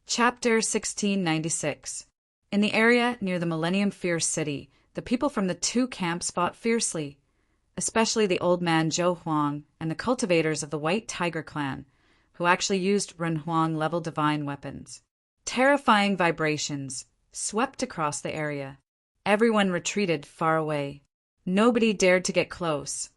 Chapter 1696. In the area near the Millennium Fierce City, the people from the two camps fought fiercely, especially the old man Zhou Huang and the cultivators of the White Tiger clan, who actually used Renhuang level divine weapons. Terrifying vibrations swept across the area. Everyone retreated far away. Nobody dared to get close,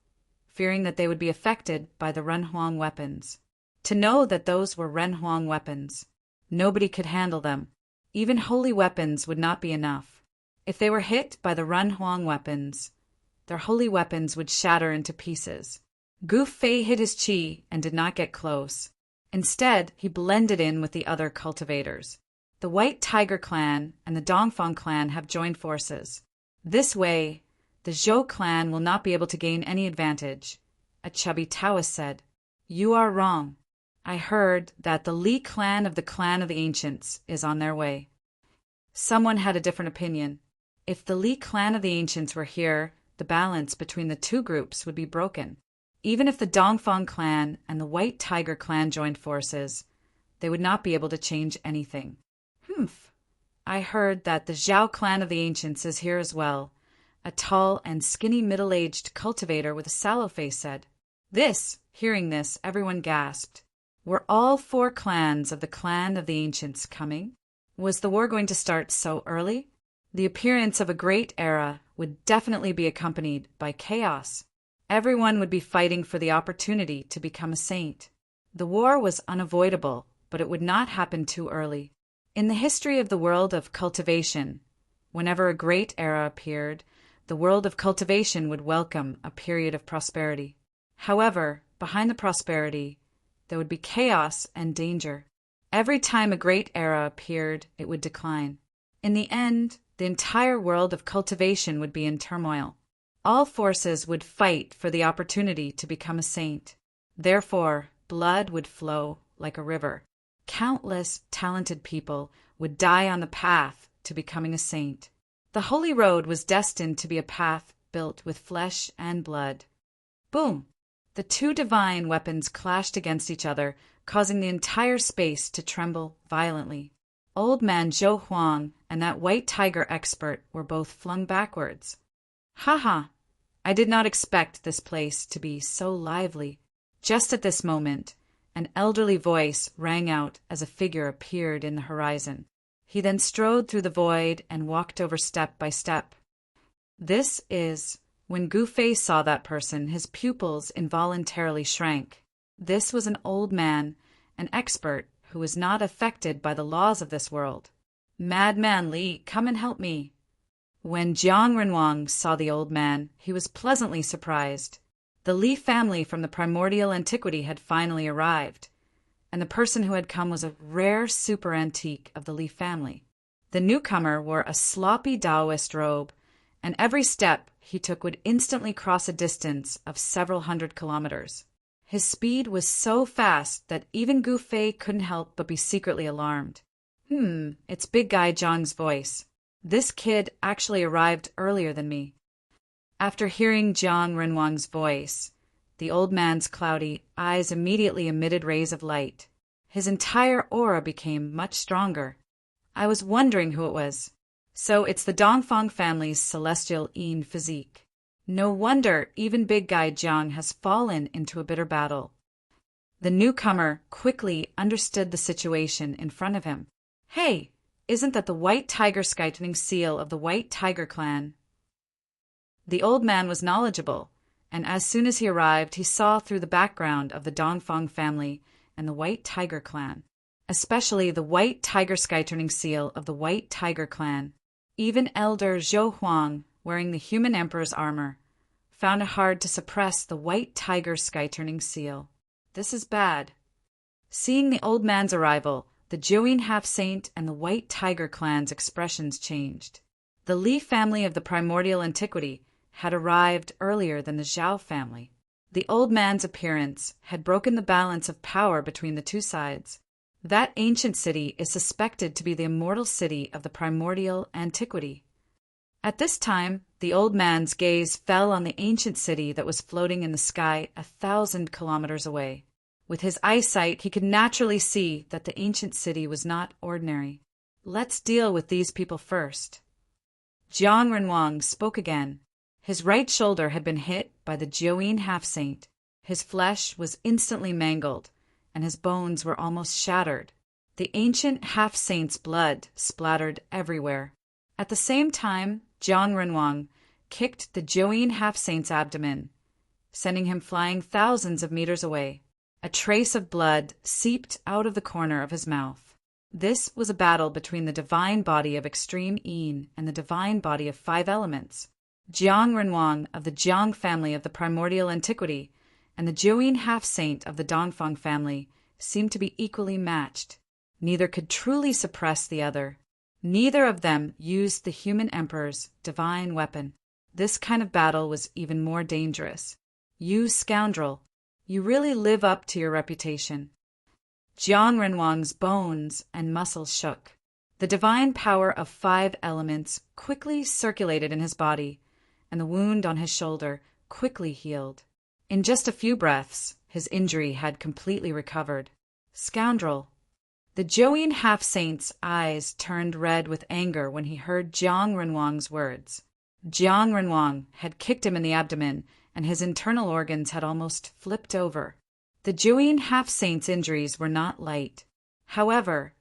fearing that they would be affected by the Renhuang weapons. To know that those were Renhuang weapons, nobody could handle them. Even holy weapons would not be enough. If they were hit by the Renhuang weapons, their holy weapons would shatter into pieces. Gu Fei hid his qi and did not get close. Instead, he blended in with the other cultivators. The White Tiger clan and the Dongfang clan have joined forces. This way, the Zhou clan will not be able to gain any advantage. A chubby Taoist said, "You are wrong. I heard that the Li clan of the Ancients is on their way." Someone had a different opinion. If the Li clan of the Ancients were here, the balance between the two groups would be broken. Even if the Dongfang clan and the White Tiger clan joined forces, they would not be able to change anything. I heard that the Zhao clan of the Ancients is here as well. A tall and skinny middle-aged cultivator with a sallow face said. Hearing this, everyone gasped. Were all four clans of the clan of the Ancients coming? Was the war going to start so early? The appearance of a great era would definitely be accompanied by chaos. Everyone would be fighting for the opportunity to become a saint. The war was unavoidable, but it would not happen too early. In the history of the world of cultivation, whenever a great era appeared, the world of cultivation would welcome a period of prosperity. However, behind the prosperity, there would be chaos and danger. Every time a great era appeared, it would decline. In the end, the entire world of cultivation would be in turmoil. All forces would fight for the opportunity to become a saint. Therefore, blood would flow like a river. Countless talented people would die on the path to becoming a saint. The Holy Road was destined to be a path built with flesh and blood. Boom! The two divine weapons clashed against each other, causing the entire space to tremble violently. Old man Zhou Huang and that White Tiger expert were both flung backwards. Ha! I did not expect this place to be so lively. Just at this moment, an elderly voice rang out as a figure appeared in the horizon. He then strode through the void and walked over step by step. When Gu Fei saw that person, his pupils involuntarily shrank. This was an old man, an expert who was not affected by the laws of this world. "Madman Li, come and help me." When Jiang Renhuang saw the old man, he was pleasantly surprised. The Li family from the primordial antiquity had finally arrived, and the person who had come was a rare super antique of the Li family. The newcomer wore a sloppy Taoist robe, and every step he took would instantly cross a distance of several hundred kilometers. His speed was so fast that even Gu Fei couldn't help but be secretly alarmed. It's Big Guy Zhang's voice. This kid actually arrived earlier than me. After hearing Jiang Renhuang's voice, the old man's cloudy eyes immediately emitted rays of light. His entire aura became much stronger. I was wondering who it was. So it's the Dongfang family's celestial Yin physique. No wonder even Big Guy Jiang has fallen into a bitter battle. The newcomer quickly understood the situation in front of him. Hey, isn't that the White Tiger Skytoning seal of the White Tiger clan? The old man was knowledgeable, and as soon as he arrived, he saw through the background of the Dongfang family and the White Tiger clan, especially the White Tiger Skyturning seal of the White Tiger clan. Even Elder Zhou Huang, wearing the human emperor's armor, found it hard to suppress the White Tiger Skyturning seal. This is bad. Seeing the old man's arrival, the Jiuyin half-saint and the White Tiger clan's expressions changed. The Li family of the primordial antiquity had arrived earlier than the Zhao family. The old man's appearance had broken the balance of power between the two sides. That ancient city is suspected to be the immortal city of the primordial antiquity. At this time, the old man's gaze fell on the ancient city that was floating in the sky 1,000 kilometers away. With his eyesight, he could naturally see that the ancient city was not ordinary. Let's deal with these people first. Jiang Renwang spoke again. His right shoulder had been hit by the Jiuyin half-saint. His flesh was instantly mangled, and his bones were almost shattered. The ancient half-saint's blood splattered everywhere. At the same time, Jiang Renwang kicked the Jiuyin half-saint's abdomen, sending him flying thousands of meters away. A trace of blood seeped out of the corner of his mouth. This was a battle between the divine body of extreme Yin and the divine body of 5 elements. Jiang Renwang of the Jiang family of the primordial antiquity and the Jiuyin half-saint of the Dongfang family seemed to be equally matched. Neither could truly suppress the other. Neither of them used the human emperor's divine weapon. This kind of battle was even more dangerous. You scoundrel, you really live up to your reputation. Jiang Renwang's bones and muscles shook. The divine power of 5 elements quickly circulated in his body, and the wound on his shoulder quickly healed. In just a few breaths, his injury had completely recovered. Scoundrel! The Jiuyin half-saint's eyes turned red with anger when he heard Jiang Renwang's words. Jiang Renwang had kicked him in the abdomen, and his internal organs had almost flipped over. The Jiuyin half-saint's injuries were not light. However,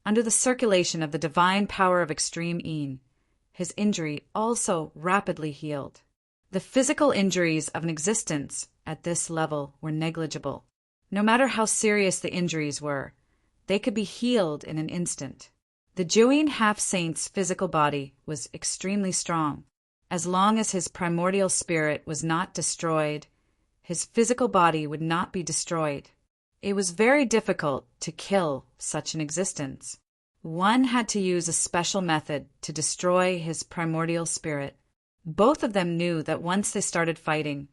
under the circulation of the divine power of extreme Yin, his injury also rapidly healed. The physical injuries of an existence at this level were negligible. No matter how serious the injuries were, they could be healed in an instant. The Jiuyin half-saint's physical body was extremely strong. As long as his primordial spirit was not destroyed, his physical body would not be destroyed. It was very difficult to kill such an existence. One had to use a special method to destroy his primordial spirit. Both of them knew that once they started fighting,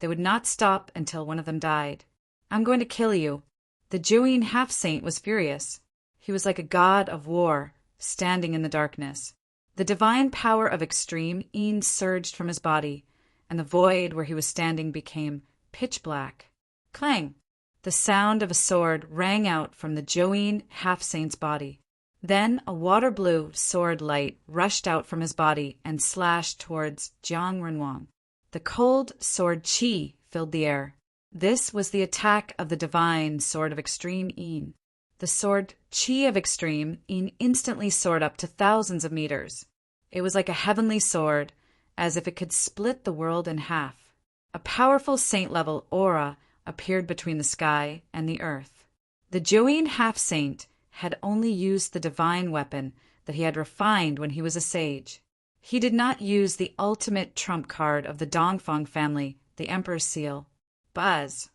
they would not stop until one of them died. I'm going to kill you. The Jiuyin half-saint was furious. He was like a god of war, standing in the darkness. The divine power of extreme Yin surged from his body, and the void where he was standing became pitch black. Clang! The sound of a sword rang out from the Jiuyin half-saint's body. Then a water-blue sword light rushed out from his body and slashed towards Jiang Renwang. The cold sword qi filled the air. This was the attack of the divine sword of extreme Yin. The sword qi of extreme Yin instantly soared up to thousands of meters. It was like a heavenly sword, as if it could split the world in half. A powerful saint-level aura appeared between the sky and the earth. The Jiuyin half-saint had only used the divine weapon that he had refined when he was a sage. He did not use the ultimate trump card of the Dongfang family, the Emperor's Seal. Buzz!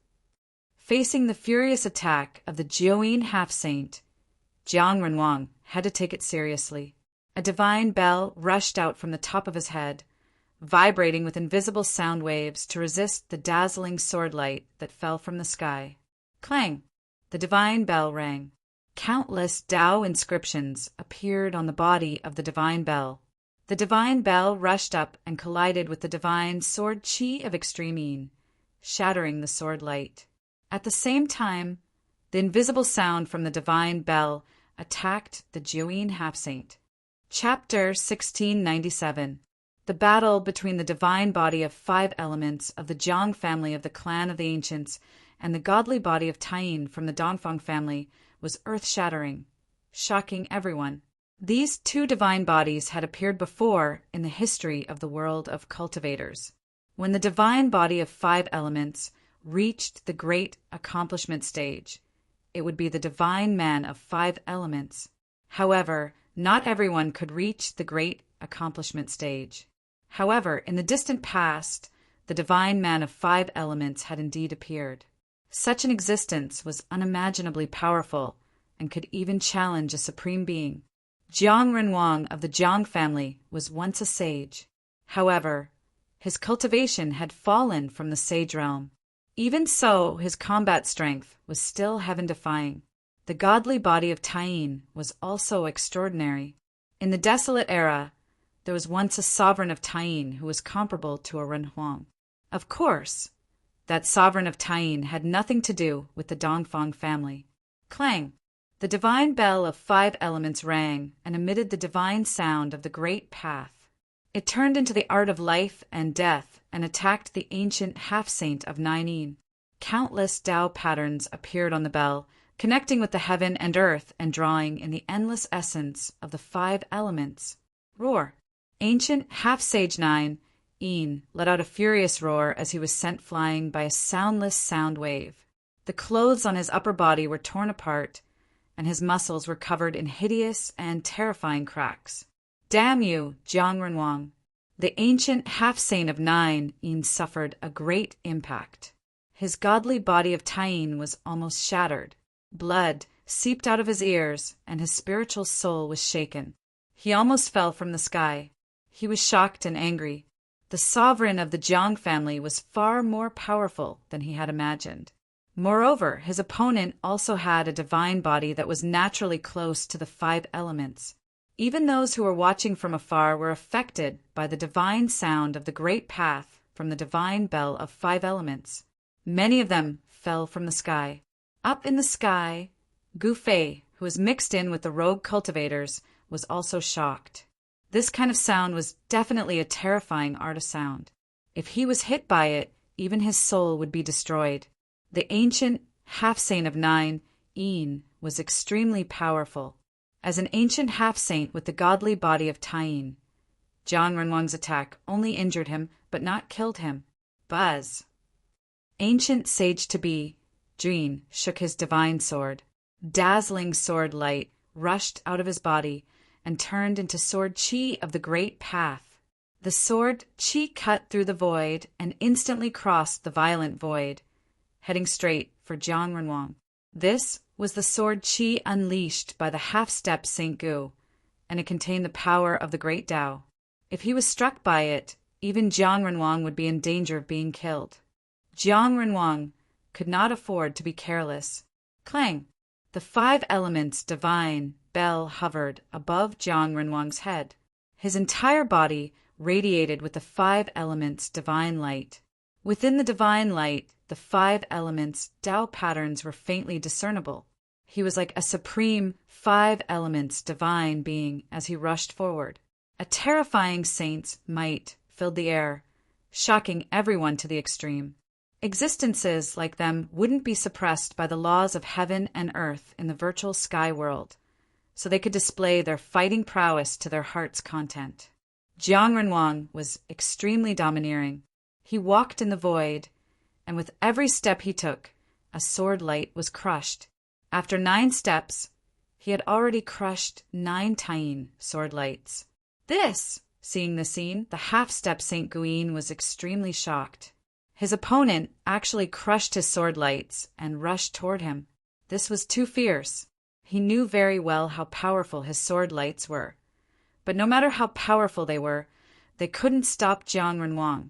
Facing the furious attack of the Jiuyin half-saint, Jiang Renwang had to take it seriously. A divine bell rushed out from the top of his head, vibrating with invisible sound waves to resist the dazzling sword light that fell from the sky. Clang! The divine bell rang. Countless Tao inscriptions appeared on the body of the divine bell. The divine bell rushed up and collided with the divine sword qi of extreme Yin, shattering the sword light. At the same time, the invisible sound from the divine bell attacked the Jiuyin half-saint. Chapter 1697. The battle between the divine body of 5 elements of the Jiang family of the clan of the ancients and the godly body of Taiyin from the Dongfang family was earth-shattering, shocking everyone. These 2 divine bodies had appeared before in the history of the world of cultivators. When the divine body of 5 elements reached the great accomplishment stage, it would be the divine man of 5 elements. However, not everyone could reach the great accomplishment stage. However, in the distant past, the divine man of 5 elements had indeed appeared. Such an existence was unimaginably powerful and could even challenge a supreme being. Jiang Renwang of the Jiang family was once a sage. However, his cultivation had fallen from the sage realm. Even so, his combat strength was still heaven-defying. The godly body of Taiyin was also extraordinary. In the desolate era, there was once a sovereign of Taiyin who was comparable to a Renhuang. Of course, that sovereign of Taiying had nothing to do with the Dongfang family. Clang! The divine bell of 5 elements rang and emitted the divine sound of the great path. It turned into the art of life and death and attacked the ancient half-saint of Nainin. Countless Tao patterns appeared on the bell, connecting with the heaven and earth and drawing in the endless essence of the 5 elements. Roar! Ancient half-sage Nine, Yin, let out a furious roar as he was sent flying by a soundless sound wave. The clothes on his upper body were torn apart, and his muscles were covered in hideous and terrifying cracks. Damn you, Jiang Renwang! The ancient half-saint of Nine, Yin, suffered a great impact. His godly body of Taiying was almost shattered. Blood seeped out of his ears, and his spiritual soul was shaken. He almost fell from the sky. He was shocked and angry. The sovereign of the Jiang family was far more powerful than he had imagined. Moreover, his opponent also had a divine body that was naturally close to the 5 elements. Even those who were watching from afar were affected by the divine sound of the great path from the divine bell of 5 elements. Many of them fell from the sky. Up in the sky, Gu Fei, who was mixed in with the rogue cultivators, was also shocked. This kind of sound was definitely a terrifying art of sound. If he was hit by it, even his soul would be destroyed. The ancient half-saint of Nine, Yin, was extremely powerful. As an ancient half-saint with the godly body of Taiying, Jiang Renwang's attack only injured him, but not killed him. Buzz! Ancient sage-to-be, Jin, shook his divine sword. Dazzling sword light rushed out of his body and turned into sword qi of the great path. The sword qi cut through the void and instantly crossed the violent void, heading straight for Jiang Renwang. This was the sword qi unleashed by the half-step Saint Gu, and it contained the power of the great Tao. If he was struck by it, even Jiang Renwang would be in danger of being killed. Jiang Renwang could not afford to be careless. Clang! The 5 elements divine bell hovered above Jiang Renwang's head. His entire body radiated with the 5 elements divine light. Within the divine light, the 5 elements Tao patterns were faintly discernible. He was like a supreme 5 elements divine being as he rushed forward. A terrifying saint's might filled the air, shocking everyone to the extreme. Existences like them wouldn't be suppressed by the laws of heaven and earth in the virtual sky world, so they could display their fighting prowess to their heart's content. Jiang Renwang was extremely domineering. He walked in the void, and with every step he took, a sword light was crushed. After 9 steps, he had already crushed 9 Taiying sword lights. Seeing the scene, the half-step Saint Guyin was extremely shocked. His opponent actually crushed his sword lights and rushed toward him. This was too fierce. He knew very well how powerful his sword lights were. But no matter how powerful they were, they couldn't stop Jiang Renwang,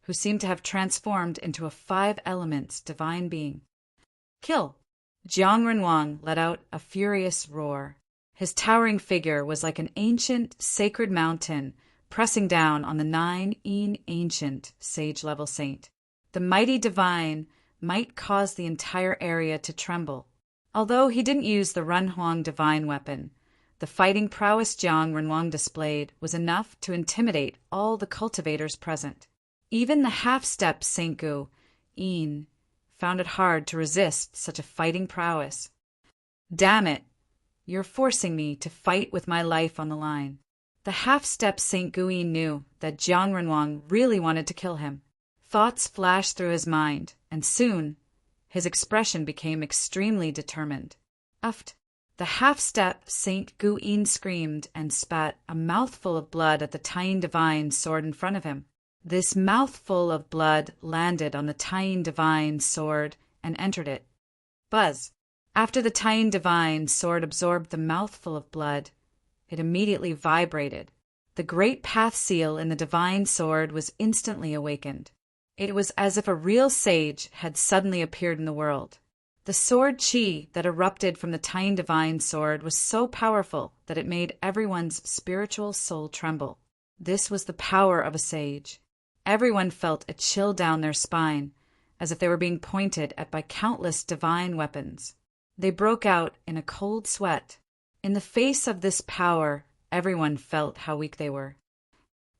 who seemed to have transformed into a 5 elements divine being. Kill! Jiang Renwang let out a furious roar. His towering figure was like an ancient, sacred mountain pressing down on the 9 Yin ancient sage-level saint. The mighty divine might cause the entire area to tremble. Although he didn't use the Renhuang divine weapon, the fighting prowess Jiang Renwang displayed was enough to intimidate all the cultivators present. Even the half-step Saint Gu, Yin, found it hard to resist such a fighting prowess. Damn it! You're forcing me to fight with my life on the line. The half-step Saint Guyin knew that Jiang Renwang really wanted to kill him. Thoughts flashed through his mind, and soon his expression became extremely determined. Uft! The half-step Saint Guyin screamed and spat a mouthful of blood at the Taiying divine sword in front of him. This mouthful of blood landed on the Taiying divine sword and entered it. Buzz! After the Taiying divine sword absorbed the mouthful of blood, it immediately vibrated. The great path seal in the divine sword was instantly awakened. It was as if a real sage had suddenly appeared in the world. The sword qi that erupted from the Taiying divine sword was so powerful that it made everyone's spiritual soul tremble. This was the power of a sage. Everyone felt a chill down their spine as if they were being pointed at by countless divine weapons. They broke out in a cold sweat. In the face of this power, everyone felt how weak they were.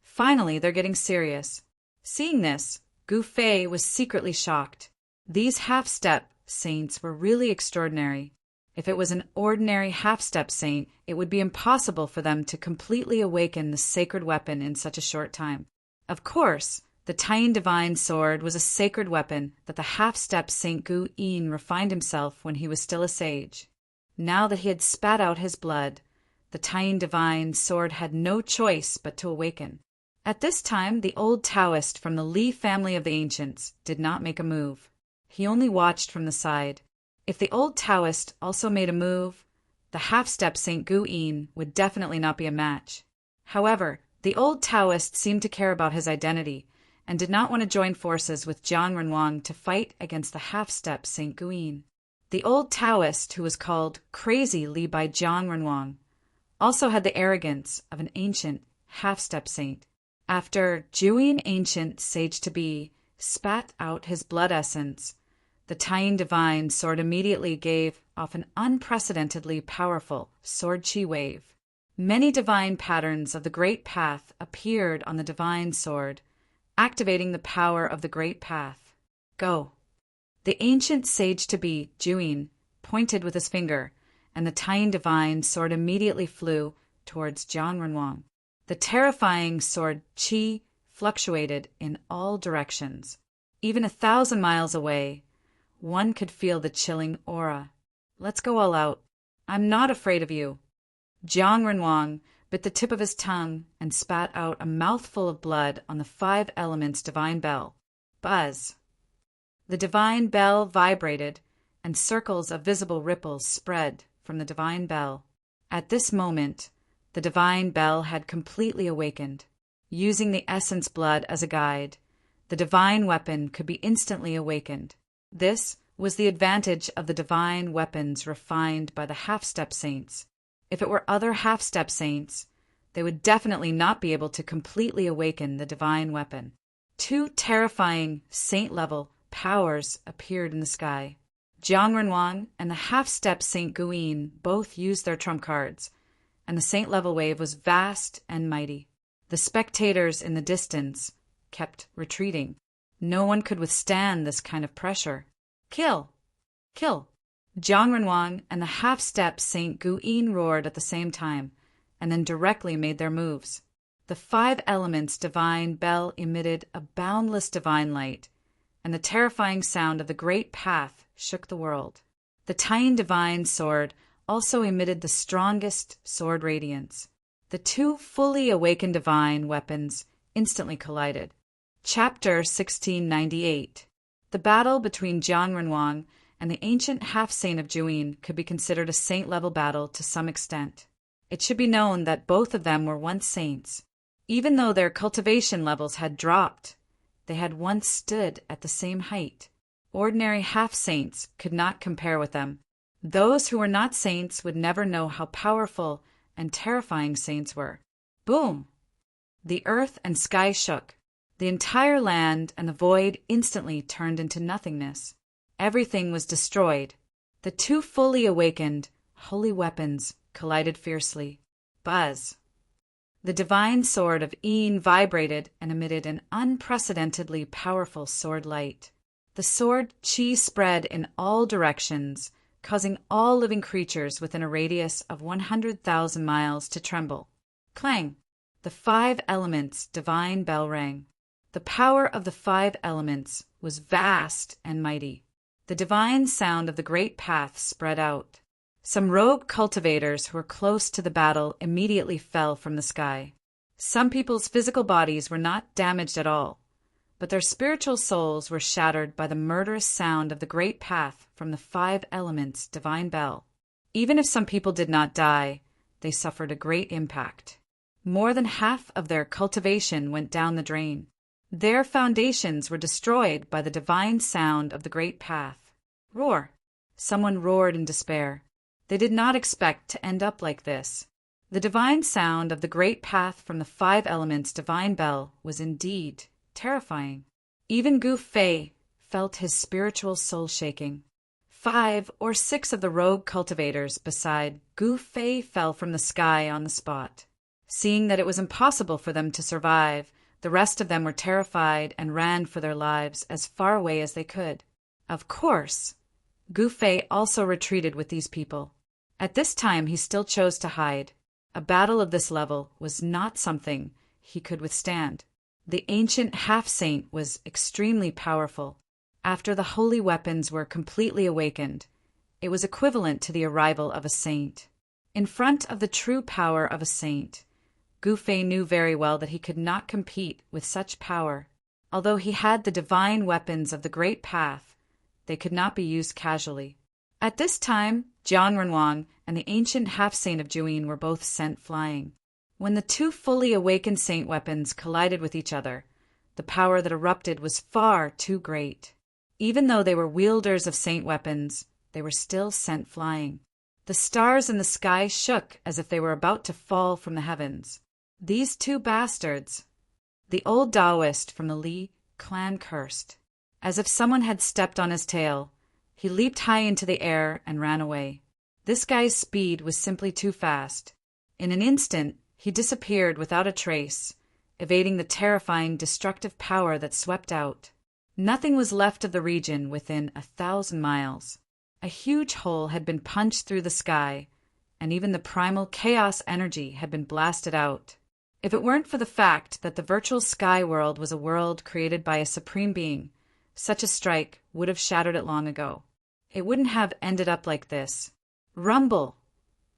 Finally, they're getting serious. Seeing this, Gu Fei was secretly shocked. These half-step saints were really extraordinary. If it was an ordinary half-step saint, it would be impossible for them to completely awaken the sacred weapon in such a short time. Of course, the Taiyin divine sword was a sacred weapon that the half-step Saint Gu Yin refined himself when he was still a sage. Now that he had spat out his blood, the Taiyin divine sword had no choice but to awaken. At this time, the old Taoist from the Li family of the ancients did not make a move. He only watched from the side. If the old Taoist also made a move, the half-step Saint Gu Yin would definitely not be a match. However, the old Taoist seemed to care about his identity and did not want to join forces with Jiang Renwang to fight against the half-step Saint Gu Yin. The old Taoist, who was called Crazy Li by Jiang Renwang, also had the arrogance of an ancient half-step saint. After Juyin ancient sage-to-be spat out his blood essence, the Taiyin divine sword immediately gave off an unprecedentedly powerful sword chi wave. Many divine patterns of the Great Path appeared on the divine sword, activating the power of the Great Path. Go. The ancient sage-to-be, Juyin, pointed with his finger, and the Taiyin divine sword immediately flew towards Jiang Renwang. The terrifying sword Qi fluctuated in all directions. Even 1,000 miles away, one could feel the chilling aura. Let's go all out. I'm not afraid of you. Jiang Renwang bit the tip of his tongue and spat out a mouthful of blood on the 5 elements divine bell. Buzz. The divine bell vibrated, and circles of visible ripples spread from the divine bell. At this moment, the divine bell had completely awakened. Using the essence blood as a guide, the divine weapon could be instantly awakened. This was the advantage of the divine weapons refined by the half-step saints. If it were other half-step saints, they would definitely not be able to completely awaken the divine weapon. 2 terrifying saint-level powers appeared in the sky. Jiang Renwang and the half-step Saint Gu Yin both used their trump cards, and the saint-level wave was vast and mighty. The spectators in the distance kept retreating. No one could withstand this kind of pressure. Kill! Kill! Jiang Renwang and the half-step Saint Gu Yin roared at the same time, and then directly made their moves. The 5 elements divine bell emitted a boundless divine light, and the terrifying sound of the Great Path shook the world. The Taiyin divine sword also emitted the strongest sword radiance. The 2 fully awakened divine weapons instantly collided. Chapter 1698. The battle between Jiang Renwang and the ancient half-saint of Juyin could be considered a saint-level battle to some extent. It should be known that both of them were once saints. Even though their cultivation levels had dropped, they had once stood at the same height. Ordinary half-saints could not compare with them. Those who were not saints would never know how powerful and terrifying saints were. Boom! The earth and sky shook. The entire land and the void instantly turned into nothingness. Everything was destroyed. The 2 fully awakened, holy weapons collided fiercely. Buzz! The divine sword of Yin vibrated and emitted an unprecedentedly powerful sword light. The sword Qi spread in all directions, causing all living creatures within a radius of 100,000 miles to tremble. Clang! The 5 elements divine bell rang. The power of the 5 elements was vast and mighty. The divine sound of the Great Path spread out. Some rogue cultivators who were close to the battle immediately fell from the sky. Some people's physical bodies were not damaged at all, but their spiritual souls were shattered by the murderous sound of the Great Path from the 5 elements divine bell. Even if some people did not die, they suffered a great impact. More than half of their cultivation went down the drain. Their foundations were destroyed by the divine sound of the Great Path. Roar! Someone roared in despair. They did not expect to end up like this. The divine sound of the Great Path from the 5 elements divine bell was indeed terrifying. Even Gu Fei felt his spiritual soul shaking. 5 or 6 of the rogue cultivators beside Gu Fei fell from the sky on the spot. Seeing that it was impossible for them to survive, the rest of them were terrified and ran for their lives as far away as they could. Of course, Gu Fei also retreated with these people. At this time he still chose to hide. A battle of this level was not something he could withstand. The ancient half-saint was extremely powerful. After the holy weapons were completely awakened, it was equivalent to the arrival of a saint. In front of the true power of a saint, Gu Fei knew very well that he could not compete with such power. Although he had the divine weapons of the Great Path, they could not be used casually. At this time, Jiang Renwang and the ancient half-saint of Juyin were both sent flying. When the two fully awakened saint weapons collided with each other, the power that erupted was far too great. Even though they were wielders of saint weapons, they were still sent flying. The stars in the sky shook as if they were about to fall from the heavens. These two bastards, the old Taoist from the Li clan, cursed. As if someone had stepped on his tail, he leaped high into the air and ran away. This guy's speed was simply too fast. In an instant, he disappeared without a trace, evading the terrifying, destructive power that swept out. Nothing was left of the region within 1,000 miles. A huge hole had been punched through the sky, and even the primal chaos energy had been blasted out. If it weren't for the fact that the virtual sky world was a world created by a supreme being, such a strike would have shattered it long ago. It wouldn't have ended up like this. Rumble!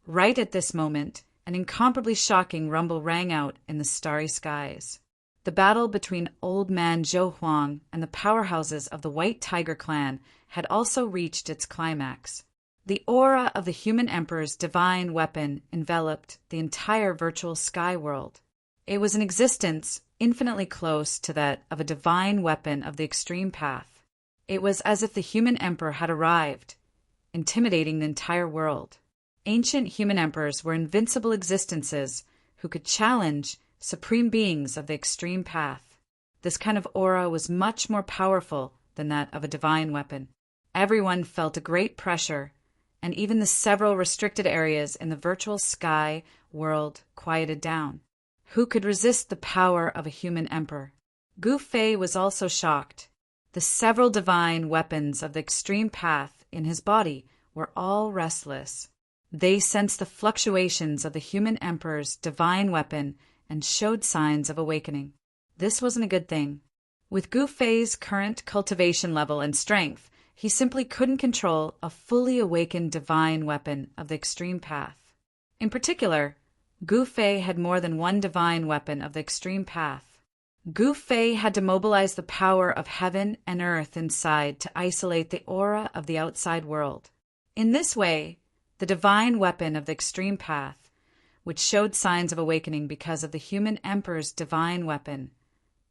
Right at this moment, an incomparably shocking rumble rang out in the starry skies. The battle between Old Man Zhou Huang and the powerhouses of the White Tiger clan had also reached its climax. The aura of the human emperor's divine weapon enveloped the entire virtual sky world. It was an existence infinitely close to that of a divine weapon of the extreme path. It was as if the human emperor had arrived, intimidating the entire world. Ancient human emperors were invincible existences who could challenge supreme beings of the extreme path. This kind of aura was much more powerful than that of a divine weapon. Everyone felt a great pressure, and even the several restricted areas in the virtual sky world quieted down. Who could resist the power of a human emperor? Gu Fei was also shocked. The several divine weapons of the extreme path in his body were all restless. They sensed the fluctuations of the human emperor's divine weapon and showed signs of awakening. This wasn't a good thing. With Gu Fei's current cultivation level and strength, he simply couldn't control a fully awakened divine weapon of the extreme path. In particular, Gu Fei had more than one divine weapon of the extreme path. Gu Fei had to mobilize the power of heaven and earth inside to isolate the aura of the outside world. In this way, the divine weapon of the extreme path, which showed signs of awakening because of the human emperor's divine weapon,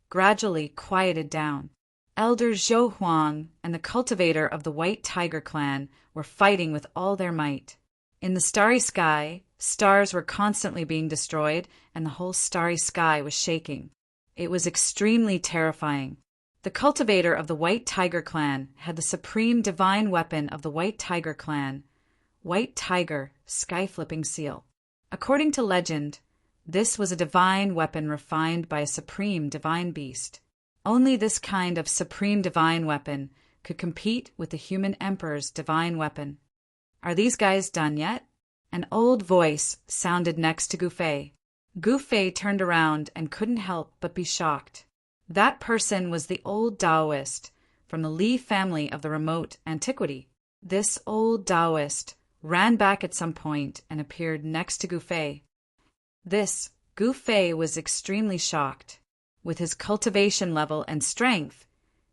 gradually quieted down. Elder Zhou Huang and the cultivator of the White Tiger clan were fighting with all their might. In the starry sky, stars were constantly being destroyed, and the whole starry sky was shaking. It was extremely terrifying. The cultivator of the White Tiger clan had the supreme divine weapon of the White Tiger clan, White Tiger Sky-Flipping Seal. According to legend, this was a divine weapon refined by a supreme divine beast. Only this kind of supreme divine weapon could compete with the human emperor's divine weapon. Are these guys done yet? An old voice sounded next to Gu Fei. Gu Fei turned around and couldn't help but be shocked. That person was the old Taoist from the Li family of the remote antiquity. This old Taoist ran back at some point and appeared next to Gu Fei. Gu Fei was extremely shocked. With his cultivation level and strength,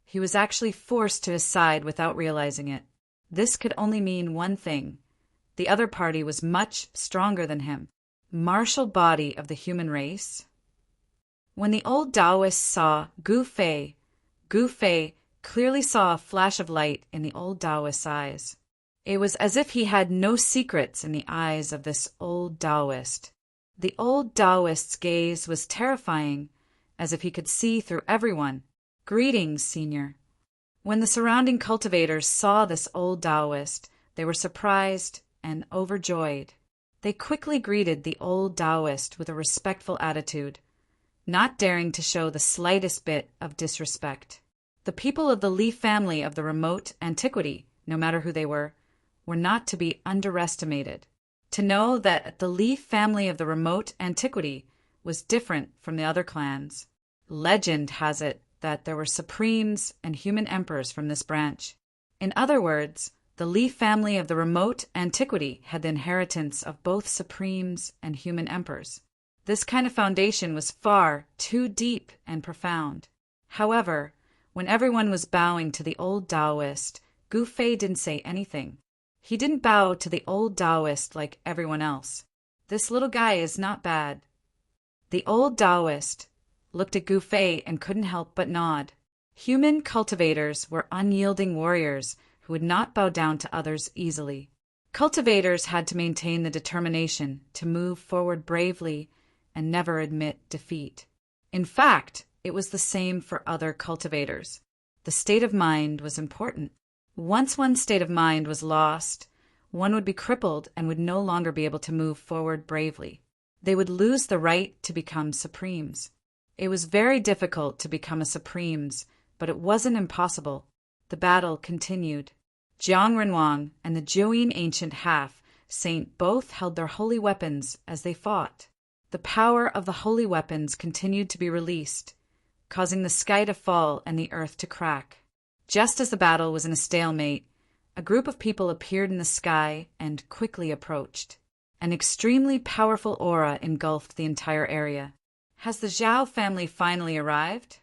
he was actually forced to his side without realizing it. This could only mean one thing. The other party was much stronger than him. Martial body of the human race? When the old Taoist saw Gu Fei clearly saw a flash of light in the old Taoist's eyes. It was as if he had no secrets in the eyes of this old Taoist. The old Taoist's gaze was terrifying, as if he could see through everyone. Greetings, Senior. When the surrounding cultivators saw this old Taoist, they were surprised and overjoyed. They quickly greeted the old Taoist with a respectful attitude, not daring to show the slightest bit of disrespect. The people of the Li family of the remote antiquity, no matter who they were not to be underestimated. To know that the Li family of the remote antiquity was different from the other clans. Legend has it that there were supremes and human emperors from this branch. In other words, the Li family of the remote antiquity had the inheritance of both supremes and human emperors. This kind of foundation was far too deep and profound. However, when everyone was bowing to the old Taoist, Gu Fei didn't say anything. He didn't bow to the old Taoist like everyone else. This little guy is not bad. The old Taoist looked at Gu Fei and couldn't help but nod. Human cultivators were unyielding warriors who would not bow down to others easily. Cultivators had to maintain the determination to move forward bravely and never admit defeat. In fact, it was the same for other cultivators. The state of mind was important. Once one's state of mind was lost, one would be crippled and would no longer be able to move forward bravely. They would lose the right to become supremes. It was very difficult to become a supremes, but it wasn't impossible. The battle continued. Jiang Renwang and the Zhouyin ancient half-saint both held their holy weapons as they fought. The power of the holy weapons continued to be released, causing the sky to fall and the earth to crack. Just as the battle was in a stalemate, a group of people appeared in the sky and quickly approached. An extremely powerful aura engulfed the entire area. Has the Zhao family finally arrived?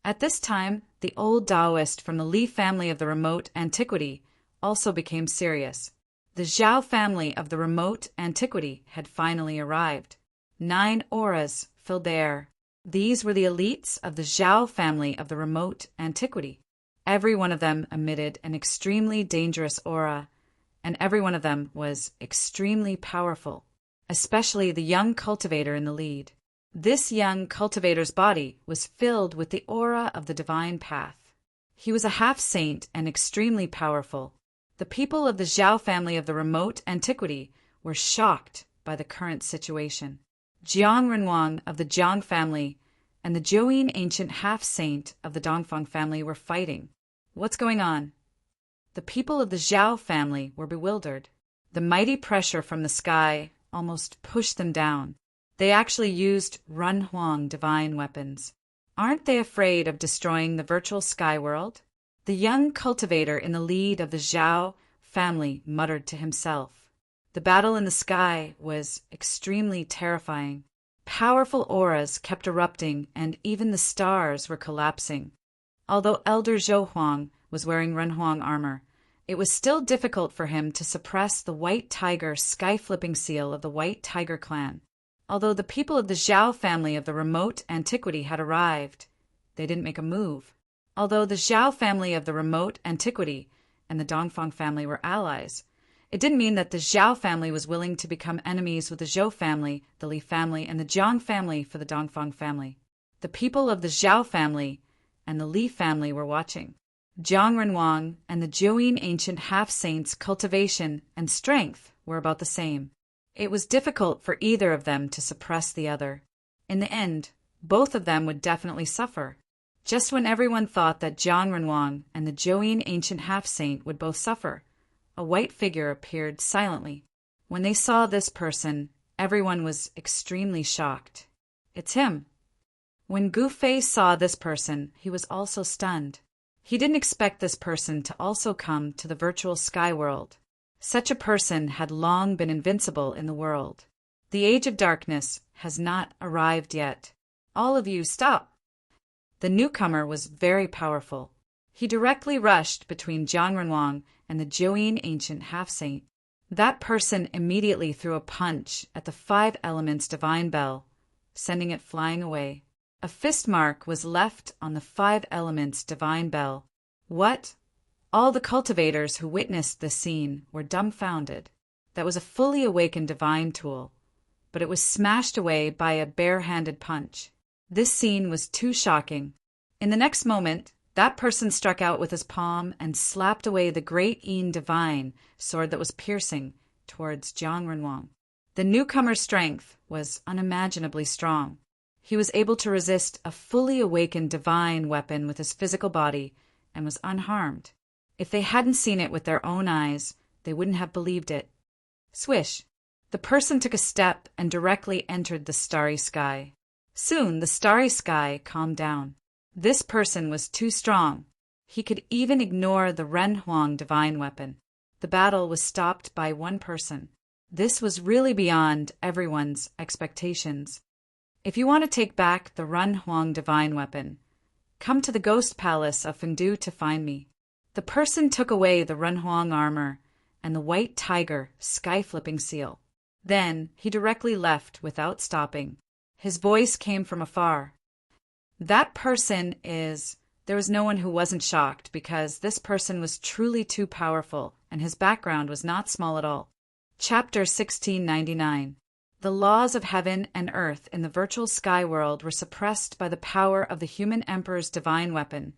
At this time, the old Taoist from the Li family of the remote antiquity also became serious. The Zhao family of the remote antiquity had finally arrived. 9 auras filled the air. These were the elites of the Zhao family of the remote antiquity. Every one of them emitted an extremely dangerous aura, and every one of them was extremely powerful, especially the young cultivator in the lead. This young cultivator's body was filled with the aura of the divine path. He was a half-saint and extremely powerful. The people of the Zhao family of the remote antiquity were shocked by the current situation. Jiang Renwang of the Jiang family and the Zhouyin ancient half-saint of the Dongfang family were fighting. What's going on? The people of the Zhao family were bewildered. The mighty pressure from the sky almost pushed them down. They actually used Renhuang divine weapons. Aren't they afraid of destroying the virtual sky world? The young cultivator in the lead of the Zhao family muttered to himself. The battle in the sky was extremely terrifying. Powerful auras kept erupting, and even the stars were collapsing. Although Elder Zhou Huang was wearing Renhuang armor, it was still difficult for him to suppress the White Tiger sky-flipping seal of the White Tiger clan. Although the people of the Zhao family of the remote antiquity had arrived, they didn't make a move. Although the Zhao family of the remote antiquity and the Dongfang family were allies, it didn't mean that the Zhao family was willing to become enemies with the Zhou family, the Li family, and the Jiang family for the Dongfang family. The people of the Zhao family and the Li family were watching. Jiang Renwang and the Zhouyin ancient half-saints' cultivation and strength were about the same. It was difficult for either of them to suppress the other. In the end, both of them would definitely suffer. Just when everyone thought that Jiang Renwang and the Zhouyin ancient half-saint would both suffer, a white figure appeared silently. When they saw this person, everyone was extremely shocked. It's him. When Gu Fei saw this person, he was also stunned. He didn't expect this person to also come to the virtual sky world. Such a person had long been invincible in the world. The age of darkness has not arrived yet. All of you, stop! The newcomer was very powerful. He directly rushed between Jiang Renwang and the Zhouyin ancient half-saint. That person immediately threw a punch at the 5 elements divine bell, sending it flying away. A fist mark was left on the 5 elements divine bell. What? All the cultivators who witnessed this scene were dumbfounded. That was a fully awakened divine tool, but it was smashed away by a bare-handed punch. This scene was too shocking. In the next moment, That person struck out with his palm and slapped away the great Yin Divine sword that was piercing towards Jiang Renwang. The newcomer's strength was unimaginably strong. He was able to resist a fully awakened divine weapon with his physical body and was unharmed. If they hadn't seen it with their own eyes, they wouldn't have believed it. Swish! The person took a step and directly entered the starry sky. Soon the starry sky calmed down. This person was too strong. He could even ignore the Renhuang divine weapon. The battle was stopped by one person. This was really beyond everyone's expectations. If you want to take back the Renhuang divine weapon, come to the ghost palace of Fengdu to find me. The person took away the Renhuang armor and the white tiger sky-flipping seal. Then he directly left without stopping. His voice came from afar. That person is... There was no one who wasn't shocked because this person was truly too powerful and his background was not small at all. Chapter 1699. The laws of heaven and earth in the virtual sky world were suppressed by the power of the human emperor's divine weapon,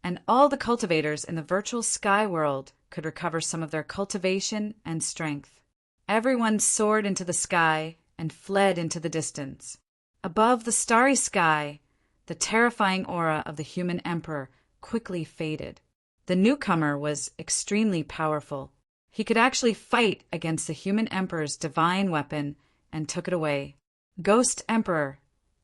and all the cultivators in the virtual sky world could recover some of their cultivation and strength. Everyone soared into the sky and fled into the distance. Above the starry sky, the terrifying aura of the human emperor quickly faded. The newcomer was extremely powerful. He could actually fight against the human emperor's divine weapon and took it away. Ghost Emperor,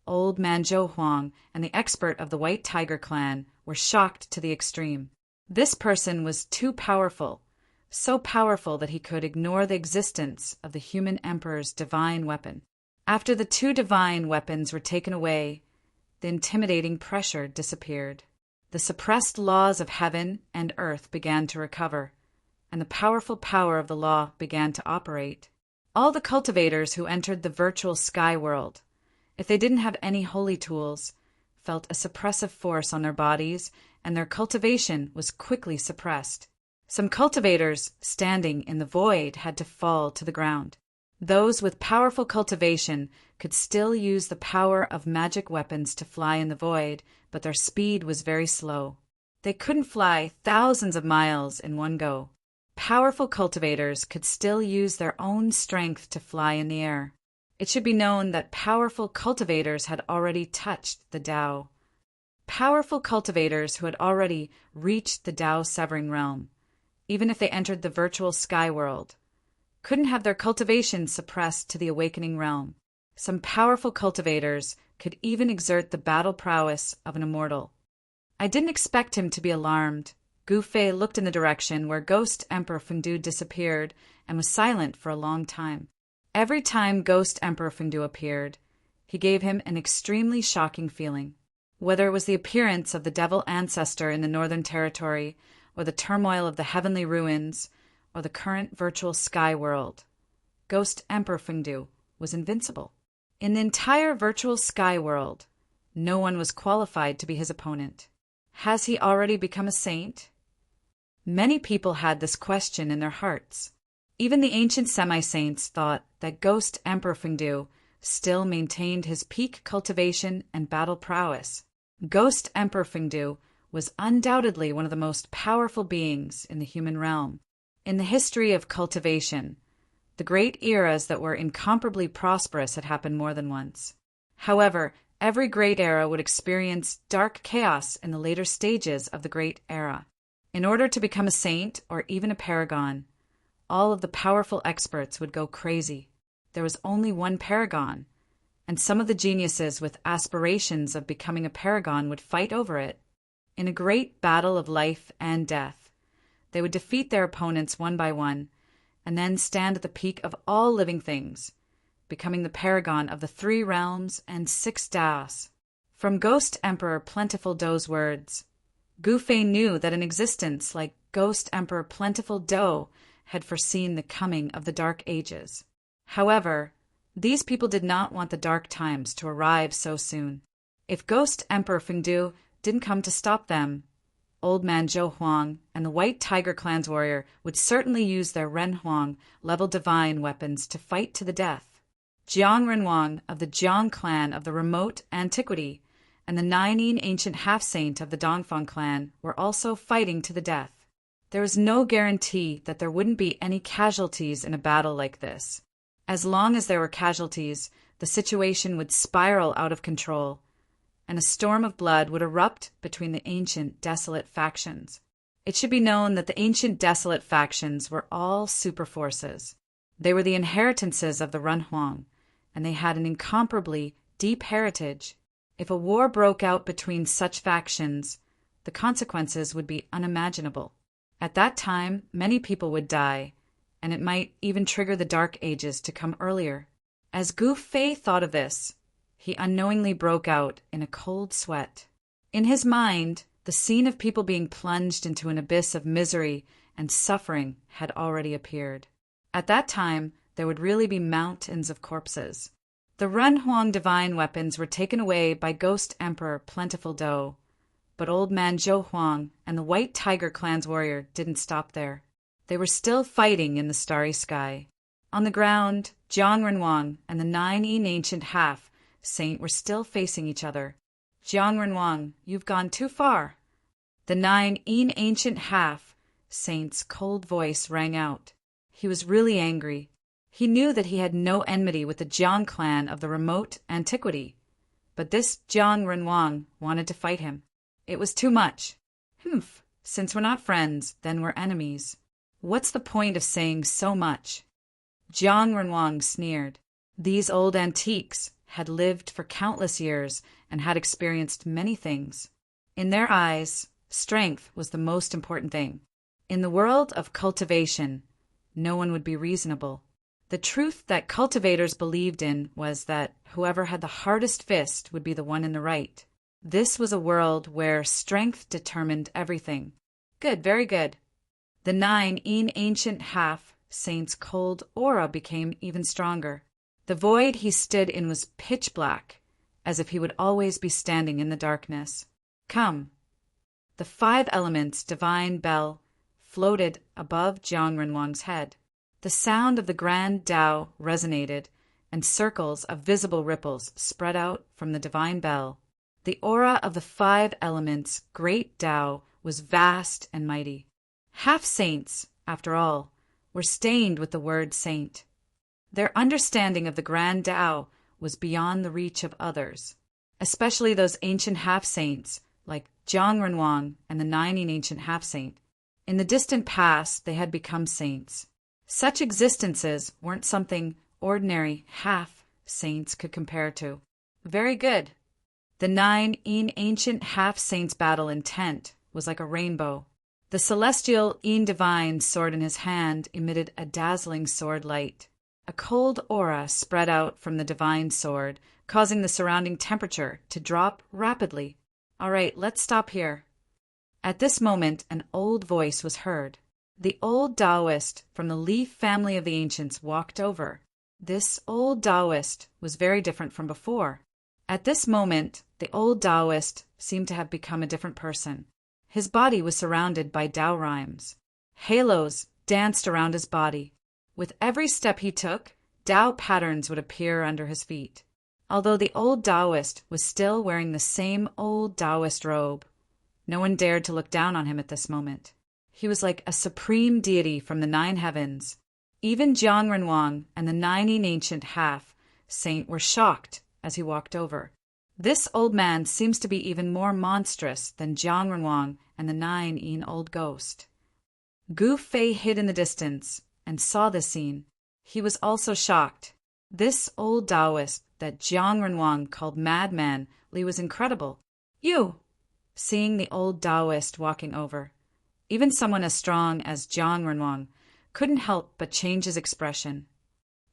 Old Man Zhou Huang, and the expert of the White Tiger clan were shocked to the extreme. This person was too powerful, so powerful that he could ignore the existence of the human emperor's divine weapon. After the two divine weapons were taken away, the intimidating pressure disappeared. The suppressed laws of heaven and earth began to recover, and the powerful power of the law began to operate. All the cultivators who entered the virtual sky world, if they didn't have any holy tools, felt a suppressive force on their bodies, and their cultivation was quickly suppressed. Some cultivators standing in the void had to fall to the ground. Those with powerful cultivation could still use the power of magic weapons to fly in the void, but their speed was very slow. They couldn't fly thousands of miles in one go. Powerful cultivators could still use their own strength to fly in the air. It should be known that powerful cultivators had already touched the Tao. Powerful cultivators who had already reached the Tao severing realm, even if they entered the virtual sky world, couldn't have their cultivation suppressed to the awakening realm. Some powerful cultivators could even exert the battle prowess of an immortal. I didn't expect him to be alarmed. Gu Fei looked in the direction where Ghost Emperor Fengdu disappeared and was silent for a long time. Every time Ghost Emperor Fengdu appeared, he gave him an extremely shocking feeling. Whether it was the appearance of the devil ancestor in the Northern Territory, or the turmoil of the heavenly ruins, or the current virtual sky world, Ghost Emperor Fengdu was invincible. In the entire virtual sky world, no one was qualified to be his opponent. Has he already become a saint? Many people had this question in their hearts. Even the ancient semi-saints thought that Ghost Emperor Fengdu still maintained his peak cultivation and battle prowess. Ghost Emperor Fengdu was undoubtedly one of the most powerful beings in the human realm. In the history of cultivation, the great eras that were incomparably prosperous had happened more than once. However, every great era would experience dark chaos in the later stages of the great era. In order to become a saint or even a paragon, all of the powerful experts would go crazy. There was only one paragon, and some of the geniuses with aspirations of becoming a paragon would fight over it. In a great battle of life and death, they would defeat their opponents one by one, and then stand at the peak of all living things, becoming the paragon of the 3 realms and 6 Daos. From Ghost Emperor Plentiful Do's words, Gu Fei knew that an existence like Ghost Emperor Plentiful Do had foreseen the coming of the Dark Ages. However, these people did not want the dark times to arrive so soon. If Ghost Emperor Fengdu didn't come to stop them, Old Man Zhou Huang and the White Tiger clan's warrior would certainly use their Renhuang level divine weapons to fight to the death. Jiang Renwang of the Jiang clan of the remote antiquity and the 9 ancient half-saint of the Dongfang clan were also fighting to the death. There was no guarantee that there wouldn't be any casualties in a battle like this. As long as there were casualties, the situation would spiral out of control, and a storm of blood would erupt between the ancient desolate factions. It should be known that the ancient desolate factions were all superforces. They were the inheritances of the Renhuang, and they had an incomparably deep heritage. If a war broke out between such factions, the consequences would be unimaginable. At that time, many people would die, and it might even trigger the Dark Ages to come earlier. As Gu Fei thought of this, he unknowingly broke out in a cold sweat. In his mind, the scene of people being plunged into an abyss of misery and suffering had already appeared. At that time, there would really be mountains of corpses. The Renhuang divine weapons were taken away by Ghost Emperor Plentiful Do, but Old Man Zhou Huang and the White Tiger clan's warrior didn't stop there. They were still fighting in the starry sky. On the ground, Jiang Renhuang and the 9 ancient half-saint were still facing each other. Jiang Renhuang, you've gone too far. The 9 ancient half-saint's cold voice rang out. He was really angry. He knew that he had no enmity with the Jiang clan of the remote antiquity, but this Jiang Renhuang wanted to fight him. It was too much. Since we're not friends, then we're enemies. What's the point of saying so much? Jiang Renhuang sneered. These old antiques had lived for countless years and had experienced many things. In their eyes, strength was the most important thing. In the world of cultivation, no one would be reasonable. The truth that cultivators believed in was that whoever had the hardest fist would be the one in the right. This was a world where strength determined everything. Good, very good. The 9 ancient half-saint's cold aura became even stronger. The void he stood in was pitch black, as if he would always be standing in the darkness. Come. The 5 elements divine bell floated above Jiang Renhuang's head. The sound of the grand Tao resonated, and circles of visible ripples spread out from the divine bell. The aura of the 5 elements' great Tao was vast and mighty. Half-saints, after all, were stained with the word saint. Their understanding of the grand Tao was beyond the reach of others, especially those ancient half-saints like Jiang Renhuang and the 9 ancient half-saint. In the distant past, they had become saints. Such existences weren't something ordinary half-saints could compare to. Very good. The 9 ancient half-saints' battle intent was like a rainbow. The celestial divine sword in his hand emitted a dazzling sword light. A cold aura spread out from the divine sword, causing the surrounding temperature to drop rapidly. All right, let's stop here. At this moment, an old voice was heard. The old Taoist from the Li family of the ancients walked over. This old Taoist was very different from before. At this moment, the old Taoist seemed to have become a different person. His body was surrounded by Tao rhymes. Halos danced around his body. With every step he took, Tao patterns would appear under his feet. Although the old Taoist was still wearing the same old Taoist robe, no one dared to look down on him at this moment. He was like a supreme deity from the 9 heavens. Even Jiang Renhuang and the 9 ancient half-saint were shocked as he walked over. This old man seems to be even more monstrous than Jiang Renhuang and the 9 old ghost. Gu Fei hid in the distance and saw this scene. He was also shocked. This old Taoist that Jiang Renhuang called madman Li was incredible. You! Seeing the old Taoist walking over, even someone as strong as Jiang Renhuang couldn't help but change his expression.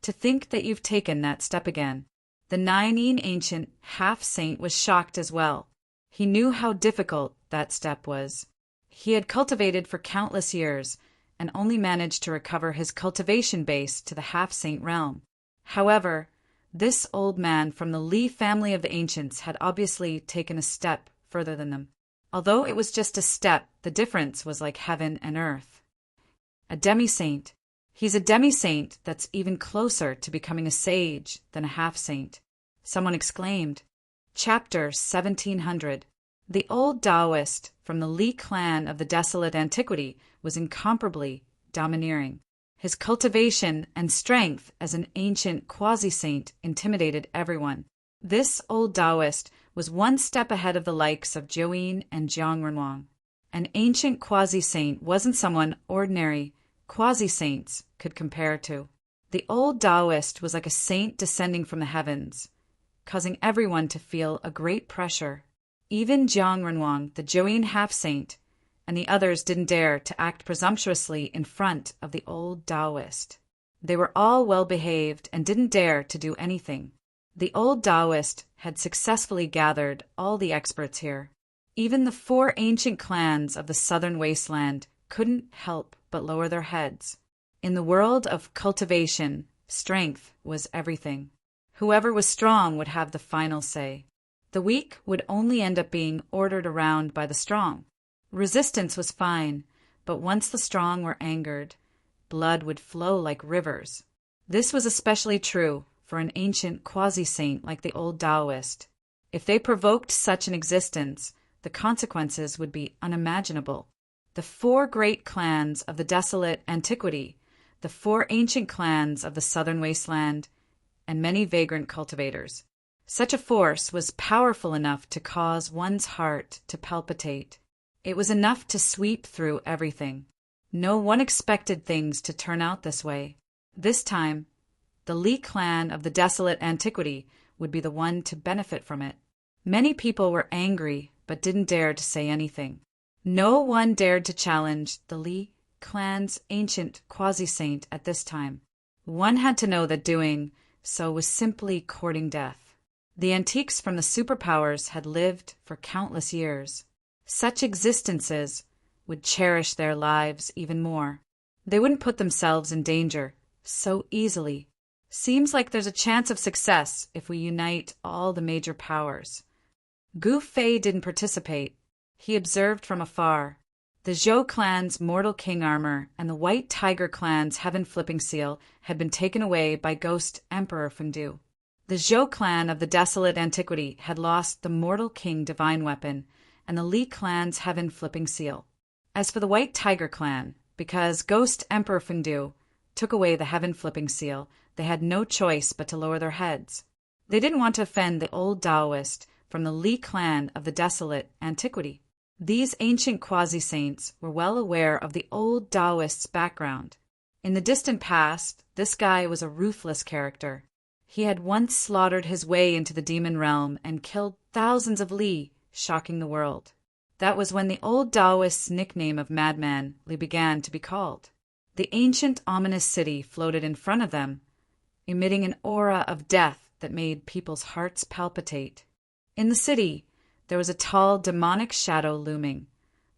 To think that you've taken that step again. The 9 ancient half-saint was shocked as well. He knew how difficult that step was. He had cultivated for countless years and only managed to recover his cultivation base to the half-saint realm. However, this old man from the Li family of the ancients had obviously taken a step further than them. Although it was just a step, the difference was like heaven and earth. A demi-saint. He's a demi-saint that's even closer to becoming a sage than a half-saint. Someone exclaimed. Chapter 1700. The old Taoist from the Li clan of the desolate antiquity was incomparably domineering. His cultivation and strength as an ancient quasi-saint intimidated everyone. This old Taoist was one step ahead of the likes of Jiuyin and Jiang Renhuang. An ancient quasi-saint wasn't someone ordinary quasi-saints could compare to. The old Taoist was like a saint descending from the heavens, causing everyone to feel a great pressure. Even Jiang Renhuang, the Jiuyin half-saint, and the others didn't dare to act presumptuously in front of the old Taoist. They were all well-behaved and didn't dare to do anything. The old Taoist had successfully gathered all the experts here. Even the 4 ancient clans of the southern wasteland couldn't help but lower their heads. In the world of cultivation, strength was everything. Whoever was strong would have the final say. The weak would only end up being ordered around by the strong. Resistance was fine, but once the strong were angered, blood would flow like rivers. This was especially true for an ancient quasi-saint like the old Taoist. If they provoked such an existence, the consequences would be unimaginable. The 4 great clans of the desolate antiquity, the 4 ancient clans of the southern wasteland, and many vagrant cultivators. Such a force was powerful enough to cause one's heart to palpitate. It was enough to sweep through everything. No one expected things to turn out this way. This time, the Li clan of the desolate antiquity would be the one to benefit from it. Many people were angry but didn't dare to say anything. No one dared to challenge the Li clan's ancient quasi-saint at this time. One had to know that doing so was simply courting death. The antiques from the superpowers had lived for countless years. Such existences would cherish their lives even more. They wouldn't put themselves in danger so easily. Seems like there's a chance of success if we unite all the major powers. Gu Fei didn't participate. He observed from afar. The Zhou clan's mortal king armor and the White Tiger clan's heaven-flipping seal had been taken away by Ghost Emperor Fengdu. The Zhou clan of the desolate antiquity had lost the mortal king divine weapon and the Li clan's heaven-flipping seal. As for the White Tiger clan, because Ghost Emperor Fengdu took away the heaven-flipping seal, they had no choice but to lower their heads. They didn't want to offend the old Taoist from the Li clan of the desolate antiquity. These ancient quasi-saints were well aware of the old Taoist's background. In the distant past, this guy was a ruthless character. He had once slaughtered his way into the demon realm and killed thousands of Li, shocking the world. That was when the old Taoist's nickname of Madman Li began to be called. The ancient ominous city floated in front of them, emitting an aura of death that made people's hearts palpitate. In the city, there was a tall demonic shadow looming,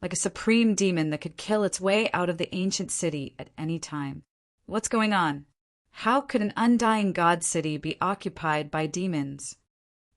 like a supreme demon that could kill its way out of the ancient city at any time. What's going on? How could an undying god city be occupied by demons?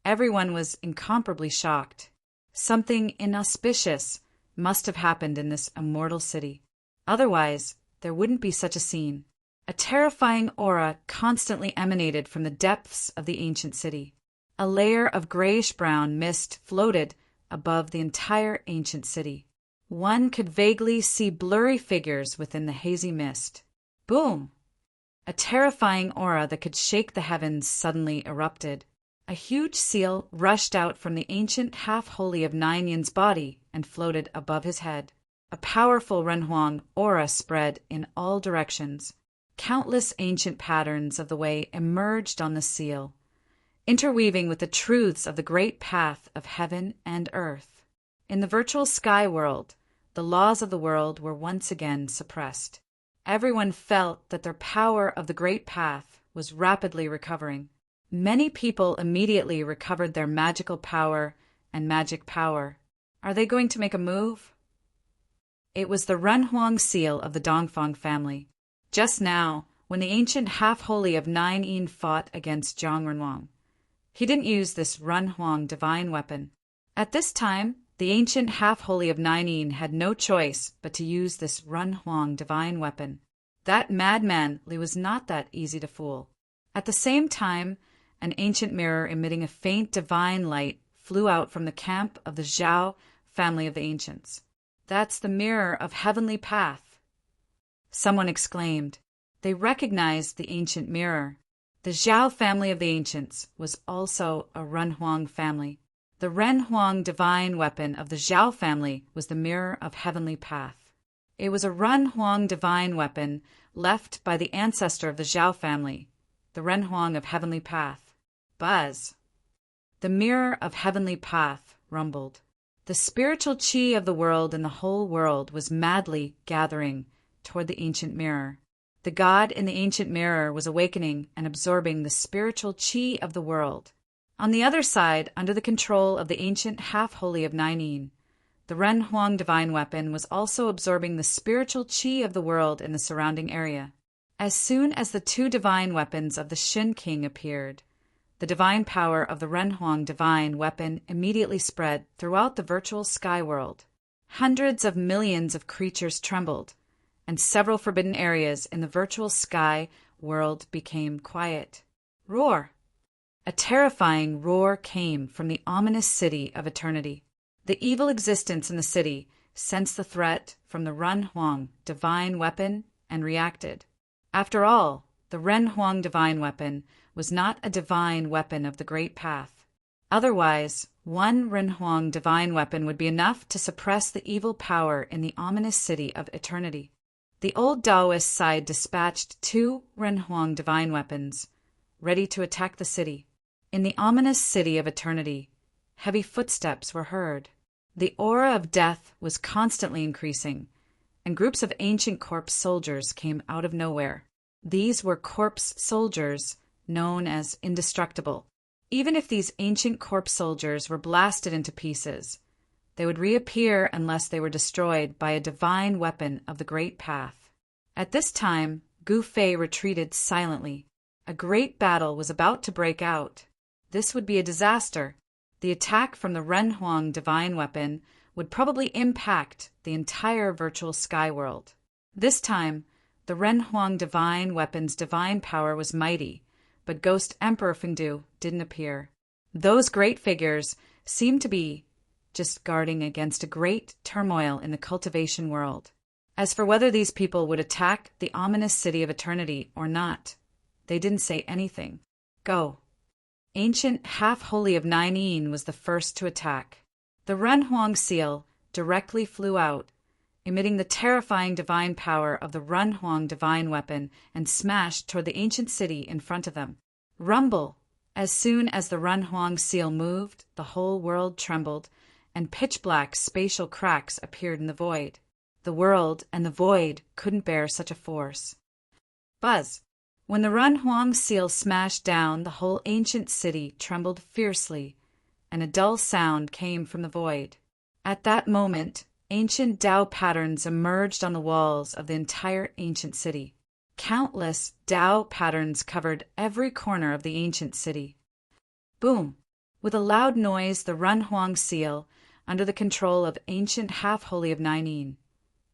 Everyone was incomparably shocked. Something inauspicious must have happened in this immortal city. Otherwise, there wouldn't be such a scene. A terrifying aura constantly emanated from the depths of the ancient city. A layer of grayish-brown mist floated above the entire ancient city. One could vaguely see blurry figures within the hazy mist. Boom! A terrifying aura that could shake the heavens suddenly erupted. A huge seal rushed out from the ancient half-holy of Nine Yin's body and floated above his head. A powerful Renhuang aura spread in all directions. Countless ancient patterns of the way emerged on the seal, interweaving with the truths of the great path of heaven and earth. In the virtual sky world, the laws of the world were once again suppressed. Everyone felt that their power of the great path was rapidly recovering. Many people immediately recovered their magical power and magic power. Are they going to make a move? It was the Renhuang seal of the Dongfang family. Just now, when the ancient half-holy of Nine Yin fought against Jiang Renhuang, he didn't use this Renhuang divine weapon. At this time, the ancient half-holy of Nine Yin had no choice but to use this Renhuang divine weapon. That madman Li was not that easy to fool. At the same time, an ancient mirror emitting a faint divine light flew out from the camp of the Zhao family of the ancients. "That's the mirror of heavenly path," someone exclaimed. They recognized the ancient mirror. The Zhao family of the ancients was also a Renhuang family. The Renhuang divine weapon of the Zhao family was the mirror of heavenly path. It was a Renhuang divine weapon left by the ancestor of the Zhao family, the Renhuang of heavenly path. Buzz! The mirror of heavenly path rumbled. The spiritual chi of the world and the whole world was madly gathering toward the ancient mirror. The god in the ancient mirror was awakening and absorbing the spiritual chi of the world. On the other side, under the control of the ancient half-holy of Nainin, the Renhuang divine weapon was also absorbing the spiritual chi of the world in the surrounding area. As soon as the two divine weapons of the Shin King appeared, the divine power of the Renhuang divine weapon immediately spread throughout the virtual sky world. Hundreds of millions of creatures trembled, and several forbidden areas in the virtual sky world became quiet. Roar! A terrifying roar came from the ominous city of eternity. The evil existence in the city sensed the threat from the Renhuang divine weapon and reacted. After all, the Renhuang divine weapon was not a divine weapon of the Great Path. Otherwise, one Renhuang divine weapon would be enough to suppress the evil power in the ominous city of eternity. The old Taoist side dispatched two Renhuang divine weapons, ready to attack the city. In the ominous city of eternity, heavy footsteps were heard. The aura of death was constantly increasing, and groups of ancient corpse soldiers came out of nowhere. These were corpse soldiers known as indestructible. Even if these ancient corpse soldiers were blasted into pieces, they would reappear unless they were destroyed by a divine weapon of the Great Path. At this time, Gu Fei retreated silently. A great battle was about to break out. This would be a disaster. The attack from the Renhuang divine weapon would probably impact the entire virtual sky world. This time, the Renhuang divine weapon's divine power was mighty, but Ghost Emperor Fengdu didn't appear. Those great figures seemed to be just guarding against a great turmoil in the cultivation world. As for whether these people would attack the ominous city of eternity or not, they didn't say anything. Go! Ancient half-holy of Nainin was the first to attack. The Renhuang seal directly flew out, emitting the terrifying divine power of the Renhuang divine weapon, and smashed toward the ancient city in front of them. Rumble! As soon as the Renhuang seal moved, the whole world trembled, and pitch-black spatial cracks appeared in the void. The world and the void couldn't bear such a force. Buzz! When the Renhuang seal smashed down, the whole ancient city trembled fiercely, and a dull sound came from the void. At that moment, ancient Tao patterns emerged on the walls of the entire ancient city. Countless Tao patterns covered every corner of the ancient city. Boom! With a loud noise, the Renhuang seal, under the control of ancient half-holy of Nainin,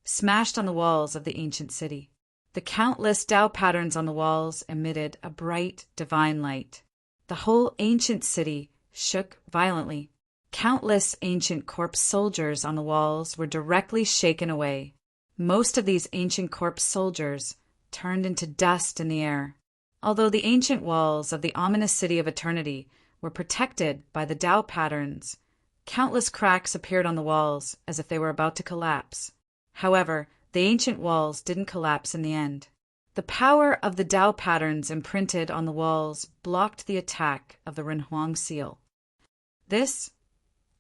smashed on the walls of the ancient city. The countless Tao patterns on the walls emitted a bright divine light. The whole ancient city shook violently. Countless ancient corpse soldiers on the walls were directly shaken away. Most of these ancient corpse soldiers turned into dust in the air. Although the ancient walls of the ominous city of eternity were protected by the Tao patterns, countless cracks appeared on the walls as if they were about to collapse. However, the ancient walls didn't collapse in the end. The power of the Tao patterns imprinted on the walls blocked the attack of the Renhuang seal.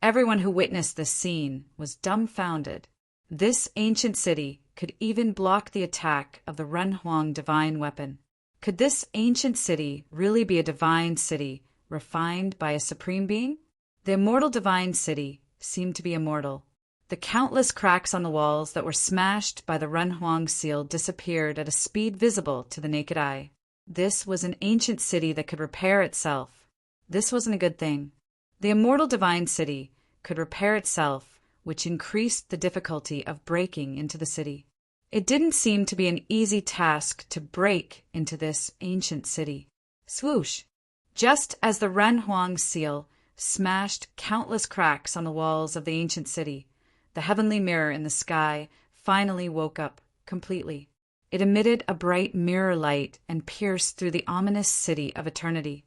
Everyone who witnessed this scene was dumbfounded. This ancient city could even block the attack of the Renhuang divine weapon. Could this ancient city really be a divine city refined by a supreme being? The immortal divine city seemed to be immortal. The countless cracks on the walls that were smashed by the Renhuang seal disappeared at a speed visible to the naked eye. This was an ancient city that could repair itself. This wasn't a good thing. The immortal divine city could repair itself, which increased the difficulty of breaking into the city. It didn't seem to be an easy task to break into this ancient city. Swoosh! Just as the Renhuang seal smashed countless cracks on the walls of the ancient city. The heavenly mirror in the sky finally woke up completely. It emitted a bright mirror light and pierced through the ominous city of eternity.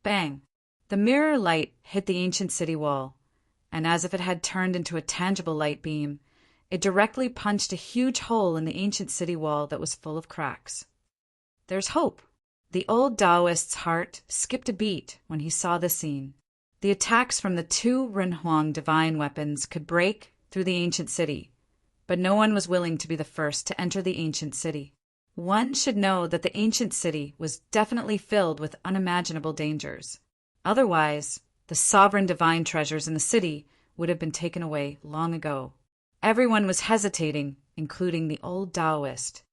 Bang! The mirror light hit the ancient city wall, and as if it had turned into a tangible light beam, it directly punched a huge hole in the ancient city wall that was full of cracks. There's hope. The old Taoist's heart skipped a beat when he saw the scene. The attacks from the two Renhuang divine weapons could break through the ancient city, but no one was willing to be the first to enter the ancient city. One should know that the ancient city was definitely filled with unimaginable dangers. Otherwise, the sovereign divine treasures in the city would have been taken away long ago. Everyone was hesitating, including the old Taoist.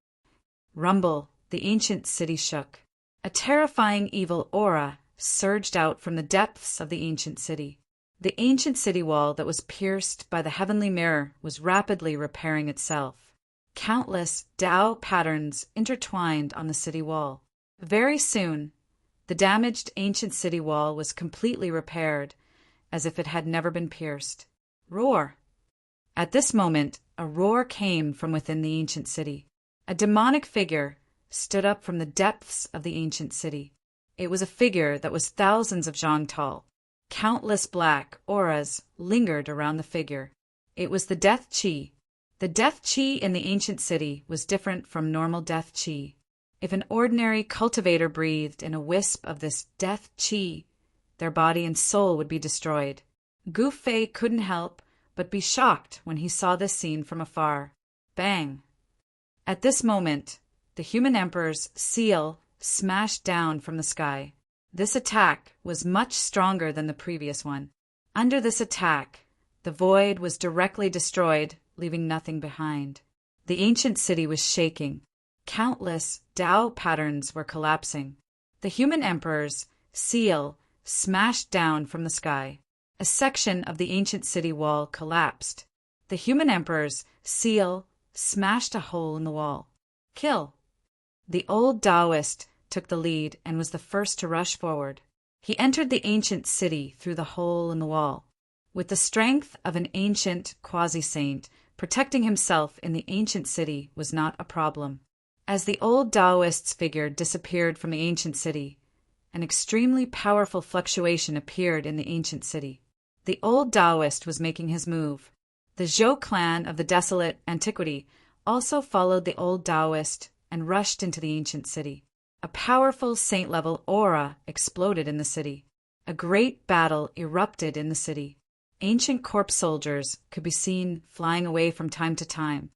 Rumble, the ancient city shook. A terrifying evil aura surged out from the depths of the ancient city. The ancient city wall that was pierced by the heavenly mirror was rapidly repairing itself. Countless Tao patterns intertwined on the city wall. Very soon, the damaged ancient city wall was completely repaired, as if it had never been pierced. Roar! At this moment, a roar came from within the ancient city. A demonic figure stood up from the depths of the ancient city. It was a figure that was thousands of zhang tall. Countless black auras lingered around the figure. It was the death chi. The death chi in the ancient city was different from normal death chi. If an ordinary cultivator breathed in a wisp of this death chi, their body and soul would be destroyed. Gu Fei couldn't help but be shocked when he saw this scene from afar. Bang! At this moment, the human emperor's seal smashed down from the sky. This attack was much stronger than the previous one. Under this attack, the void was directly destroyed, leaving nothing behind. The ancient city was shaking. Countless Tao patterns were collapsing. The human emperor's seal smashed down from the sky. A section of the ancient city wall collapsed. The human emperor's seal smashed a hole in the wall. Kill! The old Taoist took the lead and was the first to rush forward. He entered the ancient city through the hole in the wall. With the strength of an ancient quasi-saint, protecting himself in the ancient city was not a problem. As the old Taoist's figure disappeared from the ancient city, an extremely powerful fluctuation appeared in the ancient city. The old Taoist was making his move. The Zhou clan of the desolate antiquity also followed the old Taoist and rushed into the ancient city. A powerful saint-level aura exploded in the city. A great battle erupted in the city. Ancient corpse soldiers could be seen flying away from time to time.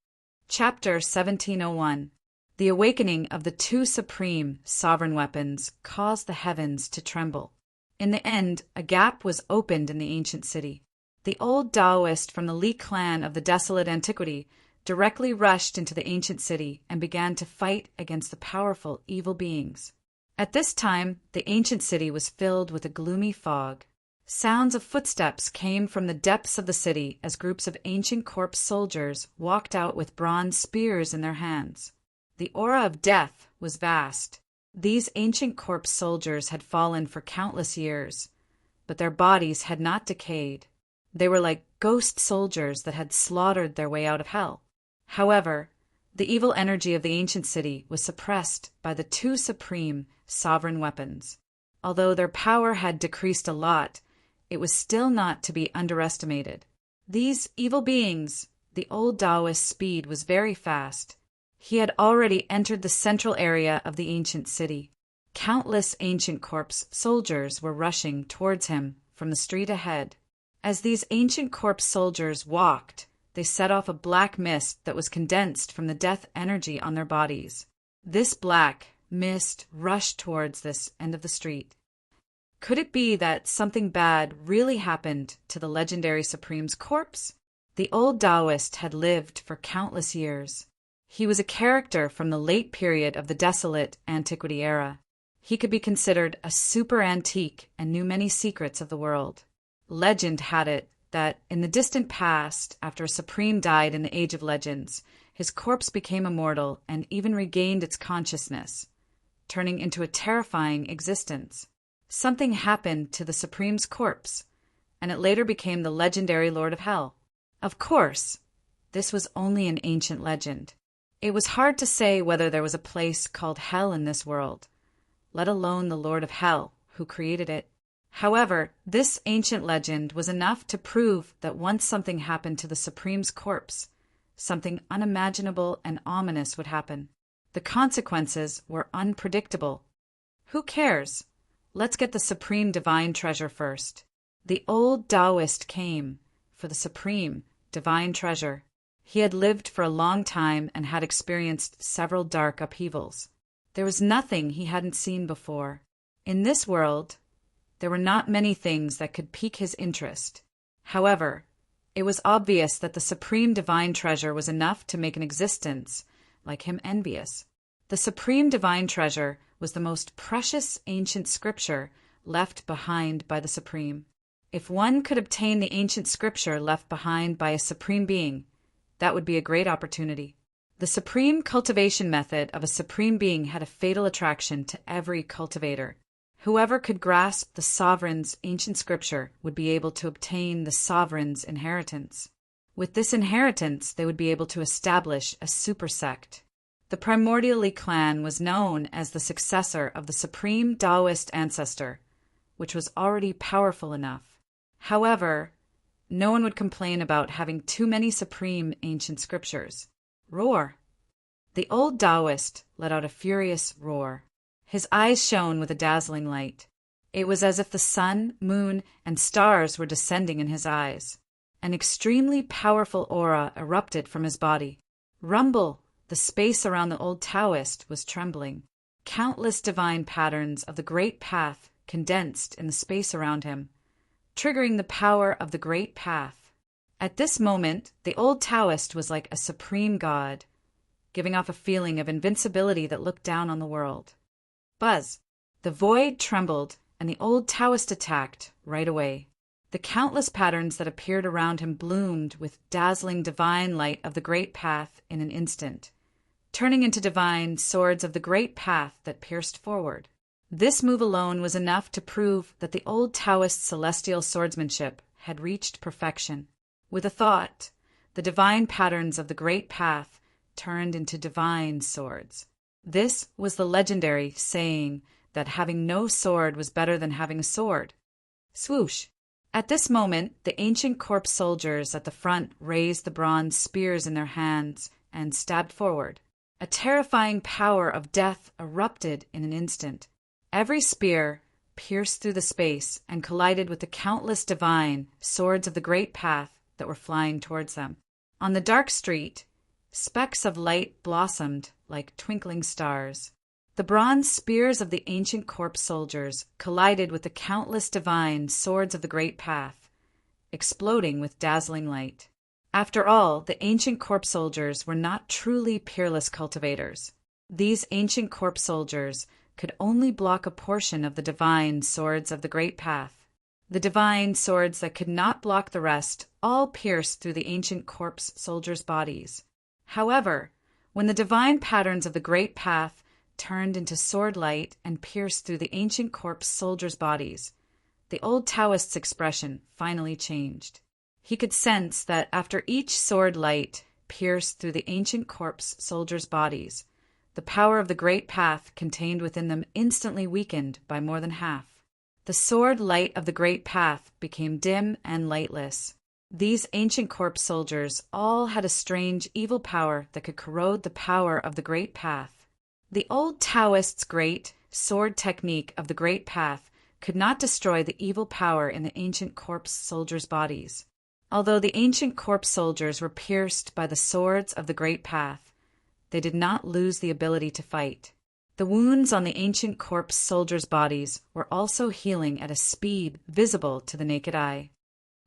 Chapter 1701. The awakening of the two supreme sovereign weapons caused the heavens to tremble. In the end, a gap was opened in the ancient city. The old Taoist from the Li clan of the desolate antiquity directly rushed into the ancient city and began to fight against the powerful evil beings. At this time, the ancient city was filled with a gloomy fog. Sounds of footsteps came from the depths of the city as groups of ancient corpse soldiers walked out with bronze spears in their hands. The aura of death was vast. These ancient corpse soldiers had fallen for countless years, but their bodies had not decayed. They were like ghost soldiers that had slaughtered their way out of hell. However, the evil energy of the ancient city was suppressed by the two supreme sovereign weapons. Although their power had decreased a lot, it was still not to be underestimated. These evil beings, the old Taoist's speed was very fast. He had already entered the central area of the ancient city. Countless ancient corpse soldiers were rushing towards him from the street ahead. As these ancient corpse soldiers walked, they set off a black mist that was condensed from the death energy on their bodies. This black mist rushed towards this end of the street. Could it be that something bad really happened to the legendary Supreme's corpse? The old Taoist had lived for countless years. He was a character from the late period of the desolate antiquity era. He could be considered a super antique and knew many secrets of the world. Legend had it that in the distant past, after a Supreme died in the Age of Legends, his corpse became immortal and even regained its consciousness, turning into a terrifying existence. Something happened to the Supreme's corpse, and it later became the legendary Lord of Hell. Of course, this was only an ancient legend. It was hard to say whether there was a place called Hell in this world, let alone the Lord of Hell, who created it. However, this ancient legend was enough to prove that once something happened to the Supreme's corpse, something unimaginable and ominous would happen. The consequences were unpredictable. Who cares? Let's get the supreme divine treasure first. The old Taoist came for the supreme divine treasure. He had lived for a long time and had experienced several dark upheavals. There was nothing he hadn't seen before. In this world, there were not many things that could pique his interest. However, it was obvious that the supreme divine treasure was enough to make an existence like him envious. The supreme divine treasure was the most precious ancient scripture left behind by the Supreme. If one could obtain the ancient scripture left behind by a supreme being, that would be a great opportunity. The supreme cultivation method of a supreme being had a fatal attraction to every cultivator. Whoever could grasp the sovereign's ancient scripture would be able to obtain the sovereign's inheritance. With this inheritance, they would be able to establish a super sect. The Primordial Li clan was known as the successor of the supreme Taoist ancestor, which was already powerful enough. However, no one would complain about having too many supreme ancient scriptures. Roar! The old Taoist let out a furious roar. His eyes shone with a dazzling light. It was as if the sun, moon, and stars were descending in his eyes. An extremely powerful aura erupted from his body. Rumble! The space around the old Taoist was trembling. Countless divine patterns of the Great Path condensed in the space around him, triggering the power of the Great Path. At this moment, the old Taoist was like a supreme god, giving off a feeling of invincibility that looked down on the world. Buzz! The void trembled, and the old Taoist attacked right away. The countless patterns that appeared around him bloomed with dazzling divine light of the Great Path in an instant, turning into divine swords of the Great Path that pierced forward. This move alone was enough to prove that the old Taoist celestial swordsmanship had reached perfection. With a thought, the divine patterns of the Great Path turned into divine swords. This was the legendary saying that having no sword was better than having a sword. Swoosh! At this moment, the ancient corpse soldiers at the front raised the bronze spears in their hands and stabbed forward. A terrifying power of death erupted in an instant. Every spear pierced through the space and collided with the countless divine swords of the Great Path that were flying towards them. On the dark street, specks of light blossomed like twinkling stars. The bronze spears of the ancient corpse soldiers collided with the countless divine swords of the Great Path, exploding with dazzling light. After all, the ancient corpse soldiers were not truly peerless cultivators. These ancient corpse soldiers could only block a portion of the divine swords of the Great Path. The divine swords that could not block the rest all pierced through the ancient corpse soldiers' bodies. However, when the divine patterns of the Great Path turned into sword light and pierced through the ancient corpse soldiers' bodies, the old Taoist's expression finally changed. He could sense that after each sword light pierced through the ancient corpse soldiers' bodies, the power of the Great Path contained within them instantly weakened by more than half. The sword light of the Great Path became dim and lightless. These ancient corpse soldiers all had a strange evil power that could corrode the power of the Great Path. The old Taoist's great sword technique of the Great Path could not destroy the evil power in the ancient corpse soldiers' bodies. Although the ancient corpse soldiers were pierced by the swords of the Great Path, they did not lose the ability to fight. The wounds on the ancient corpse soldiers' bodies were also healing at a speed visible to the naked eye.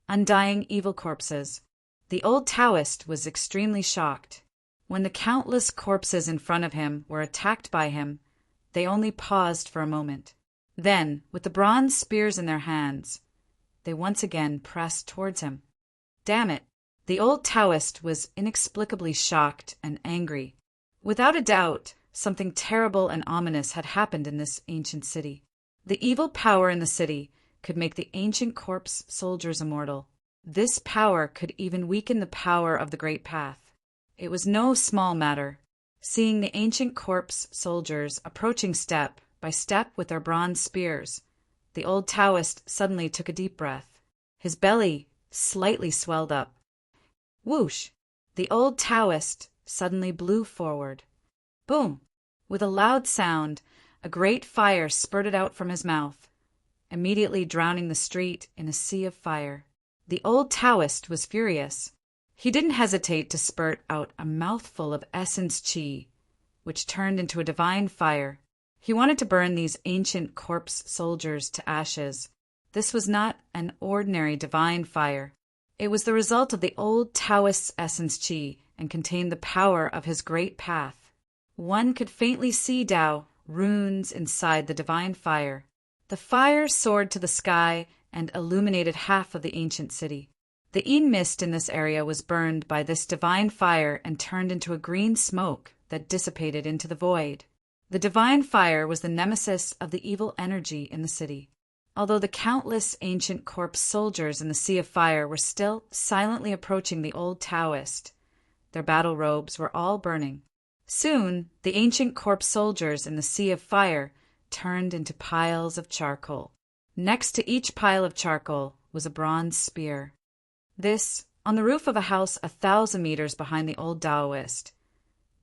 Undying evil corpses. The old Taoist was extremely shocked. When the countless corpses in front of him were attacked by him, they only paused for a moment. Then, with the bronze spears in their hands, they once again pressed towards him. Damn it! The old Taoist was inexplicably shocked and angry. Without a doubt, something terrible and ominous had happened in this ancient city. The evil power in the city could make the ancient corpse soldiers immortal. This power could even weaken the power of the Great Path. It was no small matter. Seeing the ancient corpse soldiers approaching step by step with their bronze spears, the old Taoist suddenly took a deep breath. His belly slightly swelled up. Whoosh! The old Taoist suddenly blew forward. Boom! With a loud sound, a great fire spurted out from his mouth, immediately drowning the street in a sea of fire. The old Taoist was furious. He didn't hesitate to spurt out a mouthful of essence qi, which turned into a divine fire. He wanted to burn these ancient corpse soldiers to ashes. This was not an ordinary divine fire. It was the result of the old Taoist's essence qi and contained the power of his great path. One could faintly see Tao runes inside the divine fire. The fire soared to the sky and illuminated half of the ancient city. The Yin mist in this area was burned by this divine fire and turned into a green smoke that dissipated into the void. The divine fire was the nemesis of the evil energy in the city. Although the countless ancient corpse soldiers in the sea of fire were still silently approaching the old Taoist, their battle robes were all burning. Soon, the ancient corpse soldiers in the sea of fire turned into piles of charcoal. Next to each pile of charcoal was a bronze spear. This, on the roof of a house 1,000 meters behind the old Taoist.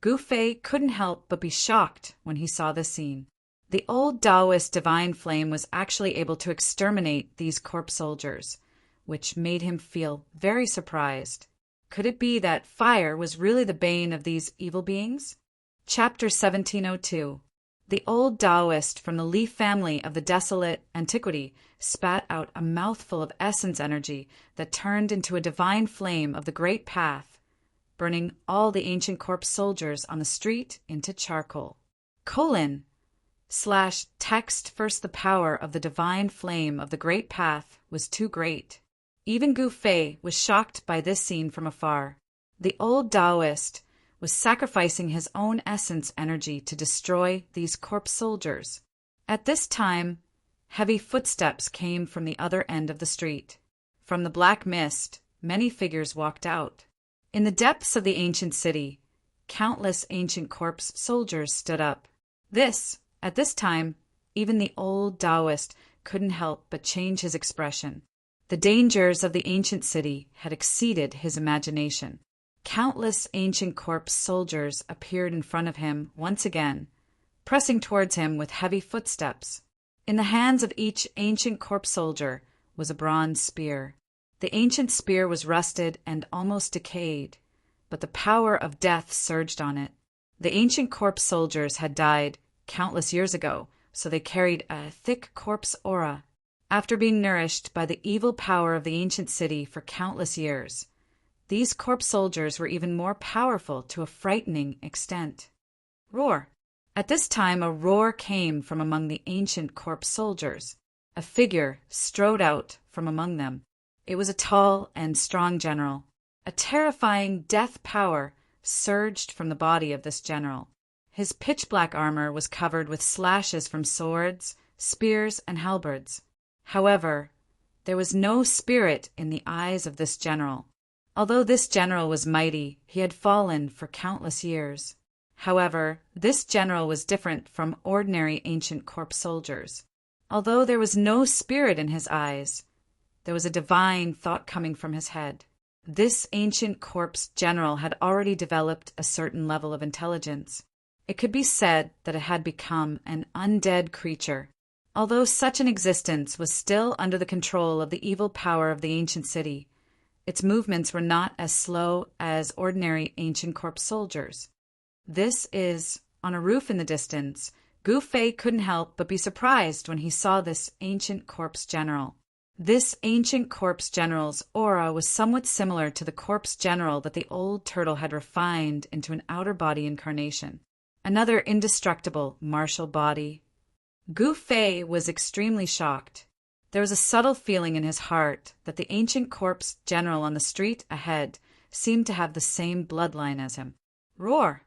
Gu Fei couldn't help but be shocked when he saw this scene. The old Taoist divine flame was actually able to exterminate these corpse soldiers, which made him feel very surprised. Could it be that fire was really the bane of these evil beings? Chapter 1702. The old Taoist from the leaf family of the desolate antiquity spat out a mouthful of essence energy that turned into a divine flame of the great path, burning all the ancient corpse soldiers on the street into charcoal. Text first the power of the divine flame of the great path was too great. Even Gu Fei was shocked by this scene from afar. The old Taoist was sacrificing his own essence energy to destroy these corpse soldiers. At this time, heavy footsteps came from the other end of the street. From the black mist, many figures walked out. In the depths of the ancient city, countless ancient corpse soldiers stood up. At this time, even the old Taoist couldn't help but change his expression. The dangers of the ancient city had exceeded his imagination. Countless ancient corpse soldiers appeared in front of him once again, pressing towards him with heavy footsteps. In the hands of each ancient corpse soldier was a bronze spear. The ancient spear was rusted and almost decayed, but the power of death surged on it. The ancient corpse soldiers had died countless years ago, so they carried a thick corpse aura. After being nourished by the evil power of the ancient city for countless years, these corpse soldiers were even more powerful to a frightening extent. Roar! At this time a roar came from among the ancient corpse soldiers. A figure strode out from among them. It was a tall and strong general. A terrifying death power surged from the body of this general. His pitch-black armor was covered with slashes from swords, spears, and halberds. However, there was no spirit in the eyes of this general. Although this general was mighty, he had fallen for countless years. However, this general was different from ordinary ancient corpse soldiers. Although there was no spirit in his eyes, there was a divine thought coming from his head. This ancient corpse general had already developed a certain level of intelligence. It could be said that it had become an undead creature. Although such an existence was still under the control of the evil power of the ancient city, its movements were not as slow as ordinary ancient corpse soldiers. On a roof in the distance, Gu Fei couldn't help but be surprised when he saw this ancient corpse general. This ancient corpse general's aura was somewhat similar to the corpse general that the old turtle had refined into an outer body incarnation, another indestructible martial body. Gu Fei was extremely shocked. There was a subtle feeling in his heart that the ancient corpse general on the street ahead seemed to have the same bloodline as him. Roar!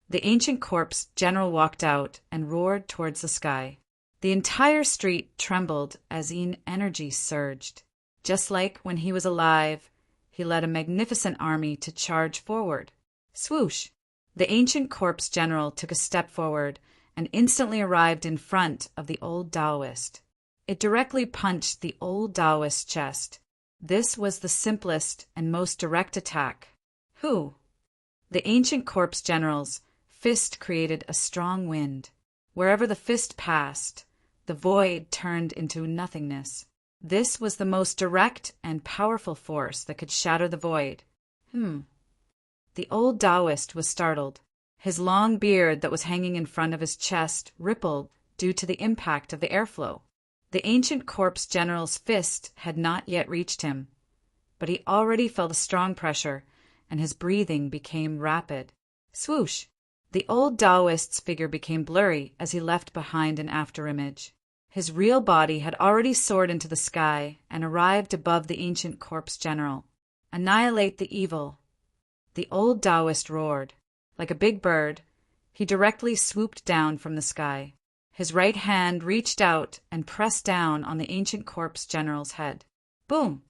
The ancient corpse general walked out and roared towards the sky. The entire street trembled as energy surged. Just like when he was alive, he led a magnificent army to charge forward. Swoosh! The ancient corpse general took a step forward and instantly arrived in front of the old Taoist. It directly punched the old Taoist's chest. This was the simplest and most direct attack. Who? The ancient corpse general's fist created a strong wind. Wherever the fist passed, the void turned into nothingness. This was the most direct and powerful force that could shatter the void. The old Taoist was startled. His long beard that was hanging in front of his chest rippled due to the impact of the airflow. The ancient corpse general's fist had not yet reached him, but he already felt a strong pressure, and his breathing became rapid. Swoosh! The old Taoist's figure became blurry as he left behind an afterimage. His real body had already soared into the sky and arrived above the ancient corpse general. Annihilate the evil! The old Taoist roared. Like a big bird, he directly swooped down from the sky. His right hand reached out and pressed down on the ancient corpse general's head. Boom!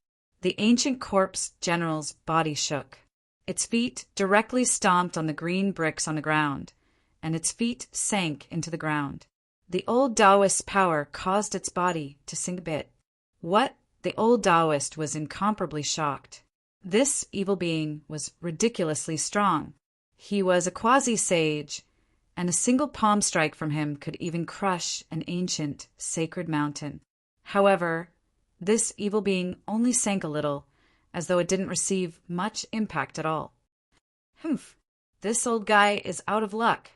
The ancient corpse general's body shook. Its feet directly stomped on the green bricks on the ground, and its feet sank into the ground. The old Taoist's power caused its body to sink a bit. What? The old Taoist was incomparably shocked. This evil being was ridiculously strong. He was a quasi-sage, and a single palm strike from him could even crush an ancient, sacred mountain. However, this evil being only sank a little, as though it didn't receive much impact at all. This old guy is out of luck.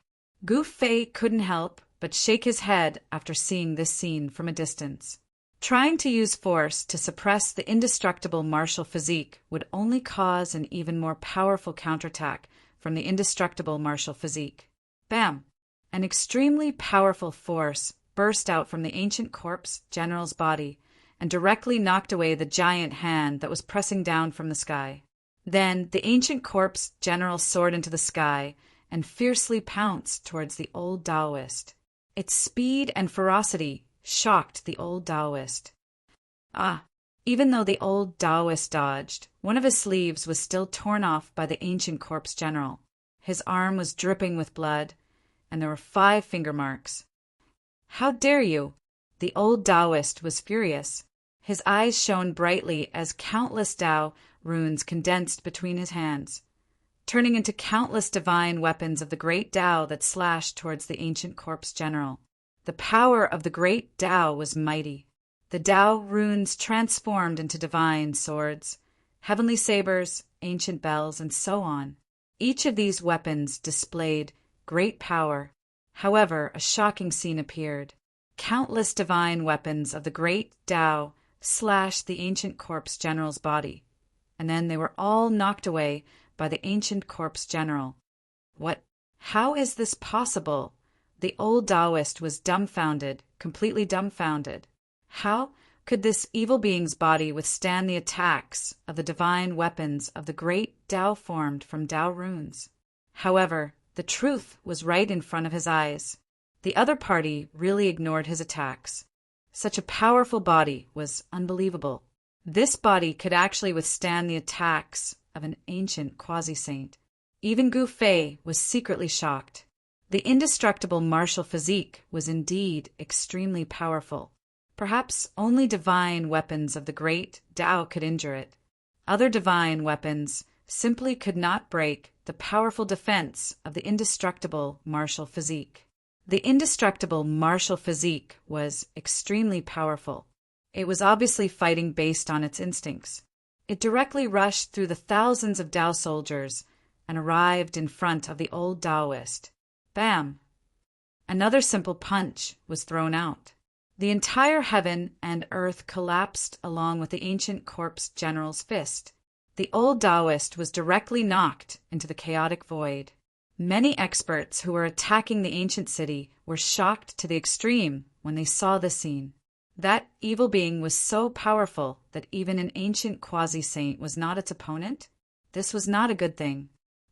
Gu Fei couldn't help but shake his head after seeing this scene from a distance. Trying to use force to suppress the indestructible martial physique would only cause an even more powerful counterattack from the indestructible martial physique. Bam! An extremely powerful force burst out from the ancient corpse general's body and directly knocked away the giant hand that was pressing down from the sky. Then the ancient corpse general soared into the sky and fiercely pounced towards the old Taoist. Its speed and ferocity shocked the old Taoist. Even though the old Taoist dodged, one of his sleeves was still torn off by the ancient corpse general. His arm was dripping with blood, and there were 5 finger marks. How dare you! The old Taoist was furious. His eyes shone brightly as countless Tao runes condensed between his hands, turning into countless divine weapons of the great Tao that slashed towards the ancient corpse general. The power of the great Tao was mighty. The Tao runes transformed into divine swords, heavenly sabers, ancient bells, and so on. Each of these weapons displayed great power. However, a shocking scene appeared. Countless divine weapons of the great Tao slashed the ancient corpse general's body, and then they were all knocked away by the ancient corpse general. What? How is this possible? The old Taoist was dumbfounded, completely dumbfounded. How could this evil being's body withstand the attacks of the divine weapons of the great Tao formed from Tao runes? However, the truth was right in front of his eyes. The other party really ignored his attacks. Such a powerful body was unbelievable. This body could actually withstand the attacks of an ancient quasi-saint. Even Gu Fei was secretly shocked. The indestructible martial physique was indeed extremely powerful. Perhaps only divine weapons of the great Tao could injure it. Other divine weapons simply could not break the powerful defense of the indestructible martial physique. The indestructible martial physique was extremely powerful. It was obviously fighting based on its instincts. It directly rushed through the thousands of Tao soldiers and arrived in front of the old Taoist. Bam! Another simple punch was thrown out. The entire heaven and earth collapsed along with the ancient corpse general's fist. The old Taoist was directly knocked into the chaotic void. Many experts who were attacking the ancient city were shocked to the extreme when they saw the scene. That evil being was so powerful that even an ancient quasi-saint was not its opponent. This was not a good thing.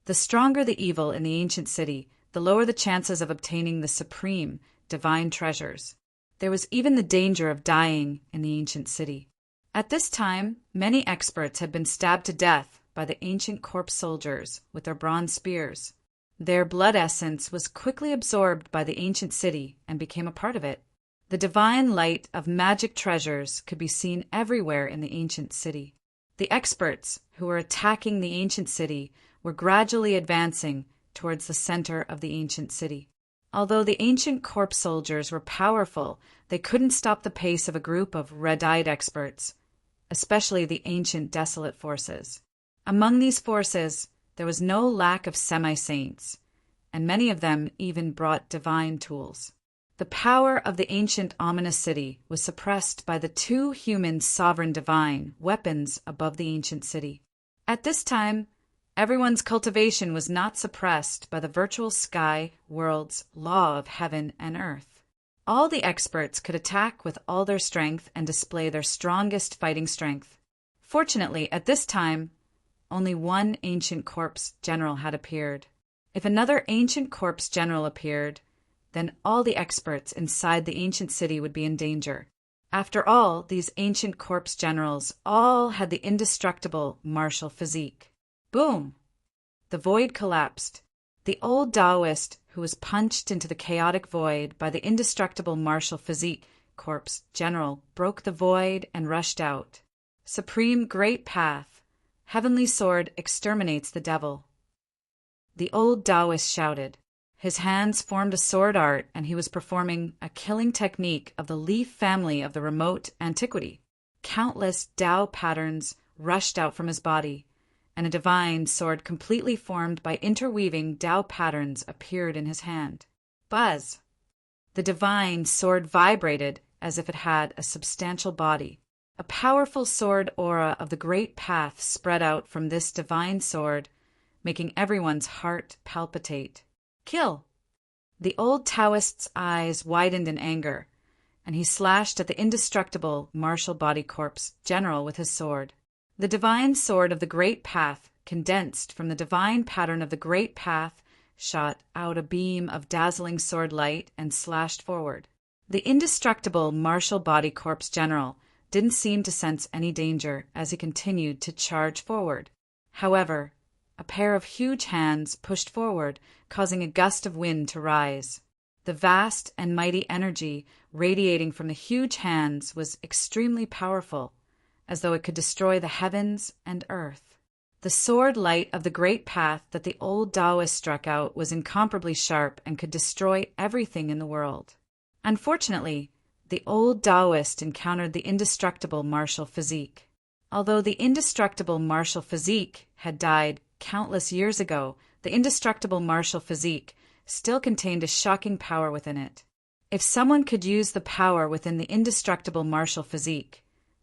The stronger the evil in the ancient city, the lower the chances of obtaining the supreme divine treasures. There was even the danger of dying in the ancient city. At this time, many experts had been stabbed to death by the ancient corpse soldiers with their bronze spears. Their blood essence was quickly absorbed by the ancient city and became a part of it. The divine light of magic treasures could be seen everywhere in the ancient city. The experts who were attacking the ancient city were gradually advancing towards the center of the ancient city. Although the ancient corpse soldiers were powerful, they couldn't stop the pace of a group of red-eyed experts, especially the ancient desolate forces. Among these forces, there was no lack of semi-saints, and many of them even brought divine tools. The power of the ancient ominous city was suppressed by the two human sovereign divine weapons above the ancient city. At this time, everyone's cultivation was not suppressed by the virtual sky world's law of heaven and earth. All the experts could attack with all their strength and display their strongest fighting strength. Fortunately, at this time, only one ancient corpse general had appeared. If another ancient corpse general appeared, then all the experts inside the ancient city would be in danger. After all, these ancient corpse generals all had the indestructible martial physique. Boom! The void collapsed. The old Taoist, who was punched into the chaotic void by the indestructible martial physique corpse general, broke the void and rushed out. Supreme Great Path, Heavenly Sword exterminates the devil. The old Taoist shouted. His hands formed a sword art, and he was performing a killing technique of the leaf family of the remote antiquity. Countless Tao patterns rushed out from his body, and a divine sword completely formed by interweaving Tao patterns appeared in his hand. Buzz! The divine sword vibrated as if it had a substantial body. A powerful sword aura of the great path spread out from this divine sword, making everyone's heart palpitate. Kill! The old Taoist's eyes widened in anger, and he slashed at the indestructible martial body corpse general with his sword. The divine sword of the great path, condensed from the divine pattern of the great path, shot out a beam of dazzling sword light and slashed forward. The indestructible martial body corpse general didn't seem to sense any danger as he continued to charge forward. However, a pair of huge hands pushed forward, causing a gust of wind to rise. The vast and mighty energy radiating from the huge hands was extremely powerful, as though it could destroy the heavens and earth. The sword light of the great path that the old Taoist struck out was incomparably sharp and could destroy everything in the world. Unfortunately, the old Taoist encountered the indestructible martial physique. Although the indestructible martial physique had died countless years ago, the indestructible martial physique still contained a shocking power within it. If someone could use the power within the indestructible martial physique,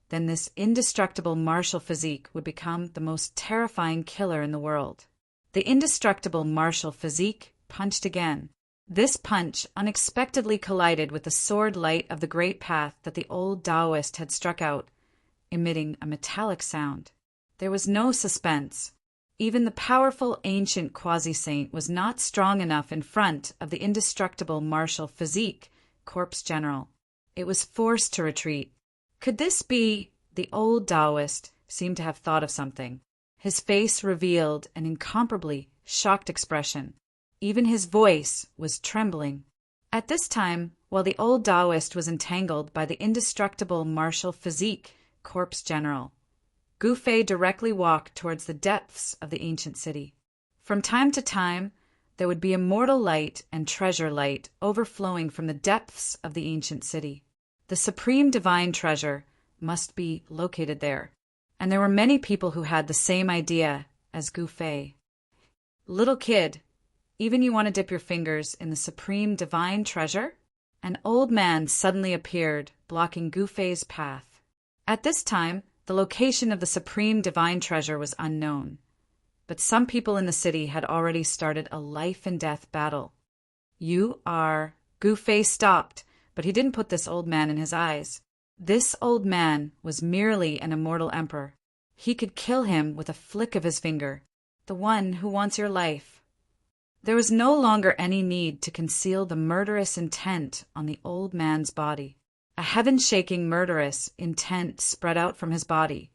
then this indestructible martial physique would become the most terrifying killer in the world. The indestructible martial physique punched again. This punch unexpectedly collided with the sword light of the great path that the old Taoist had struck out, emitting a metallic sound. There was no suspense. Even the powerful ancient quasi-saint was not strong enough in front of the indestructible martial physique corpse general. It was forced to retreat. Could this be? The old Taoist seemed to have thought of something. His face revealed an incomparably shocked expression. Even his voice was trembling. At this time, while the old Taoist was entangled by the indestructible martial physique corpse general, Gu Fei directly walked towards the depths of the ancient city. From time to time, there would be immortal light and treasure light overflowing from the depths of the ancient city. The supreme divine treasure must be located there, and there were many people who had the same idea as Gu Fei. Little kid, even you want to dip your fingers in the supreme divine treasure? An old man suddenly appeared, blocking Gu Fei's path. At this time, the location of the supreme divine treasure was unknown, but some people in the city had already started a life-and-death battle. Gu Fei stopped, but he didn't put this old man in his eyes. This old man was merely an immortal emperor. He could kill him with a flick of his finger, the one who wants your life. There was no longer any need to conceal the murderous intent on the old man's body. A heaven-shaking murderous intent spread out from his body,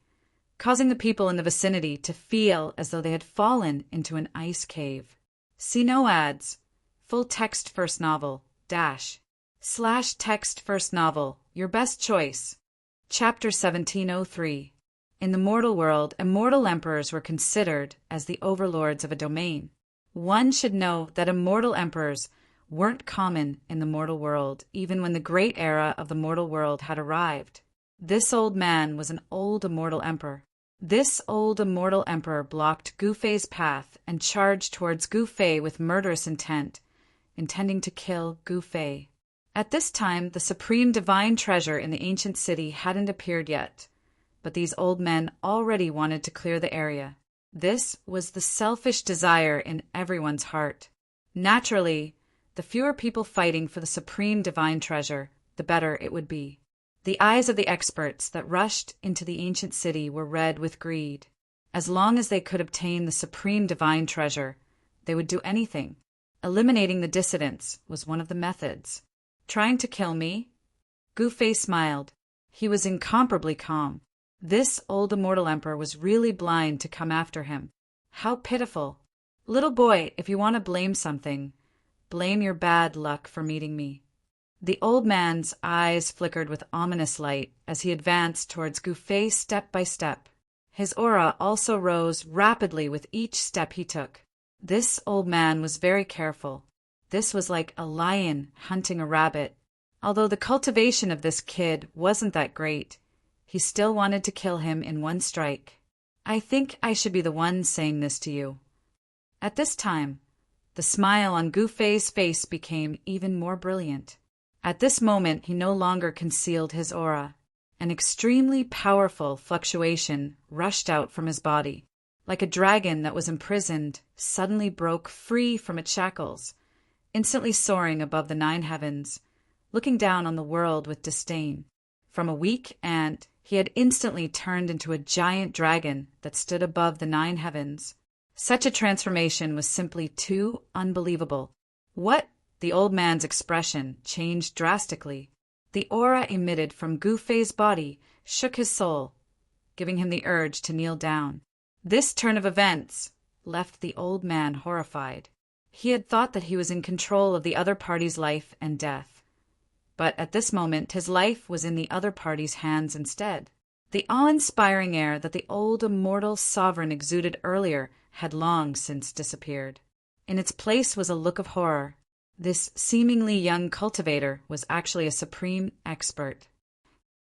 causing the people in the vicinity to feel as though they had fallen into an ice cave. See no ads. Full text first novel, / text first novel, your best choice. Chapter 1703. In the mortal world, immortal emperors were considered as the overlords of a domain. One should know that immortal emperors weren't common in the mortal world, even when the great era of the mortal world had arrived. This old man was an old immortal emperor. This old immortal emperor blocked Gu Fei's path and charged towards Gu Fei with murderous intent, intending to kill Gu Fei. At this time, the supreme divine treasure in the ancient city hadn't appeared yet, but these old men already wanted to clear the area. This was the selfish desire in everyone's heart. Naturally, the fewer people fighting for the supreme divine treasure, the better it would be. The eyes of the experts that rushed into the ancient city were red with greed. As long as they could obtain the supreme divine treasure, they would do anything. Eliminating the dissidents was one of the methods. Trying to kill me? Gu Fei smiled. He was incomparably calm. This old immortal emperor was really blind to come after him. How pitiful. Little boy, if you want to blame something, blame your bad luck for meeting me. The old man's eyes flickered with ominous light as he advanced towards Gu Fei step by step. His aura also rose rapidly with each step he took. This old man was very careful. This was like a lion hunting a rabbit. Although the cultivation of this kid wasn't that great, he still wanted to kill him in one strike. I think I should be the one saying this to you. At this time, the smile on Gu Fei's face became even more brilliant. At this moment, he no longer concealed his aura. An extremely powerful fluctuation rushed out from his body. Like a dragon that was imprisoned, suddenly broke free from its shackles, instantly soaring above the 9 heavens, looking down on the world with disdain. From a weak ant, he had instantly turned into a giant dragon that stood above the 9 heavens. Such a transformation was simply too unbelievable. What? The old man's expression changed drastically. The aura emitted from Gu Fei's body shook his soul, giving him the urge to kneel down. This turn of events left the old man horrified. He had thought that he was in control of the other party's life and death. But at this moment, his life was in the other party's hands instead. The awe-inspiring air that the old immortal sovereign exuded earlier had long since disappeared. In its place was a look of horror. This seemingly young cultivator was actually a supreme expert.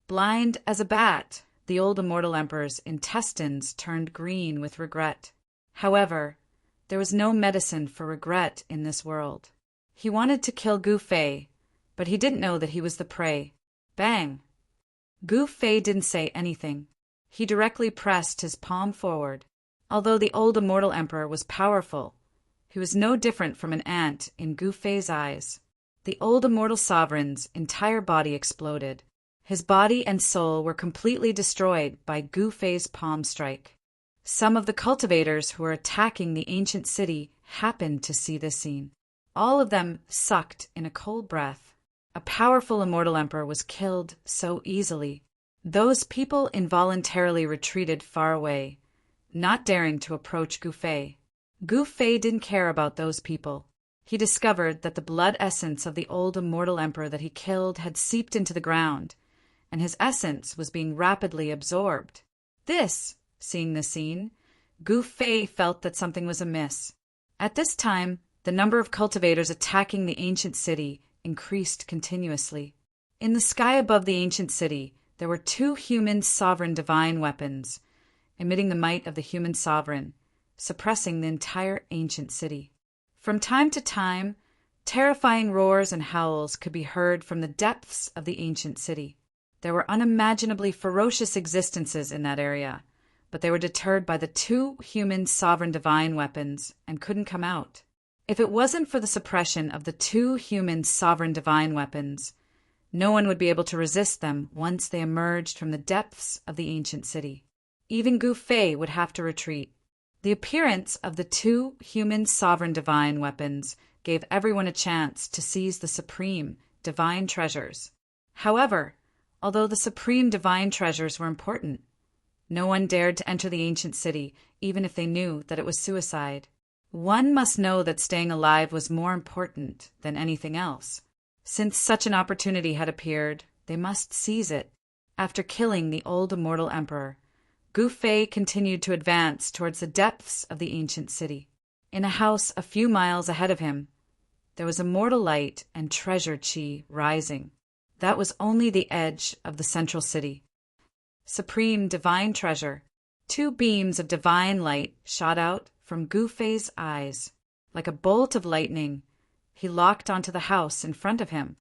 Blind as a bat, the old immortal emperor's intestines turned green with regret. However, there was no medicine for regret in this world. He wanted to kill Gu Fei, but he didn't know that he was the prey. Bang! Gu Fei didn't say anything. He directly pressed his palm forward. Although the old immortal emperor was powerful, he was no different from an ant in Gu Fei's eyes. The old immortal sovereign's entire body exploded. His body and soul were completely destroyed by Gu Fei's palm strike. Some of the cultivators who were attacking the ancient city happened to see this scene. All of them sucked in a cold breath. A powerful immortal emperor was killed so easily. Those people involuntarily retreated far away, not daring to approach Gu Fei. Gu Fei didn't care about those people. He discovered that the blood essence of the old immortal emperor that he killed had seeped into the ground, and his essence was being rapidly absorbed. Seeing the scene, Gu Fei felt that something was amiss. At this time, the number of cultivators attacking the ancient city increased continuously. In the sky above the ancient city, there were 2 human sovereign divine weapons, emitting the might of the human sovereign, suppressing the entire ancient city. From time to time, terrifying roars and howls could be heard from the depths of the ancient city. There were unimaginably ferocious existences in that area, but they were deterred by the 2 human sovereign divine weapons and couldn't come out. If it wasn't for the suppression of the 2 human sovereign divine weapons, no one would be able to resist them once they emerged from the depths of the ancient city. Even Gu Fei would have to retreat. The appearance of the 2 human sovereign divine weapons gave everyone a chance to seize the supreme divine treasures. However, although the supreme divine treasures were important. No one dared to enter the ancient city, even if they knew that it was suicide. One must know that staying alive was more important than anything else. Since such an opportunity had appeared, they must seize it. After killing the old immortal emperor, Gu Fei continued to advance towards the depths of the ancient city. In a house a few miles ahead of him, there was immortal light and treasure qi rising. That was only the edge of the central city. Supreme divine treasure. 2 beams of divine light shot out from Gu Fei's eyes. Like a bolt of lightning, he locked onto the house in front of him.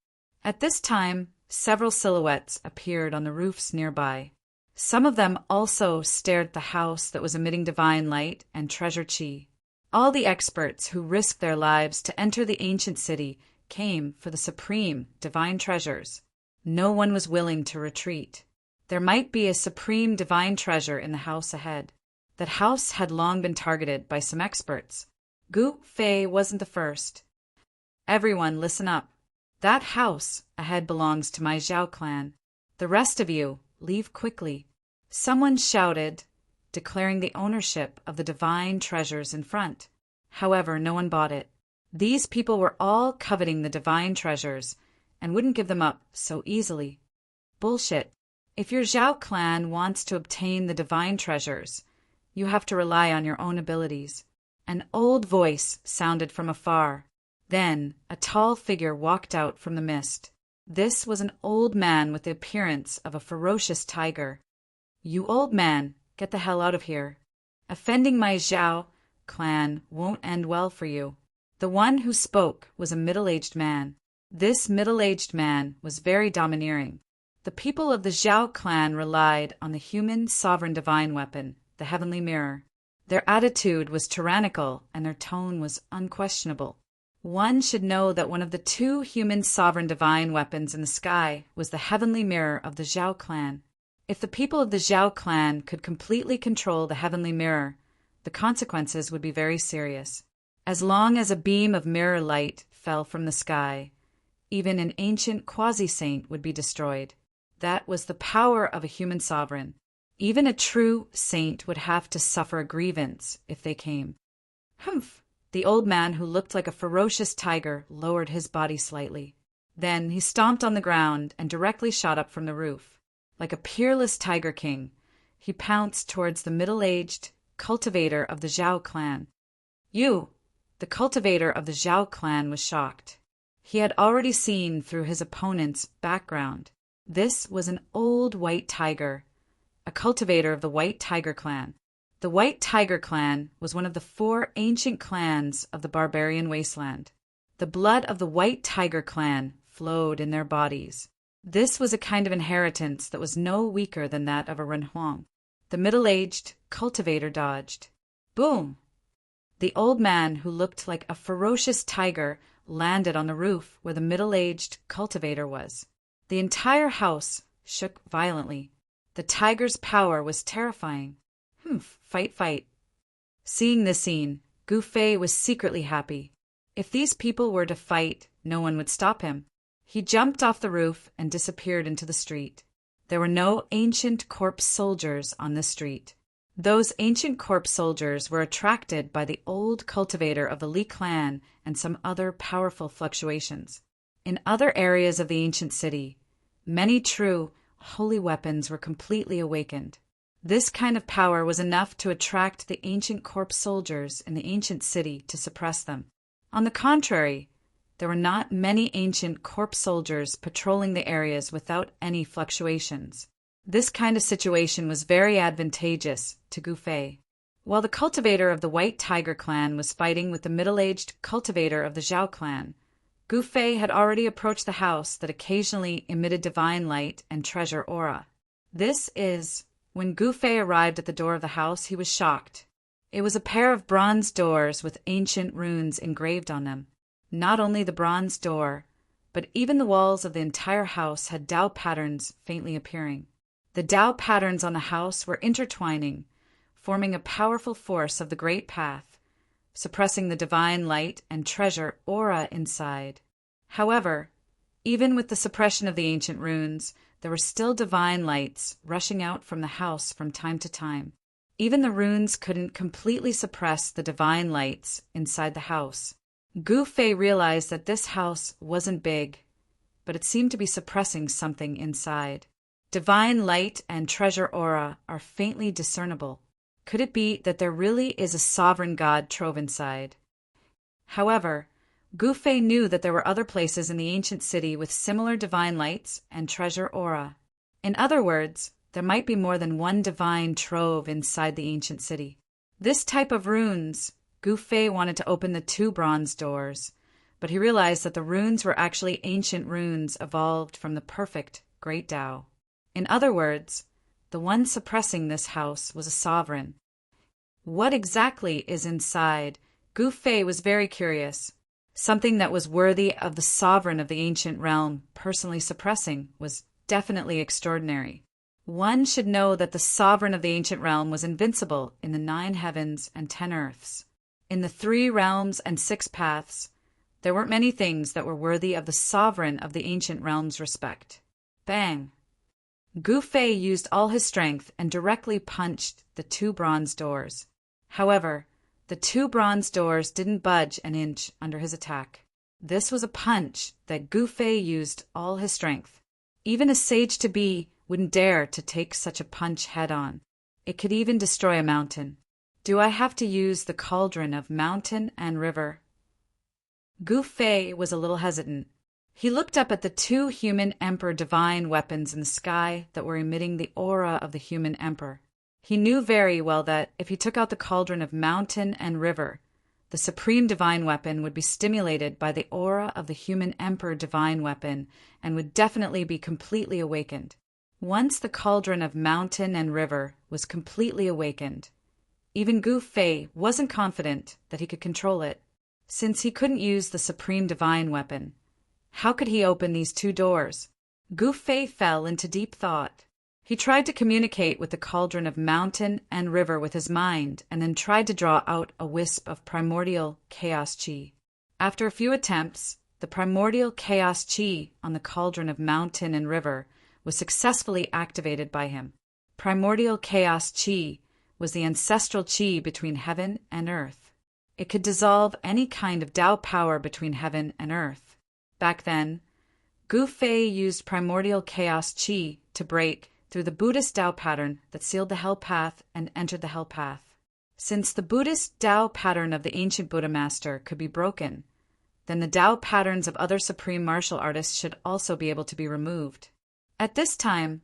At this time, several silhouettes appeared on the roofs nearby. Some of them also stared at the house that was emitting divine light and treasure qi. All the experts who risked their lives to enter the ancient city came for the supreme divine treasures. No one was willing to retreat. There might be a supreme divine treasure in the house ahead. That house had long been targeted by some experts. Gu Fei wasn't the first. Everyone, listen up. That house ahead belongs to my Zhao clan. The rest of you, leave quickly. Someone shouted, declaring the ownership of the divine treasures in front. However, no one bought it. These people were all coveting the divine treasures and wouldn't give them up so easily. Bullshit. If your Zhao clan wants to obtain the divine treasures, you have to rely on your own abilities. An old voice sounded from afar. Then a tall figure walked out from the mist. This was an old man with the appearance of a ferocious tiger. You old man, get the hell out of here. Offending my Zhao clan won't end well for you. The one who spoke was a middle-aged man. This middle-aged man was very domineering. The people of the Zhao clan relied on the human sovereign divine weapon, the heavenly mirror. Their attitude was tyrannical and their tone was unquestionable. One should know that one of the 2 human sovereign divine weapons in the sky was the heavenly mirror of the Zhao clan. If the people of the Zhao clan could completely control the heavenly mirror, the consequences would be very serious. As long as a beam of mirror light fell from the sky, even an ancient quasi-saint would be destroyed. That was the power of a human sovereign. Even a true saint would have to suffer a grievance if they came. Humph! The old man, who looked like a ferocious tiger, lowered his body slightly. Then he stomped on the ground and directly shot up from the roof. Like a peerless tiger king, he pounced towards the middle-aged cultivator of the Zhao clan. You! The cultivator of the Zhao clan was shocked. He had already seen through his opponent's background. This was an old white tiger, a cultivator of the White Tiger clan. The White Tiger clan was one of the 4 ancient clans of the barbarian wasteland. The blood of the White Tiger clan flowed in their bodies. This was a kind of inheritance that was no weaker than that of a Renhuang. The middle-aged cultivator dodged. Boom! The old man, who looked like a ferocious tiger, landed on the roof where the middle-aged cultivator was. The entire house shook violently. The tiger's power was terrifying. Fight, fight. Seeing this scene, Gu Fei was secretly happy. If these people were to fight, no one would stop him. He jumped off the roof and disappeared into the street. There were no ancient corpse soldiers on the street. Those ancient corpse soldiers were attracted by the old cultivator of the Li clan and some other powerful fluctuations. In other areas of the ancient city, many true, holy weapons were completely awakened. This kind of power was enough to attract the ancient corpse soldiers in the ancient city to suppress them. On the contrary, there were not many ancient corpse soldiers patrolling the areas without any fluctuations. This kind of situation was very advantageous to Gu Fei. While the cultivator of the White Tiger clan was fighting with the middle-aged cultivator of the Zhao clan, Gu Fei had already approached the house that occasionally emitted divine light and treasure aura. When Gu Fei arrived at the door of the house, he was shocked. It was a pair of bronze doors with ancient runes engraved on them. Not only the bronze door, but even the walls of the entire house had Tao patterns faintly appearing. The Tao patterns on the house were intertwining, forming a powerful force of the Great Path, suppressing the divine light and treasure aura inside. However, even with the suppression of the ancient runes, there were still divine lights rushing out from the house from time to time. Even the runes couldn't completely suppress the divine lights inside the house. Gu Fei realized that this house wasn't big, but it seemed to be suppressing something inside. Divine light and treasure aura are faintly discernible. Could it be that there really is a sovereign god trove inside? However, Gu Fei knew that there were other places in the ancient city with similar divine lights and treasure aura. In other words, there might be more than one divine trove inside the ancient city. This type of runes, Gu Fei wanted to open the 2 bronze doors, but he realized that the runes were actually ancient runes evolved from the perfect Great Tao. In other words, the one suppressing this house was a sovereign. What exactly is inside? Gu Fei was very curious. Something that was worthy of the sovereign of the ancient realm personally suppressing was definitely extraordinary. One should know that the sovereign of the ancient realm was invincible in the 9 heavens and 10 earths. In the 3 realms and 6 paths, there weren't many things that were worthy of the sovereign of the ancient realm's respect. Bang! Gu Fei used all his strength and directly punched the 2 bronze doors. However, the 2 bronze doors didn't budge an inch under his attack. This was a punch that Gu Fei used all his strength. Even a sage-to-be wouldn't dare to take such a punch head-on. It could even destroy a mountain. Do I have to use the cauldron of mountain and river? Gu Fei was a little hesitant. He looked up at the 2 human emperor divine weapons in the sky that were emitting the aura of the human emperor. He knew very well that if he took out the cauldron of mountain and river, the supreme divine weapon would be stimulated by the aura of the human emperor divine weapon and would definitely be completely awakened. Once the cauldron of mountain and river was completely awakened, even Gu Fei wasn't confident that he could control it. Since he couldn't use the supreme divine weapon, how could he open these 2 doors? Gu Fei fell into deep thought. He tried to communicate with the cauldron of mountain and river with his mind, and then tried to draw out a wisp of primordial chaos chi. After a few attempts, the primordial chaos chi on the cauldron of mountain and river was successfully activated by him. Primordial chaos chi was the ancestral chi between heaven and earth. It could dissolve any kind of Tao power between heaven and earth. Back then, Gu Fei used primordial chaos chi to break through the Buddhist Tao pattern that sealed the hell path and entered the hell path. Since the Buddhist Tao pattern of the ancient Buddha master could be broken, then the Tao patterns of other supreme martial artists should also be able to be removed. At this time,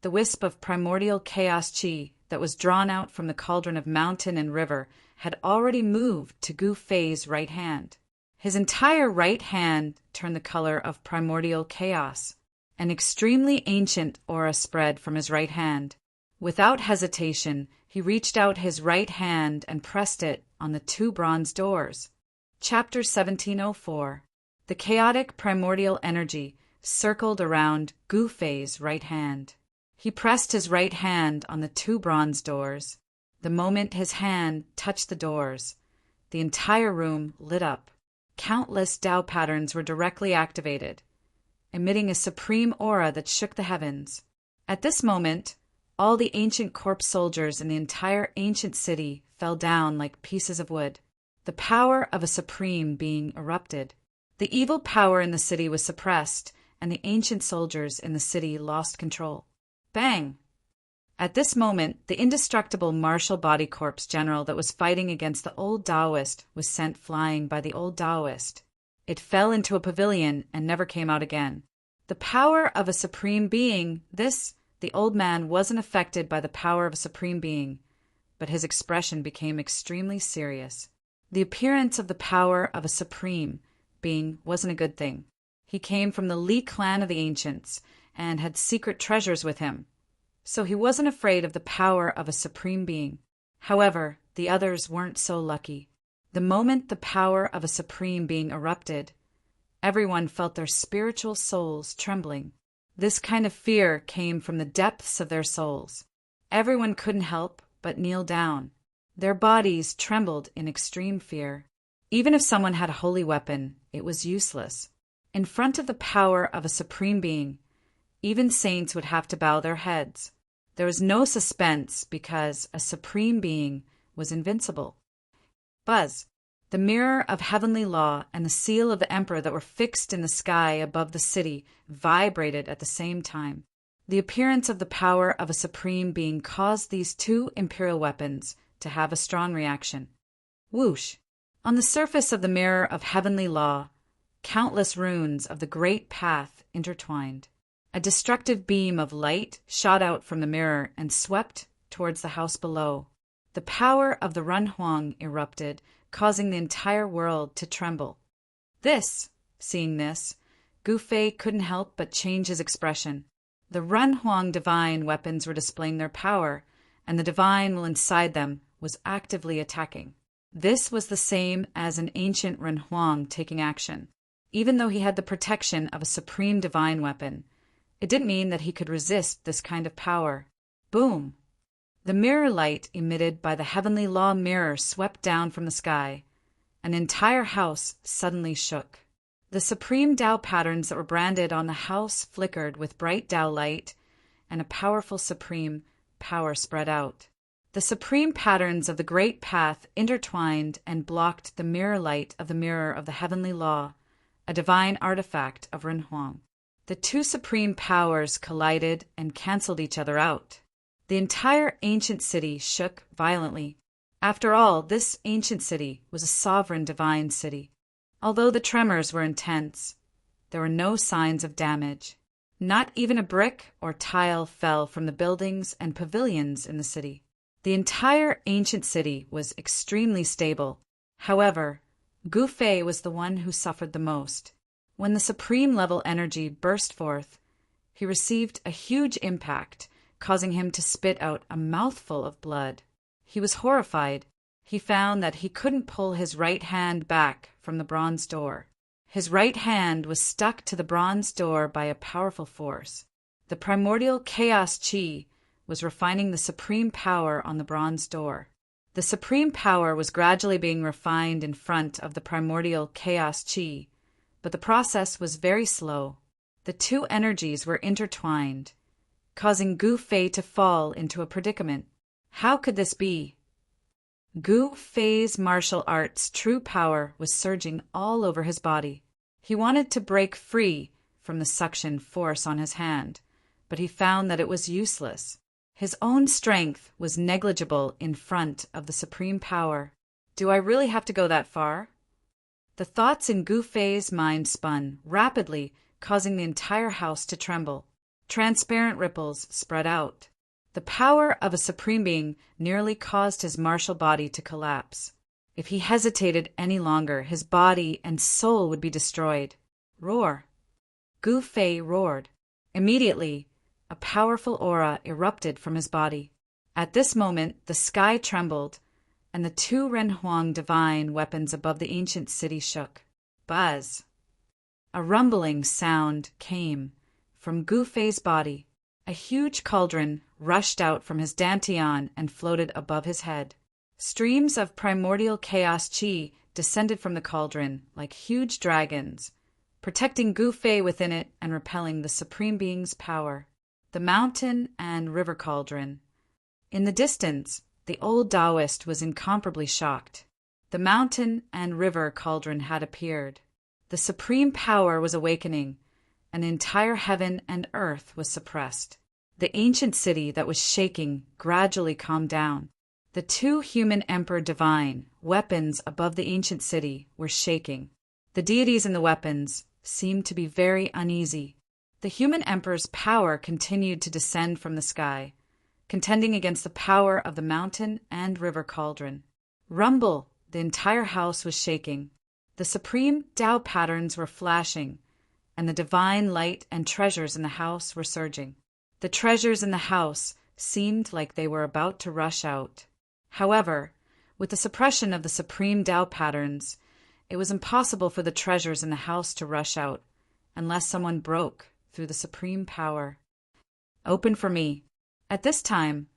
the wisp of primordial chaos chi that was drawn out from the cauldron of mountain and river had already moved to Gu Fei's right hand. His entire right hand turned the color of primordial chaos. An extremely ancient aura spread from his right hand. Without hesitation, he reached out his right hand and pressed it on the 2 bronze doors. Chapter 1704. The chaotic primordial energy circled around Gu Fei's right hand. He pressed his right hand on the 2 bronze doors. The moment his hand touched the doors, the entire room lit up. Countless Tao patterns were directly activated, emitting a supreme aura that shook the heavens. At this moment, all the ancient corpse soldiers in the entire ancient city fell down like pieces of wood. The power of a supreme being erupted. The evil power in the city was suppressed, and the ancient soldiers in the city lost control. Bang! At this moment, the indestructible martial body corpse general that was fighting against the old Taoist was sent flying by the old Taoist. It fell into a pavilion and never came out again. The power of a supreme being, the old man wasn't affected by the power of a supreme being, but his expression became extremely serious. The appearance of the power of a supreme being wasn't a good thing. He came from the Li clan of the ancients and had secret treasures with him, so he wasn't afraid of the power of a supreme being. However, the others weren't so lucky. The moment the power of a supreme being erupted, everyone felt their spiritual souls trembling. This kind of fear came from the depths of their souls. Everyone couldn't help but kneel down. Their bodies trembled in extreme fear. Even if someone had a holy weapon, it was useless. In front of the power of a supreme being, even saints would have to bow their heads. There was no suspense because a supreme being was invincible. Buzz! The mirror of heavenly law and the seal of the emperor that were fixed in the sky above the city vibrated at the same time. The appearance of the power of a supreme being caused these two imperial weapons to have a strong reaction. Whoosh! On the surface of the mirror of heavenly law, countless runes of the great path intertwined. A destructive beam of light shot out from the mirror and swept towards the house below. The power of the Renhuang erupted, causing the entire world to tremble. Seeing this, Gu Fei couldn't help but change his expression. The Renhuang divine weapons were displaying their power, and the divine will inside them was actively attacking. This was the same as an ancient Renhuang taking action. Even though he had the protection of a supreme divine weapon, it didn't mean that he could resist this kind of power. Boom! The mirror light emitted by the heavenly law mirror swept down from the sky. An entire house suddenly shook. The supreme Tao patterns that were branded on the house flickered with bright Tao light, and a powerful supreme power spread out. The supreme patterns of the great path intertwined and blocked the mirror light of the mirror of the heavenly law, a divine artifact of Renhuang. The two supreme powers collided and canceled each other out. The entire ancient city shook violently. After all, this ancient city was a sovereign divine city. Although the tremors were intense, there were no signs of damage. Not even a brick or tile fell from the buildings and pavilions in the city. The entire ancient city was extremely stable. However, Gu Fei was the one who suffered the most. When the supreme level energy burst forth, he received a huge impact, causing him to spit out a mouthful of blood. He was horrified. He found that he couldn't pull his right hand back from the bronze door. His right hand was stuck to the bronze door by a powerful force. The primordial chaos chi was refining the supreme power on the bronze door. The supreme power was gradually being refined in front of the primordial chaos chi, but the process was very slow. The two energies were intertwined, causing Gu Fei to fall into a predicament. How could this be? Gu Fei's martial arts' true power was surging all over his body. He wanted to break free from the suction force on his hand, but he found that it was useless. His own strength was negligible in front of the supreme power. Do I really have to go that far? The thoughts in Gu Fei's mind spun rapidly, causing the entire house to tremble. Transparent ripples spread out. The power of a supreme being nearly caused his martial body to collapse. If he hesitated any longer, his body and soul would be destroyed. Roar! Gu Fei roared. Immediately, a powerful aura erupted from his body. At this moment, the sky trembled, and the two Renhuang divine weapons above the ancient city shook. Buzz! A rumbling sound came from Gu Fei's body. A huge cauldron rushed out from his dantian and floated above his head. Streams of primordial chaos chi descended from the cauldron like huge dragons, protecting Gu Fei within it and repelling the supreme being's power. The mountain and river cauldron. In the distance, the old Taoist was incomparably shocked. The mountain and river cauldron had appeared. The supreme power was awakening, and the entire heaven and earth was suppressed. The ancient city that was shaking gradually calmed down. The two human emperor divine weapons above the ancient city were shaking. The deities in the weapons seemed to be very uneasy. The human emperor's power continued to descend from the sky, contending against the power of the mountain and river cauldron. Rumble! The entire house was shaking. The supreme Tao patterns were flashing, and the divine light and treasures in the house were surging. The treasures in the house seemed like they were about to rush out. However, with the suppression of the supreme Tao patterns, it was impossible for the treasures in the house to rush out unless someone broke through the supreme power. Open for me. At this time,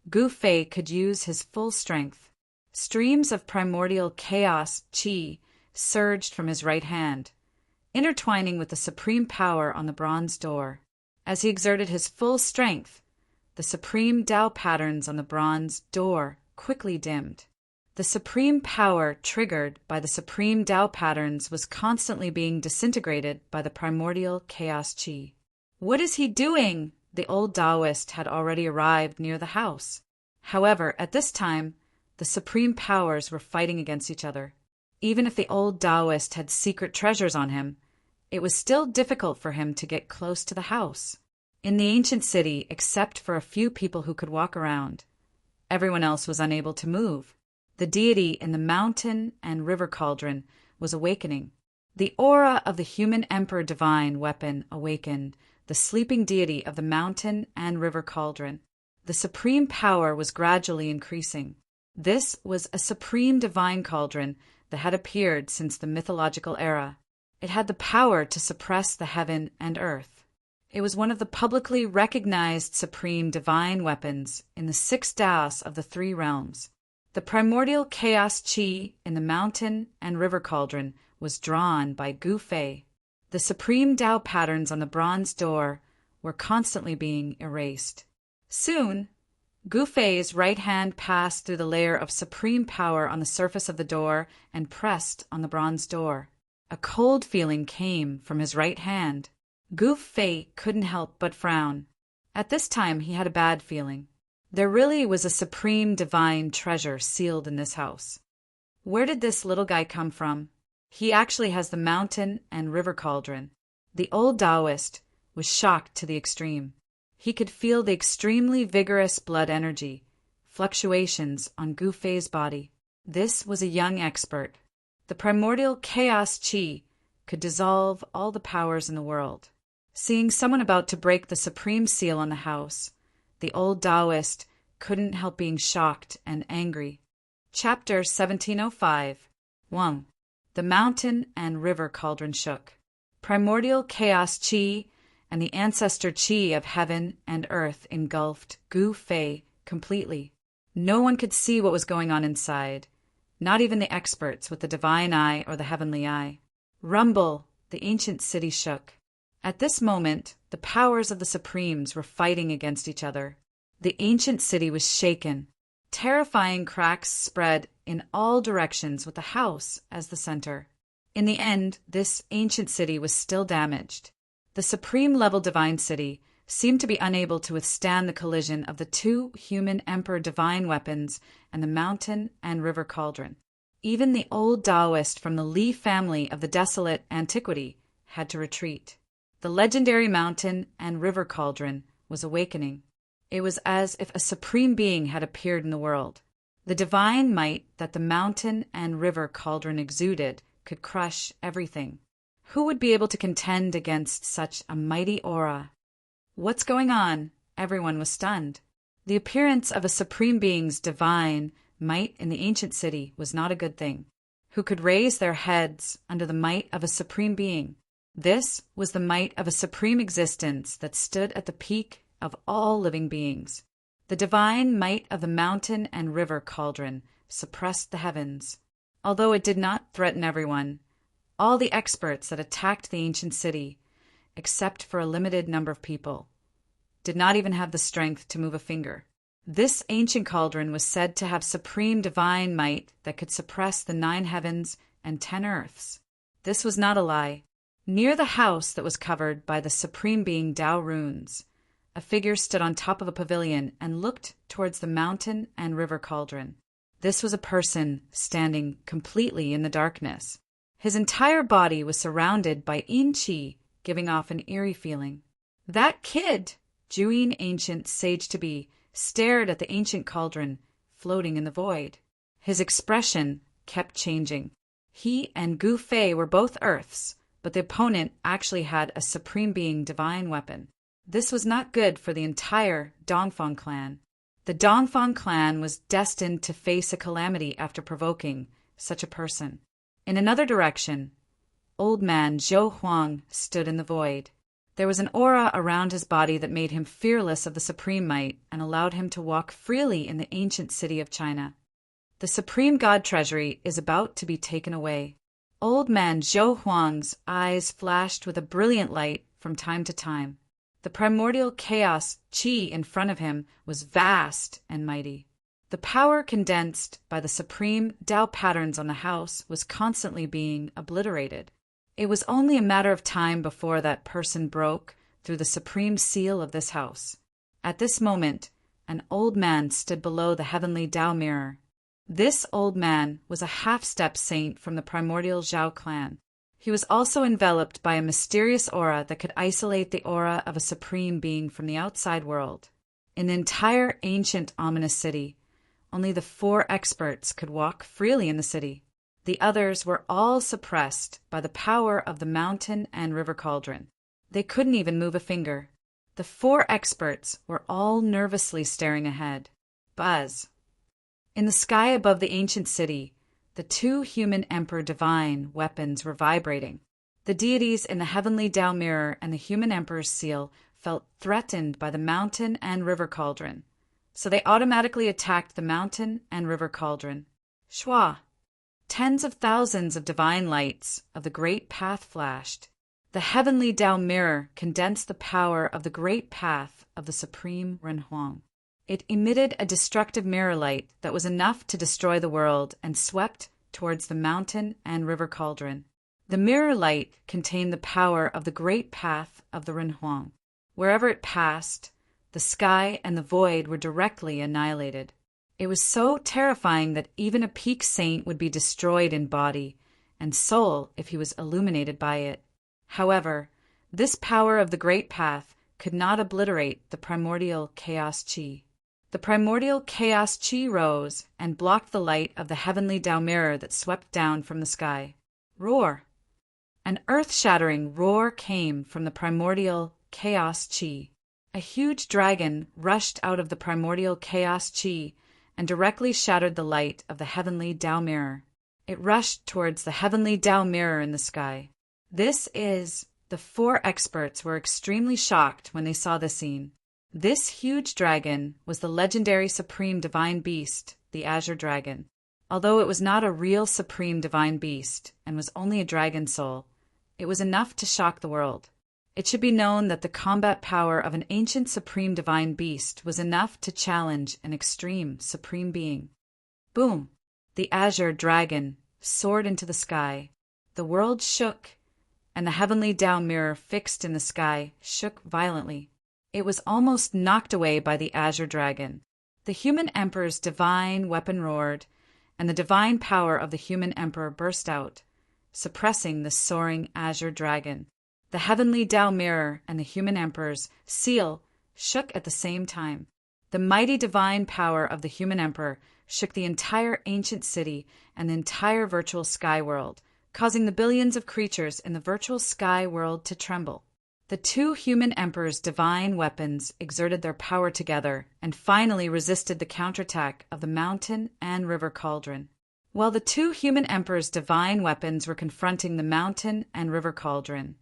Gu Fei could use his full strength. Streams of primordial chaos chi surged from his right hand, intertwining with the supreme power on the bronze door. As he exerted his full strength, the supreme Tao patterns on the bronze door quickly dimmed. The supreme power triggered by the supreme Tao patterns was constantly being disintegrated by the primordial chaos qi. What is he doing? The old Taoist had already arrived near the house. However, at this time, the supreme powers were fighting against each other. Even if the old Taoist had secret treasures on him, it was still difficult for him to get close to the house. In the ancient city, except for a few people who could walk around, everyone else was unable to move. The deity in the mountain and river cauldron was awakening. The aura of the human emperor divine weapon awakened the sleeping deity of the mountain and river cauldron. The supreme power was gradually increasing. This was a supreme divine cauldron that had appeared since the mythological era. It had the power to suppress the heaven and earth. It was one of the publicly recognized supreme divine weapons in the 6 Taos of the 3 realms. The primordial chaos qi in the mountain and river cauldron was drawn by Gu Fei. The supreme Tao patterns on the bronze door were constantly being erased. Soon, Gu Fei's right hand passed through the layer of supreme power on the surface of the door and pressed on the bronze door. A cold feeling came from his right hand. Gu Fei couldn't help but frown. At this time, he had a bad feeling. There really was a supreme divine treasure sealed in this house. Where did this little guy come from? He actually has the mountain and river cauldron. The old Taoist was shocked to the extreme. He could feel the extremely vigorous blood energy, fluctuations on Gu Fei's body. This was a young expert. The primordial chaos qi could dissolve all the powers in the world. Seeing someone about to break the supreme seal on the house, the old Taoist couldn't help being shocked and angry. Chapter 1705. 1. The mountain and river cauldron shook. Primordial chaos qi and the ancestor qi of heaven and earth engulfed Gu Fei completely. No one could see what was going on inside, not even the experts with the divine eye or the heavenly eye. Rumble, the ancient city shook. At this moment, the powers of the Supremes were fighting against each other. The ancient city was shaken. Terrifying cracks spread in all directions with the house as the center. In the end, this ancient city was still damaged. The supreme-level divine city seemed to be unable to withstand the collision of the 2 human emperor divine weapons and the mountain and river cauldron. Even the old Taoist from the Li family of the desolate antiquity had to retreat. The legendary mountain and river cauldron was awakening. It was as if a supreme being had appeared in the world. The divine might that the mountain and river cauldron exuded could crush everything. Who would be able to contend against such a mighty aura? What's going on? Everyone was stunned. The appearance of a supreme being's divine might in the ancient city was not a good thing. Who could raise their heads under the might of a supreme being? This was the might of a supreme existence that stood at the peak of all living beings. The divine might of the mountain and river cauldron suppressed the heavens. Although it did not threaten everyone, all the experts that attacked the ancient city, except for a limited number of people, did not even have the strength to move a finger. This ancient cauldron was said to have supreme divine might that could suppress the 9 heavens and 10 earths. This was not a lie. Near the house that was covered by the supreme being Tao runes, a figure stood on top of a pavilion and looked towards the mountain and river cauldron. This was a person standing completely in the darkness. His entire body was surrounded by yin qi, giving off an eerie feeling. That kid, Juyin ancient sage-to-be, stared at the ancient cauldron floating in the void. His expression kept changing. He and Gu Fei were both earths, but the opponent actually had a supreme being divine weapon. This was not good for the entire Dongfang clan. The Dongfang clan was destined to face a calamity after provoking such a person. In another direction, old man Zhou Huang stood in the void. There was an aura around his body that made him fearless of the supreme might and allowed him to walk freely in the ancient city of China. The supreme god treasury is about to be taken away. Old man Zhou Huang's eyes flashed with a brilliant light from time to time. The primordial chaos qi in front of him was vast and mighty. The power condensed by the supreme Tao patterns on the house was constantly being obliterated. It was only a matter of time before that person broke through the supreme seal of this house. At this moment, an old man stood below the heavenly Tao mirror. This old man was a half-step saint from the primordial Zhao clan. He was also enveloped by a mysterious aura that could isolate the aura of a supreme being from the outside world. In the entire ancient ominous city, only the 4 experts could walk freely in the city. The others were all suppressed by the power of the mountain and river cauldron. They couldn't even move a finger. The 4 experts were all nervously staring ahead. Buzz. In the sky above the ancient city, the 2 human emperor divine weapons were vibrating. The deities in the heavenly Tao mirror and the human emperor's seal felt threatened by the mountain and river cauldron, so they automatically attacked the mountain and river cauldron. Shwa! Tens of thousands of divine lights of the great path flashed. The heavenly Tao mirror condensed the power of the great path of the supreme Renhuang. It emitted a destructive mirror light that was enough to destroy the world and swept towards the mountain and river cauldron. The mirror light contained the power of the great path of the Renhuang. Wherever it passed, the sky and the void were directly annihilated. It was so terrifying that even a peak saint would be destroyed in body and soul if he was illuminated by it. However, this power of the great path could not obliterate the primordial chaos qi. The primordial chaos qi rose and blocked the light of the heavenly Tao mirror that swept down from the sky. Roar! An earth-shattering roar came from the primordial chaos qi. A huge dragon rushed out of the primordial chaos qi and directly shattered the light of the heavenly Tao mirror. It rushed towards the heavenly Tao mirror in the sky. The 4 experts were extremely shocked when they saw the scene. This huge dragon was the legendary supreme divine beast, the Azure Dragon. Although it was not a real supreme divine beast and was only a dragon soul, it was enough to shock the world. It should be known that the combat power of an ancient supreme divine beast was enough to challenge an extreme supreme being. Boom! The Azure Dragon soared into the sky. The world shook, and the heavenly Tao mirror fixed in the sky shook violently. It was almost knocked away by the Azure Dragon. The human emperor's divine weapon roared, and the divine power of the human emperor burst out, suppressing the soaring Azure Dragon. The heavenly Tao mirror and the human emperor's seal shook at the same time. The mighty divine power of the human emperor shook the entire ancient city and the entire virtual sky world, causing the billions of creatures in the virtual sky world to tremble. The 2 human emperors' divine weapons exerted their power together and finally resisted the counterattack of the mountain and river cauldron. While the 2 human emperors' divine weapons were confronting the mountain and river cauldron,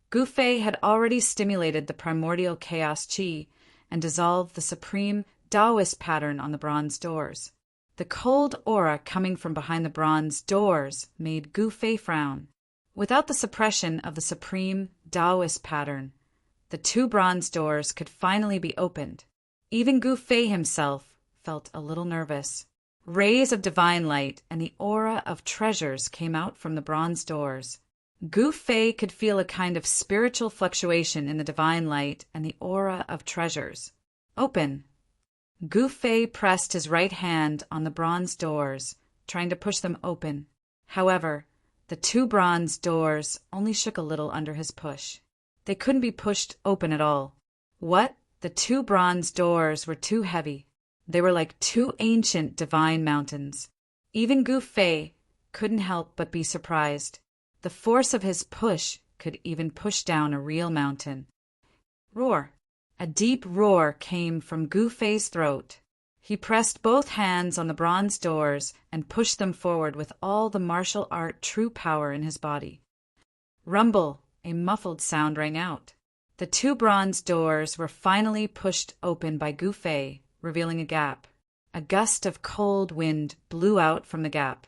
Gu Fei had already stimulated the primordial chaos qi and dissolved the supreme Taoist pattern on the bronze doors. The cold aura coming from behind the bronze doors made Gu Fei frown. Without the suppression of the supreme Taoist pattern, the 2 bronze doors could finally be opened. Even Gu Fei himself felt a little nervous. Rays of divine light and the aura of treasures came out from the bronze doors. Gu Fei could feel a kind of spiritual fluctuation in the divine light and the aura of treasures. Open! Gu Fei pressed his right hand on the bronze doors, trying to push them open. However, the 2 bronze doors only shook a little under his push. They couldn't be pushed open at all. What? The 2 bronze doors were too heavy. They were like 2 ancient divine mountains. Even Gu Fei couldn't help but be surprised. The force of his push could even push down a real mountain. Roar! A deep roar came from Gu Fei's throat. He pressed both hands on the bronze doors and pushed them forward with all the martial art true power in his body. Rumble! A muffled sound rang out. The 2 bronze doors were finally pushed open by Gu Fei, revealing a gap. A gust of cold wind blew out from the gap.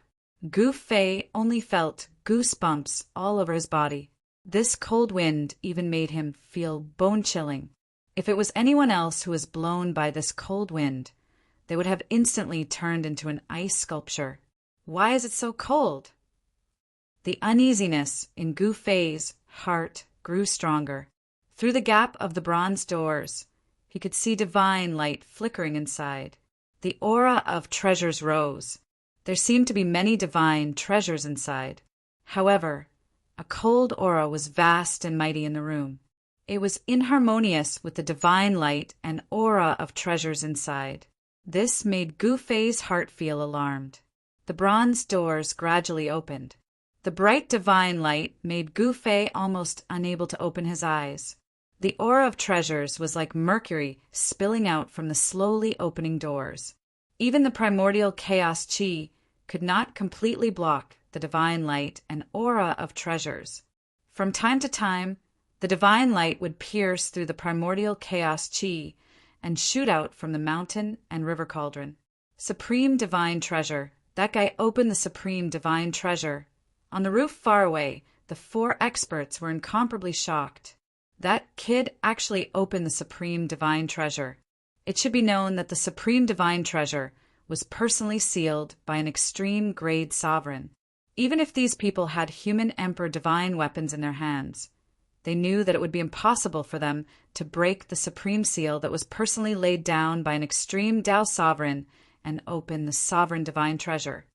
Gu Fei only felt goosebumps all over his body. This cold wind even made him feel bone-chilling. If it was anyone else who was blown by this cold wind, they would have instantly turned into an ice sculpture. Why is it so cold? The uneasiness in Gu Fei's heart grew stronger. Through the gap of the bronze doors, he could see divine light flickering inside. The aura of treasures rose. There seemed to be many divine treasures inside. However, a cold aura was vast and mighty in the room. It was inharmonious with the divine light and aura of treasures inside. This made Gu Fei's heart feel alarmed. The bronze doors gradually opened. The bright divine light made Gu Fei almost unable to open his eyes. The aura of treasures was like mercury spilling out from the slowly opening doors. Even the primordial chaos chi could not completely block the divine light and aura of treasures. From time to time, the divine light would pierce through the primordial chaos chi and shoot out from the mountain and river cauldron. Supreme divine treasure. That guy opened the supreme divine treasure. On the roof far away, the 4 experts were incomparably shocked. That kid actually opened the supreme divine treasure. It should be known that the supreme divine treasure was personally sealed by an extreme grade sovereign. Even if these people had human emperor divine weapons in their hands, they knew that it would be impossible for them to break the supreme seal that was personally laid down by an extreme Dao sovereign and open the sovereign divine treasure.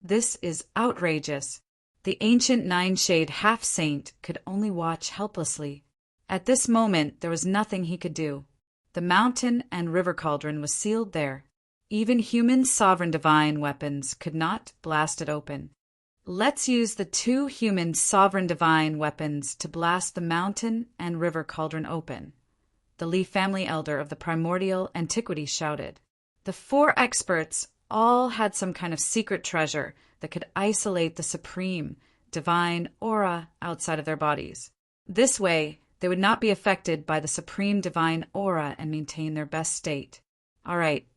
This is outrageous. The ancient nine-shade half-saint could only watch helplessly. At this moment, there was nothing he could do. The mountain and river cauldron was sealed there. Even human sovereign divine weapons could not blast it open. Let's use the 2 human sovereign divine weapons to blast the mountain and river cauldron open, the Li family elder of the primordial antiquity shouted. The 4 experts all had some kind of secret treasure that could isolate the supreme divine aura outside of their bodies. This way, they would not be affected by the supreme divine aura and maintain their best state. All right.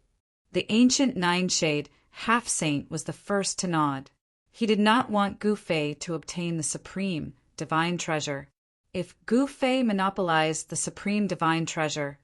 The ancient nine-shade half-saint was the first to nod. He did not want Gu Fei to obtain the supreme divine treasure. If Gu Fei monopolized the supreme divine treasure,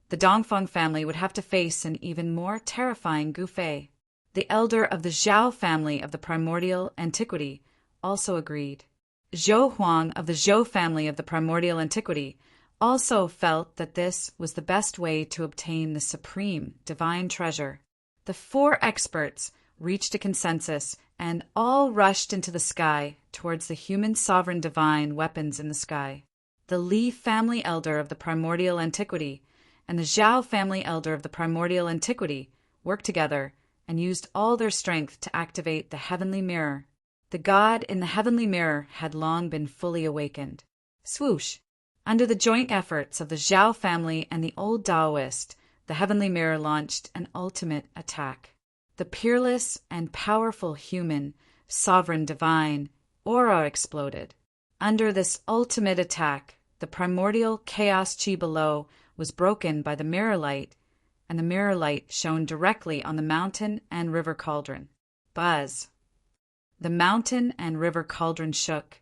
the Dongfeng family would have to face an even more terrifying Gu Fei. The elder of the Zhao family of the primordial antiquity also agreed. Zhou Huang of the Zhou family of the primordial antiquity also felt that this was the best way to obtain the supreme divine treasure. The 4 experts reached a consensus and all rushed into the sky towards the human sovereign divine weapons in the sky. The Li family elder of the primordial antiquity and the Zhao family elder of the primordial antiquity worked together and used all their strength to activate the heavenly mirror. The god in the heavenly mirror had long been fully awakened. Swoosh! Under the joint efforts of the Zhao family and the old Taoist, the heavenly mirror launched an ultimate attack. The peerless and powerful human, sovereign divine, aura exploded. Under this ultimate attack, the primordial chaos chi below was broken by the mirror light, and the mirror light shone directly on the mountain and river cauldron. Buzz! The mountain and river cauldron shook,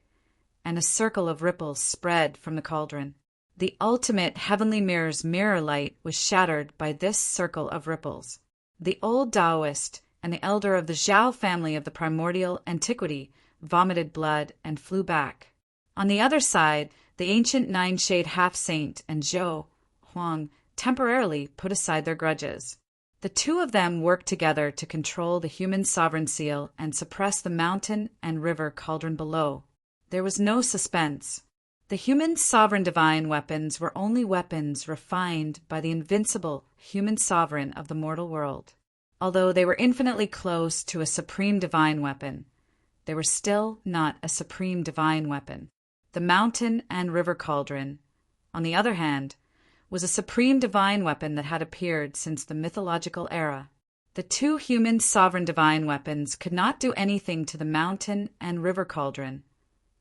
and a circle of ripples spread from the cauldron. The ultimate heavenly mirror's mirror light was shattered by this circle of ripples. The old Taoist and the elder of the Zhao family of the primordial antiquity vomited blood and flew back. On the other side, the ancient nine-shade half-saint and Zhou Huang temporarily put aside their grudges. The 2 of them worked together to control the human sovereign seal and suppress the mountain and river cauldron below. There was no suspense. The human sovereign divine weapons were only weapons refined by the invincible human sovereign of the mortal world. Although they were infinitely close to a supreme divine weapon, they were still not a supreme divine weapon. The mountain and river cauldron, on the other hand, was a supreme divine weapon that had appeared since the mythological era. The 2 human sovereign divine weapons could not do anything to the mountain and river cauldron,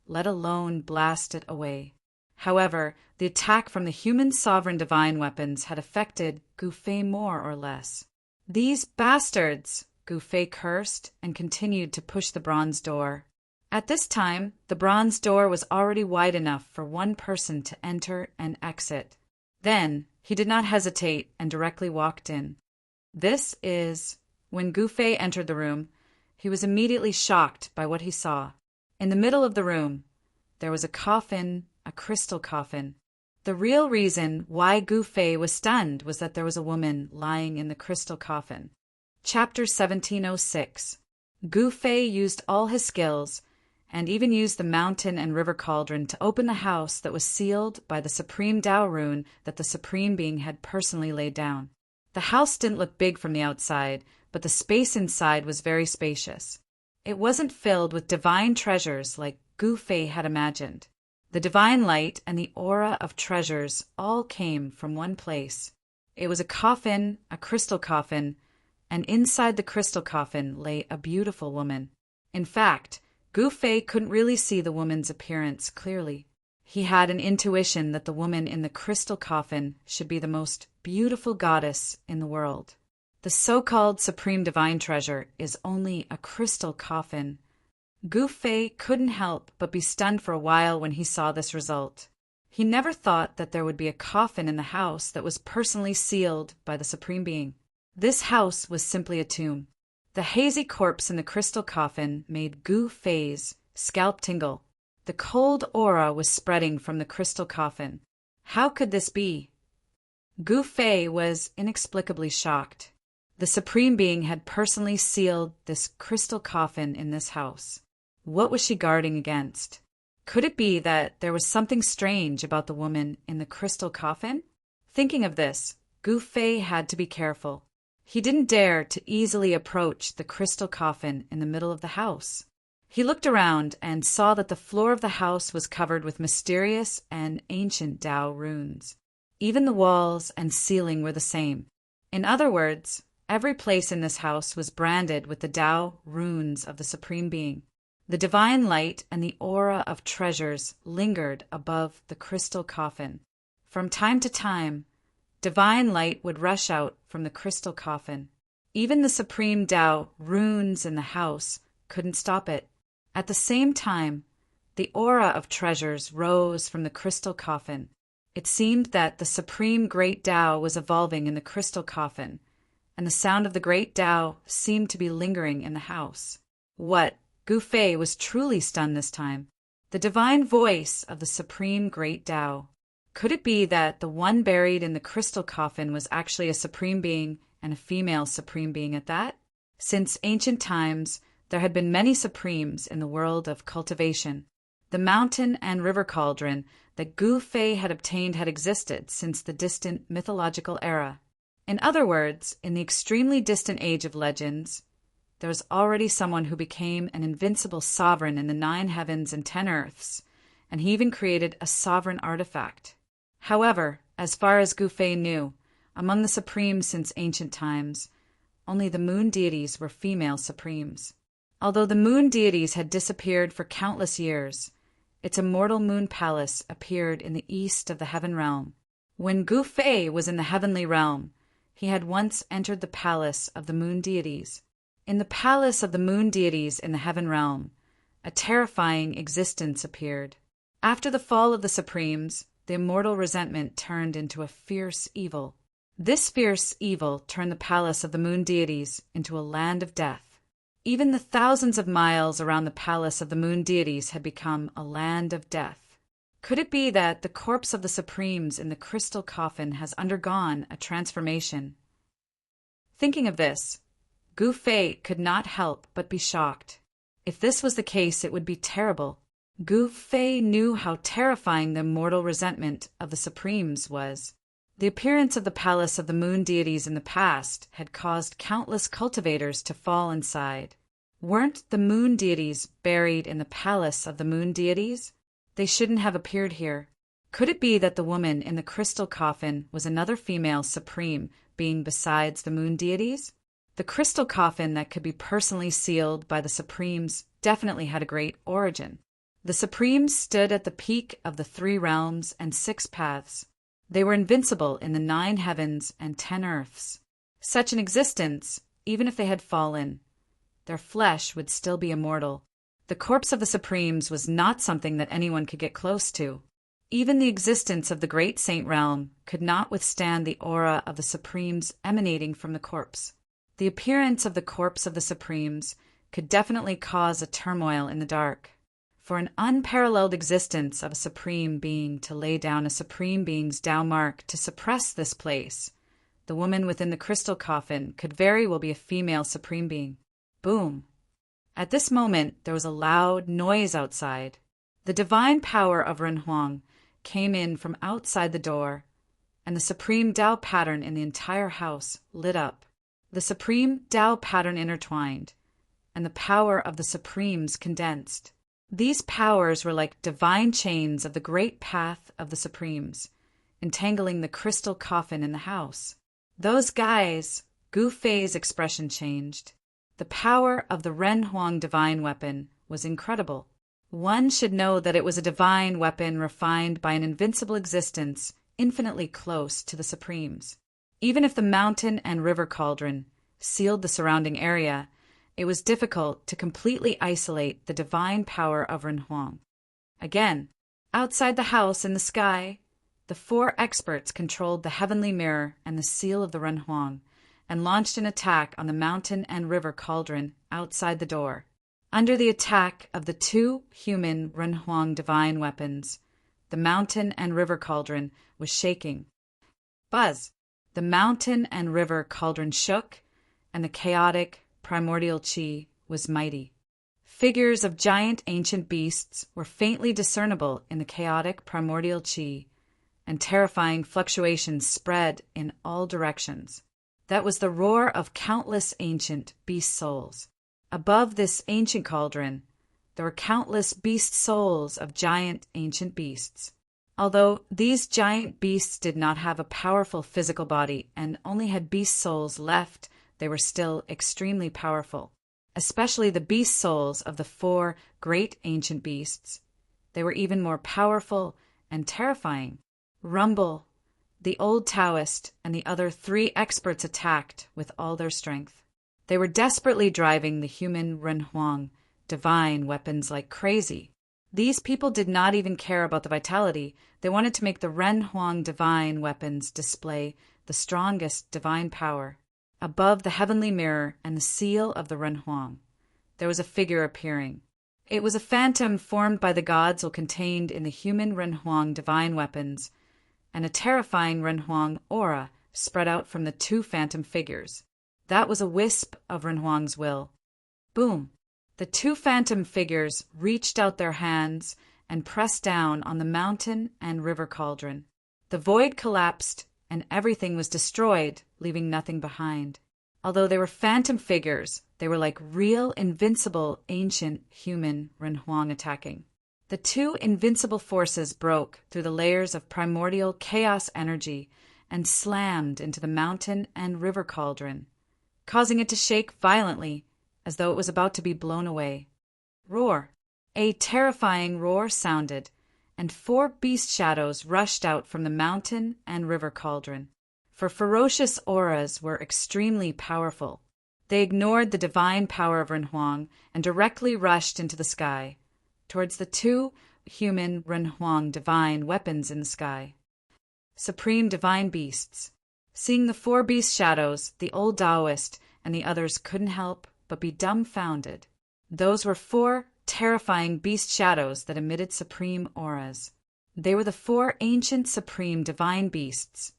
let alone blast it away. However, the attack from the human sovereign divine weapons had affected Gu Fei more or less. These bastards! Gu Fei cursed and continued to push the bronze door. At this time, the bronze door was already wide enough for one person to enter and exit. Then, He did not hesitate and directly walked in. When Gu Fei entered the room, he was immediately shocked by what he saw. In the middle of the room, there was a coffin, a crystal coffin. The real reason why Gu Fei was stunned was that there was a woman lying in the crystal coffin. Chapter 1706. Gu Fei used all his skills, and even used the mountain and river cauldron to open the house that was sealed by the supreme Tao rune that the Supreme Being had personally laid down. The house didn't look big from the outside, but the space inside was very spacious. It wasn't filled with divine treasures like Gu Fei had imagined. The divine light and the aura of treasures all came from one place. It was a coffin, a crystal coffin, and inside the crystal coffin lay a beautiful woman. In fact, Gu Fei couldn't really see the woman's appearance clearly. He had an intuition that the woman in the crystal coffin should be the most beautiful goddess in the world. The so-called supreme divine treasure is only a crystal coffin. Gu Fei couldn't help but be stunned for a while when he saw this result. He never thought that there would be a coffin in the house that was personally sealed by the Supreme Being. This house was simply a tomb. The hazy corpse in the crystal coffin made Gu Fei's scalp tingle. The cold aura was spreading from the crystal coffin. How could this be? Gu Fei was inexplicably shocked. The Supreme Being had personally sealed this crystal coffin in this house. What was she guarding against? Could it be that there was something strange about the woman in the crystal coffin? Thinking of this, Gu Fei had to be careful. He didn't dare to easily approach the crystal coffin in the middle of the house. He looked around and saw that the floor of the house was covered with mysterious and ancient Tao runes. Even the walls and ceiling were the same. In other words, every place in this house was branded with the Tao runes of the Supreme Being. The divine light and the aura of treasures lingered above the crystal coffin. From time to time, divine light would rush out from the crystal coffin. Even the supreme Tao runes in the house couldn't stop it. At the same time, the aura of treasures rose from the crystal coffin. It seemed that the supreme great Tao was evolving in the crystal coffin, and the sound of the great Tao seemed to be lingering in the house. What? Gu Fei was truly stunned this time. The divine voice of the supreme great Tao. Could it be that the one buried in the crystal coffin was actually a supreme being, and a female supreme being at that? Since ancient times, there had been many supremes in the world of cultivation. The mountain and river cauldron that Gu Fei had obtained had existed since the distant mythological era. In other words, in the extremely distant age of legends, there was already someone who became an invincible sovereign in the 9 heavens and 10 earths, and he even created a sovereign artifact. However, as far as Gu Fei knew, among the supremes since ancient times, only the moon deities were female supremes. Although the moon deities had disappeared for countless years, its immortal moon palace appeared in the east of the heaven realm. When Gu Fei was in the heavenly realm, he had once entered the palace of the moon deities. In the palace of the moon deities in the heaven realm, a terrifying existence appeared. After the fall of the Supremes, the immortal resentment turned into a fierce evil. This fierce evil turned the palace of the moon deities into a land of death. Even the thousands of miles around the palace of the moon deities had become a land of death. Could it be that the corpse of the Supremes in the crystal coffin has undergone a transformation? Thinking of this, Gu Fei could not help but be shocked. If this was the case, it would be terrible. Gu Fei knew how terrifying the immortal resentment of the Supremes was. The appearance of the palace of the moon deities in the past had caused countless cultivators to fall inside. Weren't the moon deities buried in the palace of the moon deities? They shouldn't have appeared here. Could it be that the woman in the crystal coffin was another female supreme being besides the moon deities? The crystal coffin that could be personally sealed by the Supremes definitely had a great origin. The Supremes stood at the peak of the 3 realms and 6 paths. They were invincible in the 9 heavens and 10 earths. Such an existence, even if they had fallen, their flesh would still be immortal. The corpse of the Supremes was not something that anyone could get close to. Even the existence of the great saint realm could not withstand the aura of the Supremes emanating from the corpse. The appearance of the corpse of the Supremes could definitely cause a turmoil in the dark. For an unparalleled existence of a Supreme Being to lay down a Supreme Being's Tao mark to suppress this place, the woman within the crystal coffin could very well be a female Supreme Being. Boom! At this moment, there was a loud noise outside. The divine power of Ren Huang came in from outside the door, and the supreme Tao pattern in the entire house lit up. The supreme Tao pattern intertwined, and the power of the Supremes condensed. These powers were like divine chains of the great path of the Supremes, entangling the crystal coffin in the house. Those guys, Gu Fei's expression changed. The power of the Ren Huang divine weapon was incredible. One should know that it was a divine weapon refined by an invincible existence infinitely close to the Supremes. Even if the mountain and river cauldron sealed the surrounding area, it was difficult to completely isolate the divine power of Ren Huang. Again, outside the house in the sky, the 4 experts controlled the heavenly mirror and the seal of the Ren Huang, and launched an attack on the mountain and river cauldron outside the door. Under the attack of the 2 human Ren Huang divine weapons, the mountain and river cauldron was shaking. Buzz! The mountain and river cauldron shook, and the chaotic, primordial qi was mighty. Figures of giant ancient beasts were faintly discernible in the chaotic primordial qi, and terrifying fluctuations spread in all directions. That was the roar of countless ancient beast souls. Above this ancient cauldron, there were countless beast souls of giant ancient beasts. Although these giant beasts did not have a powerful physical body and only had beast souls left, they were still extremely powerful, especially the beast souls of the 4 great ancient beasts. They were even more powerful and terrifying. Rumble, the old Taoist, and the other 3 experts attacked with all their strength. They were desperately driving the human Ren Huang divine weapons like crazy. These people did not even care about the vitality. They wanted to make the Ren Huang divine weapons display the strongest divine power. Above the heavenly mirror and the seal of the Ren Huang, there was a figure appearing. It was a phantom formed by the gods or contained in the human Ren Huang divine weapons, and a terrifying Ren Huang aura spread out from the 2 phantom figures. That was a wisp of Ren Huang's will. Boom! The 2 phantom figures reached out their hands and pressed down on the mountain and river cauldron. The void collapsed, and everything was destroyed, leaving nothing behind. Although they were phantom figures, they were like real, invincible, ancient human Ren Huang attacking. The 2 invincible forces broke through the layers of primordial chaos energy and slammed into the mountain and river cauldron, causing it to shake violently as though it was about to be blown away. Roar! A terrifying roar sounded, and 4 beast shadows rushed out from the mountain and river cauldron. For ferocious auras were extremely powerful. They ignored the divine power of Ren Huang and directly rushed into the sky, towards the 2 human Ren Huang divine weapons in the sky. Supreme divine beasts. Seeing the 4 beast shadows, the old Taoist and the others couldn't help but be dumbfounded. Those were 4 terrifying beast shadows that emitted supreme auras. They were the 4 ancient supreme divine beasts: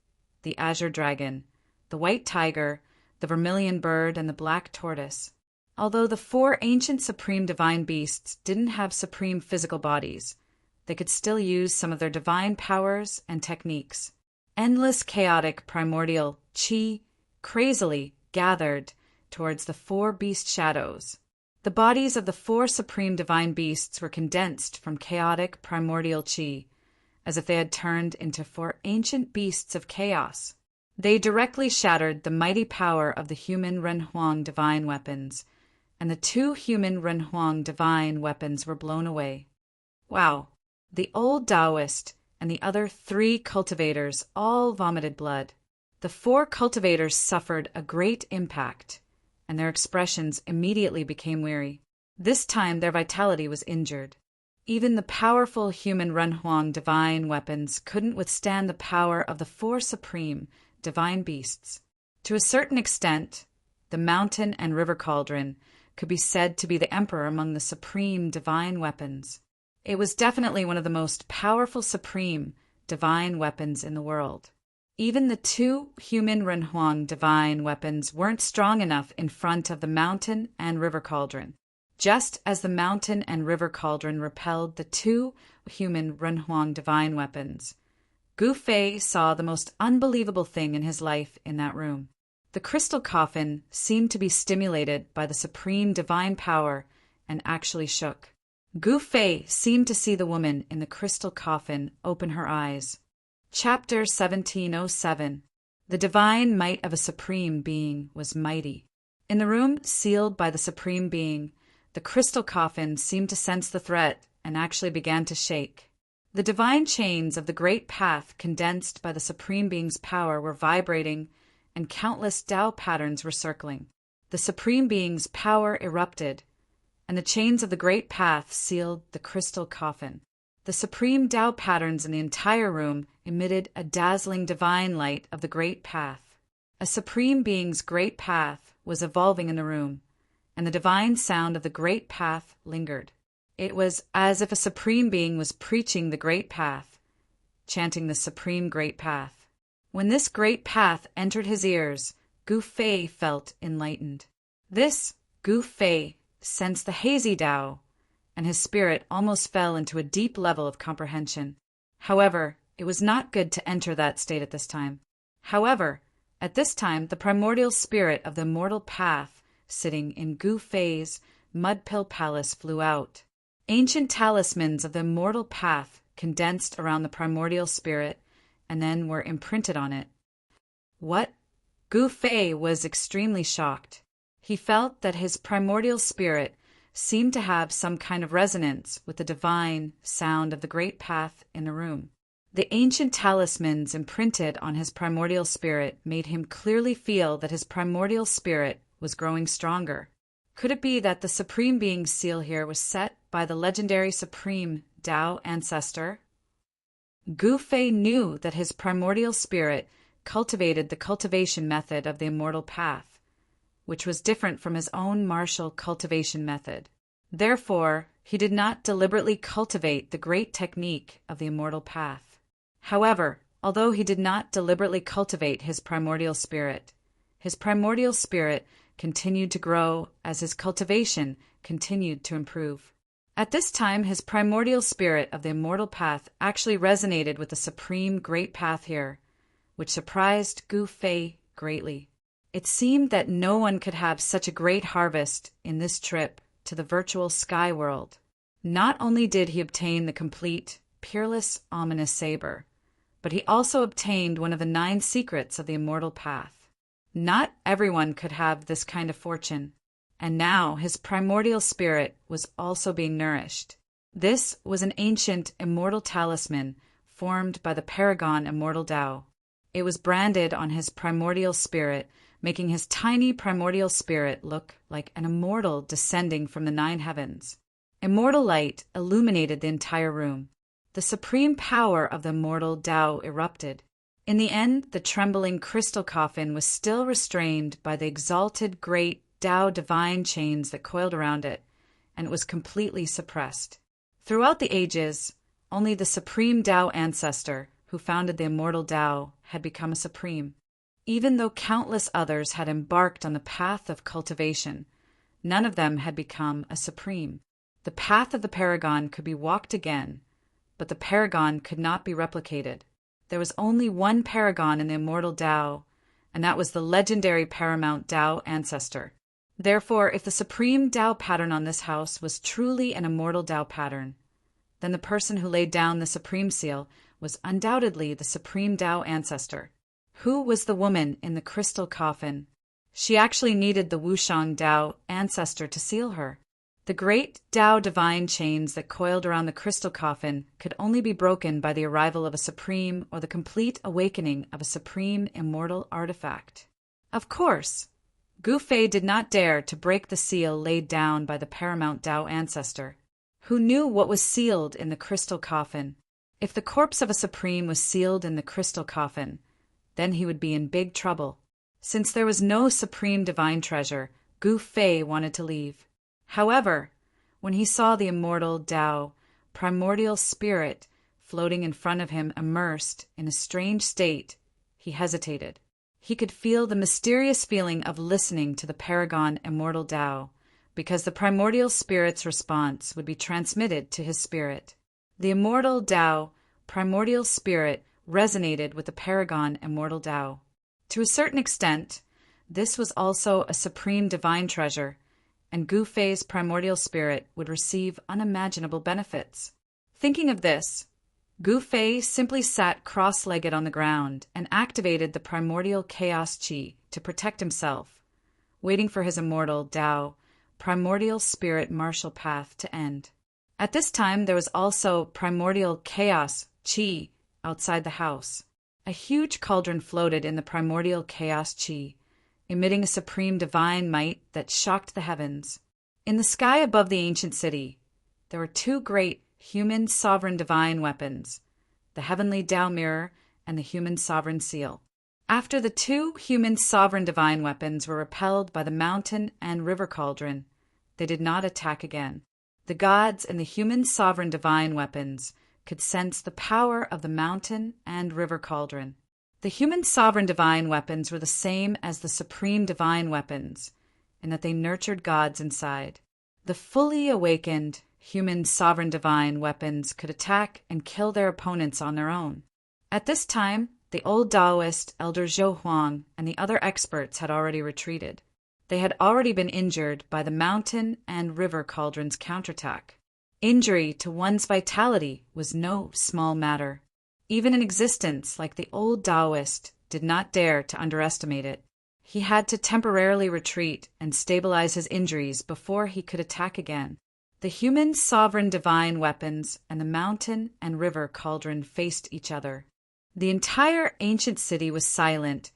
the azure dragon, the white tiger, the vermilion bird, and the black tortoise. Although the 4 ancient supreme divine beasts didn't have supreme physical bodies, they could still use some of their divine powers and techniques. Endless chaotic primordial qi crazily gathered towards the 4 beast shadows. The bodies of the 4 supreme divine beasts were condensed from chaotic primordial qi, as if they had turned into 4 ancient beasts of chaos. They directly shattered the mighty power of the human Ren Huang divine weapons, and the 2 human Ren Huang divine weapons were blown away. Wow! The old Taoist and the other 3 cultivators all vomited blood. The 4 cultivators suffered a great impact, and their expressions immediately became weary. This time their vitality was injured. Even the powerful human Renhuang divine weapons couldn't withstand the power of the four supreme divine beasts. To a certain extent, the mountain and river cauldron could be said to be the emperor among the supreme divine weapons. It was definitely one of the most powerful supreme divine weapons in the world. Even the two human Renhuang divine weapons weren't strong enough in front of the mountain and river cauldron. Just as the mountain and river cauldron repelled the two human Renhuang divine weapons, Gu Fei saw the most unbelievable thing in his life in that room. The crystal coffin seemed to be stimulated by the supreme divine power and actually shook. Gu Fei seemed to see the woman in the crystal coffin open her eyes. Chapter 1707. The divine might of a supreme being was mighty. In the room sealed by the supreme being, the crystal coffin seemed to sense the threat and actually began to shake. The divine chains of the great path condensed by the supreme being's power were vibrating, and countless Tao patterns were circling. The supreme being's power erupted, and the chains of the great path sealed the crystal coffin. The supreme Tao patterns in the entire room emitted a dazzling divine light of the great path. A supreme being's great path was evolving in the room, and the divine sound of the great path lingered. It was as if a supreme being was preaching the great path, chanting the supreme great path. When this great path entered his ears, Gu Fei felt enlightened. This Gu Fei sensed the hazy Tao, and his spirit almost fell into a deep level of comprehension. However, it was not good to enter that state at this time. However, at this time, the primordial spirit of the immortal path sitting in Gu Fei's mud pill palace flew out. Ancient talismans of the immortal path condensed around the primordial spirit and then were imprinted on it. What? Gu Fei was extremely shocked. He felt that his primordial spirit seemed to have some kind of resonance with the divine sound of the great path in the room. The ancient talismans imprinted on his primordial spirit made him clearly feel that his primordial spirit was growing stronger. Could it be that the Supreme Being's seal here was set by the legendary Supreme Tao ancestor? Gu Fei knew that his primordial spirit cultivated the cultivation method of the immortal path, which was different from his own martial cultivation method. Therefore, he did not deliberately cultivate the great technique of the immortal path. However, although he did not deliberately cultivate his primordial spirit continued to grow as his cultivation continued to improve. At this time, his primordial spirit of the immortal path actually resonated with the supreme great path here, which surprised Gu Fei greatly. It seemed that no one could have such a great harvest in this trip to the virtual sky world. Not only did he obtain the complete, peerless, ominous saber, but he also obtained one of the 9 secrets of the immortal path. Not everyone could have this kind of fortune, and now his primordial spirit was also being nourished. This was an ancient immortal talisman formed by the Paragon Immortal Tao. It was branded on his primordial spirit, making his tiny primordial spirit look like an immortal descending from the 9 heavens. Immortal light illuminated the entire room. The supreme power of the immortal Tao erupted. In the end, the trembling crystal coffin was still restrained by the exalted great Tao divine chains that coiled around it, and it was completely suppressed. Throughout the ages, only the supreme Tao ancestor, who founded the immortal Tao, had become a supreme. Even though countless others had embarked on the path of cultivation, none of them had become a supreme. The path of the paragon could be walked again, but the paragon could not be replicated. There was only one paragon in the immortal Tao, and that was the legendary paramount Tao ancestor. Therefore, if the supreme Tao pattern on this house was truly an immortal Tao pattern, then the person who laid down the supreme seal was undoubtedly the supreme Tao ancestor. Who was the woman in the crystal coffin? She actually needed the Wushang Tao ancestor to seal her. The great Tao divine chains that coiled around the crystal coffin could only be broken by the arrival of a supreme or the complete awakening of a supreme immortal artifact. Of course, Gu Fei did not dare to break the seal laid down by the paramount Tao ancestor. who knew what was sealed in the crystal coffin. If the corpse of a supreme was sealed in the crystal coffin, then he would be in big trouble. Since there was no supreme divine treasure, Gu Fei wanted to leave. However, when he saw the immortal Tao, primordial spirit, floating in front of him immersed in a strange state, he hesitated. He could feel the mysterious feeling of listening to the paragon immortal Tao, because the primordial spirit's response would be transmitted to his spirit. The immortal Tao, primordial spirit, resonated with the paragon immortal Tao. To a certain extent, this was also a supreme divine treasure, and Gu Fei's primordial spirit would receive unimaginable benefits. Thinking of this, Gu Fei simply sat cross-legged on the ground and activated the primordial chaos qi to protect himself, waiting for his immortal Tao, primordial spirit martial path to end. At this time, there was also primordial chaos qi outside the house. A huge cauldron floated in the primordial chaos qi, emitting a supreme divine might that shocked the heavens. In the sky above the ancient city, there were two great human sovereign divine weapons, the heavenly Tao mirror and the human sovereign seal. After the two human sovereign divine weapons were repelled by the mountain and river cauldron, they did not attack again. The gods and the human sovereign divine weapons could sense the power of the mountain and river cauldron. The human sovereign divine weapons were the same as the supreme divine weapons, in that they nurtured gods inside. The fully awakened human sovereign divine weapons could attack and kill their opponents on their own. At this time, the old Taoist Elder Zhou Huang and the other experts had already retreated. They had already been injured by the mountain and river cauldron's counterattack. Injury to one's vitality was no small matter. Even an existence like the old Taoist did not dare to underestimate it. He had to temporarily retreat and stabilize his injuries before he could attack again. The human sovereign divine weapons and the mountain and river cauldron faced each other. The entire ancient city was silent,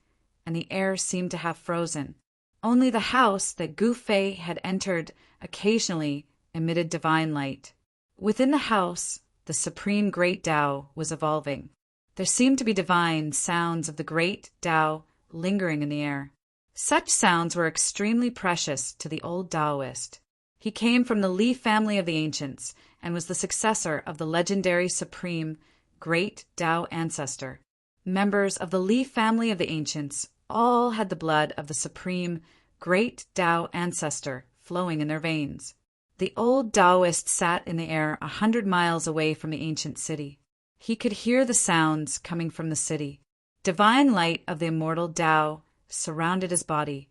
and the air seemed to have frozen. Only the house that Gu Fei had entered occasionally emitted divine light. Within the house, the supreme great Tao was evolving. There seemed to be divine sounds of the great Tao lingering in the air. Such sounds were extremely precious to the old Taoist. He came from the Li family of the ancients and was the successor of the legendary supreme great Tao ancestor. Members of the Li family of the ancients all had the blood of the supreme great Tao ancestor flowing in their veins. The old Taoist sat in the air 100 miles away from the ancient city. He could hear the sounds coming from the city. Divine light of the immortal Tao surrounded his body,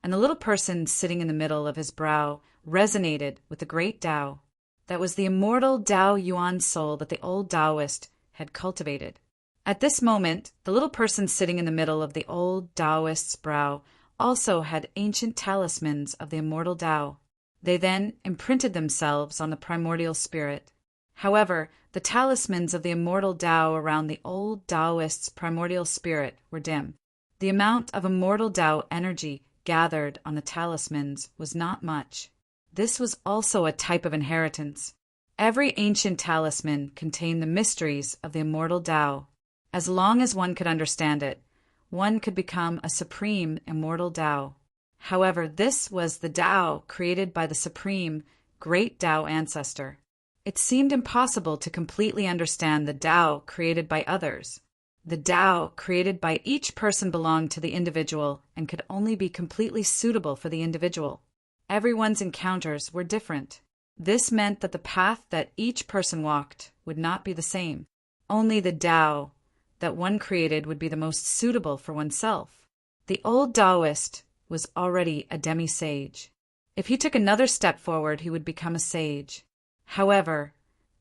and the little person sitting in the middle of his brow resonated with the great Tao. That was the immortal Tao Yuan soul that the old Taoist had cultivated. At this moment, the little person sitting in the middle of the old Taoist's brow also had ancient talismans of the immortal Tao. They then imprinted themselves on the primordial spirit. However, the talismans of the immortal Tao around the old Taoist's primordial spirit were dim. The amount of immortal Tao energy gathered on the talismans was not much. This was also a type of inheritance. Every ancient talisman contained the mysteries of the immortal Tao. As long as one could understand it, one could become a supreme immortal Tao. However, this was the Tao created by the supreme great Tao ancestor. It seemed impossible to completely understand the Tao created by others. The Tao created by each person belonged to the individual and could only be completely suitable for the individual. Everyone's encounters were different. This meant that the path that each person walked would not be the same. Only the Tao that one created would be the most suitable for oneself. The old Taoist was already a demi-sage. If he took another step forward, he would become a sage. However,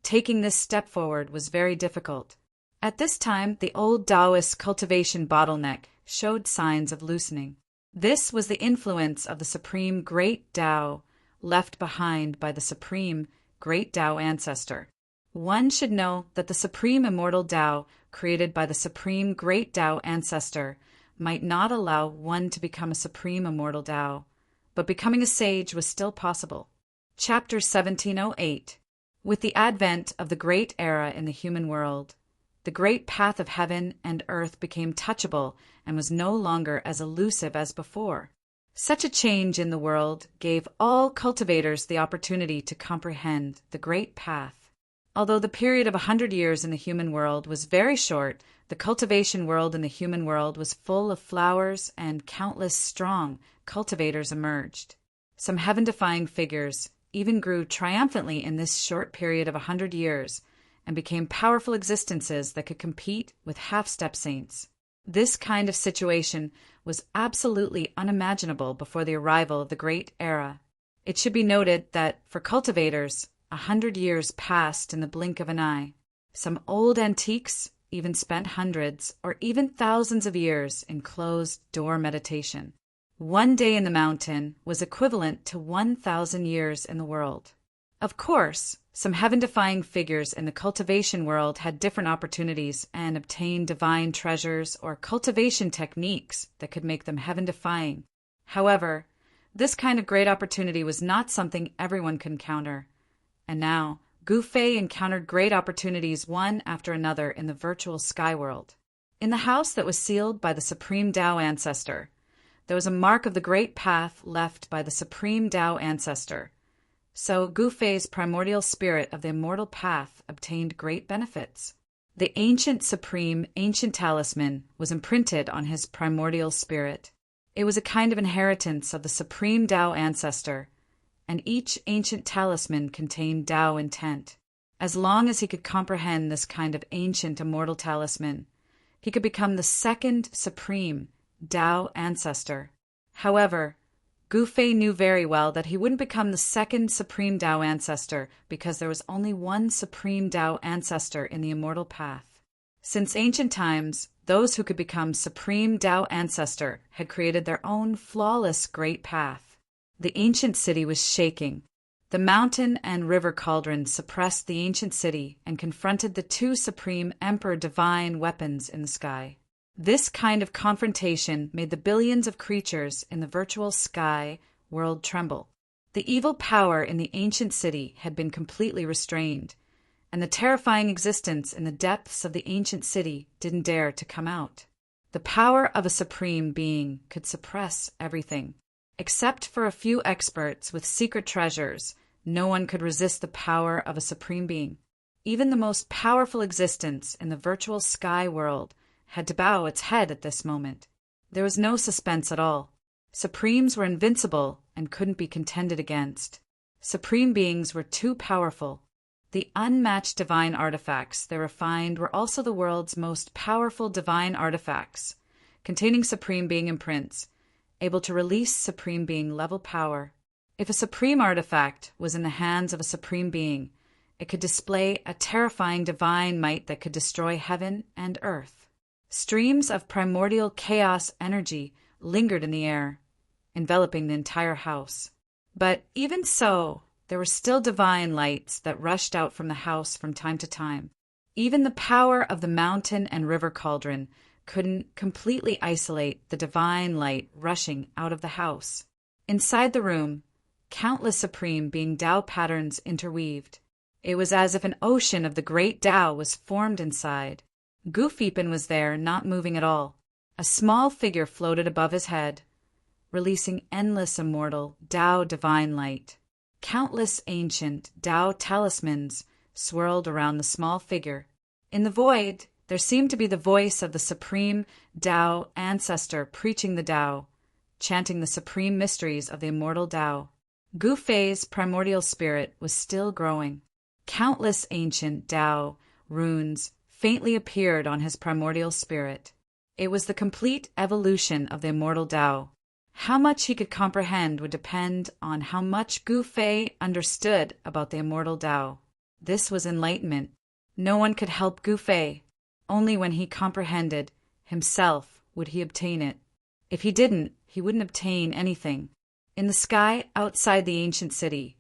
taking this step forward was very difficult. At this time, the old Taoist cultivation bottleneck showed signs of loosening. This was the influence of the supreme great Tao left behind by the supreme great Tao ancestor. One should know that the supreme immortal Tao created by the supreme great Tao ancestor might not allow one to become a supreme immortal Tao, but becoming a sage was still possible. Chapter 1708. With the advent of the great era in the human world, the great path of heaven and earth became touchable and was no longer as elusive as before. Such a change in the world gave all cultivators the opportunity to comprehend the great path. Although the period of 100 years in the human world was very short, the cultivation world in the human world was full of flowers, and countless strong cultivators emerged. Some heaven-defying figures even grew triumphantly in this short period of 100 years and became powerful existences that could compete with half-step saints. This kind of situation was absolutely unimaginable before the arrival of the Great Era. It should be noted that, for cultivators, 100 years passed in the blink of an eye. Some old antiques even spent hundreds or even thousands of years in closed-door meditation. One day in the mountain was equivalent to 1,000 years in the world. Of course, some heaven-defying figures in the cultivation world had different opportunities and obtained divine treasures or cultivation techniques that could make them heaven-defying. However, this kind of great opportunity was not something everyone could encounter. And now, Gu Fei encountered great opportunities one after another in the virtual sky world. In the house that was sealed by the Supreme Tao Ancestor, there was a mark of the great path left by the Supreme Tao Ancestor. So Gu Fei's primordial spirit of the immortal path obtained great benefits. The ancient talisman was imprinted on his primordial spirit. It was a kind of inheritance of the Supreme Tao Ancestor, and each ancient talisman contained Tao intent. As long as he could comprehend this kind of ancient immortal talisman, he could become the second Supreme Tao Ancestor. However, Gu Fei knew very well that he wouldn't become the second Supreme Tao Ancestor because there was only one Supreme Tao Ancestor in the immortal path. Since ancient times, those who could become Supreme Tao Ancestor had created their own flawless great path. The ancient city was shaking. The mountain and river cauldrons suppressed the ancient city and confronted the two supreme Emperor divine weapons in the sky. This kind of confrontation made the billions of creatures in the virtual sky world tremble. The evil power in the ancient city had been completely restrained, and the terrifying existence in the depths of the ancient city didn't dare to come out. The power of a supreme being could suppress everything. Except for a few experts with secret treasures, no one could resist the power of a supreme being. Even the most powerful existence in the virtual sky world had to bow its head at this moment. There was no suspense at all. Supremes were invincible and couldn't be contended against. Supreme beings were too powerful. The unmatched divine artifacts they refined were also the world's most powerful divine artifacts, containing supreme being imprints, able to release supreme being level power. If a supreme artifact was in the hands of a supreme being, it could display a terrifying divine might that could destroy heaven and earth. Streams of primordial chaos energy lingered in the air, enveloping the entire house. But even so, there were still divine lights that rushed out from the house from time to time. Even the power of the mountain and river cauldron couldn't completely isolate the divine light rushing out of the house. Inside the room, countless supreme being Tao patterns interweaved. It was as if an ocean of the great Tao was formed inside. Gu Feipan was there, not moving at all. A small figure floated above his head, releasing endless immortal Tao divine light. Countless ancient Tao talismans swirled around the small figure. In the void, there seemed to be the voice of the Supreme Tao Ancestor preaching the Tao, chanting the supreme mysteries of the immortal Tao. Gu Fei's primordial spirit was still growing. Countless ancient Tao runes faintly appeared on his primordial spirit. It was the complete evolution of the immortal Tao. How much he could comprehend would depend on how much Gu Fei understood about the immortal Tao. This was enlightenment. No one could help Gu Fei. Only when he comprehended himself would he obtain it. If he didn't, he wouldn't obtain anything. In the sky outside the ancient city,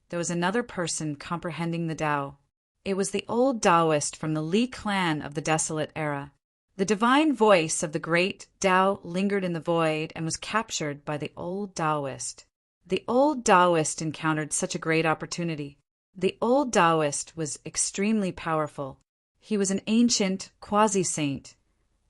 there was another person comprehending the Tao. It was the old Taoist from the Li clan of the Desolate Era. The divine voice of the great Tao lingered in the void and was captured by the old Taoist. The old Taoist encountered such a great opportunity. The old Taoist was extremely powerful. He was an ancient quasi-saint,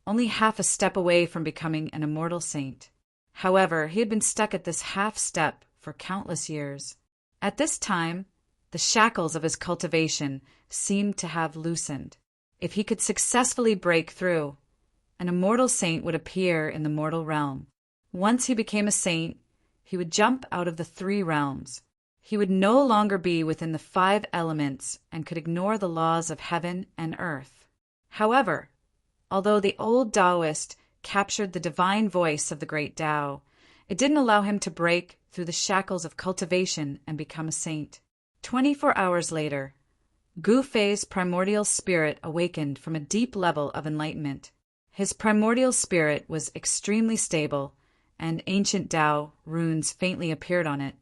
only half a step away from becoming an immortal saint. However, he had been stuck at this half step for countless years. At this time, the shackles of his cultivation seemed to have loosened. If he could successfully break through, an immortal saint would appear in the mortal realm. Once he became a saint, he would jump out of the 3 realms. He would no longer be within the 5 elements and could ignore the laws of heaven and earth. However, although the old Taoist captured the divine voice of the great Tao, it didn't allow him to break through the shackles of cultivation and become a saint. 24 hours later, Gu Fei's primordial spirit awakened from a deep level of enlightenment. His primordial spirit was extremely stable, and ancient Tao runes faintly appeared on it.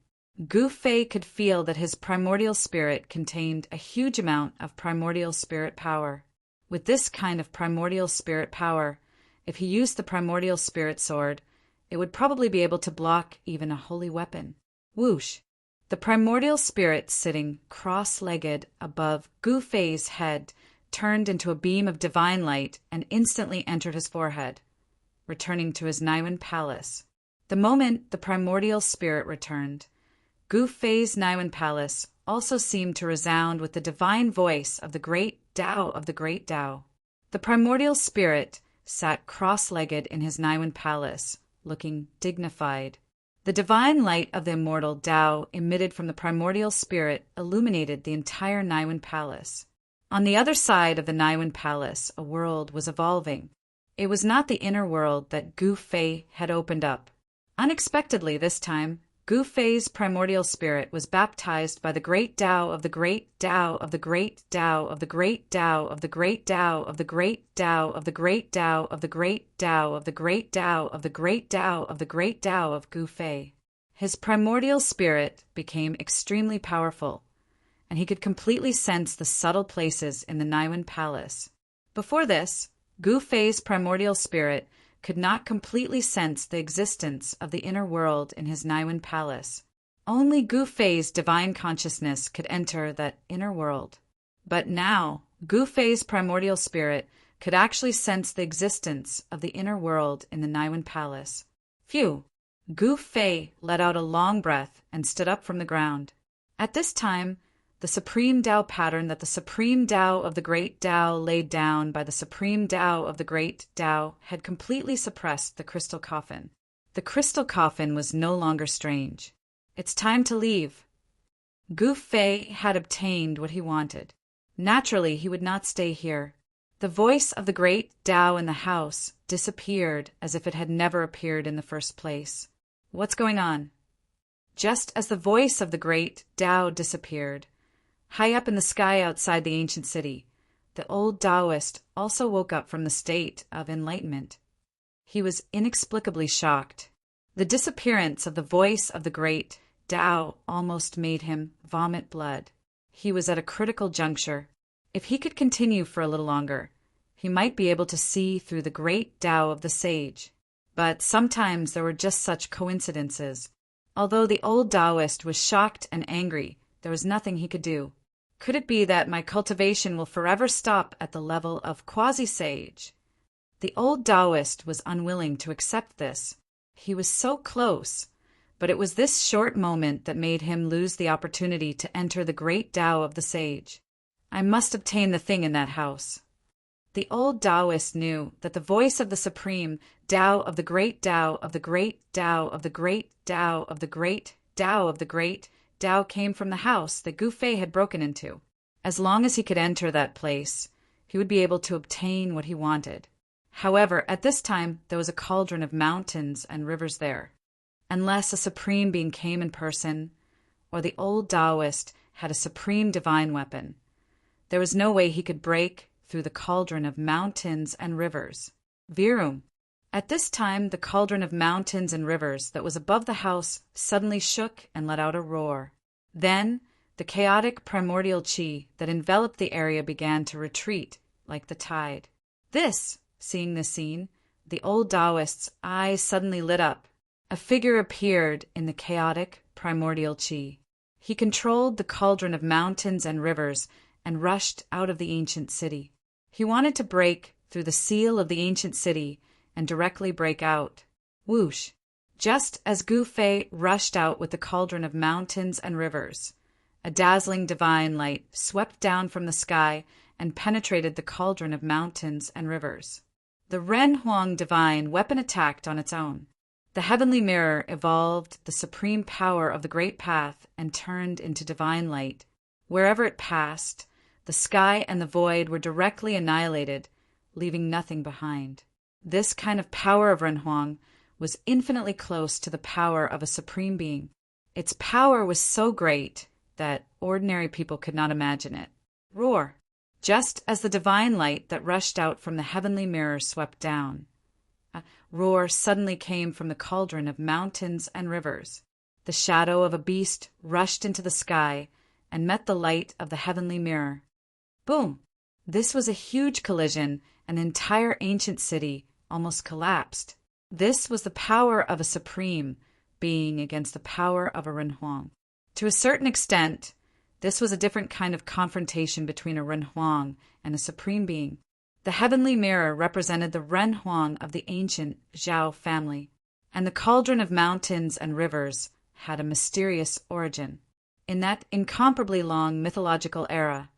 Gu Fei could feel that his primordial spirit contained a huge amount of primordial spirit power. With this kind of primordial spirit power, if he used the primordial spirit sword, it would probably be able to block even a holy weapon. Whoosh! The primordial spirit sitting cross-legged above Gu Fei's head turned into a beam of divine light and instantly entered his forehead, returning to his Naiwen palace. The moment the primordial spirit returned, Gu Fei's Naiwen palace also seemed to resound with the divine voice of the great Tao of the great Tao. The primordial spirit sat cross-legged in his Naiwen palace, looking dignified. The divine light of the immortal Tao emitted from the primordial spirit illuminated the entire Naiwen palace. On the other side of the Naiwen palace, a world was evolving. It was not the inner world that Gu Fei had opened up. Unexpectedly this time, Gu Fei's primordial spirit was baptized by the great Tao of the great Tao of the great Tao of the great Tao of the great Tao of the great Tao of the great Tao of the great Tao of the great Tao of the great Tao of the great Tao of Gu Fei. His primordial spirit became extremely powerful, and he could completely sense the subtle places in the Naiwen palace. Before this, Gu Fei's primordial spirit could not completely sense the existence of the inner world in his Naiwen palace. Only Gu Fei's divine consciousness could enter that inner world. But now, Gu Fei's primordial spirit could actually sense the existence of the inner world in the Naiwen palace. Phew! Gu Fei let out a long breath and stood up from the ground. At this time, the supreme Tao pattern that the supreme Tao of the great Tao laid down by the supreme Tao of the great Tao had completely suppressed the crystal coffin. The crystal coffin was no longer strange. It's time to leave. Gu Fei had obtained what he wanted. Naturally, he would not stay here. The voice of the great Tao in the house disappeared as if it had never appeared in the first place. What's going on? Just as the voice of the great Tao disappeared, high up in the sky outside the ancient city, the old Taoist also woke up from the state of enlightenment. He was inexplicably shocked. The disappearance of the voice of the great Tao almost made him vomit blood. He was at a critical juncture. If he could continue for a little longer, he might be able to see through the great Tao of the sage. But sometimes there were just such coincidences. Although the old Taoist was shocked and angry, there was nothing he could do. Could it be that my cultivation will forever stop at the level of quasi-sage? The old Taoist was unwilling to accept this. He was so close, but it was this short moment that made him lose the opportunity to enter the great Tao of the sage. I must obtain the thing in that house. The old Taoist knew that the voice of the supreme Tao of the great Tao of the great Tao of the great Tao of the great Tao of the great Tao came from the house that Gu Fei had broken into. As long as he could enter that place, he would be able to obtain what he wanted. However, at this time, there was a cauldron of mountains and rivers there. Unless a supreme being came in person, or the old Taoist had a supreme divine weapon, there was no way he could break through the cauldron of mountains and rivers. Virum. At this time, the cauldron of mountains and rivers that was above the house suddenly shook and let out a roar. Then, the chaotic primordial chi that enveloped the area began to retreat like the tide. Seeing this scene, the old Taoist's eyes suddenly lit up. A figure appeared in the chaotic primordial chi. He controlled the cauldron of mountains and rivers and rushed out of the ancient city. He wanted to break through the seal of the ancient city and directly break out. Whoosh! Just as Gu Fei rushed out with the cauldron of mountains and rivers, a dazzling divine light swept down from the sky and penetrated the cauldron of mountains and rivers. The Ren Huang divine weapon attacked on its own. The heavenly mirror evolved the supreme power of the great path and turned into divine light. Wherever it passed, the sky and the void were directly annihilated, leaving nothing behind. This kind of power of Ren Huang was infinitely close to the power of a supreme being. Its power was so great that ordinary people could not imagine it. Roar! Just as the divine light that rushed out from the heavenly mirror swept down, a roar suddenly came from the cauldron of mountains and rivers. The shadow of a beast rushed into the sky and met the light of the heavenly mirror. Boom! This was a huge collision, and the entire ancient city almost collapsed. This was the power of a supreme being against the power of a Ren Huang. To a certain extent, this was a different kind of confrontation between a Ren Huang and a supreme being. The heavenly mirror represented the Ren Huang of the ancient Zhao family, and the cauldron of mountains and rivers had a mysterious origin. In that incomparably long mythological era,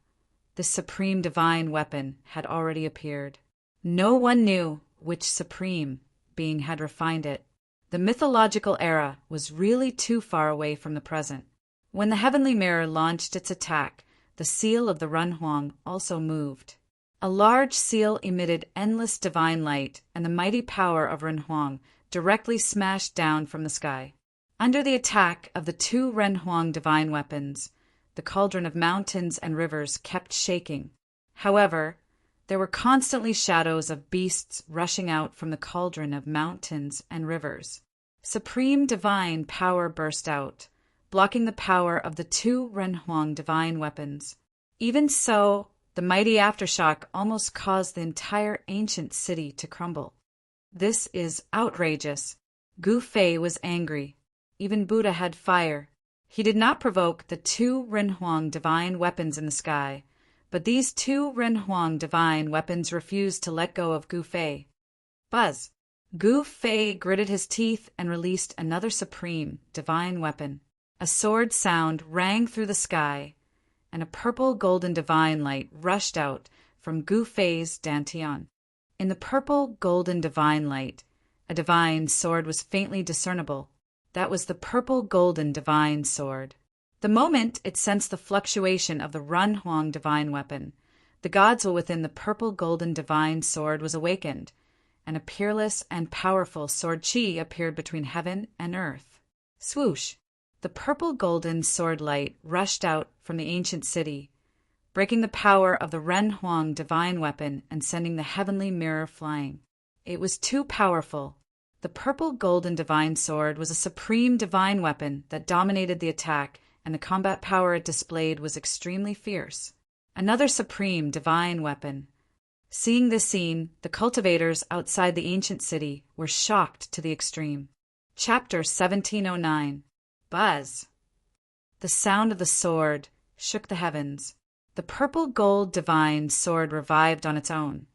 this supreme divine weapon had already appeared. No one knew which supreme being had refined it. The mythological era was really too far away from the present. When the heavenly mirror launched its attack, the seal of the Ren Huang also moved. A large seal emitted endless divine light, and the mighty power of Ren Huang directly smashed down from the sky. Under the attack of the two Ren Huang divine weapons, the cauldron of mountains and rivers kept shaking. However, there were constantly shadows of beasts rushing out from the cauldron of mountains and rivers. Supreme divine power burst out, blocking the power of the two Ren Huang divine weapons. Even so, the mighty aftershock almost caused the entire ancient city to crumble. This is outrageous. Gu Fei was angry. Even Buddha had fire. He did not provoke the two Ren Huang divine weapons in the sky, but these two Ren Huang divine weapons refused to let go of Gu Fei. Buzz! Gu Fei gritted his teeth and released another supreme divine weapon. A sword sound rang through the sky, and a purple golden divine light rushed out from Gu Fei's dantian. In the purple golden divine light, a divine sword was faintly discernible. That was the purple golden divine sword. The moment it sensed the fluctuation of the Ren Huang divine weapon, the gods within the purple golden divine sword was awakened, and a peerless and powerful sword chi appeared between heaven and earth. Swoosh! The purple golden sword light rushed out from the ancient city, breaking the power of the Ren Huang divine weapon and sending the heavenly mirror flying. It was too powerful. The purple golden divine sword was a supreme divine weapon that dominated the attack, and the combat power it displayed was extremely fierce. Another supreme divine weapon. Seeing this scene, the cultivators outside the ancient city were shocked to the extreme. Chapter 1709. Buzz! The sound of the sword shook the heavens. The purple gold divine sword revived on its own,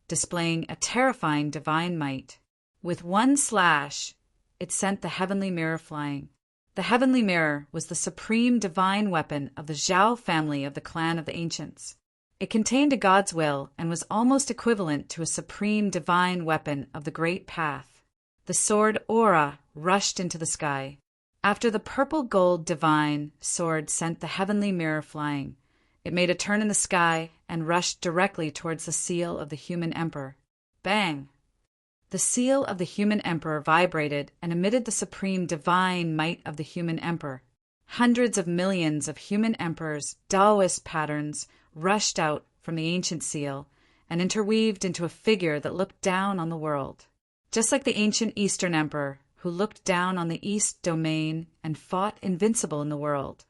displaying a terrifying divine might. With one slash, it sent the heavenly mirror flying. The heavenly mirror was the supreme divine weapon of the Zhao family of the clan of the ancients. It contained a god's will and was almost equivalent to a supreme divine weapon of the great path. The sword aura rushed into the sky. After the purple gold divine sword sent the heavenly mirror flying, it made a turn in the sky and rushed directly towards the seal of the human emperor. Bang! The seal of the human emperor vibrated and emitted the supreme divine might of the human emperor. Hundreds of millions of human emperors, Taoist patterns, rushed out from the ancient seal and interweaved into a figure that looked down on the world. Just like the ancient Eastern emperor, who looked down on the East domain and fought invincible in the world,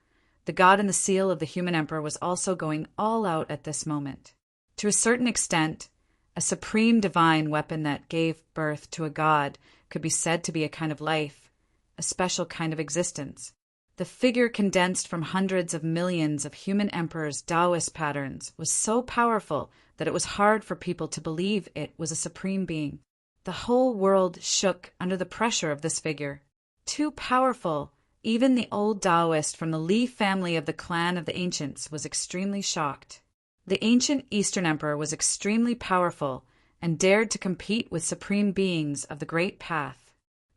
the god in the seal of the human emperor was also going all out at this moment. To a certain extent, a supreme divine weapon that gave birth to a god could be said to be a kind of life, a special kind of existence. The figure condensed from hundreds of millions of human emperors' Taoist patterns was so powerful that it was hard for people to believe it was a supreme being. The whole world shook under the pressure of this figure. Too powerful, even the old Taoist from the Li family of the clan of the ancients was extremely shocked. The ancient Eastern emperor was extremely powerful and dared to compete with supreme beings of the Great Path.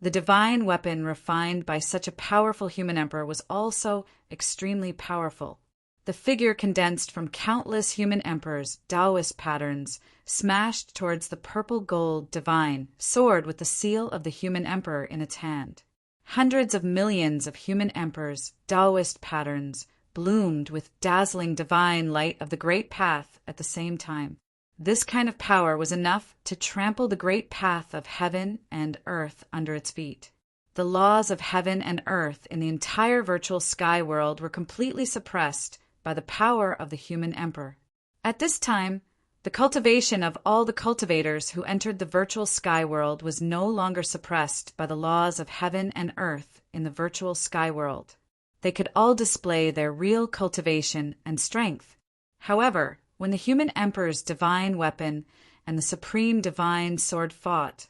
The divine weapon refined by such a powerful human emperor was also extremely powerful. The figure condensed from countless human emperors' Taoist patterns smashed towards the purple-gold divine sword with the seal of the human emperor in its hand. Hundreds of millions of human emperors' Taoist patterns bloomed with dazzling divine light of the Great Path at the same time. This kind of power was enough to trample the great path of heaven and earth under its feet. The laws of heaven and earth in the entire virtual sky world were completely suppressed by the power of the human emperor. At this time, the cultivation of all the cultivators who entered the virtual sky world was no longer suppressed by the laws of heaven and earth in the virtual sky world. They could all display their real cultivation and strength. However, when the human emperor's divine weapon and the supreme divine sword fought,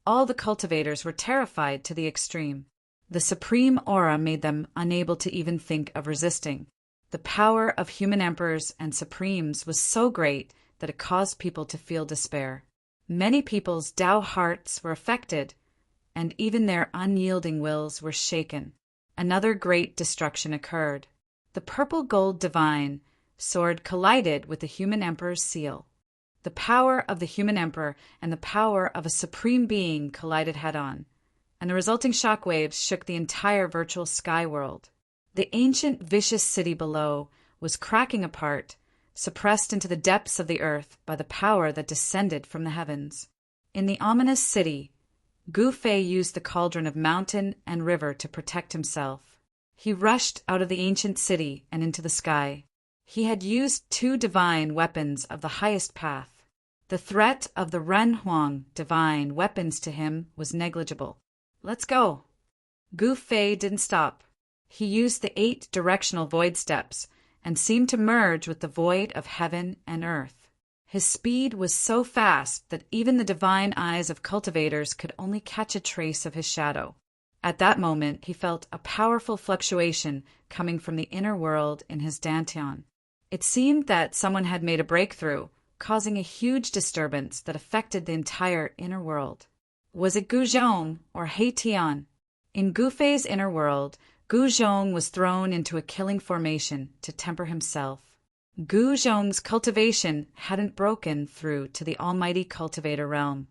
all the cultivators were terrified to the extreme. The supreme aura made them unable to even think of resisting. The power of human emperors and supremes was so great that it caused people to feel despair. Many people's Tao hearts were affected, and even their unyielding wills were shaken. Another great destruction occurred. The purple-gold divine sword collided with the human emperor's seal. The power of the human emperor and the power of a supreme being collided head-on, and the resulting shockwaves shook the entire virtual sky world. The ancient vicious city below was cracking apart, suppressed into the depths of the earth by the power that descended from the heavens. In the ominous city, Gu Fei used the cauldron of mountain and river to protect himself. He rushed out of the ancient city and into the sky. He had used 2 divine weapons of the highest path. The threat of the Ren Huang divine weapons to him was negligible. Let's go. Gu Fei didn't stop. He used the 8 directional void steps and seemed to merge with the void of heaven and earth. His speed was so fast that even the divine eyes of cultivators could only catch a trace of his shadow. At that moment, he felt a powerful fluctuation coming from the inner world in his dantian. It seemed that someone had made a breakthrough, causing a huge disturbance that affected the entire inner world. Was it Gu Zhong or He Tian? In Gu Fei's inner world, Gu Zhong was thrown into a killing formation to temper himself. Gu Zhong's cultivation hadn't broken through to the almighty cultivator realm,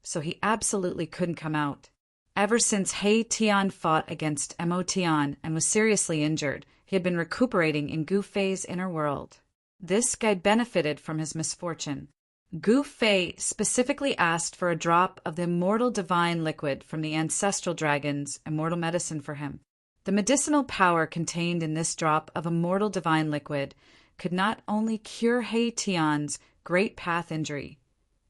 so he absolutely couldn't come out. Ever since He Tian fought against Mo Tian and was seriously injured, he had been recuperating in Gu Fei's inner world. This guy benefited from his misfortune. Gu Fei specifically asked for a drop of the immortal divine liquid from the ancestral dragon's immortal medicine for him. The medicinal power contained in this drop of immortal divine liquid could not only cure He Tian's great path injury,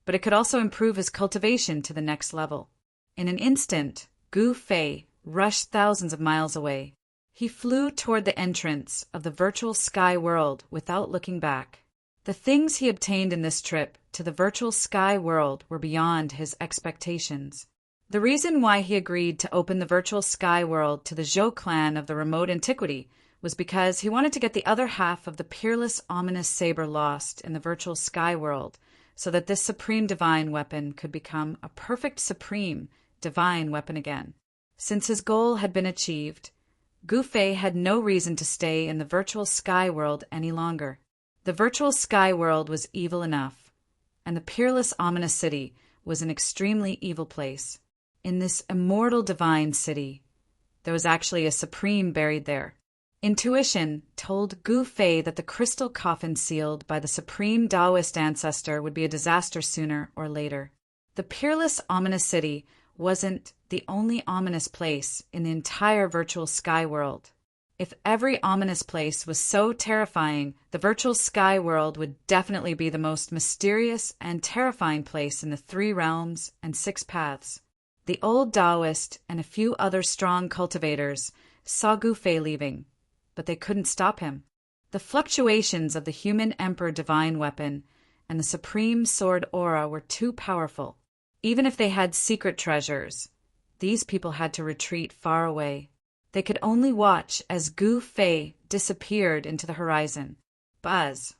but it could also improve his cultivation to the next level. In an instant, Gu Fei rushed thousands of miles away. He flew toward the entrance of the virtual sky world without looking back. The things he obtained in this trip to the virtual sky world were beyond his expectations. The reason why he agreed to open the virtual sky world to the Zhou clan of the remote antiquity was because he wanted to get the other half of the peerless ominous saber lost in the virtual sky world, so that this supreme divine weapon could become a perfect supreme divine weapon again. Since his goal had been achieved, Gu Fei had no reason to stay in the virtual sky world any longer. The virtual sky world was evil enough, and the peerless ominous city was an extremely evil place. In this immortal divine city, there was actually a supreme buried there. Intuition told Gu Fei that the crystal coffin sealed by the supreme Taoist ancestor would be a disaster sooner or later. The peerless ominous city wasn't the only ominous place in the entire virtual sky world. If every ominous place was so terrifying, the virtual sky world would definitely be the most mysterious and terrifying place in the 3 realms and 6 paths. The old Taoist and a few other strong cultivators saw Gu Fei leaving, but they couldn't stop him. The fluctuations of the human emperor divine weapon and the supreme sword aura were too powerful. Even if they had secret treasures, these people had to retreat far away. They could only watch as Gu Fei disappeared into the horizon. Buzz!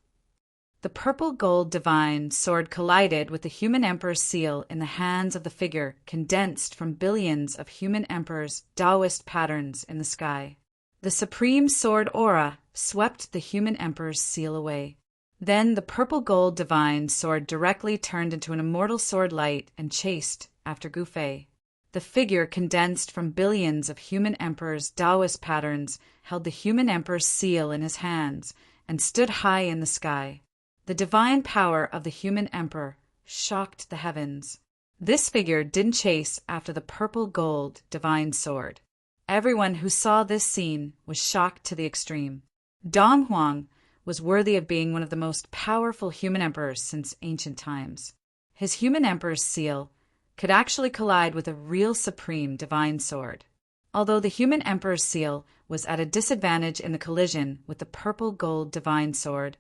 The purple-gold divine sword collided with the human emperor's seal in the hands of the figure condensed from billions of human emperors' Taoist patterns in the sky. The supreme sword aura swept the human emperor's seal away. Then the purple-gold divine sword directly turned into an immortal sword light and chased after Gu Fei. The figure condensed from billions of human emperors' Taoist patterns held the human emperor's seal in his hands and stood high in the sky. The divine power of the human emperor shocked the heavens. This figure didn't chase after the purple-gold divine sword. Everyone who saw this scene was shocked to the extreme. Dong Huang was worthy of being one of the most powerful human emperors since ancient times. His human emperor's seal could actually collide with a real supreme divine sword. Although the human emperor's seal was at a disadvantage in the collision with the purple-gold divine sword,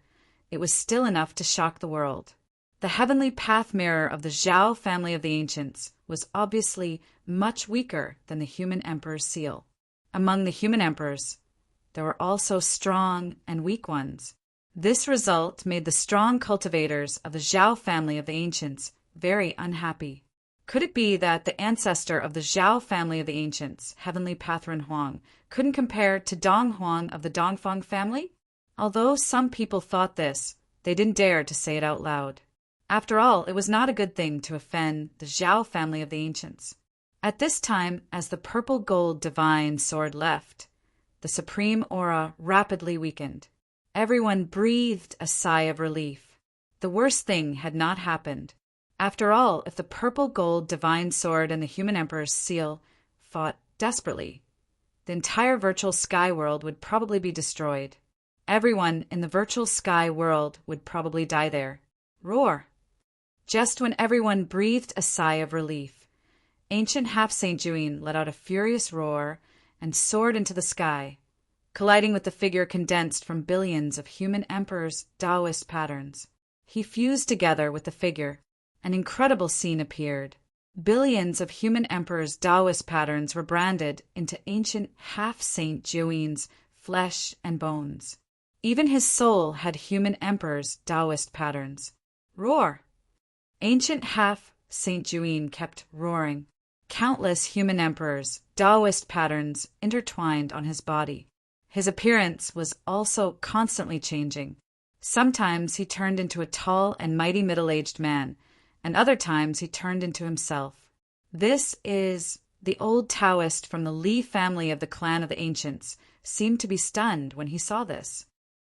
it was still enough to shock the world. The heavenly path mirror of the Zhao family of the ancients was obviously much weaker than the human emperor's seal. Among the human emperors, there were also strong and weak ones. This result made the strong cultivators of the Zhao family of the ancients very unhappy. Could it be that the ancestor of the Zhao family of the ancients, heavenly Pathran Huang, couldn't compare to Dong Huang of the Dongfang family? Although some people thought this, they didn't dare to say it out loud. After all, it was not a good thing to offend the Zhao family of the ancients. At this time, as the purple-gold divine sword left, the supreme aura rapidly weakened. Everyone breathed a sigh of relief. The worst thing had not happened. After all, if the purple-gold divine sword and the human emperor's seal fought desperately, the entire virtual sky world would probably be destroyed. Everyone in the virtual sky world would probably die there. Roar! Just when everyone breathed a sigh of relief, ancient half-Saint Juin let out a furious roar and soared into the sky, colliding with the figure condensed from billions of human emperors' Taoist patterns. He fused together with the figure. An incredible scene appeared. Billions of human emperors' Taoist patterns were branded into ancient half-Saint Juin's flesh and bones. Even his soul had human emperors' Taoist patterns. Roar! Ancient half-Saint Juin kept roaring. Countless human emperors' Taoist patterns intertwined on his body. His appearance was also constantly changing. Sometimes he turned into a tall and mighty middle-aged man, and other times he turned into himself. This is the old Taoist from the Li family of the clan of the ancients seemed to be stunned when he saw this.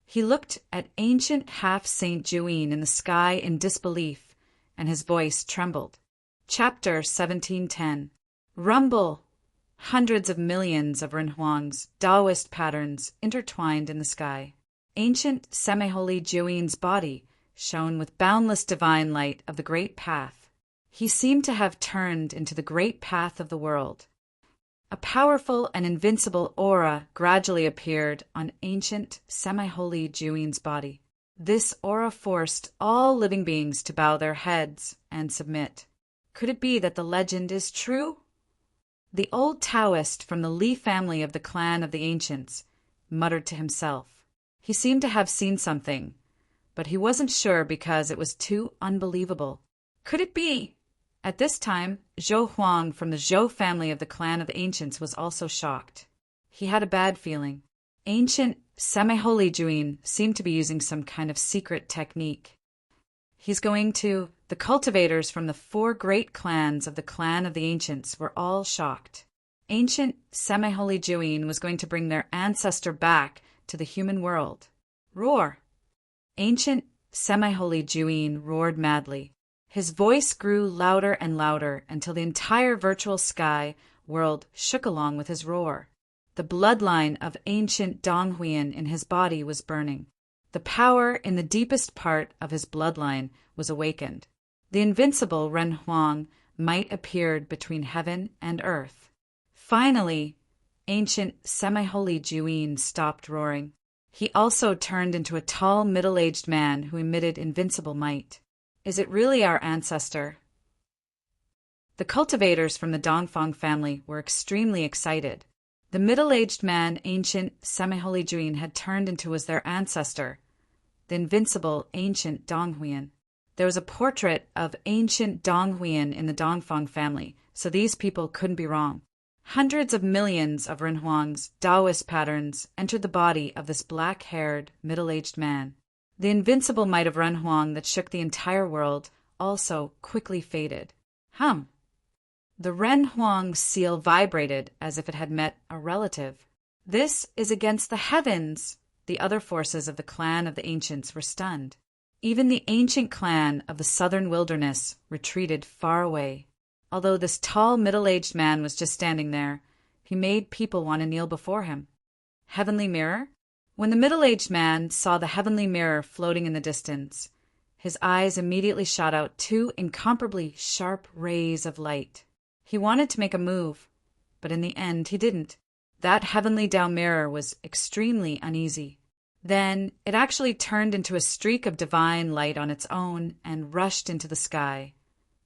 He looked at ancient half-Saint Juin in the sky in disbelief, and his voice trembled. Chapter 1710. Rumble! Hundreds of millions of Renhuang's Taoist patterns intertwined in the sky. Ancient semi-holy Juin's body shone with boundless divine light of the great path. He seemed to have turned into the great path of the world. A powerful and invincible aura gradually appeared on ancient semi-holy Juin's body. This aura forced all living beings to bow their heads and submit. Could it be that the legend is true? The old Taoist from the Li family of the clan of the ancients muttered to himself. He seemed to have seen something, but he wasn't sure because it was too unbelievable. Could it be? At this time, Zhou Huang from the Zhou family of the clan of the ancients was also shocked. He had a bad feeling. Ancient semi-holy Juin seemed to be using some kind of secret technique. The cultivators from the 4 great clans of the clan of the ancients were all shocked. Ancient semi-holy Juin was going to bring their ancestor back to the human world. Roar! Ancient semi-holy Juin roared madly. His voice grew louder and louder until the entire virtual sky world shook along with his roar. The bloodline of ancient Donghuan in his body was burning. The power in the deepest part of his bloodline was awakened. The invincible Ren Huang might appeared between heaven and earth. Finally, ancient semi-holy Juin stopped roaring. He also turned into a tall, middle-aged man who emitted invincible might. Is it really our ancestor? The cultivators from the Dongfang family were extremely excited. The middle-aged man ancient semi-holy Juin had turned into was their ancestor, the invincible ancient Donghuan. There was a portrait of ancient Donghuan in the Dongfang family, so these people couldn't be wrong. Hundreds of millions of Renhuang's Taoist patterns entered the body of this black-haired, middle-aged man. The invincible might of Renhuang that shook the entire world also quickly faded. The Renhuang seal vibrated as if it had met a relative. This is against the heavens! The other forces of the clan of the ancients were stunned. Even the ancient clan of the southern wilderness retreated far away. Although this tall, middle-aged man was just standing there, he made people want to kneel before him. Heavenly mirror? When the middle-aged man saw the heavenly mirror floating in the distance, his eyes immediately shot out two incomparably sharp rays of light. He wanted to make a move, but in the end he didn't. That heavenly Tao mirror was extremely uneasy. Then it actually turned into a streak of divine light on its own and rushed into the sky,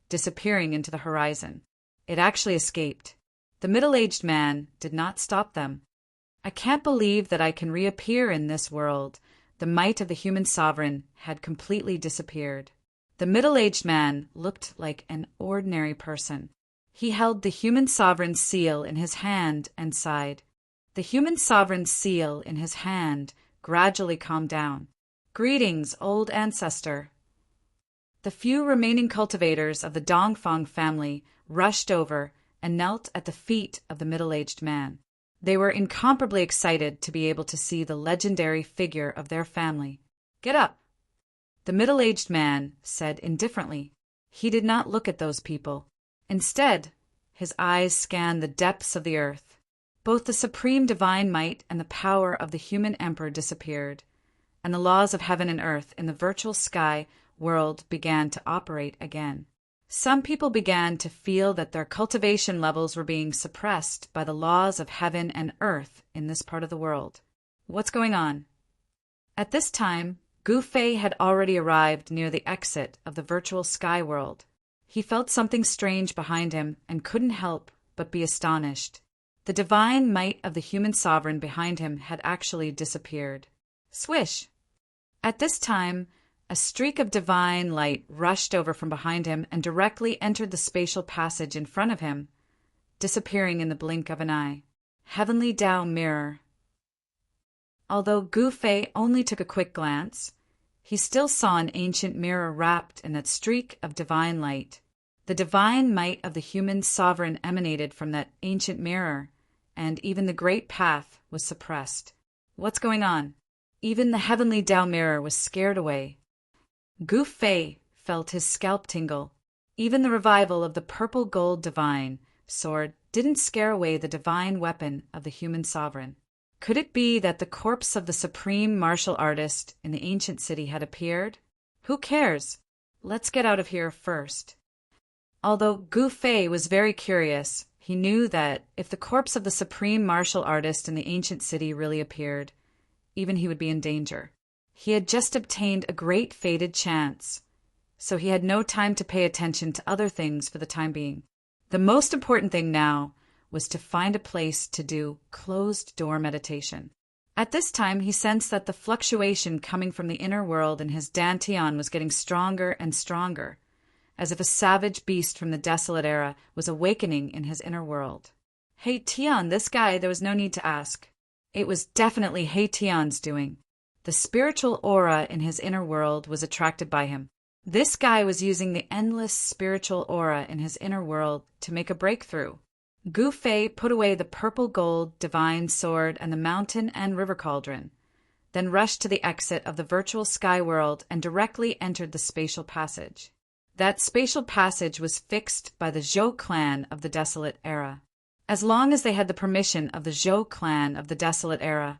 disappearing into the horizon. It actually escaped. The middle-aged man did not stop them. I can't believe that I can reappear in this world. The might of the human sovereign had completely disappeared. The middle-aged man looked like an ordinary person. He held the human sovereign's seal in his hand and sighed. The human sovereign's seal in his hand gradually calmed down. Greetings, old ancestor. The few remaining cultivators of the Dongfang family rushed over and knelt at the feet of the middle-aged man. They were incomparably excited to be able to see the legendary figure of their family. Get up! The middle-aged man said indifferently. He did not look at those people. Instead, his eyes scanned the depths of the earth. Both the supreme divine might and the power of the human emperor disappeared, and the laws of heaven and earth in the virtual sky world began to operate again. Some people began to feel that their cultivation levels were being suppressed by the laws of heaven and earth in this part of the world. What's going on? At this time, Gu Fei had already arrived near the exit of the virtual sky world. He felt something strange behind him and couldn't help but be astonished. The divine might of the human sovereign behind him had actually disappeared. Swish! At this time, a streak of divine light rushed over from behind him and directly entered the spatial passage in front of him, disappearing in the blink of an eye. Heavenly Tao mirror. Although Gu Fei only took a quick glance, he still saw an ancient mirror wrapped in that streak of divine light. The divine might of the human sovereign emanated from that ancient mirror, and even the great path was suppressed. What's going on? Even the heavenly Tao mirror was scared away. Gu Fei felt his scalp tingle. Even the revival of the purple gold divine sword didn't scare away the divine weapon of the human sovereign. Could it be that the corpse of the supreme martial artist in the ancient city had appeared? Who cares? Let's get out of here first. Although Gu Fei was very curious, he knew that if the corpse of the supreme martial artist in the ancient city really appeared, even he would be in danger. He had just obtained a great fated chance, so he had no time to pay attention to other things for the time being. The most important thing now was to find a place to do closed-door meditation. At this time, he sensed that the fluctuation coming from the inner world in his dantian was getting stronger and stronger, as if a savage beast from the desolate era was awakening in his inner world. Hey Tian, this guy, there was no need to ask. It was definitely Hey Tian's doing. The spiritual aura in his inner world was attracted by him. This guy was using the endless spiritual aura in his inner world to make a breakthrough. Gu Fei put away the purple gold divine sword and the mountain and river cauldron, then rushed to the exit of the virtual sky world and directly entered the spatial passage. That spatial passage was fixed by the Zhou clan of the desolate era. As long as they had the permission of the Zhou clan of the desolate era,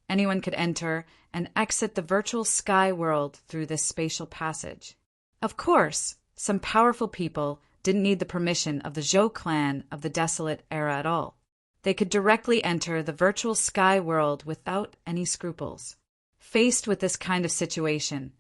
anyone could enter and exit the virtual sky world through this spatial passage. Of course, some powerful people didn't need the permission of the Zhou clan of the desolate era at all. They could directly enter the virtual sky world without any scruples. Faced with this kind of situation,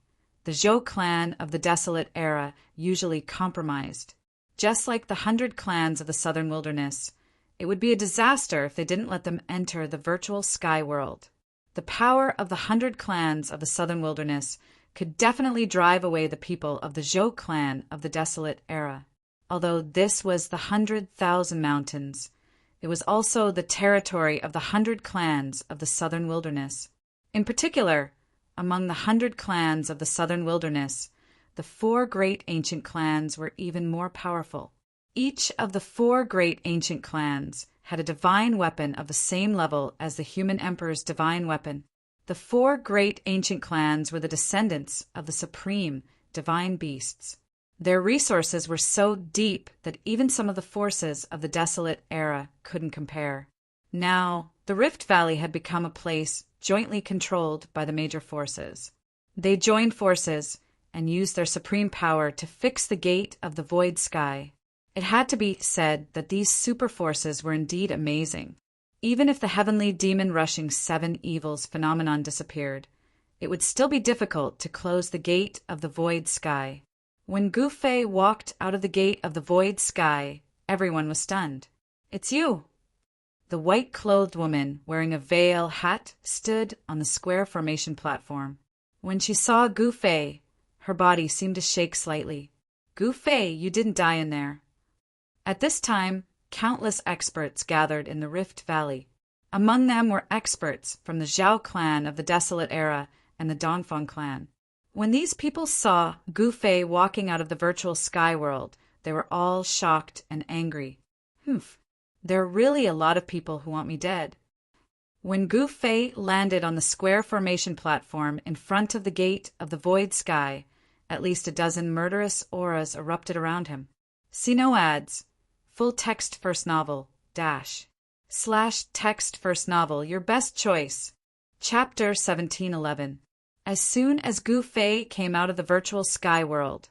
the Zhou clan of the Desolate Era usually compromised. Just like the 100 clans of the Southern Wilderness, it would be a disaster if they didn't let them enter the virtual sky world. The power of the 100 clans of the Southern Wilderness could definitely drive away the people of the Zhou clan of the Desolate Era. Although this was the 100,000 Mountains, it was also the territory of the 100 clans of the Southern Wilderness. In particular, among the 100 clans of the Southern Wilderness, the 4 great ancient clans were even more powerful. Each of the 4 great ancient clans had a divine weapon of the same level as the human emperor's divine weapon. The 4 great ancient clans were the descendants of the supreme divine beasts. Their resources were so deep that even some of the forces of the Desolate Era couldn't compare. Now, the Rift Valley had become a place jointly controlled by the major forces. They joined forces and used their supreme power to fix the gate of the void sky. It had to be said that these super forces were indeed amazing. Even if the heavenly demon-rushing 7 evils phenomenon disappeared, it would still be difficult to close the gate of the void sky. When Gu Fei walked out of the gate of the void sky, everyone was stunned. "It's you!" The white-clothed woman wearing a veil hat stood on the square formation platform. When she saw Gu Fei, her body seemed to shake slightly. "Gu Fei, you didn't die in there." At this time, countless experts gathered in the Rift Valley. Among them were experts from the Zhao clan of the Desolate Era and the Dongfang clan. When these people saw Gu Fei walking out of the virtual sky world, they were all shocked and angry. There are really a lot of people who want me dead. When Gu Fei landed on the square formation platform in front of the gate of the void sky, at least a dozen murderous auras erupted around him. See no ads. Full text first novel, / text first novel, your best choice. Chapter 1711. As soon as Gu Fei came out of the virtual sky world,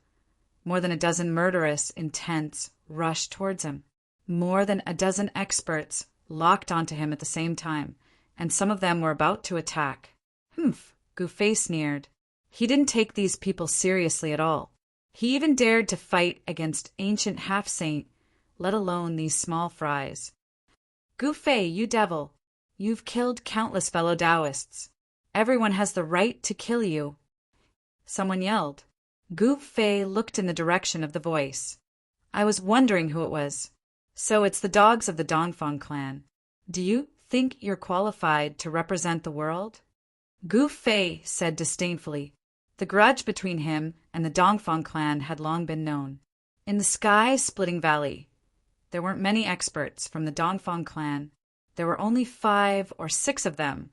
more than a dozen murderous intents rushed towards him. More than a dozen experts locked onto him at the same time, and some of them were about to attack. Gu Fei sneered. He didn't take these people seriously at all. He even dared to fight against ancient half-saint, let alone these small fries. "Gu Fei, you devil! You've killed countless fellow Taoists. Everyone has the right to kill you," someone yelled. Gu Fei looked in the direction of the voice. "I was wondering who it was. So it's the dogs of the Dongfang clan. Do you think you're qualified to represent the world?" Gu Fei said disdainfully. The grudge between him and the Dongfang clan had long been known. In the sky-splitting valley, there weren't many experts from the Dongfang clan. There were only 5 or 6 of them,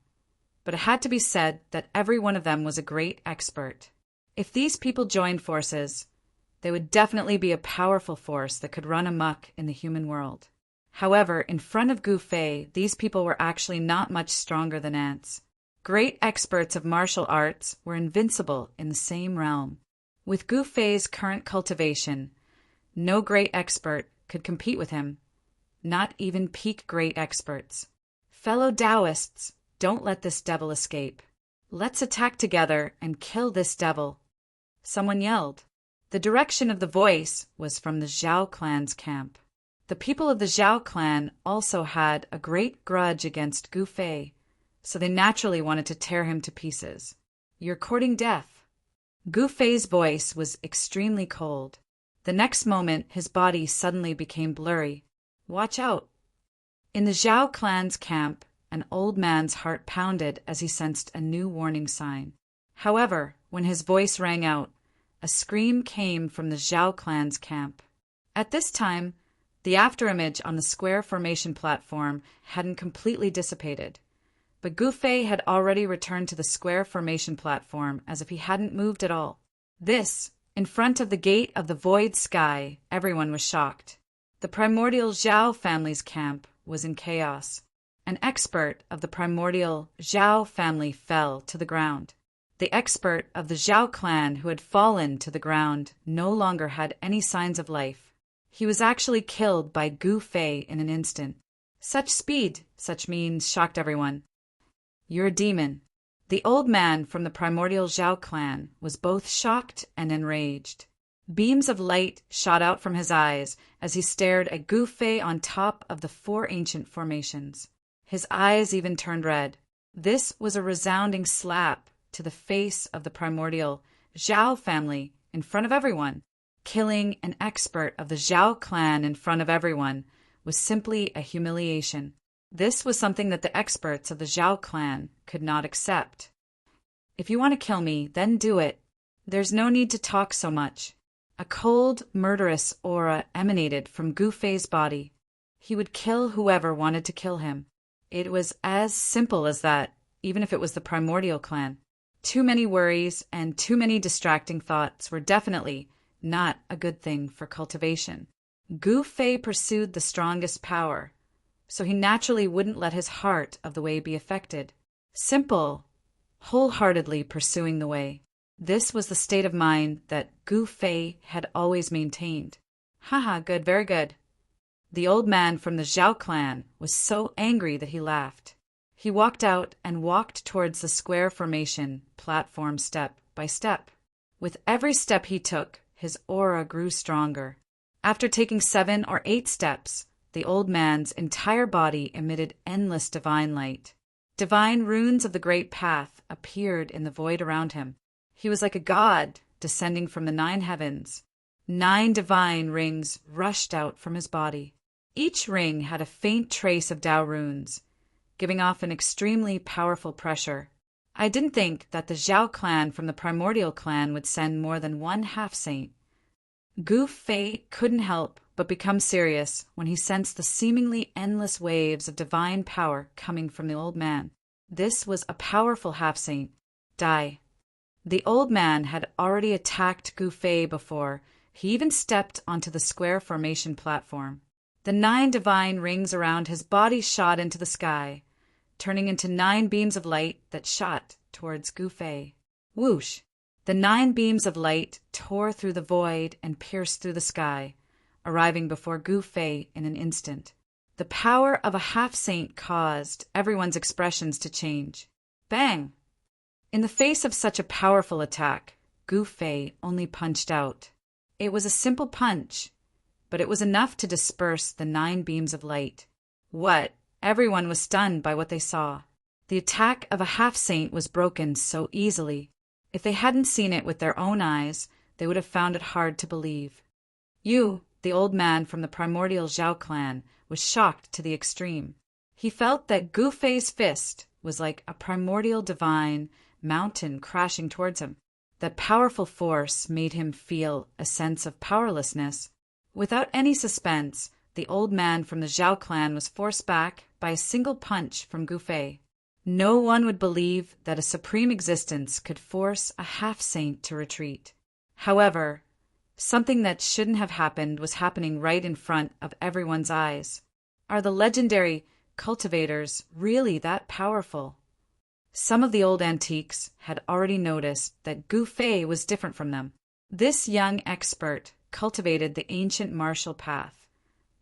but it had to be said that every one of them was a great expert. If these people joined forces, they would definitely be a powerful force that could run amok in the human world. However, in front of Gu Fei, these people were actually not much stronger than ants. Great experts of martial arts were invincible in the same realm. With Gu Fei's current cultivation, no great expert could compete with him, not even peak great experts. "Fellow Taoists, don't let this devil escape. Let's attack together and kill this devil," someone yelled. The direction of the voice was from the Zhao clan's camp. The people of the Zhao clan also had a great grudge against Gu Fei, so they naturally wanted to tear him to pieces. "You're courting death." Gu Fei's voice was extremely cold. The next moment, his body suddenly became blurry. "Watch out." In the Zhao clan's camp, an old man's heart pounded as he sensed a new warning sign. However, when his voice rang out, a scream came from the Zhao clan's camp. At this time, the afterimage on the square formation platform hadn't completely dissipated, but Gu Fei had already returned to the square formation platform as if he hadn't moved at all. This, in front of the gate of the void sky, everyone was shocked. The primordial Zhao family's camp was in chaos. An expert of the primordial Zhao family fell to the ground. The expert of the Zhao clan who had fallen to the ground no longer had any signs of life. He was actually killed by Gu Fei in an instant. Such speed, such means shocked everyone. You're a demon. The old man from the primordial Zhao clan was both shocked and enraged. Beams of light shot out from his eyes as he stared at Gu Fei on top of the four ancient formations. His eyes even turned red. This was a resounding slap to the face of the primordial Zhao family in front of everyone. Killing an expert of the Zhao clan in front of everyone was simply a humiliation. This was something that the experts of the Zhao clan could not accept. If you want to kill me, then do it. There's no need to talk so much. A cold, murderous aura emanated from Gu Fei's body. He would kill whoever wanted to kill him. It was as simple as that, even if it was the primordial clan. Too many worries and too many distracting thoughts were definitely not a good thing for cultivation. Gu Fei pursued the strongest power, so he naturally wouldn't let his heart of the way be affected. Simple, wholeheartedly pursuing the way. This was the state of mind that Gu Fei had always maintained. Haha, good, very good. The old man from the Zhao clan was so angry that he laughed. He walked out and walked towards the square formation platform step by step. With every step he took, his aura grew stronger. After taking 7 or 8 steps, the old man's entire body emitted endless divine light. Divine runes of the great path appeared in the void around him. He was like a god descending from the 9 heavens. 9 divine rings rushed out from his body. Each ring had a faint trace of Tao runes, giving off an extremely powerful pressure. I didn't think that the Zhao clan from the primordial clan would send more than 1 half-saint. Gu Fei couldn't help but become serious when he sensed the seemingly endless waves of divine power coming from the old man. This was a powerful half-saint. Dai. The old man had already attacked Gu Fei before. He even stepped onto the square formation platform. The 9 divine rings around his body shot into the sky, turning into 9 beams of light that shot towards Gu Fei. Whoosh! The 9 beams of light tore through the void and pierced through the sky, arriving before Gu Fei in an instant. The power of a half-saint caused everyone's expressions to change. Bang! In the face of such a powerful attack, Gu Fei only punched out. It was a simple punch, but it was enough to disperse the 9 beams of light. What? Everyone was stunned by what they saw. The attack of a half-saint was broken so easily. If they hadn't seen it with their own eyes, they would have found it hard to believe. Yu, the old man from the primordial Zhao clan, was shocked to the extreme. He felt that Gu Fei's fist was like a primordial divine mountain crashing towards him. That powerful force made him feel a sense of powerlessness. Without any suspense, the old man from the Zhao clan was forced back by a single punch from Gu Fei. No one would believe that a supreme existence could force a half-saint to retreat. However, something that shouldn't have happened was happening right in front of everyone's eyes. Are the legendary cultivators really that powerful? Some of the old antiques had already noticed that Gu Fei was different from them. This young expert cultivated the ancient martial path,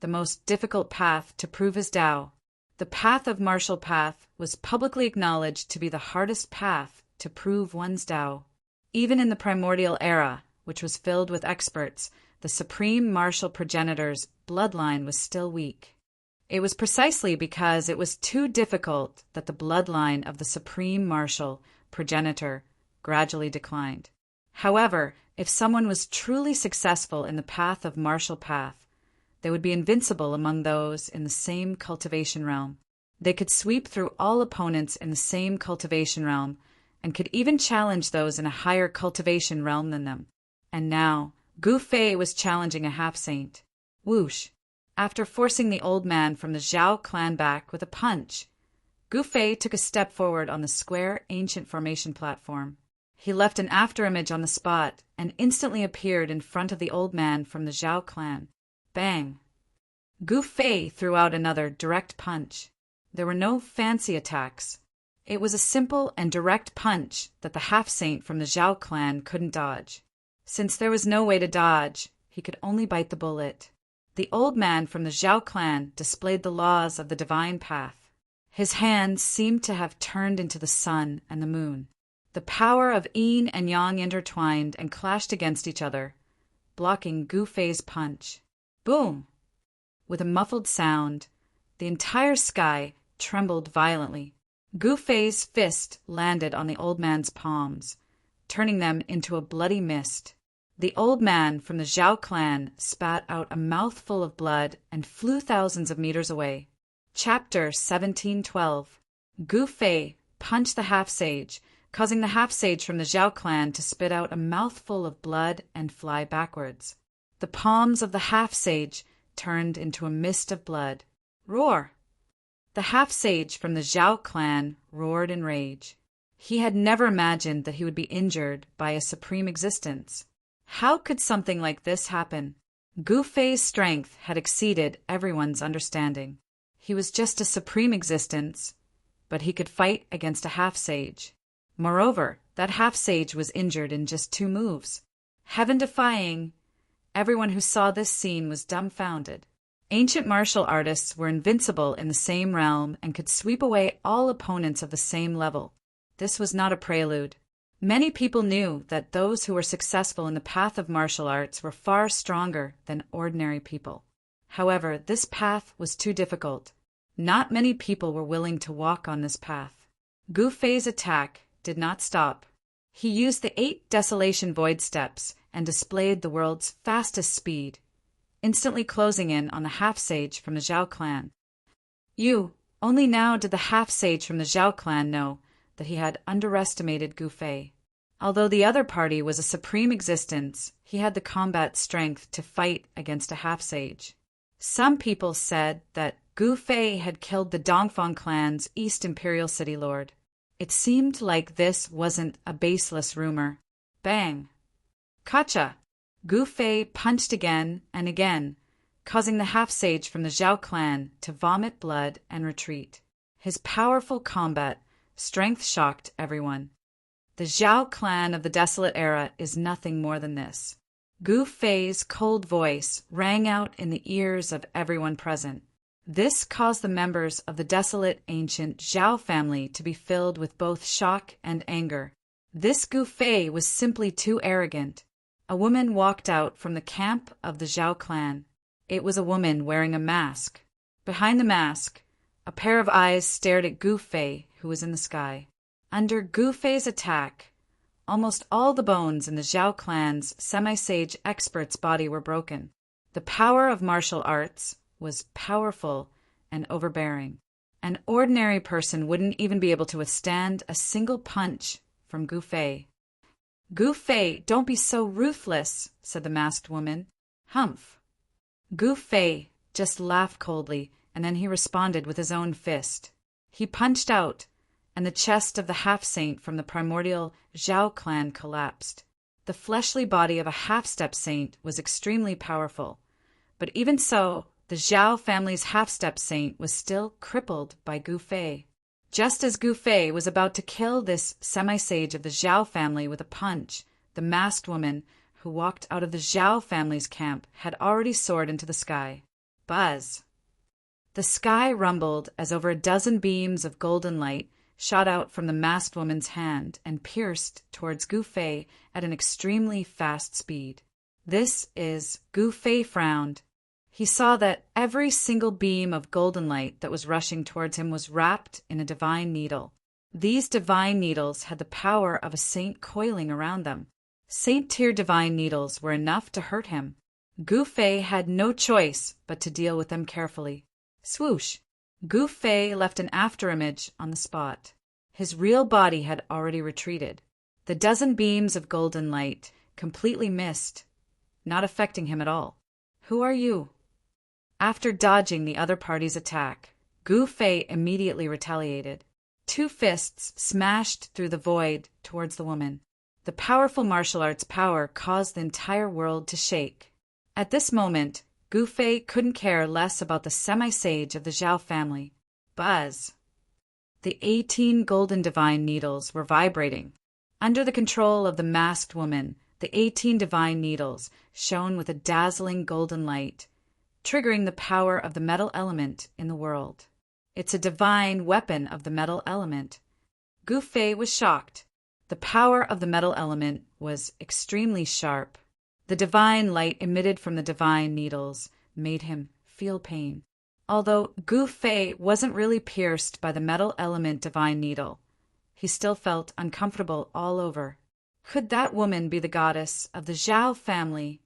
the most difficult path to prove his Tao. The path of martial path was publicly acknowledged to be the hardest path to prove one's Tao. Even in the primordial era, which was filled with experts, the supreme martial progenitor's bloodline was still weak. It was precisely because it was too difficult that the bloodline of the supreme martial progenitor gradually declined. However, if someone was truly successful in the path of martial path, they would be invincible among those in the same cultivation realm. They could sweep through all opponents in the same cultivation realm and could even challenge those in a higher cultivation realm than them. And now, Gu Fei was challenging a half-saint. Whoosh! After forcing the old man from the Zhao clan back with a punch, Gu Fei took a step forward on the square ancient formation platform. He left an afterimage on the spot and instantly appeared in front of the old man from the Zhao clan. Bang! Gu Fei threw out another direct punch. There were no fancy attacks. It was a simple and direct punch that the half-saint from the Zhao clan couldn't dodge. Since there was no way to dodge, he could only bite the bullet. The old man from the Zhao clan displayed the laws of the divine path. His hands seemed to have turned into the sun and the moon. The power of yin and yang intertwined and clashed against each other, blocking Gu Fei's punch. Boom! With a muffled sound, the entire sky trembled violently. Gu Fei's fist landed on the old man's palms, turning them into a bloody mist. The old man from the Zhao clan spat out a mouthful of blood and flew thousands of meters away. Chapter 1712. Gu Fei punched the half-sage, causing the half-sage from the Zhao clan to spit out a mouthful of blood and fly backwards. The palms of the half-sage turned into a mist of blood. Roar! The half-sage from the Zhao clan roared in rage. He had never imagined that he would be injured by a supreme existence. How could something like this happen? Gu Fei's strength had exceeded everyone's understanding. He was just a supreme existence, but he could fight against a half-sage. Moreover, that half-sage was injured in just 2 moves. Heaven-defying, everyone who saw this scene was dumbfounded. Ancient martial artists were invincible in the same realm and could sweep away all opponents of the same level. This was not a prelude. Many people knew that those who were successful in the path of martial arts were far stronger than ordinary people. However, this path was too difficult. Not many people were willing to walk on this path. Gu Fei's attack did not stop. He used the 8 Desolation Void Steps and displayed the world's fastest speed, instantly closing in on the half-sage from the Zhao clan. Only now did the half-sage from the Zhao clan know that he had underestimated Gu Fei. Although the other party was a supreme existence, he had the combat strength to fight against a half-sage. Some people said that Gu Fei had killed the Dongfang clan's East Imperial City Lord. It seemed like this wasn't a baseless rumor. Bang! Gotcha! Gu Fei punched again and again, causing the half-sage from the Zhao clan to vomit blood and retreat. His powerful combat strength shocked everyone. The Zhao clan of the Desolate Era is nothing more than this. Gu Fei's cold voice rang out in the ears of everyone present. This caused the members of the desolate ancient Zhao family to be filled with both shock and anger. This Gu Fei was simply too arrogant. A woman walked out from the camp of the Zhao clan. It was a woman wearing a mask. Behind the mask, a pair of eyes stared at Gu Fei, who was in the sky. Under Gu Fei's attack, almost all the bones in the Zhao clan's semi-sage expert's body were broken. The power of martial arts was powerful and overbearing. An ordinary person wouldn't even be able to withstand a single punch from Gu Fei. Gu Fei, don't be so ruthless, said the masked woman. Humph. Gu Fei just laughed coldly, and then he responded with his own fist. He punched out, and the chest of the half-saint from the primordial Zhao clan collapsed. The fleshly body of a half-step saint was extremely powerful, but even so, the Zhao family's half-step saint was still crippled by Gu Fei. Just as Gu Fei was about to kill this semi-sage of the Zhao family with a punch, the masked woman who walked out of the Zhao family's camp had already soared into the sky. Buzz! The sky rumbled as over a dozen beams of golden light shot out from the masked woman's hand and pierced towards Gu Fei at an extremely fast speed. Gu Fei frowned. He saw that every single beam of golden light that was rushing towards him was wrapped in a divine needle. These divine needles had the power of a saint coiling around them. Saint-tier divine needles were enough to hurt him. Gu Fei had no choice but to deal with them carefully. Swoosh! Gu Fei left an afterimage on the spot. His real body had already retreated. The dozen beams of golden light completely missed, not affecting him at all. Who are you? After dodging the other party's attack, Gu Fei immediately retaliated. 2 fists smashed through the void towards the woman. The powerful martial arts power caused the entire world to shake. At this moment, Gu Fei couldn't care less about the semi-sage of the Zhao family. Buzz! The 18 golden divine needles were vibrating. Under the control of the masked woman, the 18 divine needles shone with a dazzling golden light. triggering the power of the metal element in the world. It's a divine weapon of the metal element. Gu Fei was shocked. The power of the metal element was extremely sharp. The divine light emitted from the divine needles made him feel pain. Although Gu Fei wasn't really pierced by the metal element divine needle, he still felt uncomfortable all over. Could that woman be the goddess of the Zhao family?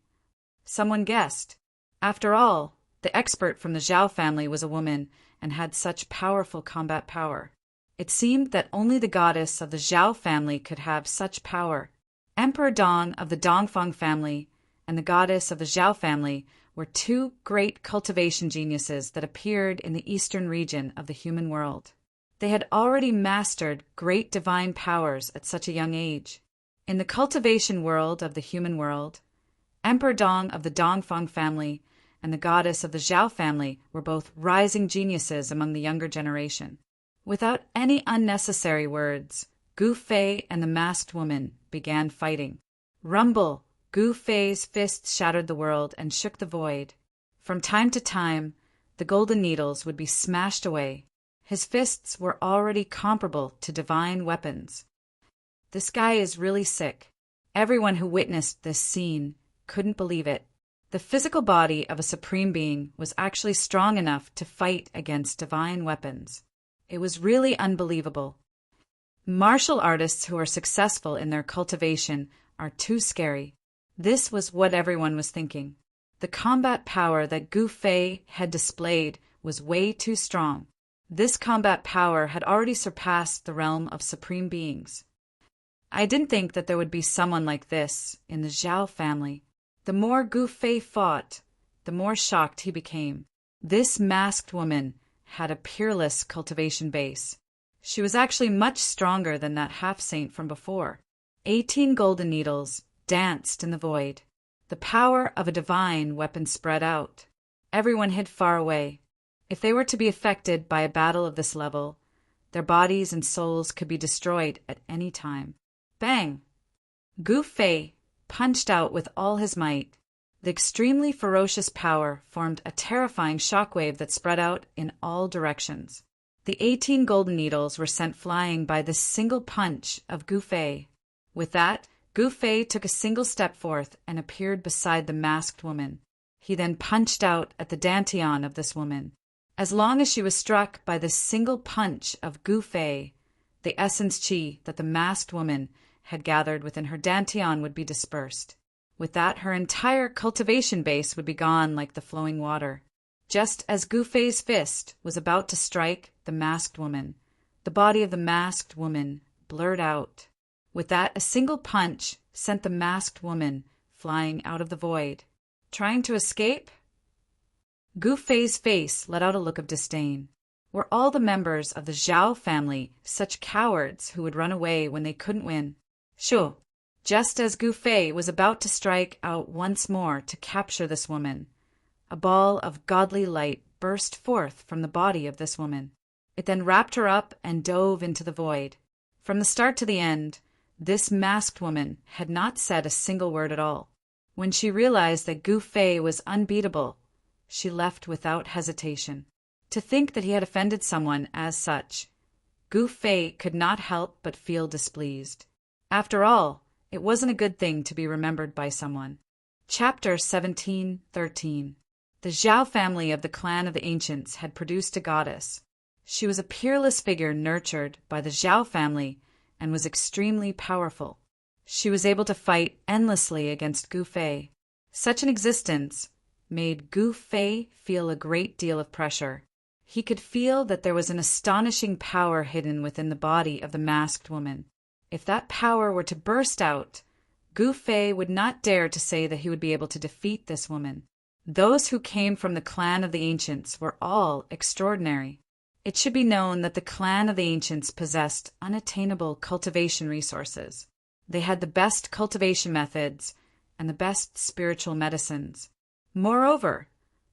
Someone guessed. After all, the expert from the Zhao family was a woman and had such powerful combat power. It seemed that only the goddess of the Zhao family could have such power. Emperor Dong of the Dongfang family and the goddess of the Zhao family were two great cultivation geniuses that appeared in the eastern region of the human world. They had already mastered great divine powers at such a young age. In the cultivation world of the human world, Emperor Dong of the Dongfang family and the goddess of the Zhao family were both rising geniuses among the younger generation. Without any unnecessary words, Gu Fei and the masked woman began fighting. Rumble! Gu Fei's fists shattered the world and shook the void. From time to time, the golden needles would be smashed away. His fists were already comparable to divine weapons. This guy is really sick. Everyone who witnessed this scene couldn't believe it. The physical body of a supreme being was actually strong enough to fight against divine weapons. It was really unbelievable. Martial artists who are successful in their cultivation are too scary. This was what everyone was thinking. The combat power that Gu Fei had displayed was way too strong. This combat power had already surpassed the realm of supreme beings. I didn't think that there would be someone like this in the Zhao family. The more Gu Fei fought, the more shocked he became. This masked woman had a peerless cultivation base. She was actually much stronger than that half-saint from before. 18 golden needles danced in the void. The power of a divine weapon spread out. Everyone hid far away. If they were to be affected by a battle of this level, their bodies and souls could be destroyed at any time. Bang! Gu Fei punched out with all his might. The extremely ferocious power formed a terrifying shockwave that spread out in all directions. The 18 golden needles were sent flying by this single punch of Gu Fei. With that, Gu Fei took a single step forth and appeared beside the masked woman. He then punched out at the dantian of this woman. As long as she was struck by this single punch of Gu Fei, the essence qi that the masked woman had gathered within her dantian would be dispersed. With that, her entire cultivation base would be gone like the flowing water. Just as Gu Fei's fist was about to strike the masked woman, the body of the masked woman blurred out. With that, a single punch sent the masked woman flying out of the void. Trying to escape? Gu Fei's face let out a look of disdain. Were all the members of the Zhao family such cowards who would run away when they couldn't win? Sure. Just as Gu Fei was about to strike out once more to capture this woman, a ball of godly light burst forth from the body of this woman. It then wrapped her up and dove into the void. From the start to the end, this masked woman had not said a single word at all. When she realized that Gu Fei was unbeatable, she left without hesitation. To think that he had offended someone as such, Gu Fei could not help but feel displeased. After all, it wasn't a good thing to be remembered by someone. Chapter 17:13. The Zhao family of the clan of the ancients had produced a goddess. She was a peerless figure nurtured by the Zhao family and was extremely powerful. She was able to fight endlessly against Gu Fei. Such an existence made Gu Fei feel a great deal of pressure. He could feel that there was an astonishing power hidden within the body of the masked woman. If that power were to burst out, Gu Fei would not dare to say that he would be able to defeat this woman. Those who came from the clan of the ancients were all extraordinary. It should be known that the clan of the ancients possessed unattainable cultivation resources. They had the best cultivation methods and the best spiritual medicines. Moreover,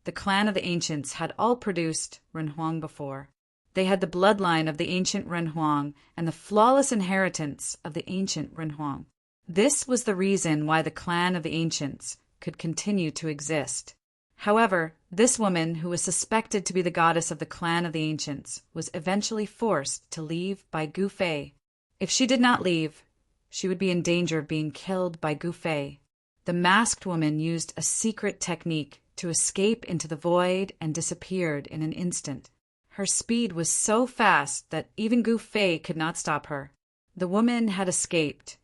the clan of the ancients had all produced Renhuang before. They had the bloodline of the ancient Renhuang and the flawless inheritance of the ancient Renhuang. This was the reason why the clan of the ancients could continue to exist. However, this woman, who was suspected to be the goddess of the clan of the ancients, was eventually forced to leave by Gu Fei. If she did not leave, she would be in danger of being killed by Gu Fei. The masked woman used a secret technique to escape into the void and disappeared in an instant. Her speed was so fast that even Gu Fei could not stop her. The woman had escaped,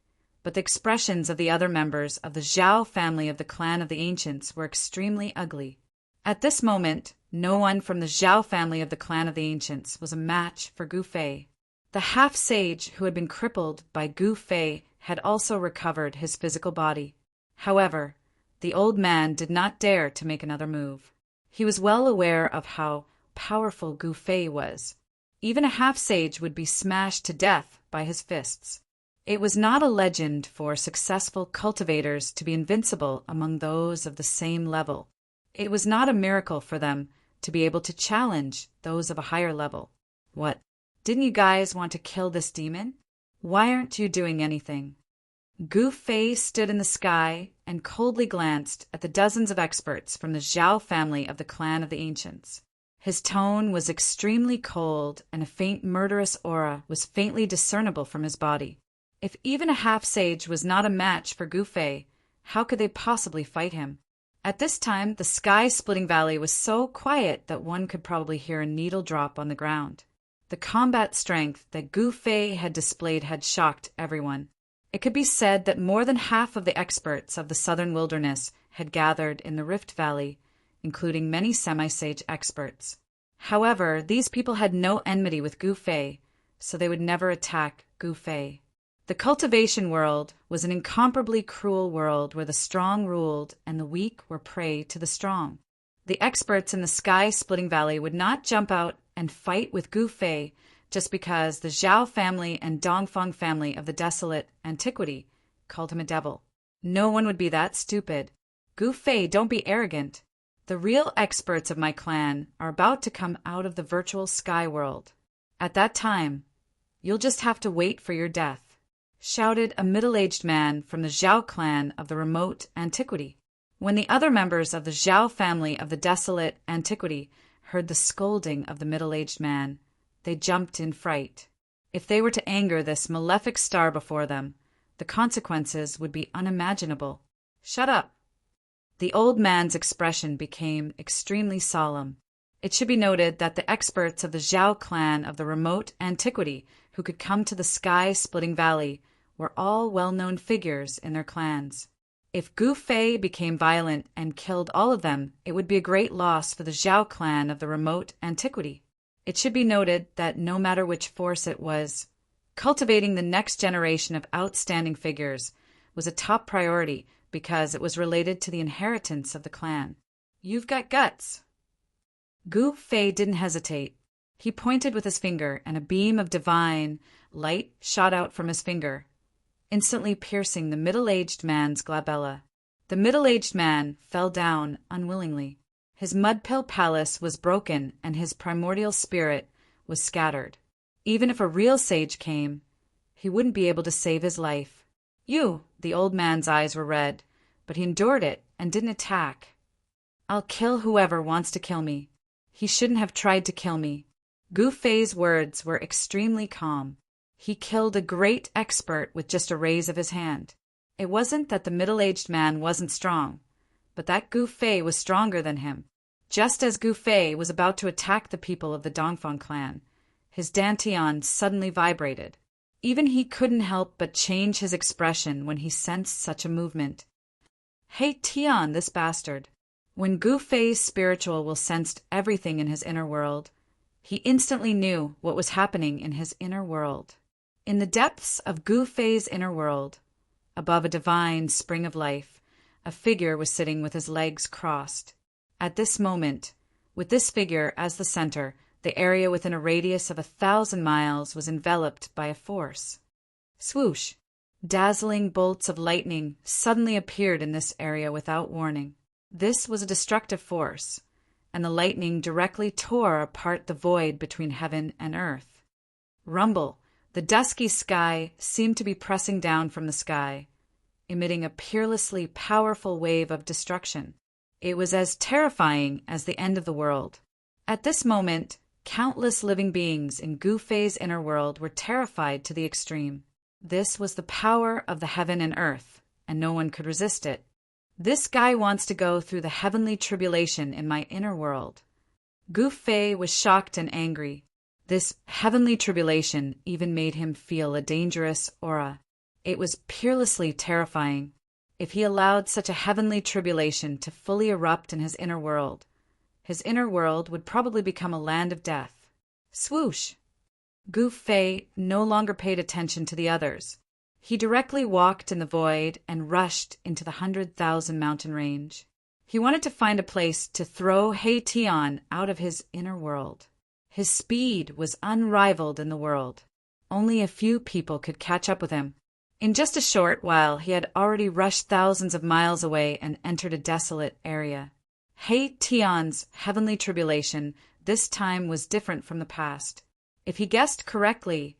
but the expressions of the other members of the Zhao family of the clan of the ancients were extremely ugly. At this moment, no one from the Zhao family of the clan of the ancients was a match for Gu Fei. The half-sage who had been crippled by Gu Fei had also recovered his physical body. However, the old man did not dare to make another move. He was well aware of how powerful Gu Fei was. Even a half-sage would be smashed to death by his fists. It was not a legend for successful cultivators to be invincible among those of the same level. It was not a miracle for them to be able to challenge those of a higher level. What? Didn't you guys want to kill this demon? Why aren't you doing anything? Gu Fei stood in the sky and coldly glanced at the dozens of experts from the Zhao family of the clan of the ancients. His tone was extremely cold, and a faint murderous aura was faintly discernible from his body. If even a half-sage was not a match for Gu Fei, how could they possibly fight him? At this time, the sky-splitting valley was so quiet that one could probably hear a needle drop on the ground. The combat strength that Gu Fei had displayed had shocked everyone. It could be said that more than half of the experts of the southern wilderness had gathered in the Rift Valley, including many semi-sage experts. However, these people had no enmity with Gu Fei, so they would never attack Gu Fei. The cultivation world was an incomparably cruel world where the strong ruled and the weak were prey to the strong. The experts in the sky-splitting valley would not jump out and fight with Gu Fei just because the Zhao family and Dongfang family of the desolate antiquity called him a devil. No one would be that stupid. Gu Fei, don't be arrogant. The real experts of my clan are about to come out of the virtual sky world. At that time, you'll just have to wait for your death, shouted a middle-aged man from the Zhao clan of the remote antiquity. When the other members of the Zhao family of the desolate antiquity heard the scolding of the middle-aged man, they jumped in fright. If they were to anger this malefic star before them, the consequences would be unimaginable. Shut up! The old man's expression became extremely solemn. It should be noted that the experts of the Zhao clan of the remote antiquity who could come to the sky-splitting valley were all well-known figures in their clans. If Gu Fei became violent and killed all of them, it would be a great loss for the Zhao clan of the remote antiquity. It should be noted that no matter which force it was, cultivating the next generation of outstanding figures was a top priority because it was related to the inheritance of the clan. You've got guts. Gu Fei didn't hesitate. He pointed with his finger, and a beam of divine light shot out from his finger, instantly piercing the middle-aged man's glabella. The middle-aged man fell down unwillingly. His mud-pill palace was broken, and his primordial spirit was scattered. Even if a real sage came, he wouldn't be able to save his life. The old man's eyes were red, but he endured it and didn't attack. I'll kill whoever wants to kill me. He shouldn't have tried to kill me. Gu Fei's words were extremely calm. He killed a great expert with just a raise of his hand. It wasn't that the middle-aged man wasn't strong, but that Gu Fei was stronger than him. Just as Gu Fei was about to attack the people of the Dongfang clan, his dantian suddenly vibrated. Even he couldn't help but change his expression when he sensed such a movement. Hey Tian, this bastard. When Gu Fei's spiritual will sensed everything in his inner world, he instantly knew what was happening in his inner world. In the depths of Gu Fei's inner world, above a divine spring of life, a figure was sitting with his legs crossed. At this moment, with this figure as the center, the area within a radius of 1,000 miles was enveloped by a force. Swoosh! Dazzling bolts of lightning suddenly appeared in this area without warning. This was a destructive force, and the lightning directly tore apart the void between heaven and earth. Rumble! The dusky sky seemed to be pressing down from the sky, emitting a peerlessly powerful wave of destruction. It was as terrifying as the end of the world. At this moment, countless living beings in Gu Fei's inner world were terrified to the extreme. This was the power of the heaven and earth, and no one could resist it. This guy wants to go through the heavenly tribulation in my inner world. Gu Fei was shocked and angry. This heavenly tribulation even made him feel a dangerous aura. It was peerlessly terrifying. If he allowed such a heavenly tribulation to fully erupt in his inner world would probably become a land of death. Swoosh! Gu Fei no longer paid attention to the others. He directly walked in the void and rushed into the 100,000 mountain range. He wanted to find a place to throw He Tian out of his inner world. His speed was unrivaled in the world. Only a few people could catch up with him. In just a short while, he had already rushed thousands of miles away and entered a desolate area. He Tian's heavenly tribulation this time was different from the past. If he guessed correctly,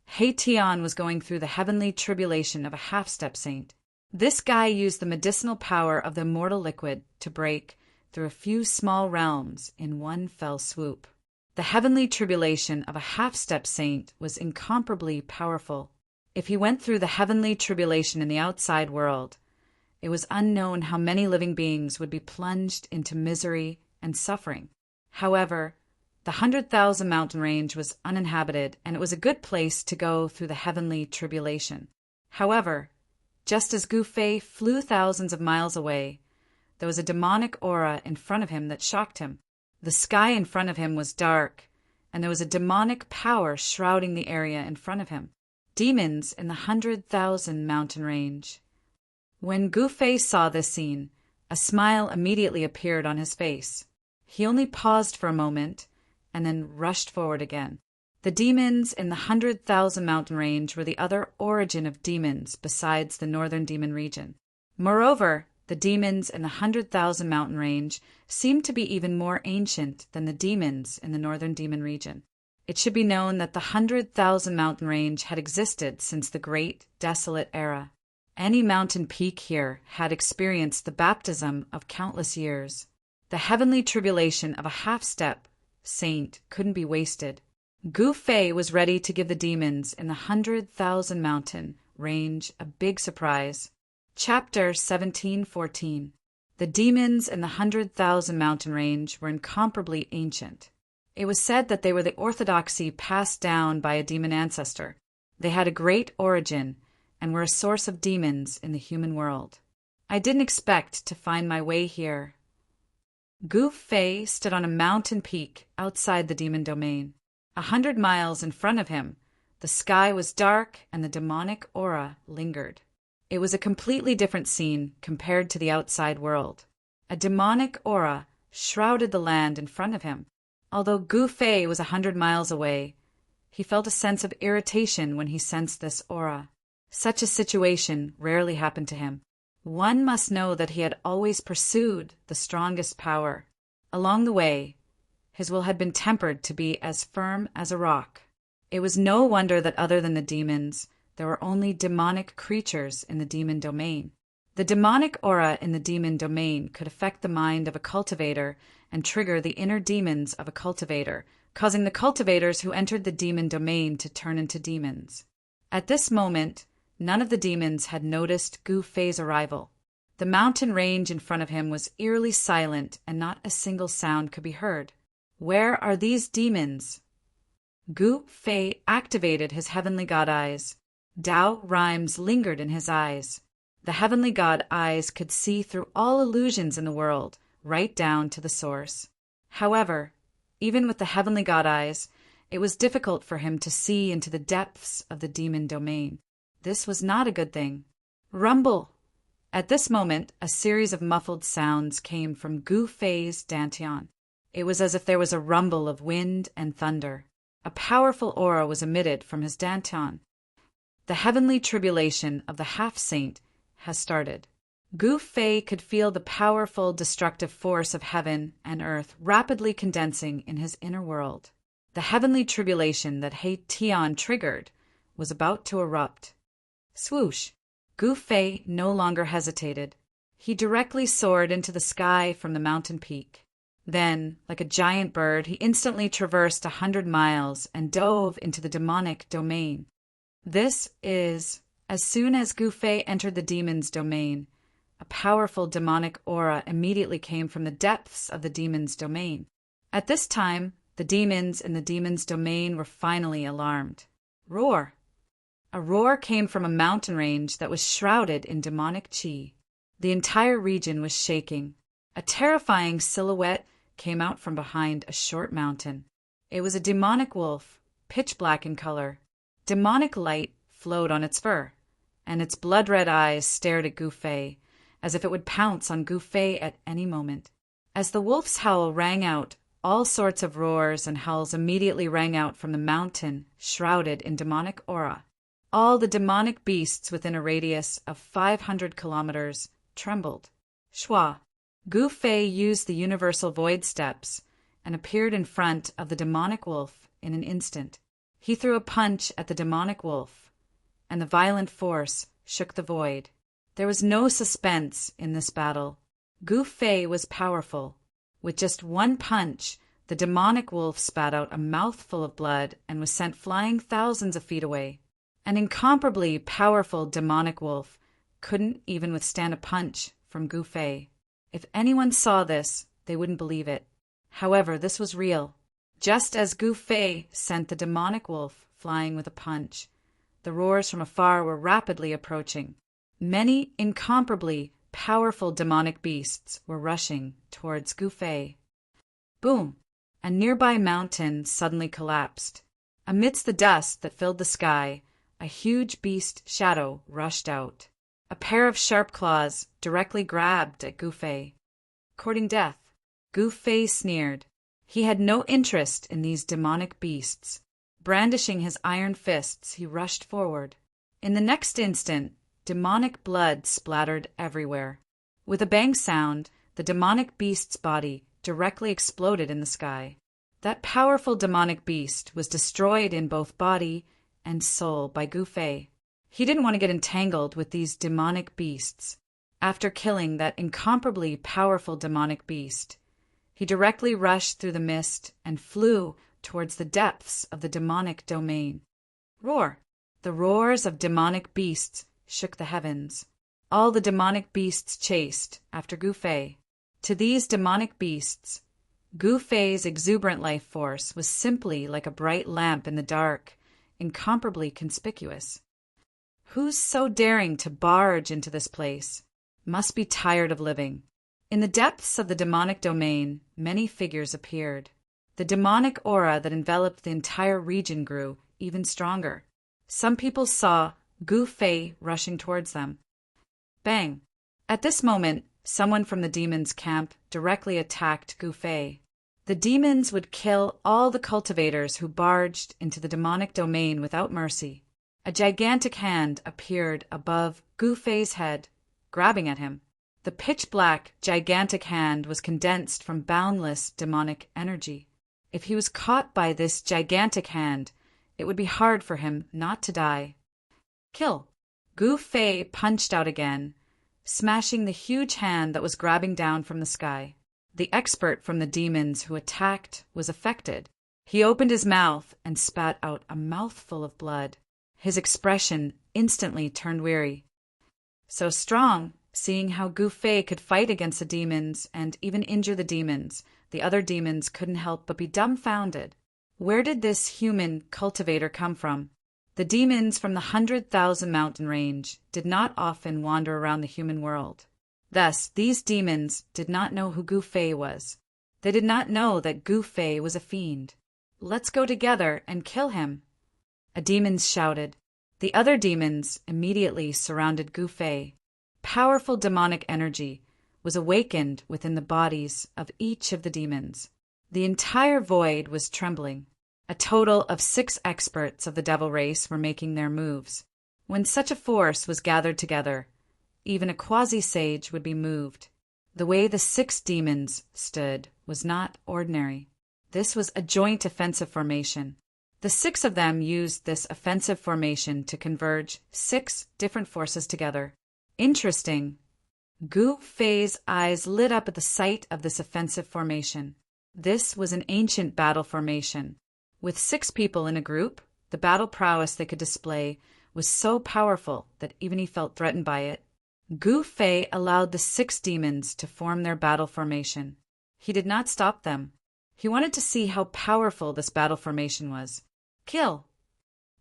He Tian was going through the heavenly tribulation of a half-step saint. This guy used the medicinal power of the immortal liquid to break through a few small realms in one fell swoop. The heavenly tribulation of a half-step saint was incomparably powerful. If he went through the heavenly tribulation in the outside world, it was unknown how many living beings would be plunged into misery and suffering. However, the 100,000 mountain range was uninhabited, and it was a good place to go through the heavenly tribulation. However, just as Gu Fei flew thousands of miles away, there was a demonic aura in front of him that shocked him. The sky in front of him was dark, and there was a demonic power shrouding the area in front of him. Demons in the 100,000 mountain range. When Gu Fei saw this scene, a smile immediately appeared on his face. He only paused for a moment, and then rushed forward again. The demons in the 100,000 mountain range were the other origin of demons besides the northern demon region. Moreover, the demons in the 100,000 mountain range seemed to be even more ancient than the demons in the northern demon region. It should be known that the 100,000 mountain range had existed since the Great Desolate Era. Any mountain peak here had experienced the baptism of countless years. The heavenly tribulation of a half-step saint couldn't be wasted. Gu Fei was ready to give the demons in the 100,000 mountain range a big surprise. Chapter 1714. The demons in the 100,000 mountain range were incomparably ancient. It was said that they were the orthodoxy passed down by a demon ancestor. They had a great origin and were a source of demons in the human world. I didn't expect to find my way here. Gu Fei stood on a mountain peak outside the demon domain. 100 miles in front of him, the sky was dark and the demonic aura lingered. It was a completely different scene compared to the outside world. A demonic aura shrouded the land in front of him. Although Gu Fei was 100 miles away, he felt a sense of irritation when he sensed this aura. Such a situation rarely happened to him. One must know that he had always pursued the strongest power. Along the way, his will had been tempered to be as firm as a rock. It was no wonder that other than the demons, there were only demonic creatures in the demon domain. The demonic aura in the demon domain could affect the mind of a cultivator and trigger the inner demons of a cultivator, causing the cultivators who entered the demon domain to turn into demons. At this moment, none of the demons had noticed Gu Fei's arrival. The mountain range in front of him was eerily silent, and not a single sound could be heard. Where are these demons? Gu Fei activated his heavenly god eyes. Tao rhymes lingered in his eyes. The heavenly god eyes could see through all illusions in the world, right down to the source. However, even with the heavenly god eyes, it was difficult for him to see into the depths of the demon domain. This was not a good thing. Rumble! At this moment, a series of muffled sounds came from Gu Fei's dantian. It was as if there was a rumble of wind and thunder. A powerful aura was emitted from his dantian. The heavenly tribulation of the half-saint has started. Gu Fei could feel the powerful destructive force of heaven and earth rapidly condensing in his inner world. The heavenly tribulation that He Tian triggered was about to erupt. Swoosh! Gu Fei no longer hesitated. He directly soared into the sky from the mountain peak. Then, like a giant bird, he instantly traversed 100 miles and dove into the demonic domain. This is, as soon as Gu Fei entered the demon's domain, a powerful demonic aura immediately came from the depths of the demon's domain. At this time, the demons in the demon's domain were finally alarmed. Roar! A roar came from a mountain range that was shrouded in demonic qi. The entire region was shaking. A terrifying silhouette came out from behind a short mountain. It was a demonic wolf, pitch black in color. Demonic light flowed on its fur, and its blood-red eyes stared at Gu Fei, as if it would pounce on Gu Fei at any moment. As the wolf's howl rang out, all sorts of roars and howls immediately rang out from the mountain, shrouded in demonic aura. All the demonic beasts within a radius of 500 kilometers trembled. Shua! Gu Fei used the universal void steps and appeared in front of the demonic wolf in an instant. He threw a punch at the demonic wolf, and the violent force shook the void. There was no suspense in this battle. Gu Fei was powerful. With just one punch, the demonic wolf spat out a mouthful of blood and was sent flying thousands of feet away. An incomparably powerful demonic wolf couldn't even withstand a punch from Gu Fei. If anyone saw this, they wouldn't believe it. However, this was real. Just as Gu Fei sent the demonic wolf flying with a punch, the roars from afar were rapidly approaching. Many incomparably powerful demonic beasts were rushing towards Gu Fei. Boom! A nearby mountain suddenly collapsed. Amidst the dust that filled the sky, a huge beast shadow rushed out. A pair of sharp claws directly grabbed at Gu Fei. Courting death, Gu Fei sneered. He had no interest in these demonic beasts. Brandishing his iron fists, he rushed forward. In the next instant, demonic blood splattered everywhere. With a bang sound, the demonic beast's body directly exploded in the sky. That powerful demonic beast was destroyed in both body and soul by Gu Fei. He didn't want to get entangled with these demonic beasts. After killing that incomparably powerful demonic beast, he directly rushed through the mist and flew towards the depths of the demonic domain. Roar! The roars of demonic beasts shook the heavens. All the demonic beasts chased after Gu Fei. To these demonic beasts, Gu Fei's exuberant life force was simply like a bright lamp in the dark, incomparably conspicuous. Who's so daring to barge into this place? Must be tired of living. In the depths of the demonic domain, many figures appeared. The demonic aura that enveloped the entire region grew even stronger. Some people saw Gu Fei rushing towards them. Bang! At this moment, someone from the demons' camp directly attacked Gu Fei. The demons would kill all the cultivators who barged into the demonic domain without mercy. A gigantic hand appeared above Gu Fei's head, grabbing at him. The pitch-black, gigantic hand was condensed from boundless demonic energy. If he was caught by this gigantic hand, it would be hard for him not to die. Kill! Gu Fei punched out again, smashing the huge hand that was grabbing down from the sky. The expert from the demons who attacked was affected. He opened his mouth and spat out a mouthful of blood. His expression instantly turned weary. So strong, seeing how Gu Fei could fight against the demons and even injure the demons, the other demons couldn't help but be dumbfounded. Where did this human cultivator come from? The demons from the 100,000 mountain range did not often wander around the human world. Thus, these demons did not know who Gu Fei was. They did not know that Gu Fei was a fiend. Let's go together and kill him. A demon shouted. The other demons immediately surrounded Gu Fei. Powerful demonic energy was awakened within the bodies of each of the demons. The entire void was trembling. A total of 6 experts of the devil race were making their moves. When such a force was gathered together, even a quasi-sage would be moved. The way the 6 demons stood was not ordinary. This was a joint offensive formation. The 6 of them used this offensive formation to converge 6 different forces together. Interesting. Gu Fei's eyes lit up at the sight of this offensive formation. This was an ancient battle formation. With 6 people in a group, the battle prowess they could display was so powerful that even he felt threatened by it. Gu Fei allowed the 6 demons to form their battle formation. He did not stop them. He wanted to see how powerful this battle formation was. Kill!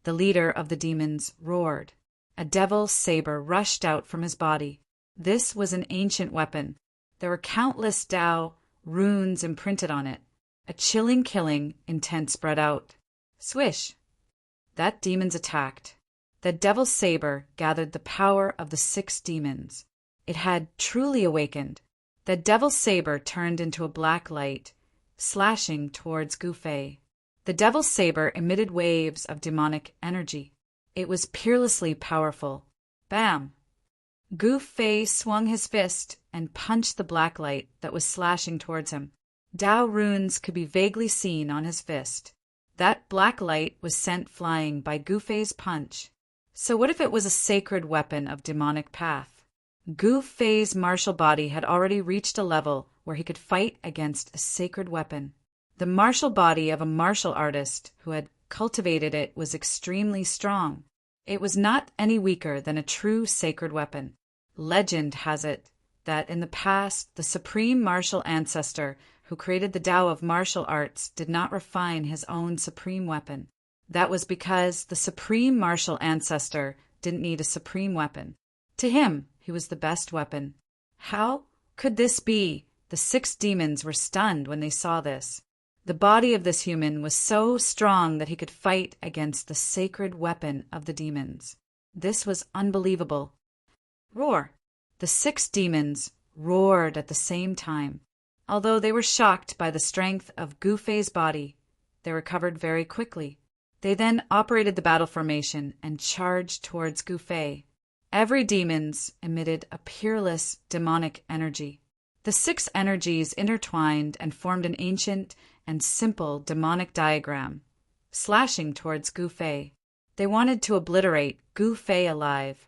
The leader of the demons roared. A devil's saber rushed out from his body. This was an ancient weapon. There were countless Tao runes imprinted on it. A chilling killing intent spread out. Swish! That demon's attacked. The devil's saber gathered the power of the 6 demons. It had truly awakened. The devil's saber turned into a black light, slashing towards Gu Fei. The devil's saber emitted waves of demonic energy. It was peerlessly powerful. Bam! Gu Fei swung his fist and punched the black light that was slashing towards him. Tao runes could be vaguely seen on his fist. That black light was sent flying by Gu Fei's punch. So what if it was a sacred weapon of demonic path? Gu Fei's martial body had already reached a level where he could fight against a sacred weapon. The martial body of a martial artist who had cultivated it was extremely strong. It was not any weaker than a true sacred weapon. Legend has it that in the past, the supreme martial ancestor who created the Tao of martial arts did not refine his own supreme weapon. That was because the supreme martial ancestor didn't need a supreme weapon. To him, he was the best weapon. How could this be? The 6 demons were stunned when they saw this. The body of this human was so strong that he could fight against the sacred weapon of the demons. This was unbelievable. Roar! The 6 demons roared at the same time. Although they were shocked by the strength of Gu Fei's body, they recovered very quickly. They then operated the battle formation and charged towards Gu Fei. Every demons emitted a peerless demonic energy. The 6 energies intertwined and formed an ancient and simple demonic diagram, slashing towards Gu Fei. They wanted to obliterate Gu Fei alive.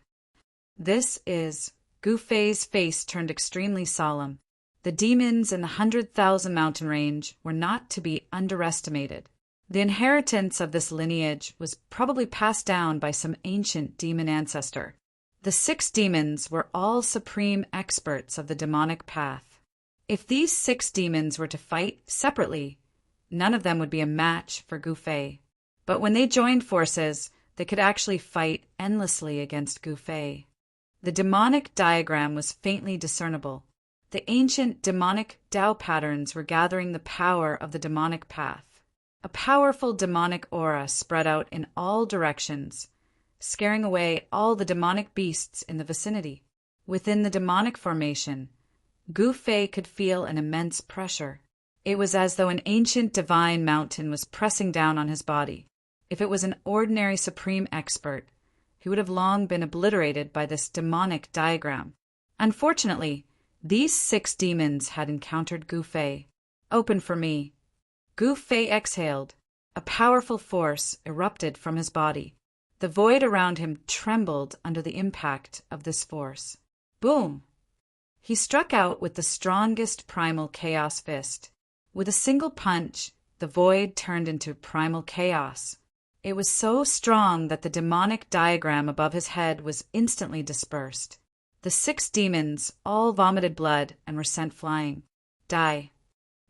Gu Fei's face turned extremely solemn. The demons in the 100,000 mountain range were not to be underestimated. The inheritance of this lineage was probably passed down by some ancient demon ancestor. The 6 demons were all supreme experts of the demonic path. If these 6 demons were to fight separately, none of them would be a match for Gu Fei. But when they joined forces, they could actually fight endlessly against Gu Fei. The demonic diagram was faintly discernible. The ancient demonic Tao patterns were gathering the power of the demonic path. A powerful demonic aura spread out in all directions, scaring away all the demonic beasts in the vicinity. Within the demonic formation, Gu Fei could feel an immense pressure. It was as though an ancient divine mountain was pressing down on his body. If it was an ordinary supreme expert, he would have long been obliterated by this demonic diagram. Unfortunately, these 6 demons had encountered Gu Fei. Open for me. Gu Fei exhaled. A powerful force erupted from his body. The void around him trembled under the impact of this force. Boom! He struck out with the strongest primal chaos fist. With a single punch, the void turned into primal chaos. It was so strong that the demonic diagram above his head was instantly dispersed. The 6 demons all vomited blood and were sent flying. Die.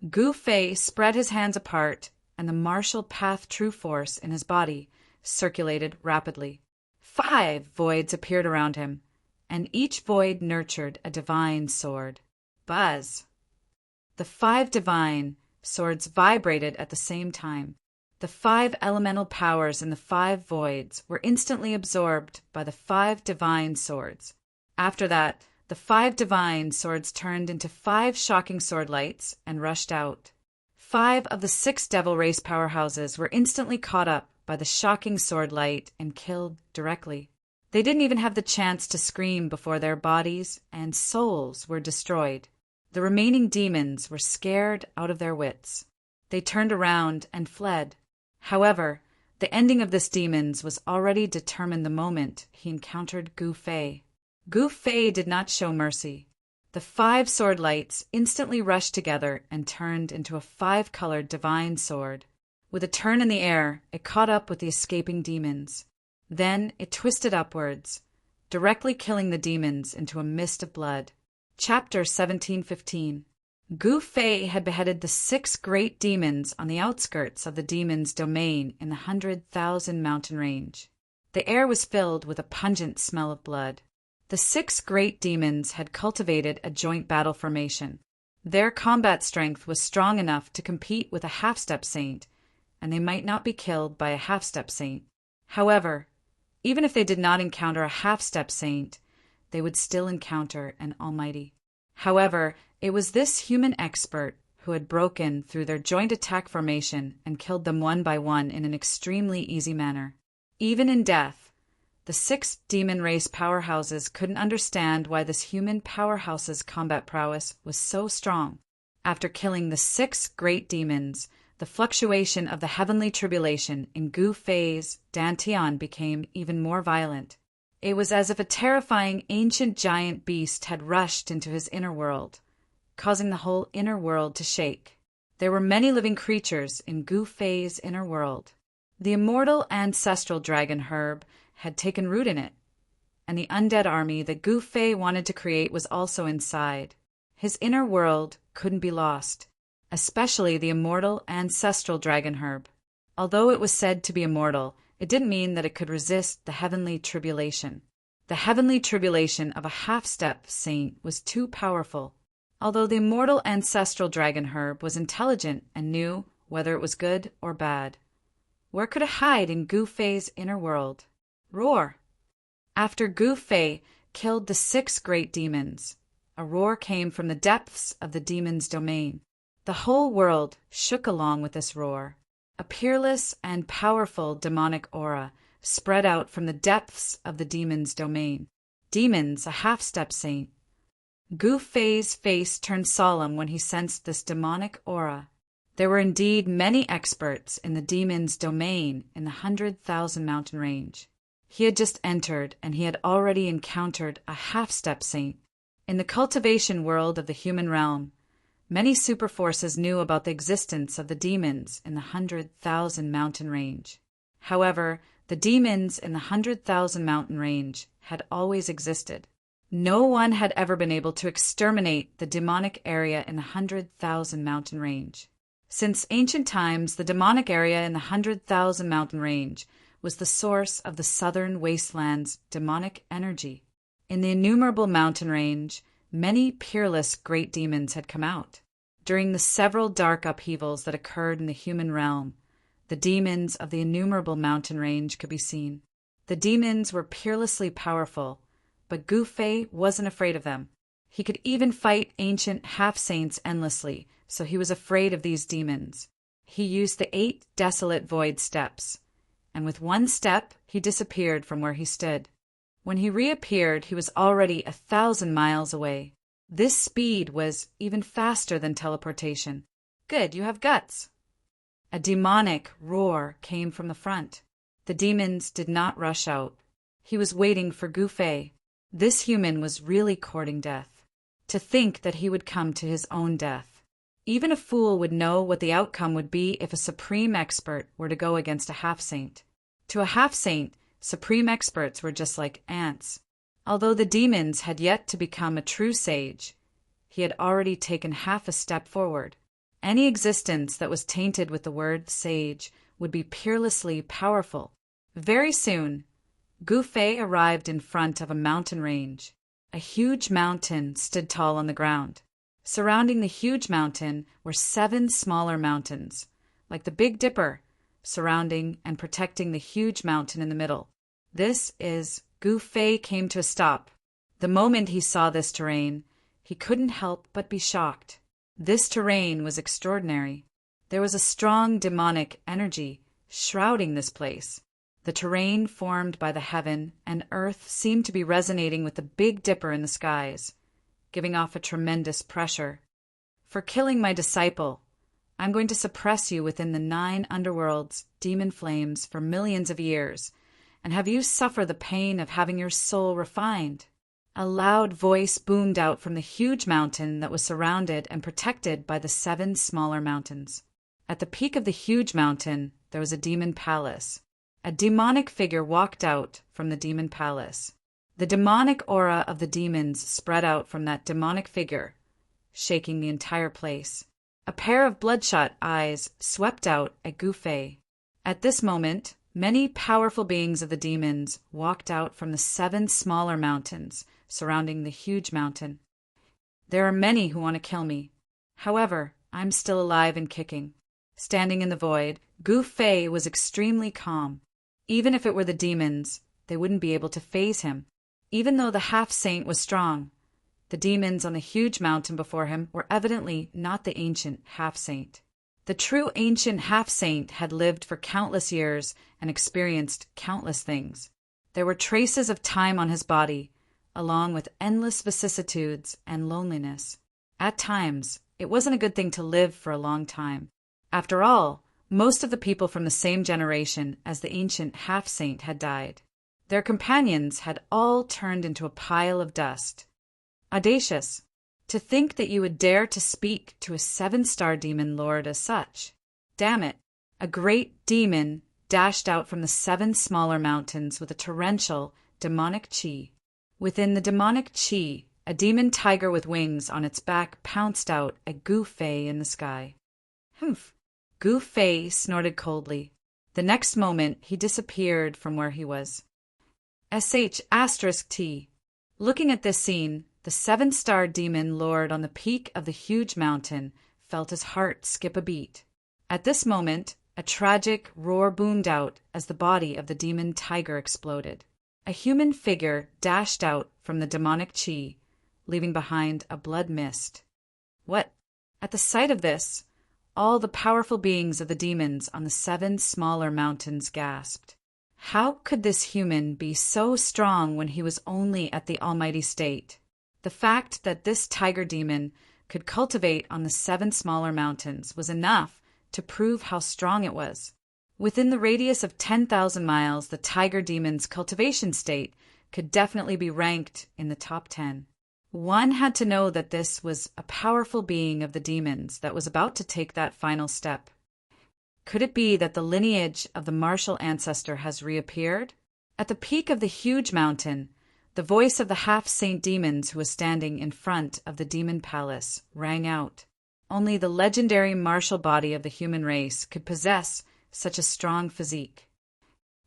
Gu Fei spread his hands apart, and the martial path true force in his body circulated rapidly. 5 voids appeared around him, and each void nurtured a divine sword. Buzz! The 5 divine swords vibrated at the same time. The 5 elemental powers in the 5 voids were instantly absorbed by the 5 divine swords. After that, the 5 divine swords turned into 5 shocking sword lights and rushed out. 5 of the 6 devil race powerhouses were instantly caught up by the shocking sword light and killed directly. They didn't even have the chance to scream before their bodies and souls were destroyed. The remaining demons were scared out of their wits. They turned around and fled. However, the ending of this demons was already determined the moment he encountered Gu Fei. Gu Fei did not show mercy. The 5 sword lights instantly rushed together and turned into a 5-colored divine sword. With a turn in the air, it caught up with the escaping demons. Then it twisted upwards, directly killing the demons into a mist of blood. Chapter 1715. Gu Fei had beheaded the 6 great demons on the outskirts of the demons' domain in the 100,000 mountain range. The air was filled with a pungent smell of blood. The 6 great demons had cultivated a joint battle formation. Their combat strength was strong enough to compete with a half-step saint, and they might not be killed by a half-step saint. However, even if they did not encounter a half-step saint, they would still encounter an almighty. However, it was this human expert who had broken through their joint attack formation and killed them one by one in an extremely easy manner. Even in death, the 6 demon race powerhouses couldn't understand why this human powerhouse's combat prowess was so strong. After killing the 6 great demons, the fluctuation of the heavenly tribulation in Gu Fei's dantian became even more violent. It was as if a terrifying ancient giant beast had rushed into his inner world, causing the whole inner world to shake. There were many living creatures in Gu Fei's inner world. The immortal ancestral dragon herb had taken root in it, and the undead army that Gu Fei wanted to create was also inside. His inner world couldn't be lost, especially the immortal ancestral dragon herb. Although it was said to be immortal, it didn't mean that it could resist the heavenly tribulation. The heavenly tribulation of a half-step saint was too powerful. Although the immortal ancestral dragon herb was intelligent and knew whether it was good or bad, where could it hide in Gu Fei's inner world? Roar! After Gu Fei killed the 6 great demons, a roar came from the depths of the demons' domain. The whole world shook along with this roar. A peerless and powerful demonic aura spread out from the depths of the demons' domain. Demons, a half-step saint. Gu Fei's face turned solemn when he sensed this demonic aura. There were indeed many experts in the demons' domain in the 100,000 mountain range. He had just entered, and he had already encountered a half-step saint. In the cultivation world of the human realm, many superforces knew about the existence of the demons in the 100,000 mountain range. However, the demons in the 100,000 mountain range had always existed. No one had ever been able to exterminate the demonic area in the 100,000 mountain range. Since ancient times, the demonic area in the 100,000 mountain range was the source of the southern wasteland's demonic energy. In the innumerable mountain range, many peerless great demons had come out. During the several dark upheavals that occurred in the human realm, the demons of the innumerable mountain range could be seen. The demons were peerlessly powerful, but Gu Fei wasn't afraid of them. He could even fight ancient half-saints endlessly, so he was afraid of these demons. He used the 8 desolate void steps, and with one step he disappeared from where he stood. When he reappeared, he was already 1,000 miles away. This speed was even faster than teleportation. Good, you have guts. A demonic roar came from the front. The demons did not rush out. He was waiting for Gu Fei. This human was really courting death. To think that he would come to his own death. Even a fool would know what the outcome would be if a supreme expert were to go against a half-saint. To a half-saint, supreme experts were just like ants. Although the demons had yet to become a true sage, he had already taken half a step forward. Any existence that was tainted with the word sage would be peerlessly powerful. Very soon, Gu Fei arrived in front of a mountain range. A huge mountain stood tall on the ground. Surrounding the huge mountain were 7 smaller mountains, like the Big Dipper, surrounding and protecting the huge mountain in the middle. This is Gu Fei came to a stop. The moment he saw this terrain, he couldn't help but be shocked. This terrain was extraordinary. There was a strong demonic energy shrouding this place. The terrain formed by the heaven and earth seemed to be resonating with the Big Dipper in the skies, giving off a tremendous pressure. For killing my disciple, I'm going to suppress you within the 9 underworld's demon flames for millions of years, and have you suffer the pain of having your soul refined. A loud voice boomed out from the huge mountain that was surrounded and protected by the 7 smaller mountains. At the peak of the huge mountain, there was a demon palace. A demonic figure walked out from the demon palace. The demonic aura of the demons spread out from that demonic figure, shaking the entire place. A pair of bloodshot eyes swept out at Gu Fei. At this moment, many powerful beings of the demons walked out from the 7 smaller mountains surrounding the huge mountain. There are many who want to kill me. However, I'm still alive and kicking. Standing in the void, Gu Fei was extremely calm. Even if it were the demons, they wouldn't be able to faze him. Even though the half-saint was strong, the demons on the huge mountain before him were evidently not the ancient half-saint. The true ancient half-saint had lived for countless years and experienced countless things. There were traces of time on his body, along with endless vicissitudes and loneliness. At times, it wasn't a good thing to live for a long time. After all, most of the people from the same generation as the ancient half-saint had died. Their companions had all turned into a pile of dust. Audacious! To think that you would dare to speak to a 7-star demon lord as such. Damn it! A great demon dashed out from the 7 smaller mountains with a torrential, demonic chi. Within the demonic chi, a demon tiger with wings on its back pounced out at Gu Fei in the sky. Humph! Gu Fei snorted coldly. The next moment, he disappeared from where he was. **T. Looking at this scene, the 7-star demon lord on the peak of the huge mountain felt his heart skip a beat. At this moment, a tragic roar boomed out as the body of the demon tiger exploded. A human figure dashed out from the demonic chi, leaving behind a blood mist. What? At the sight of this, all the powerful beings of the demons on the 7 smaller mountains gasped. How could this human be so strong when he was only at the almighty state? The fact that this tiger demon could cultivate on the 7 smaller mountains was enough to prove how strong it was. Within the radius of 10,000 miles, the tiger demon's cultivation state could definitely be ranked in the top 10. One had to know that this was a powerful being of the demons that was about to take that final step. Could it be that the lineage of the martial ancestor has reappeared? At the peak of the huge mountain, the voice of the half-saint demons who was standing in front of the demon palace rang out. Only the legendary martial body of the human race could possess such a strong physique.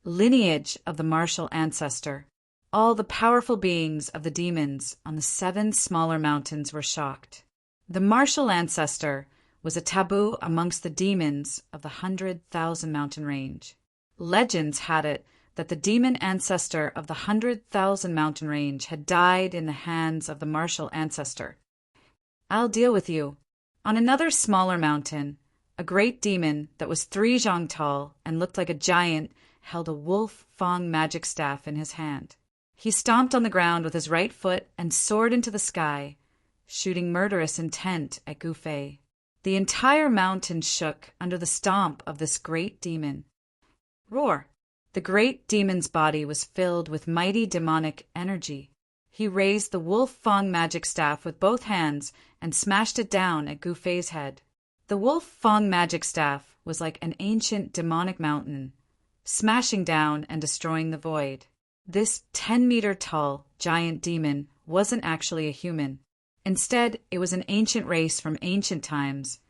Lineage of the martial ancestor. All the powerful beings of the demons on the 7 smaller mountains were shocked. The martial ancestor was a taboo amongst the demons of the 100,000 mountain range. Legends had it that the demon ancestor of the 100,000 mountain range had died in the hands of the martial ancestor. I'll deal with you. On another smaller mountain, a great demon that was 3 zhang tall and looked like a giant held a wolf fang magic staff in his hand. He stomped on the ground with his right foot and soared into the sky, shooting murderous intent at Gu Fei. The entire mountain shook under the stomp of this great demon. Roar! The great demon's body was filled with mighty demonic energy. He raised the wolf fang magic staff with both hands and smashed it down at Gu Fei's head. The wolf fang magic staff was like an ancient demonic mountain, smashing down and destroying the void. This 10-meter-tall giant demon wasn't actually a human. Instead, it was an ancient race from ancient times,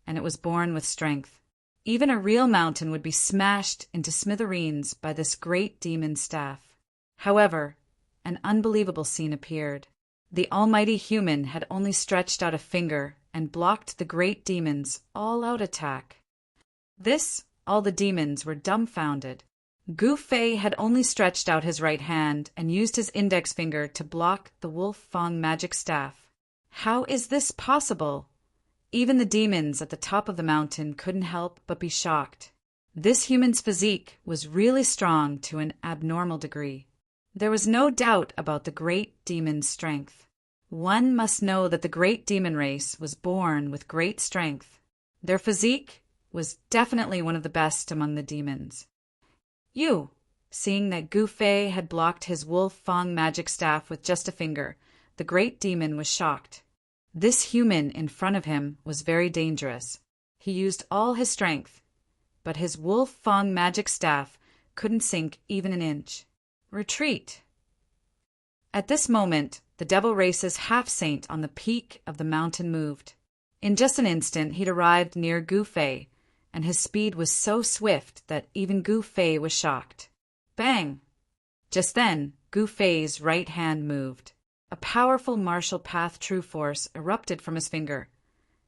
and it was born with strength. Even a real mountain would be smashed into smithereens by this great demon staff. However, an unbelievable scene appeared. The almighty human had only stretched out a finger and blocked the great demon's all-out attack. All the demons were dumbfounded. Gu Fei had only stretched out his right hand and used his index finger to block the wolf fang magic staff. How is this possible? Even the demons at the top of the mountain couldn't help but be shocked. This human's physique was really strong to an abnormal degree. There was no doubt about the great demon's strength. One must know that the great demon race was born with great strength. Their physique was definitely one of the best among the demons. You, Seeing that Gu Fei had blocked his wolf fang magic staff with just a finger, the great demon was shocked. This human in front of him was very dangerous. He used all his strength, but his wolf fang magic staff couldn't sink even an inch. Retreat! At this moment, the devil race's half-saint on the peak of the mountain moved. In just an instant, he'd arrived near Gu Fei, and his speed was so swift that even Gu Fei was shocked. Bang! Just then, Gu Fei's right hand moved. A powerful martial path true force erupted from his finger.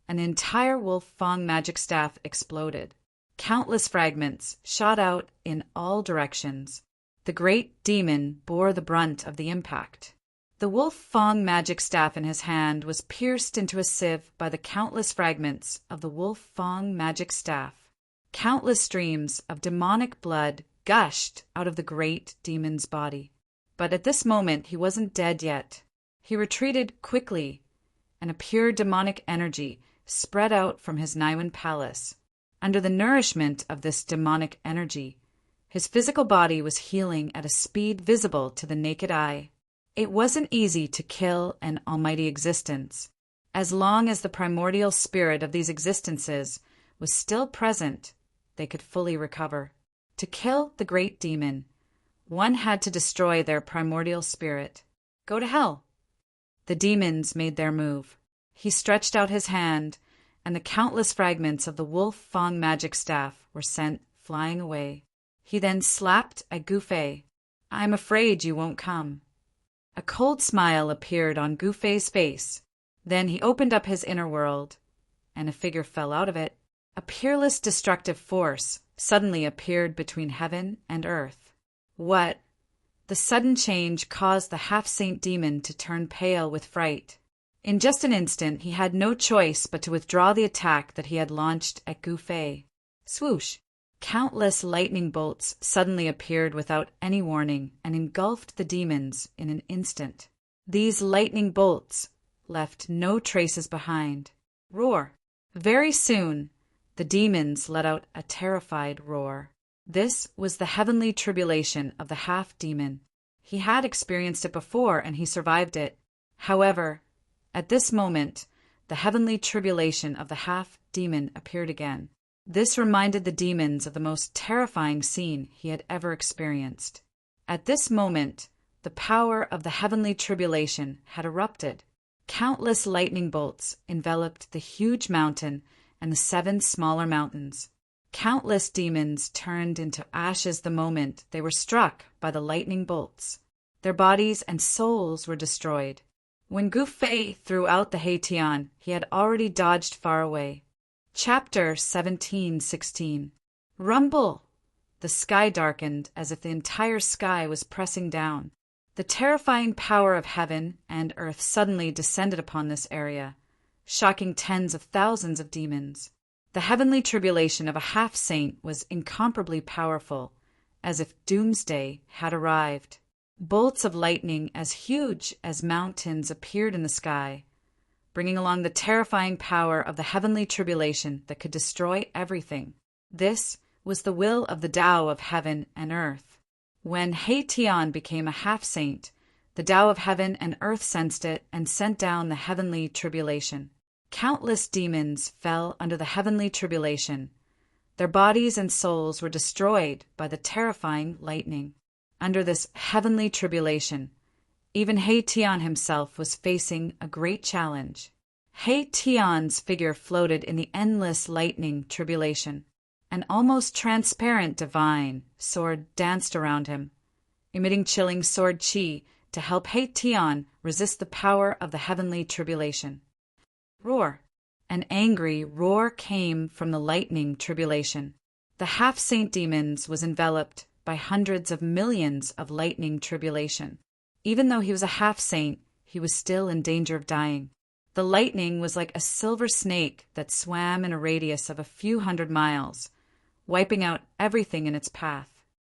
An entire wolf fang magic staff exploded. Countless fragments shot out in all directions. The great demon bore the brunt of the impact. The wolf fang magic staff in his hand was pierced into a sieve by the countless fragments of the wolf fang magic staff. Countless streams of demonic blood gushed out of the great demon's body. But at this moment he wasn't dead yet. He retreated quickly, and a pure demonic energy spread out from his Naiwan palace. Under the nourishment of this demonic energy, his physical body was healing at a speed visible to the naked eye. It wasn't easy to kill an almighty existence. As long as the primordial spirit of these existences was still present, they could fully recover. To kill the great demon, one had to destroy their primordial spirit. Go to hell! The demons made their move. He stretched out his hand, and the countless fragments of the wolf fang magic staff were sent flying away. He then slapped at Gu Fei. I'm afraid you won't come. A cold smile appeared on Gu Fei's face. Then he opened up his inner world, and a figure fell out of it. A peerless destructive force suddenly appeared between heaven and earth. What? The sudden change caused the half-saint demon to turn pale with fright. In just an instant, he had no choice but to withdraw the attack that he had launched at Gu Fei. Swoosh! Countless lightning bolts suddenly appeared without any warning and engulfed the demons in an instant. These lightning bolts left no traces behind. Roar! Very soon, the demons let out a terrified roar. This was the heavenly tribulation of the half-demon. He had experienced it before, and he survived it. However, at this moment, the heavenly tribulation of the half-demon appeared again. This reminded the demons of the most terrifying scene he had ever experienced. At this moment, the power of the heavenly tribulation had erupted. Countless lightning bolts enveloped the huge mountain and the 7 smaller mountains. Countless demons turned into ashes the moment they were struck by the lightning bolts. Their bodies and souls were destroyed. When Gu Fei threw out the Heitian, he had already dodged far away. Chapter 17:16. Rumble! The sky darkened as if the entire sky was pressing down. The terrifying power of heaven and earth suddenly descended upon this area, shocking tens of thousands of demons. The heavenly tribulation of a half-saint was incomparably powerful, as if doomsday had arrived. Bolts of lightning as huge as mountains appeared in the sky, bringing along the terrifying power of the heavenly tribulation that could destroy everything. This was the will of the Tao of heaven and earth. When Heitian became a half-saint, the Tao of heaven and earth sensed it and sent down the heavenly tribulation. Countless demons fell under the heavenly tribulation. Their bodies and souls were destroyed by the terrifying lightning. Under this heavenly tribulation, even Heitian himself was facing a great challenge. Heitian's figure floated in the endless lightning tribulation. An almost transparent divine sword danced around him, emitting chilling sword chi to help Heitian resist the power of the heavenly tribulation. Roar! An angry roar came from the lightning tribulation. The half-saint demons was enveloped by hundreds of millions of lightning tribulation. Even though he was a half-saint, he was still in danger of dying. The lightning was like a silver snake that swam in a radius of a few hundred miles, wiping out everything in its path.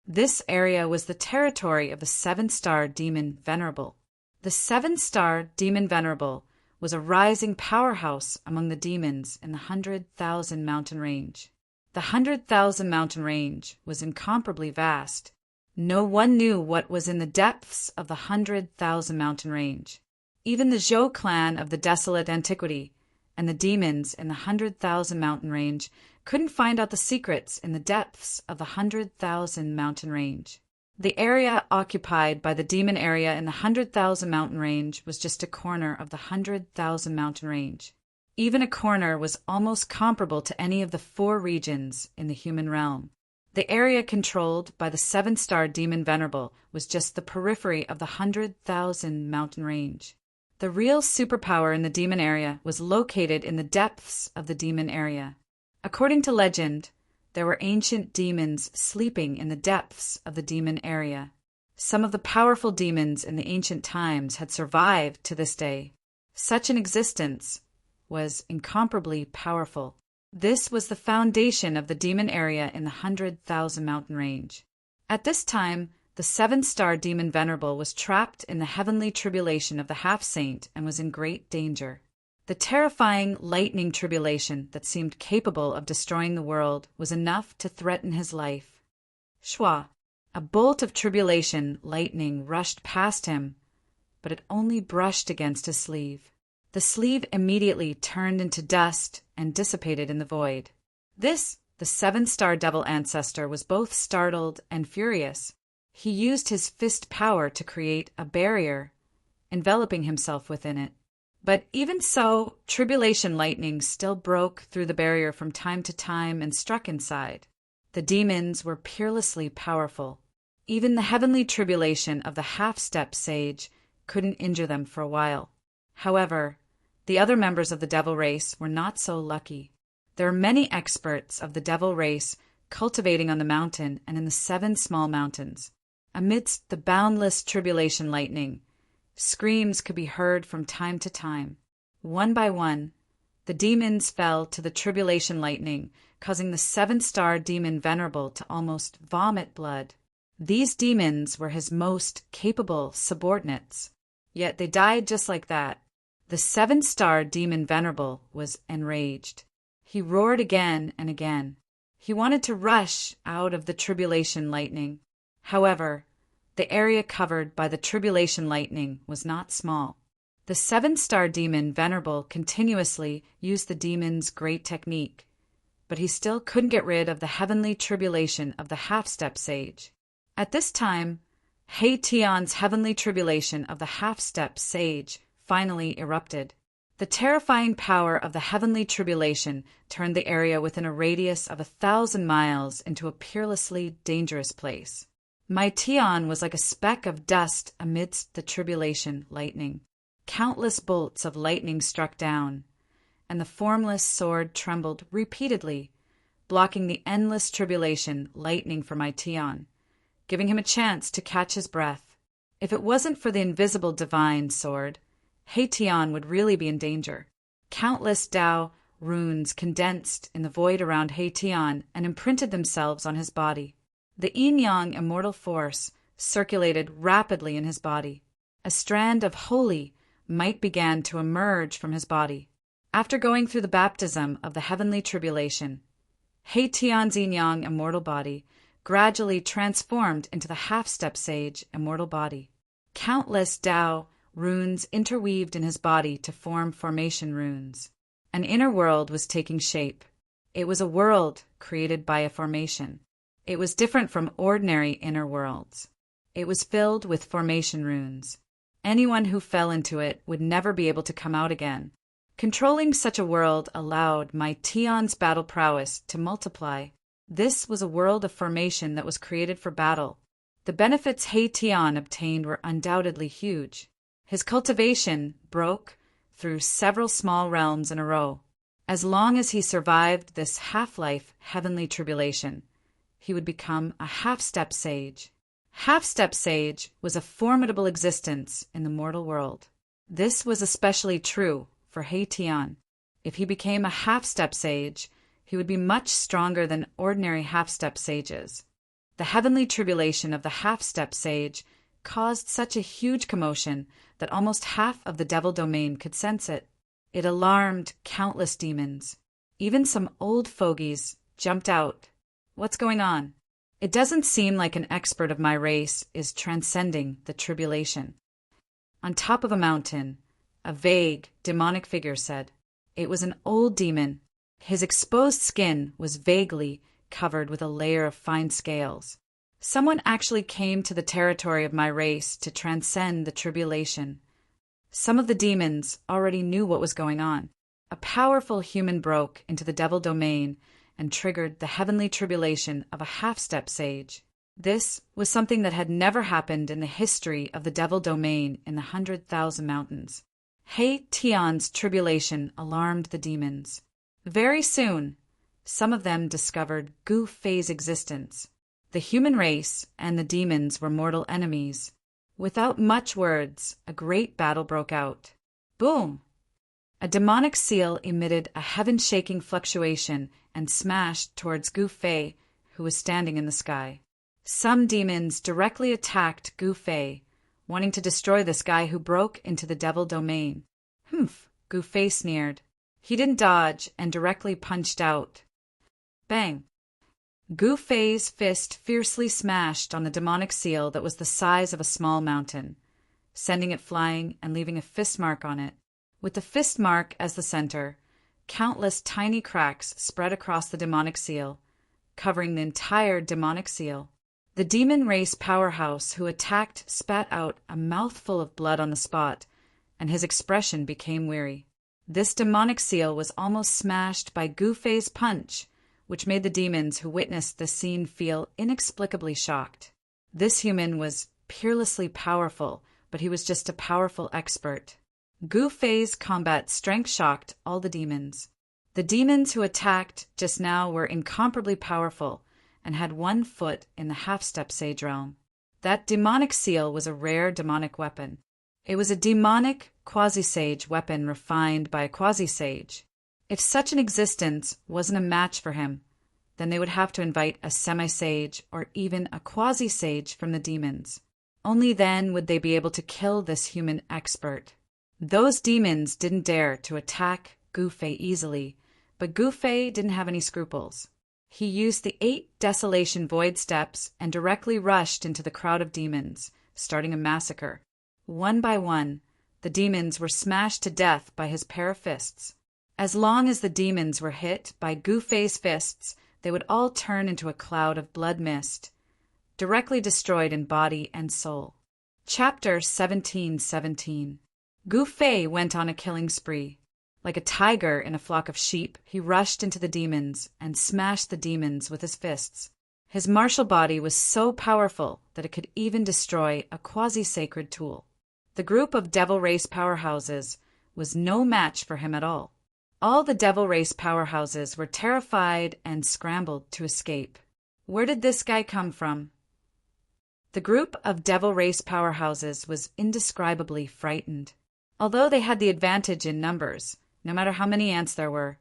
This area was the territory of the 7-star demon Venerable. The 7-star demon Venerable was a rising powerhouse among the demons in the 100,000 mountain range. The 100,000 mountain range was incomparably vast. No one knew what was in the depths of the 100,000 mountain range. Even the Zhou clan of the desolate antiquity and the demons in the 100,000 mountain range couldn't find out the secrets in the depths of the 100,000 mountain range. The area occupied by the demon area in the 100,000 mountain range was just a corner of the 100,000 mountain range. Even a corner was almost comparable to any of the 4 regions in the human realm. The area controlled by the 7-star demon Venerable was just the periphery of the 100,000 mountain range. The real superpower in the demon area was located in the depths of the demon area. According to legend, there were ancient demons sleeping in the depths of the demon area. Some of the powerful demons in the ancient times had survived to this day. Such an existence was incomparably powerful. This was the foundation of the demon area in the 100,000 mountain range. At this time, the 7-star demon Venerable was trapped in the heavenly tribulation of the half-saint and was in great danger. The terrifying lightning tribulation that seemed capable of destroying the world was enough to threaten his life. Shwa, a bolt of tribulation lightning rushed past him, but it only brushed against his sleeve. The sleeve immediately turned into dust and dissipated in the void. This, the 7-star devil ancestor, was both startled and furious. He used his fist power to create a barrier, enveloping himself within it. But even so, tribulation lightning still broke through the barrier from time to time and struck inside. The demons were peerlessly powerful. Even the heavenly tribulation of the half-step sage couldn't injure them for a while. However, the other members of the devil race were not so lucky. There are many experts of the devil race cultivating on the mountain and in the 7 small mountains. Amidst the boundless tribulation lightning, screams could be heard from time to time. One by one, the demons fell to the tribulation lightning, causing the 7-star demon Venerable to almost vomit blood. These demons were his most capable subordinates, yet they died just like that. The 7-star demon Venerable was enraged. He roared again and again. He wanted to rush out of the tribulation lightning. However, the area covered by the tribulation lightning was not small. The 7-star demon Venerable continuously used the demon's great technique, but he still couldn't get rid of the heavenly tribulation of the half-step sage. At this time, He Tian's heavenly tribulation of the half-step sage finally erupted. The terrifying power of the heavenly tribulation turned the area within a radius of 1,000 miles into a peerlessly dangerous place. Mai Tian was like a speck of dust amidst the tribulation lightning. Countless bolts of lightning struck down, and the formless sword trembled repeatedly, blocking the endless tribulation lightning for Mai Tian, giving him a chance to catch his breath. If it wasn't for the invisible divine sword, He Tian would really be in danger. Countless Dao runes condensed in the void around He Tian and imprinted themselves on his body. The yin-yang immortal force circulated rapidly in his body. A strand of holy might began to emerge from his body. After going through the baptism of the heavenly tribulation, He Tian's yin-yang immortal body gradually transformed into the half-step sage immortal body. Countless Dao runes interweaved in his body to form formation runes. An inner world was taking shape. It was a world created by a formation. It was different from ordinary inner worlds. It was filled with formation runes. Anyone who fell into it would never be able to come out again. Controlling such a world allowed Mai Tian's battle prowess to multiply. This was a world of formation that was created for battle. The benefits He Tian obtained were undoubtedly huge. His cultivation broke through several small realms in a row. As long as he survived this half-life heavenly tribulation, he would become a half-step sage. Half-step sage was a formidable existence in the mortal world. This was especially true for He Tian. If he became a half-step sage, he would be much stronger than ordinary half-step sages. The heavenly tribulation of the half-step sage caused such a huge commotion that almost half of the devil domain could sense it. It alarmed countless demons. Even some old fogies jumped out. What's going on? It doesn't seem like an expert of my race is transcending the tribulation. On top of a mountain, a vague, demonic figure said. It was an old demon. His exposed skin was vaguely covered with a layer of fine scales. Someone actually came to the territory of my race to transcend the tribulation. Some of the demons already knew what was going on. A powerful human broke into the devil domain and triggered the heavenly tribulation of a half-step sage. This was something that had never happened in the history of the devil domain in the 100,000 mountains. He Tian's tribulation alarmed the demons. Very soon, some of them discovered Gu Fei's existence. The human race and the demons were mortal enemies. Without much words, a great battle broke out. Boom! A demonic seal emitted a heaven-shaking fluctuation and smashed towards Gu Fei, who was standing in the sky. Some demons directly attacked Gu Fei, wanting to destroy this guy who broke into the devil domain. Humph, Gu Fei sneered. He didn't dodge and directly punched out. Bang! Gu Fei's fist fiercely smashed on the demonic seal that was the size of a small mountain, sending it flying and leaving a fist mark on it. With the fist mark as the center, countless tiny cracks spread across the demonic seal, covering the entire demonic seal. The demon race powerhouse who attacked spat out a mouthful of blood on the spot, and his expression became weary. This demonic seal was almost smashed by Gu Fei's punch, which made the demons who witnessed the scene feel inexplicably shocked. This human was peerlessly powerful, but he was just a powerful expert. Gu Fei's combat strength shocked all the demons. The demons who attacked just now were incomparably powerful and had 1 foot in the half-step sage realm. That demonic seal was a rare demonic weapon. It was a demonic quasi-sage weapon refined by a quasi-sage. If such an existence wasn't a match for him, then they would have to invite a semi-sage or even a quasi-sage from the demons. Only then would they be able to kill this human expert. Those demons didn't dare to attack Gu Fei easily, but Gu Fei didn't have any scruples. He used the 8 Desolation Void Steps and directly rushed into the crowd of demons, starting a massacre. One by one, the demons were smashed to death by his pair of fists. As long as the demons were hit by Gu Fei's fists, they would all turn into a cloud of blood mist, directly destroyed in body and soul. Chapter 17:17. Gu Fei went on a killing spree. Like a tiger in a flock of sheep, he rushed into the demons and smashed the demons with his fists. His martial body was so powerful that it could even destroy a quasi-sacred tool. The group of devil race powerhouses was no match for him at all. All the devil race powerhouses were terrified and scrambled to escape. Where did this guy come from? The group of devil race powerhouses was indescribably frightened. Although they had the advantage in numbers, no matter how many ants there were,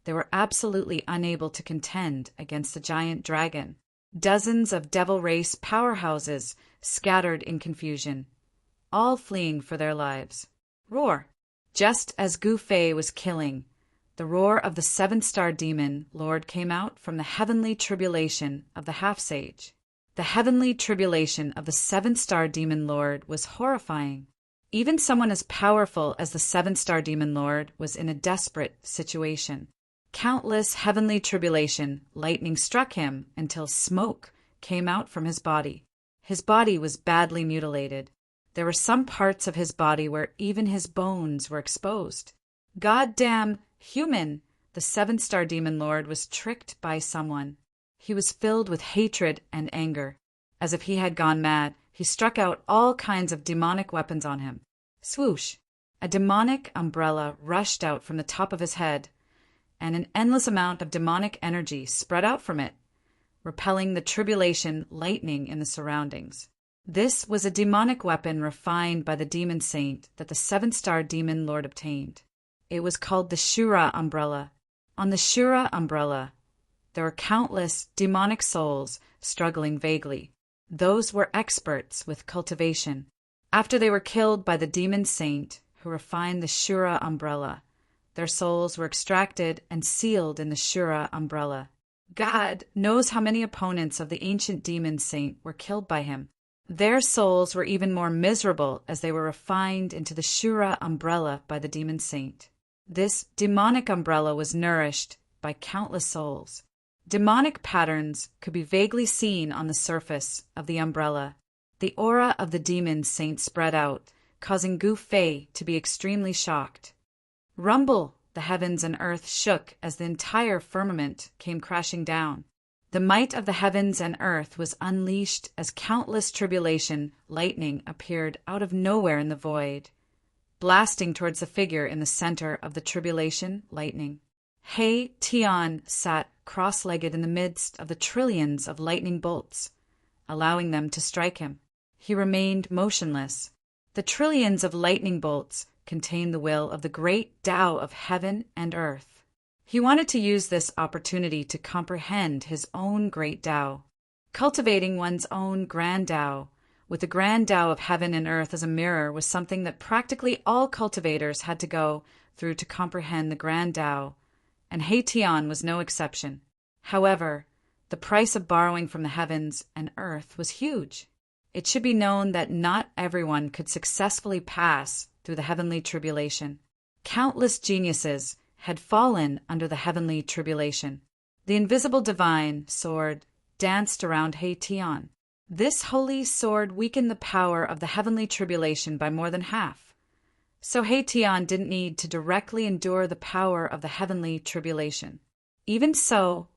they were absolutely unable to contend against the giant dragon. Dozens of devil race powerhouses scattered in confusion, all fleeing for their lives. Roar! Just as Gu Fei was killing, the roar of the 7-star demon lord came out from the heavenly tribulation of the half-sage. The heavenly tribulation of the 7-star demon lord was horrifying. Even someone as powerful as the 7-star demon lord was in a desperate situation. Countless heavenly tribulation lightning struck him until smoke came out from his body. His body was badly mutilated. There were some parts of his body where even his bones were exposed. Goddamn human! The 7-star demon lord was tricked by someone. He was filled with hatred and anger. As if he had gone mad, he struck out all kinds of demonic weapons on him. Swoosh! A demonic umbrella rushed out from the top of his head, and an endless amount of demonic energy spread out from it, repelling the tribulation lightning in the surroundings. This was a demonic weapon refined by the demon saint that the 7-star demon lord obtained. It was called the Shura umbrella. On the Shura umbrella, there were countless demonic souls struggling vaguely. Those were experts with cultivation. After they were killed by the demon saint who refined the Shura umbrella, their souls were extracted and sealed in the Shura umbrella. God knows how many opponents of the ancient demon saint were killed by him. Their souls were even more miserable as they were refined into the Shura umbrella by the demon saint. This demonic umbrella was nourished by countless souls. Demonic patterns could be vaguely seen on the surface of the umbrella. The aura of the demon saint spread out, causing Gu Fei to be extremely shocked. Rumble! The heavens and earth shook as the entire firmament came crashing down. The might of the heavens and earth was unleashed as countless tribulation lightning appeared out of nowhere in the void, blasting towards the figure in the center of the tribulation lightning. He Tian sat cross-legged in the midst of the trillions of lightning bolts, allowing them to strike him. He remained motionless. The trillions of lightning bolts contained the will of the great Tao of heaven and earth. He wanted to use this opportunity to comprehend his own great Tao. Cultivating one's own grand Tao, with the grand Tao of heaven and earth as a mirror, was something that practically all cultivators had to go through to comprehend the grand Tao, and He Tian was no exception. However, the price of borrowing from the heavens and earth was huge. It should be known that not everyone could successfully pass through the heavenly tribulation. Countless geniuses had fallen under the heavenly tribulation. The invisible divine sword danced around He Tian. This holy sword weakened the power of the heavenly tribulation by more than half. So He Tian didn't need to directly endure the power of the heavenly tribulation. Even so,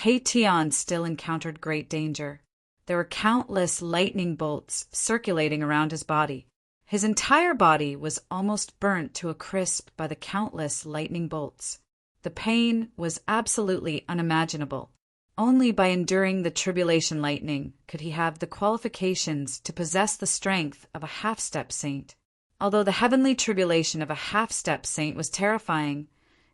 He Tian still encountered great danger. There were countless lightning bolts circulating around his body. His entire body was almost burnt to a crisp by the countless lightning bolts. The pain was absolutely unimaginable. Only by enduring the tribulation lightning could he have the qualifications to possess the strength of a half-step saint. Although the heavenly tribulation of a half-step saint was terrifying,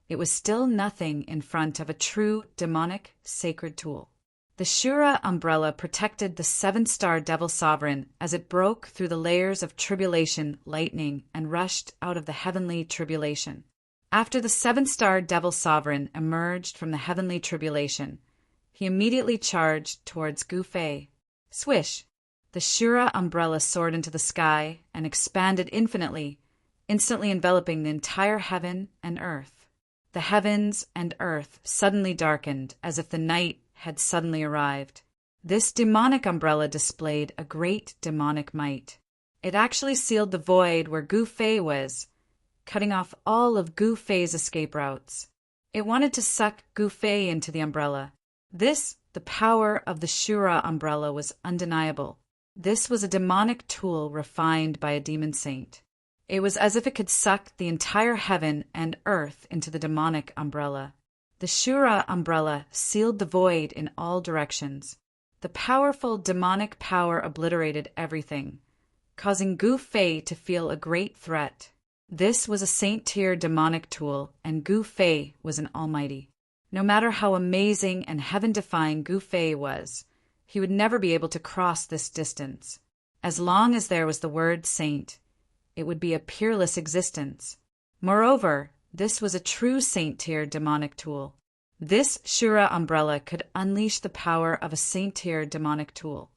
it was still nothing in front of a true demonic sacred tool. The Shura umbrella protected the seven-star Devil Sovereign as it broke through the layers of tribulation lightning and rushed out of the heavenly tribulation. After the seven-star Devil Sovereign emerged from the heavenly tribulation, he immediately charged towards Gu Fei. Swish! The Shura umbrella soared into the sky and expanded infinitely, instantly enveloping the entire heaven and earth. The heavens and earth suddenly darkened as if the night had suddenly arrived. This demonic umbrella displayed a great demonic might. It actually sealed the void where Gu Fei was, cutting off all of Gu Fei's escape routes. It wanted to suck Gu Fei into the umbrella. The power of the Shura umbrella was undeniable. This was a demonic tool refined by a demon saint. It was as if it could suck the entire heaven and earth into the demonic umbrella. The Shura umbrella sealed the void in all directions. The powerful demonic power obliterated everything, causing Gu Fei to feel a great threat. This was a saint-tier demonic tool, and Gu Fei was an almighty. No matter how amazing and heaven-defying Gu Fei was, he would never be able to cross this distance. As long as there was the word saint, it would be a peerless existence. Moreover, this was a true saint-tier demonic tool. This Shura umbrella could unleash the power of a saint-tier demonic tool.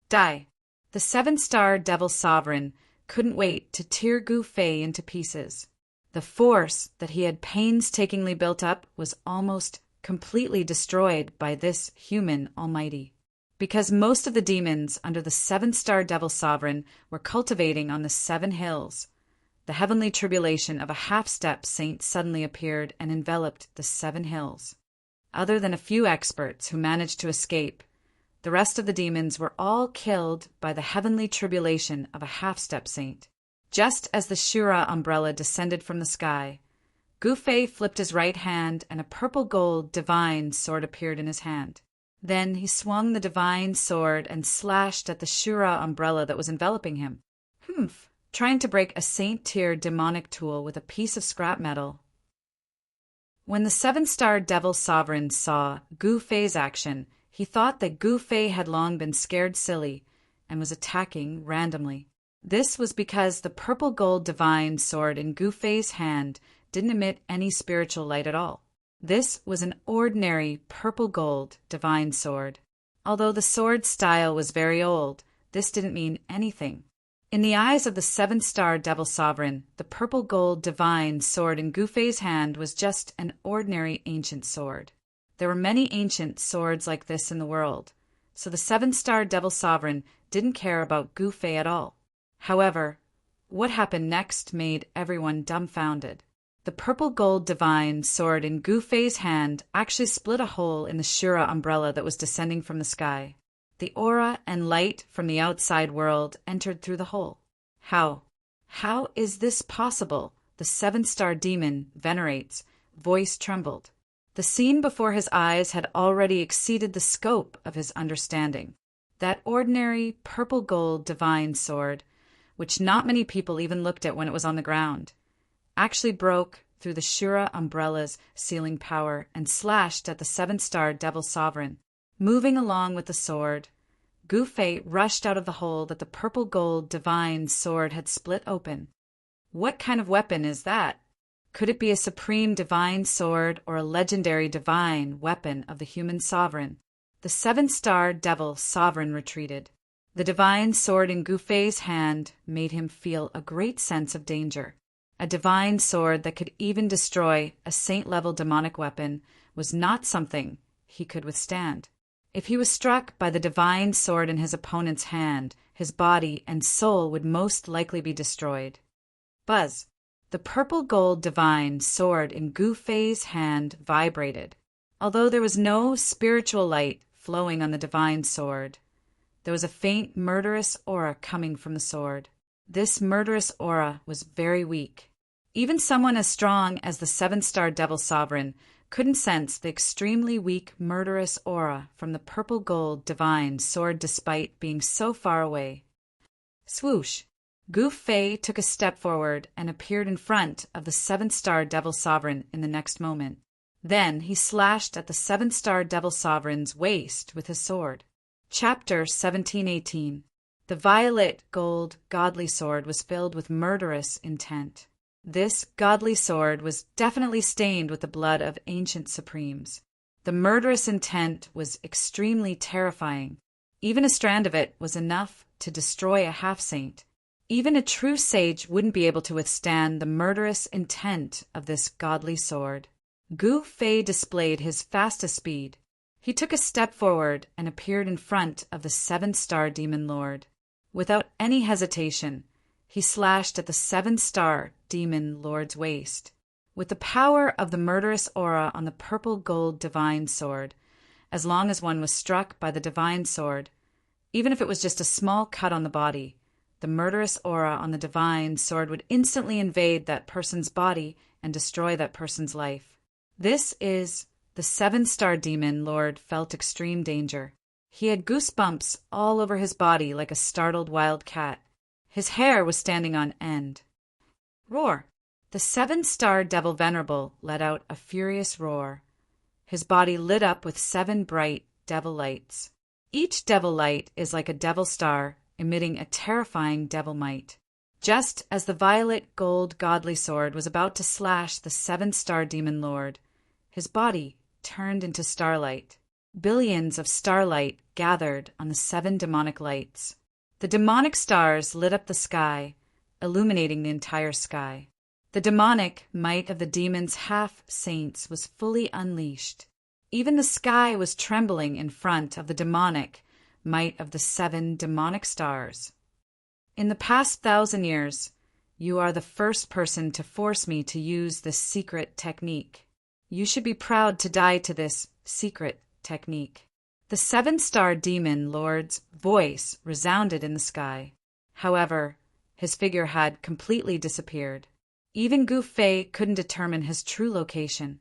Die! The seven-star Devil Sovereign couldn't wait to tear Gu Fei into pieces. The force that he had painstakingly built up was almost completely destroyed by this human almighty. Because most of the demons under the seven-star Devil Sovereign were cultivating on the 7 hills, the heavenly tribulation of a half-step saint suddenly appeared and enveloped the 7 hills. Other than a few experts who managed to escape, the rest of the demons were all killed by the heavenly tribulation of a half-step saint. Just as the Shura umbrella descended from the sky, Gu Fei flipped his right hand and a purple-gold divine sword appeared in his hand. Then he swung the divine sword and slashed at the Shura umbrella that was enveloping him. Trying to break a saint-tier demonic tool with a piece of scrap metal. When the 7-star Devil Sovereign saw Gu Fei's action, he thought that Gu Fei had long been scared silly and was attacking randomly. This was because the purple-gold divine sword in Gu Fei's hand didn't emit any spiritual light at all. This was an ordinary purple-gold divine sword. Although the sword style was very old, this didn't mean anything. In the eyes of the seven-star devil sovereign, the purple-gold divine sword in Gu Fei's hand was just an ordinary ancient sword. There were many ancient swords like this in the world, so the seven-star devil sovereign didn't care about Gu Fei at all. However, what happened next made everyone dumbfounded. The purple-gold divine sword in Gu Fei's hand actually split a hole in the Shura umbrella that was descending from the sky. The aura and light from the outside world entered through the hole. How? How is this possible? The seven-star demon, Venerate's, voice trembled. The scene before his eyes had already exceeded the scope of his understanding. That ordinary purple-gold divine sword, which not many people even looked at when it was on the ground, actually broke through the Shura umbrella's sealing power and slashed at the seven-star devil sovereign. Moving along with the sword, Gu Fei rushed out of the hole that the purple-gold divine sword had split open. What kind of weapon is that? Could it be a supreme divine sword or a legendary divine weapon of the human sovereign? The seven-star devil sovereign retreated. The divine sword in Gu Fei's hand made him feel a great sense of danger. A divine sword that could even destroy a saint-level demonic weapon was not something he could withstand. If he was struck by the divine sword in his opponent's hand, his body and soul would most likely be destroyed. Buzz! The purple-gold divine sword in Gu Fei's hand vibrated. Although there was no spiritual light flowing on the divine sword, there was a faint murderous aura coming from the sword. This murderous aura was very weak. Even someone as strong as the seven-star devil sovereign couldn't sense the extremely weak murderous aura from the purple-gold divine sword despite being so far away. Swoosh! Gu Fei took a step forward and appeared in front of the seven-star devil sovereign in the next moment. Then he slashed at the seven-star devil sovereign's waist with his sword. Chapter 1718. The violet gold godly sword was filled with murderous intent. This godly sword was definitely stained with the blood of ancient supremes. The murderous intent was extremely terrifying. Even a strand of it was enough to destroy a half-saint. Even a true sage wouldn't be able to withstand the murderous intent of this godly sword. Gu Fei displayed his fastest speed. He took a step forward and appeared in front of the seven-star demon lord. Without any hesitation, he slashed at the seven-star demon lord's waist. With the power of the murderous aura on the purple-gold divine sword, as long as one was struck by the divine sword, even if it was just a small cut on the body, the murderous aura on the divine sword would instantly invade that person's body and destroy that person's life. The seven-star demon lord felt extreme danger. He had goosebumps all over his body like a startled wild cat. His hair was standing on end. Roar! The seven-star devil Venerable let out a furious roar. His body lit up with 7 bright devil lights. Each devil light is like a devil star, emitting a terrifying devil might. Just as the violet gold godly sword was about to slash the seven-star demon lord, his body turned into starlight. Billions of starlight gathered on the 7 demonic lights. The demonic stars lit up the sky, illuminating the entire sky. The demonic might of the demon's half-saints was fully unleashed. Even the sky was trembling in front of the demonic might of the 7 demonic stars. In the past 1,000 years, you are the first person to force me to use this secret technique. You should be proud to die to this secret technique. The 7-star demon lord's voice resounded in the sky. However, his figure had completely disappeared. Even Gu Fei couldn't determine his true location.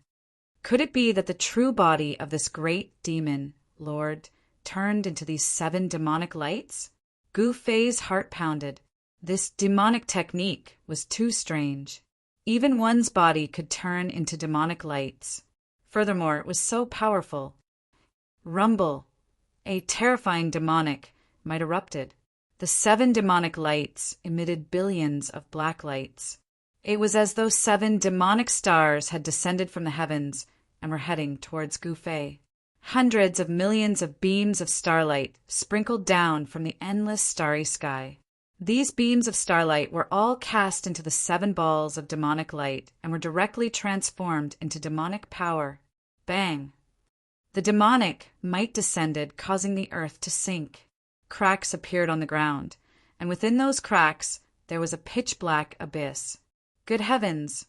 Could it be that the true body of this great demon lord turned into these 7 demonic lights? Gu Fei's heart pounded. This demonic technique was too strange. Even one's body could turn into demonic lights. Furthermore, it was so powerful. Rumble! A terrifying demonic might erupted. The 7 demonic lights emitted billions of black lights. It was as though 7 demonic stars had descended from the heavens and were heading towards Gu Fei. Hundreds of millions of beams of starlight sprinkled down from the endless starry sky. These beams of starlight were all cast into the 7 balls of demonic light and were directly transformed into demonic power. Bang! The demonic might descended, causing the earth to sink. Cracks appeared on the ground, and within those cracks there was a pitch-black abyss. Good heavens!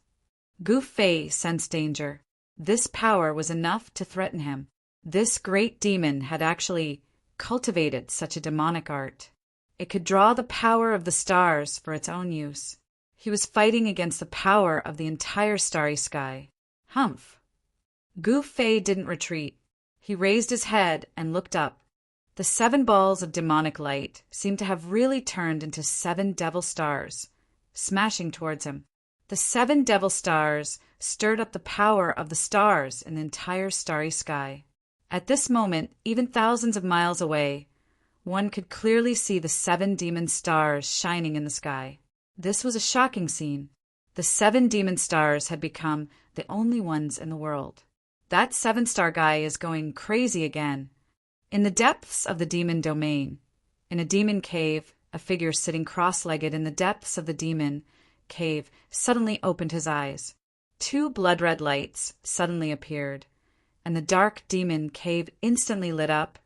Gu Fei sensed danger. This power was enough to threaten him. This great demon had actually cultivated such a demonic art. It could draw the power of the stars for its own use. He was fighting against the power of the entire starry sky. Humph! Gu Fei didn't retreat. He raised his head and looked up. The 7 balls of demonic light seemed to have really turned into 7 devil stars, smashing towards him. The 7 devil stars stirred up the power of the stars in the entire starry sky. At this moment, even thousands of miles away, one could clearly see the 7 demon stars shining in the sky. This was a shocking scene. The 7 demon stars had become the only ones in the world. That 7-star guy is going crazy again. In the depths of the demon domain, in a demon cave, a figure sitting cross-legged in the depths of the demon cave suddenly opened his eyes. 2 blood-red lights suddenly appeared, and the dark demon cave instantly lit up,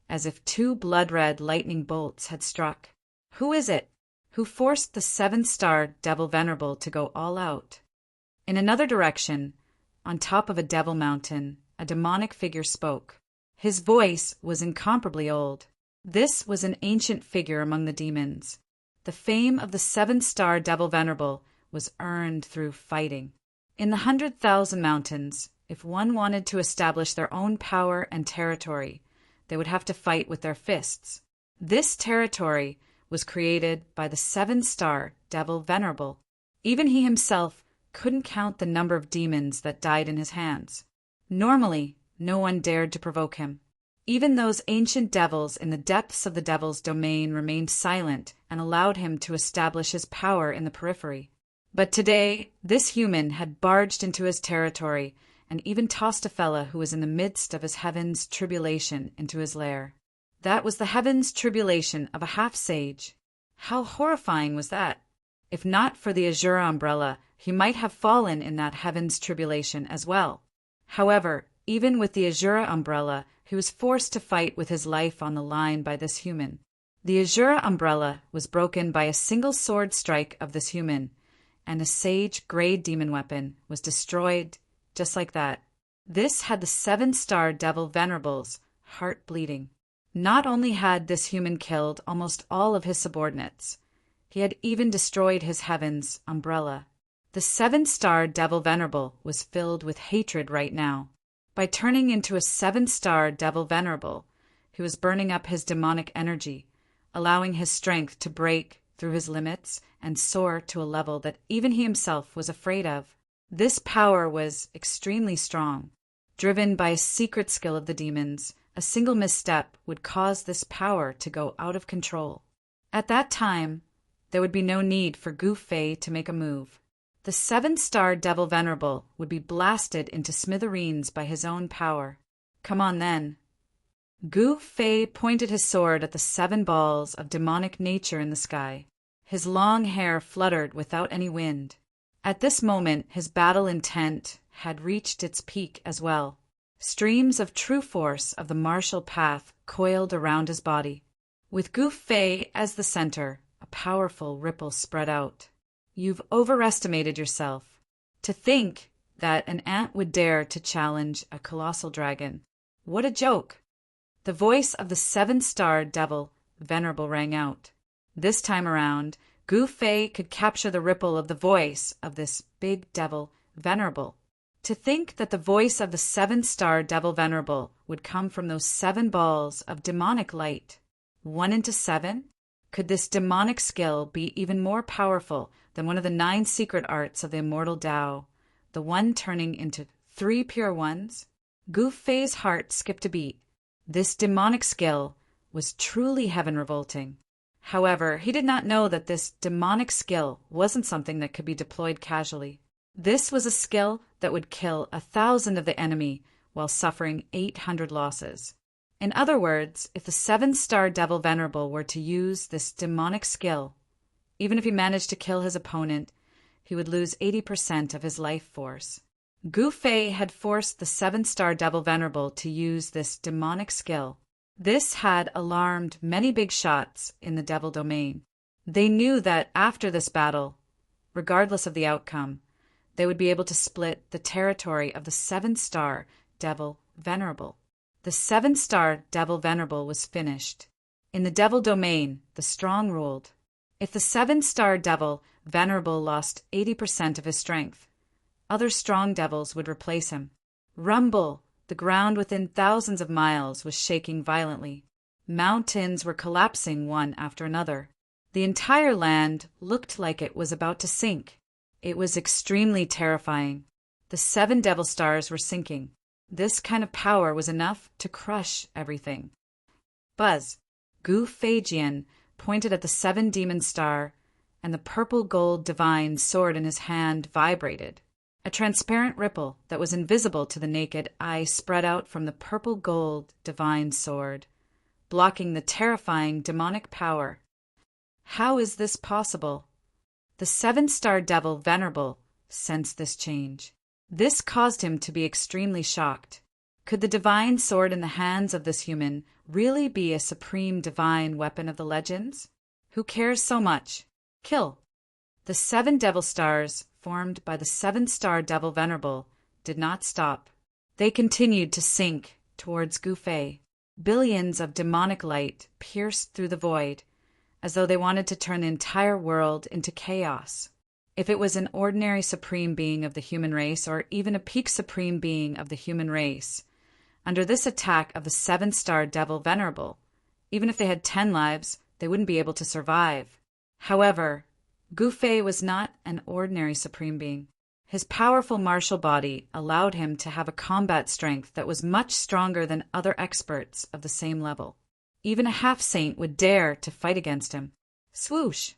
as if 2 blood-red lightning bolts had struck. Who is it? Who forced the 7-star devil Venerable to go all out? In another direction, on top of a devil mountain, a demonic figure spoke. His voice was incomparably old. This was an ancient figure among the demons. The fame of the 7-star devil Venerable was earned through fighting. In the 100,000 mountains, if one wanted to establish their own power and territory, they would have to fight with their fists. This territory was created by the 7-star devil Venerable. Even he himself couldn't count the number of demons that died in his hands. Normally, no one dared to provoke him. Even those ancient devils in the depths of the devil's domain remained silent and allowed him to establish his power in the periphery. But today, this human had barged into his territory and even tossed a fella who was in the midst of his heaven's tribulation into his lair. That was the heaven's tribulation of a half-sage. How horrifying was that? If not for the azure umbrella, he might have fallen in that heaven's tribulation as well. However, even with the azure umbrella, he was forced to fight with his life on the line by this human. The azure umbrella was broken by a single sword strike of this human, and a sage-grade demon weapon was destroyed just like that. This had the 7-star devil Venerable's heart bleeding. Not only had this human killed almost all of his subordinates, he had even destroyed his heaven's umbrella. The 7-star devil Venerable was filled with hatred right now. By turning into a 7-star devil Venerable, he was burning up his demonic energy, allowing his strength to break through his limits and soar to a level that even he himself was afraid of. This power was extremely strong. Driven by a secret skill of the demons, a single misstep would cause this power to go out of control. At that time, there would be no need for Gu Fei to make a move. The 7-star devil Venerable would be blasted into smithereens by his own power. Come on then. Gu Fei pointed his sword at the 7 balls of demonic nature in the sky. His long hair fluttered without any wind. At this moment, his battle intent had reached its peak as well. Streams of true force of the martial path coiled around his body. With Gu Fei as the center, a powerful ripple spread out. You've overestimated yourself. To think that an ant would dare to challenge a colossal dragon. What a joke! The voice of the 7-star devil Venerable rang out. This time around, Gu Fei could capture the ripple of the voice of this big devil Venerable. To think that the voice of the 7-star devil Venerable would come from those 7 balls of demonic light. 1 into 7? Could this demonic skill be even more powerful than one of the 9 secret arts of the immortal Tao, the one turning into 3 pure ones? Gu Fei's heart skipped a beat. This demonic skill was truly heaven-revolting. However, he did not know that this demonic skill wasn't something that could be deployed casually. This was a skill that would kill 1,000 of the enemy while suffering 800 losses. In other words, if the 7-star devil Venerable were to use this demonic skill, even if he managed to kill his opponent, he would lose 80% of his life force. Gu Fei had forced the 7-star devil Venerable to use this demonic skill. This had alarmed many big shots in the devil domain. They knew that after this battle, regardless of the outcome, they would be able to split the territory of the 7-star devil Venerable. The 7-star devil Venerable was finished. In the devil domain, the strong ruled. If the 7-star devil Venerable lost 80% of his strength, other strong devils would replace him. Rumble! The ground within thousands of miles was shaking violently. Mountains were collapsing one after another. The entire land looked like it was about to sink. It was extremely terrifying. The 7 devil stars were sinking. This kind of power was enough to crush everything. Buzz! Gu Feijian pointed at the 7 demon star, and the purple gold divine sword in his hand vibrated. A transparent ripple that was invisible to the naked eye spread out from the purple gold divine sword, blocking the terrifying demonic power. How is this possible? The 7-star devil Venerable sensed this change. This caused him to be extremely shocked. Could the divine sword in the hands of this human really be a supreme divine weapon of the legends? Who cares so much? Kill! The 7 devil stars, formed by the 7-star devil Venerable, did not stop. They continued to sink towards Gu Fei. Billions of demonic light pierced through the void, as though they wanted to turn the entire world into chaos. If it was an ordinary supreme being of the human race, or even a peak supreme being of the human race, under this attack of the 7-star devil Venerable, even if they had 10 lives, they wouldn't be able to survive. However, Gu Fei was not an ordinary supreme being. His powerful martial body allowed him to have a combat strength that was much stronger than other experts of the same level. Even a half-saint would dare to fight against him. Swoosh!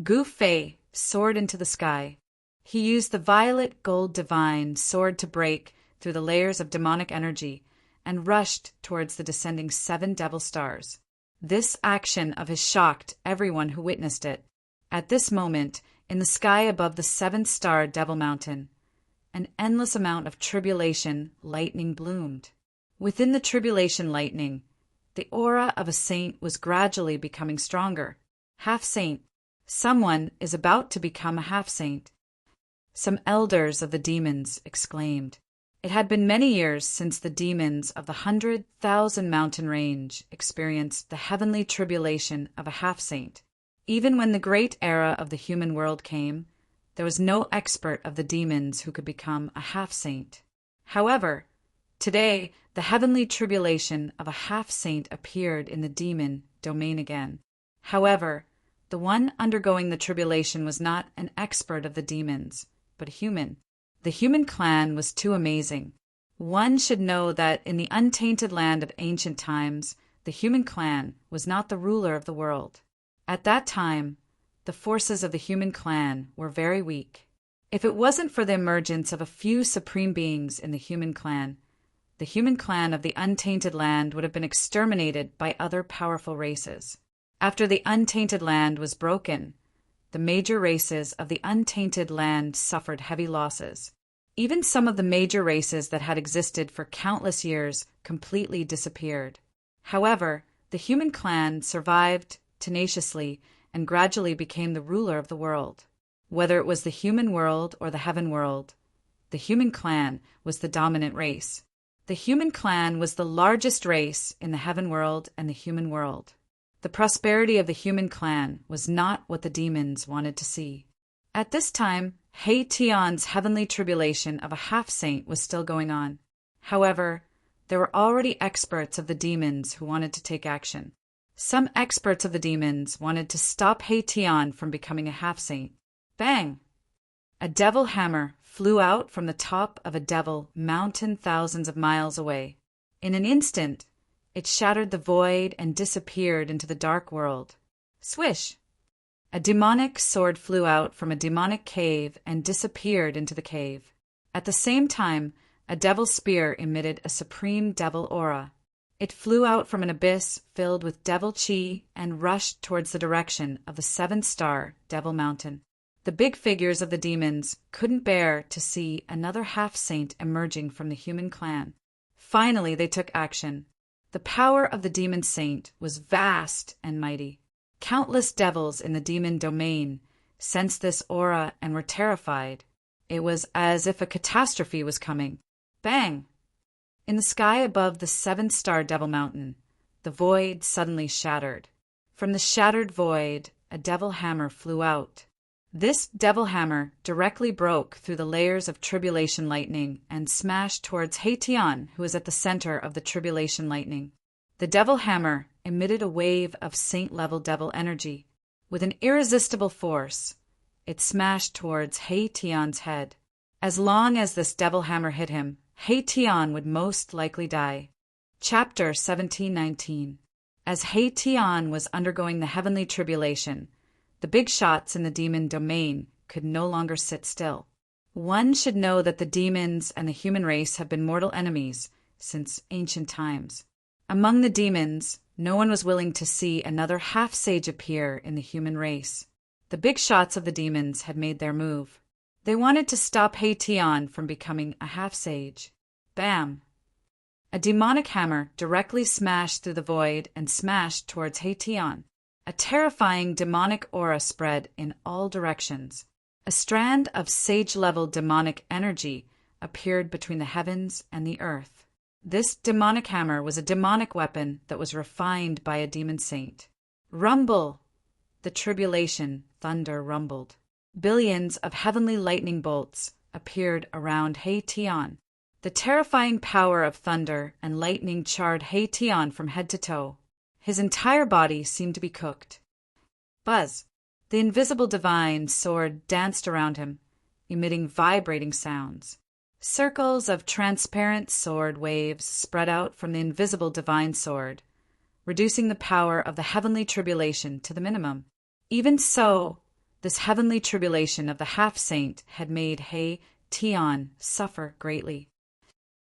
Gu Fei soared into the sky. He used the violet gold divine sword to break through the layers of demonic energy and rushed towards the descending 7 devil stars. This action of his shocked everyone who witnessed it. At this moment, in the sky above the 7-star devil mountain, an endless amount of tribulation lightning bloomed. Within the tribulation lightning, the aura of a saint was gradually becoming stronger. Half-saint. Someone is about to become a half-saint. Some elders of the demons exclaimed. It had been many years since the demons of the 100,000 mountain range experienced the heavenly tribulation of a half-saint. Even when the great era of the human world came, there was no expert of the demons who could become a half-saint. However, today the heavenly tribulation of a half-saint appeared in the demon domain again. However, the one undergoing the tribulation was not an expert of the demons, but a human. The human clan was too amazing. One should know that in the untainted land of ancient times, the human clan was not the ruler of the world. At that time, the forces of the human clan were very weak. If it wasn't for the emergence of a few supreme beings in the human clan of the untainted land would have been exterminated by other powerful races. After the untainted land was broken, the major races of the untainted land suffered heavy losses. Even some of the major races that had existed for countless years completely disappeared. However, the human clan survived tenaciously and gradually became the ruler of the world. Whether it was the human world or the heaven world, the human clan was the dominant race. The human clan was the largest race in the heaven world and the human world. The prosperity of the human clan was not what the demons wanted to see. At this time, Hei Tian's heavenly tribulation of a half-saint was still going on. However, there were already experts of the demons who wanted to take action. Some experts of the demons wanted to stop Hei Tian from becoming a half-saint. Bang! A devil hammer flew out from the top of a devil mountain thousands of miles away. In an instant, it shattered the void and disappeared into the dark world. Swish! A demonic sword flew out from a demonic cave and disappeared into the cave. At the same time, a devil spear emitted a supreme devil aura. It flew out from an abyss filled with devil chi and rushed towards the direction of the 7-star Devil Mountain. The big figures of the demons couldn't bear to see another half-saint emerging from the human clan. Finally, they took action. The power of the demon saint was vast and mighty. Countless devils in the demon domain sensed this aura and were terrified. It was as if a catastrophe was coming. Bang! In the sky above the 7-star Devil Mountain, the void suddenly shattered. From the shattered void, a devil hammer flew out. This devil hammer directly broke through the layers of tribulation lightning and smashed towards Haitian, who was at the center of the tribulation lightning. The devil hammer emitted a wave of saint-level devil energy. With an irresistible force, it smashed towards Haitian's head. As long as this devil hammer hit him, Haitian would most likely die. Chapter 1719. As Haitian was undergoing the heavenly tribulation, the big shots in the demon domain could no longer sit still. One should know that the demons and the human race have been mortal enemies since ancient times. Among the demons, no one was willing to see another half-sage appear in the human race. The big shots of the demons had made their move. They wanted to stop Haitian from becoming a half-sage. Bam! A demonic hammer directly smashed through the void and smashed towards Haitian. A terrifying demonic aura spread in all directions. A strand of sage-level demonic energy appeared between the heavens and the earth. This demonic hammer was a demonic weapon that was refined by a demon saint. Rumble! The tribulation thunder rumbled. Billions of heavenly lightning bolts appeared around Haitian. The terrifying power of thunder and lightning charred Haitian from head to toe. His entire body seemed to be cooked. Buzz! The invisible divine sword danced around him, emitting vibrating sounds. Circles of transparent sword waves spread out from the invisible divine sword, reducing the power of the heavenly tribulation to the minimum. Even so, this heavenly tribulation of the half-saint had made Haitian suffer greatly.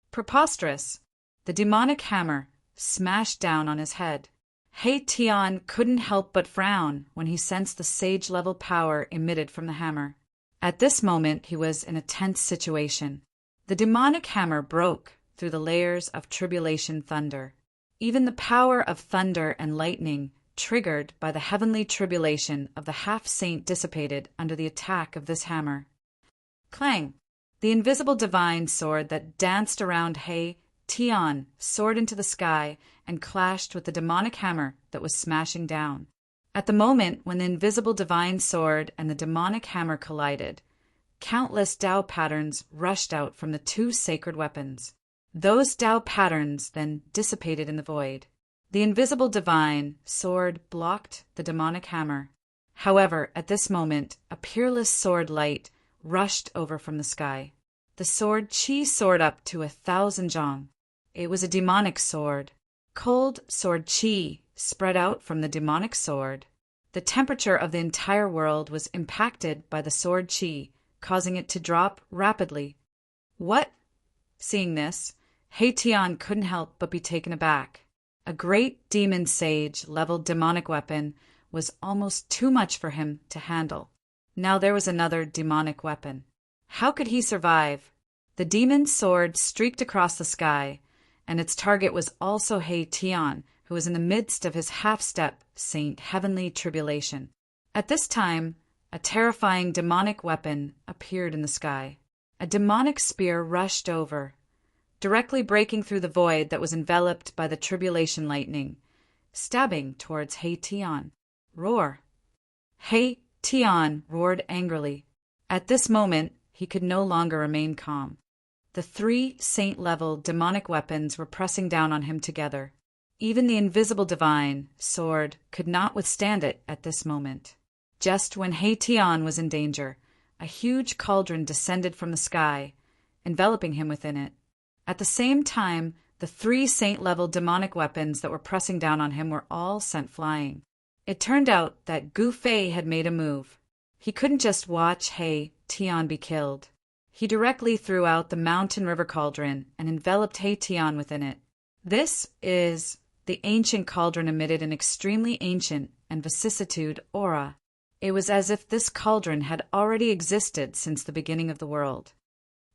Preposterous! The demonic hammer smashed down on his head. Haitian couldn't help but frown when he sensed the sage-level power emitted from the hammer. At this moment, he was in a tense situation. The demonic hammer broke through the layers of tribulation thunder. Even the power of thunder and lightning, triggered by the heavenly tribulation of the half-saint, dissipated under the attack of this hammer. Clang! The invisible divine sword that danced around Haitian soared into the sky and clashed with the demonic hammer that was smashing down. At the moment when the invisible divine sword and the demonic hammer collided, countless Tao patterns rushed out from the two sacred weapons. Those Tao patterns then dissipated in the void. The invisible divine sword blocked the demonic hammer. However, at this moment, a peerless sword light rushed over from the sky. The sword Chi soared up to 1,000 zhang. It was a demonic sword. Cold sword Chi spread out from the demonic sword. The temperature of the entire world was impacted by the sword Chi, causing it to drop rapidly. What? Seeing this, Haitian couldn't help but be taken aback. A great demon sage-leveled demonic weapon was almost too much for him to handle. Now there was another demonic weapon. How could he survive? The demon sword streaked across the sky, and its target was also Haitian, who was in the midst of his half-step saint heavenly tribulation. At this time, a terrifying demonic weapon appeared in the sky. A demonic spear rushed over, directly breaking through the void that was enveloped by the tribulation lightning, stabbing towards Haitian. Roar! Haitian roared angrily. At this moment, he could no longer remain calm. The three saint-level demonic weapons were pressing down on him together. Even the invisible divine sword could not withstand it at this moment. Just when Haitian was in danger, a huge cauldron descended from the sky, enveloping him within it. At the same time, the three saint-level demonic weapons that were pressing down on him were all sent flying. It turned out that Gu Fei had made a move. He couldn't just watch He Tian be killed. He directly threw out the mountain river cauldron and enveloped He Tian within it. This is the ancient cauldron emitted an extremely ancient and vicissitude aura. It was as if this cauldron had already existed since the beginning of the world.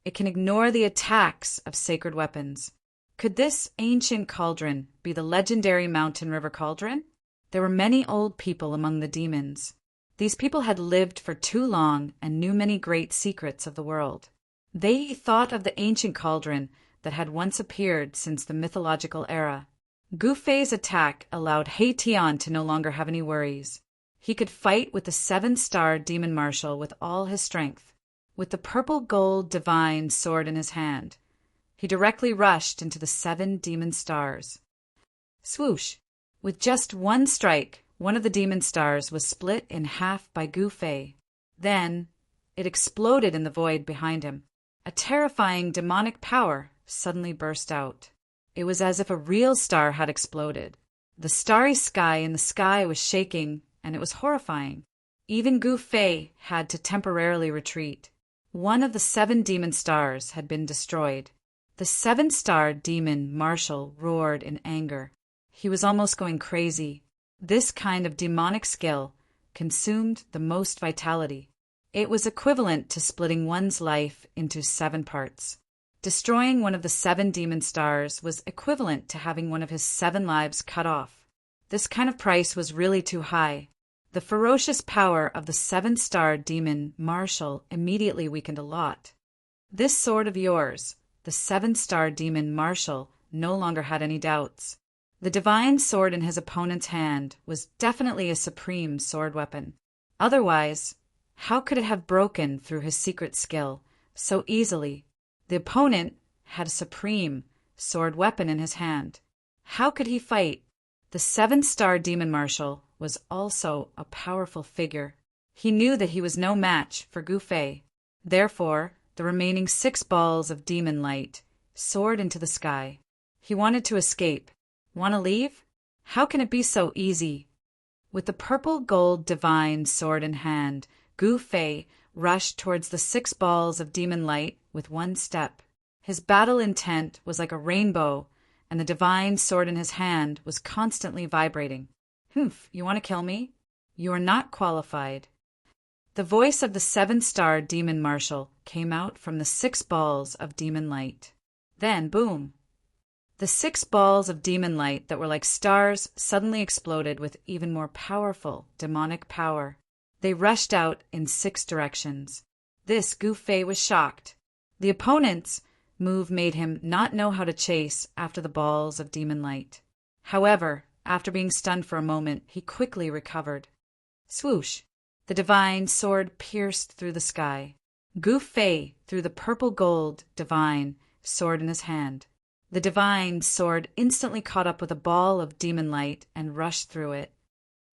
It can ignore the attacks of sacred weapons. Could this ancient cauldron be the legendary mountain river cauldron? There were many old people among the demons. These people had lived for too long and knew many great secrets of the world. They thought of the ancient cauldron that had once appeared since the mythological era. Gu Fei's attack allowed He Tian to no longer have any worries. He could fight with the 7-star demon marshal with all his strength. With the purple gold divine sword in his hand, he directly rushed into the 7 demon stars. Swoosh! With just one strike, one of the demon stars was split in half by Gu Fei. Then it exploded in the void behind him. A terrifying demonic power suddenly burst out. It was as if a real star had exploded. The starry sky in the sky was shaking, and it was horrifying. Even Gu Fei had to temporarily retreat. One of the 7 demon stars had been destroyed. The 7-star demon marshal roared in anger. He was almost going crazy. This kind of demonic skill consumed the most vitality. It was equivalent to splitting one's life into 7 parts. Destroying one of the 7 demon stars was equivalent to having one of his 7 lives cut off. This kind of price was really too high. The ferocious power of the 7-star demon marshal immediately weakened a lot. This sword of yours, the 7-star demon marshal, no longer had any doubts. The divine sword in his opponent's hand was definitely a supreme sword weapon. Otherwise, how could it have broken through his secret skill so easily? The opponent had a supreme sword weapon in his hand. How could he fight? The 7-star demon marshal was also a powerful figure. He knew that he was no match for Gu Fei. Therefore, the remaining 6 balls of demon light soared into the sky. He wanted to escape. Want to leave? How can it be so easy? With the purple gold divine sword in hand, Gu Fei rushed towards the 6 balls of demon light with one step. His battle intent was like a rainbow, and the divine sword in his hand was constantly vibrating. Humph, you want to kill me? You are not qualified. The voice of the 7-star demon marshal came out from the 6 balls of demon light. Then, boom! The 6 balls of demon light that were like stars suddenly exploded with even more powerful demonic power. They rushed out in 6 directions. This Gu Fei was shocked. The opponent's move made him not know how to chase after the balls of demon light. However, after being stunned for a moment, he quickly recovered. Swoosh! The divine sword pierced through the sky. Gu Fei threw the purple gold divine sword in his hand. The divine sword instantly caught up with a ball of demon light and rushed through it.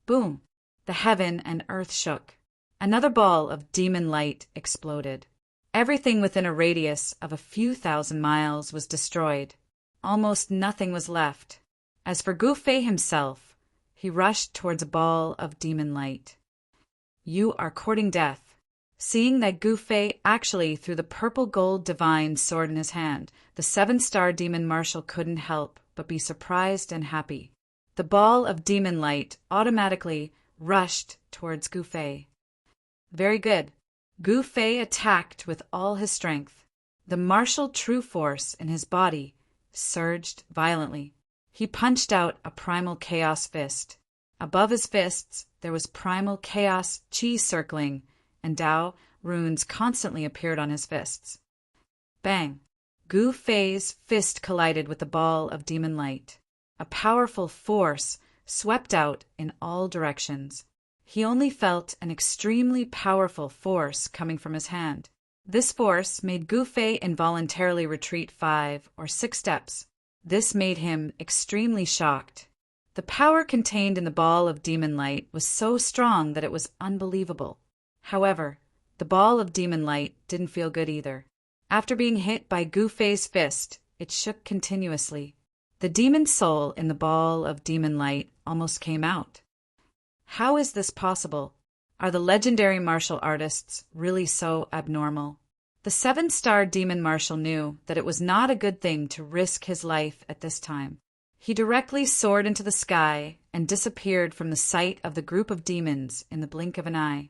Boom! The heaven and earth shook. Another ball of demon light exploded. Everything within a radius of a few thousand miles was destroyed. Almost nothing was left. As for Gu Fei himself, he rushed towards a ball of demon light. You are courting death. Seeing that Gu Fei actually threw the purple gold divine sword in his hand, the 7-star demon marshal couldn't help but be surprised and happy. The ball of demon light automatically rushed towards Gu Fei. Very good. Gu Fei attacked with all his strength. The martial true force in his body surged violently. He punched out a primal chaos fist. Above his fists, there was primal chaos chi circling, and Dao runes constantly appeared on his fists. Bang! Gu Fei's fist collided with the ball of demon light. A powerful force swept out in all directions. He only felt an extremely powerful force coming from his hand. This force made Gu Fei involuntarily retreat 5 or 6 steps. This made him extremely shocked. The power contained in the ball of demon light was so strong that it was unbelievable. However, the ball of demon light didn't feel good either. After being hit by Gu Fei's fist, it shook continuously. The demon soul in the ball of demon light almost came out. How is this possible? Are the legendary martial artists really so abnormal? The 7-star demon marshal knew that it was not a good thing to risk his life at this time. He directly soared into the sky and disappeared from the sight of the group of demons in the blink of an eye.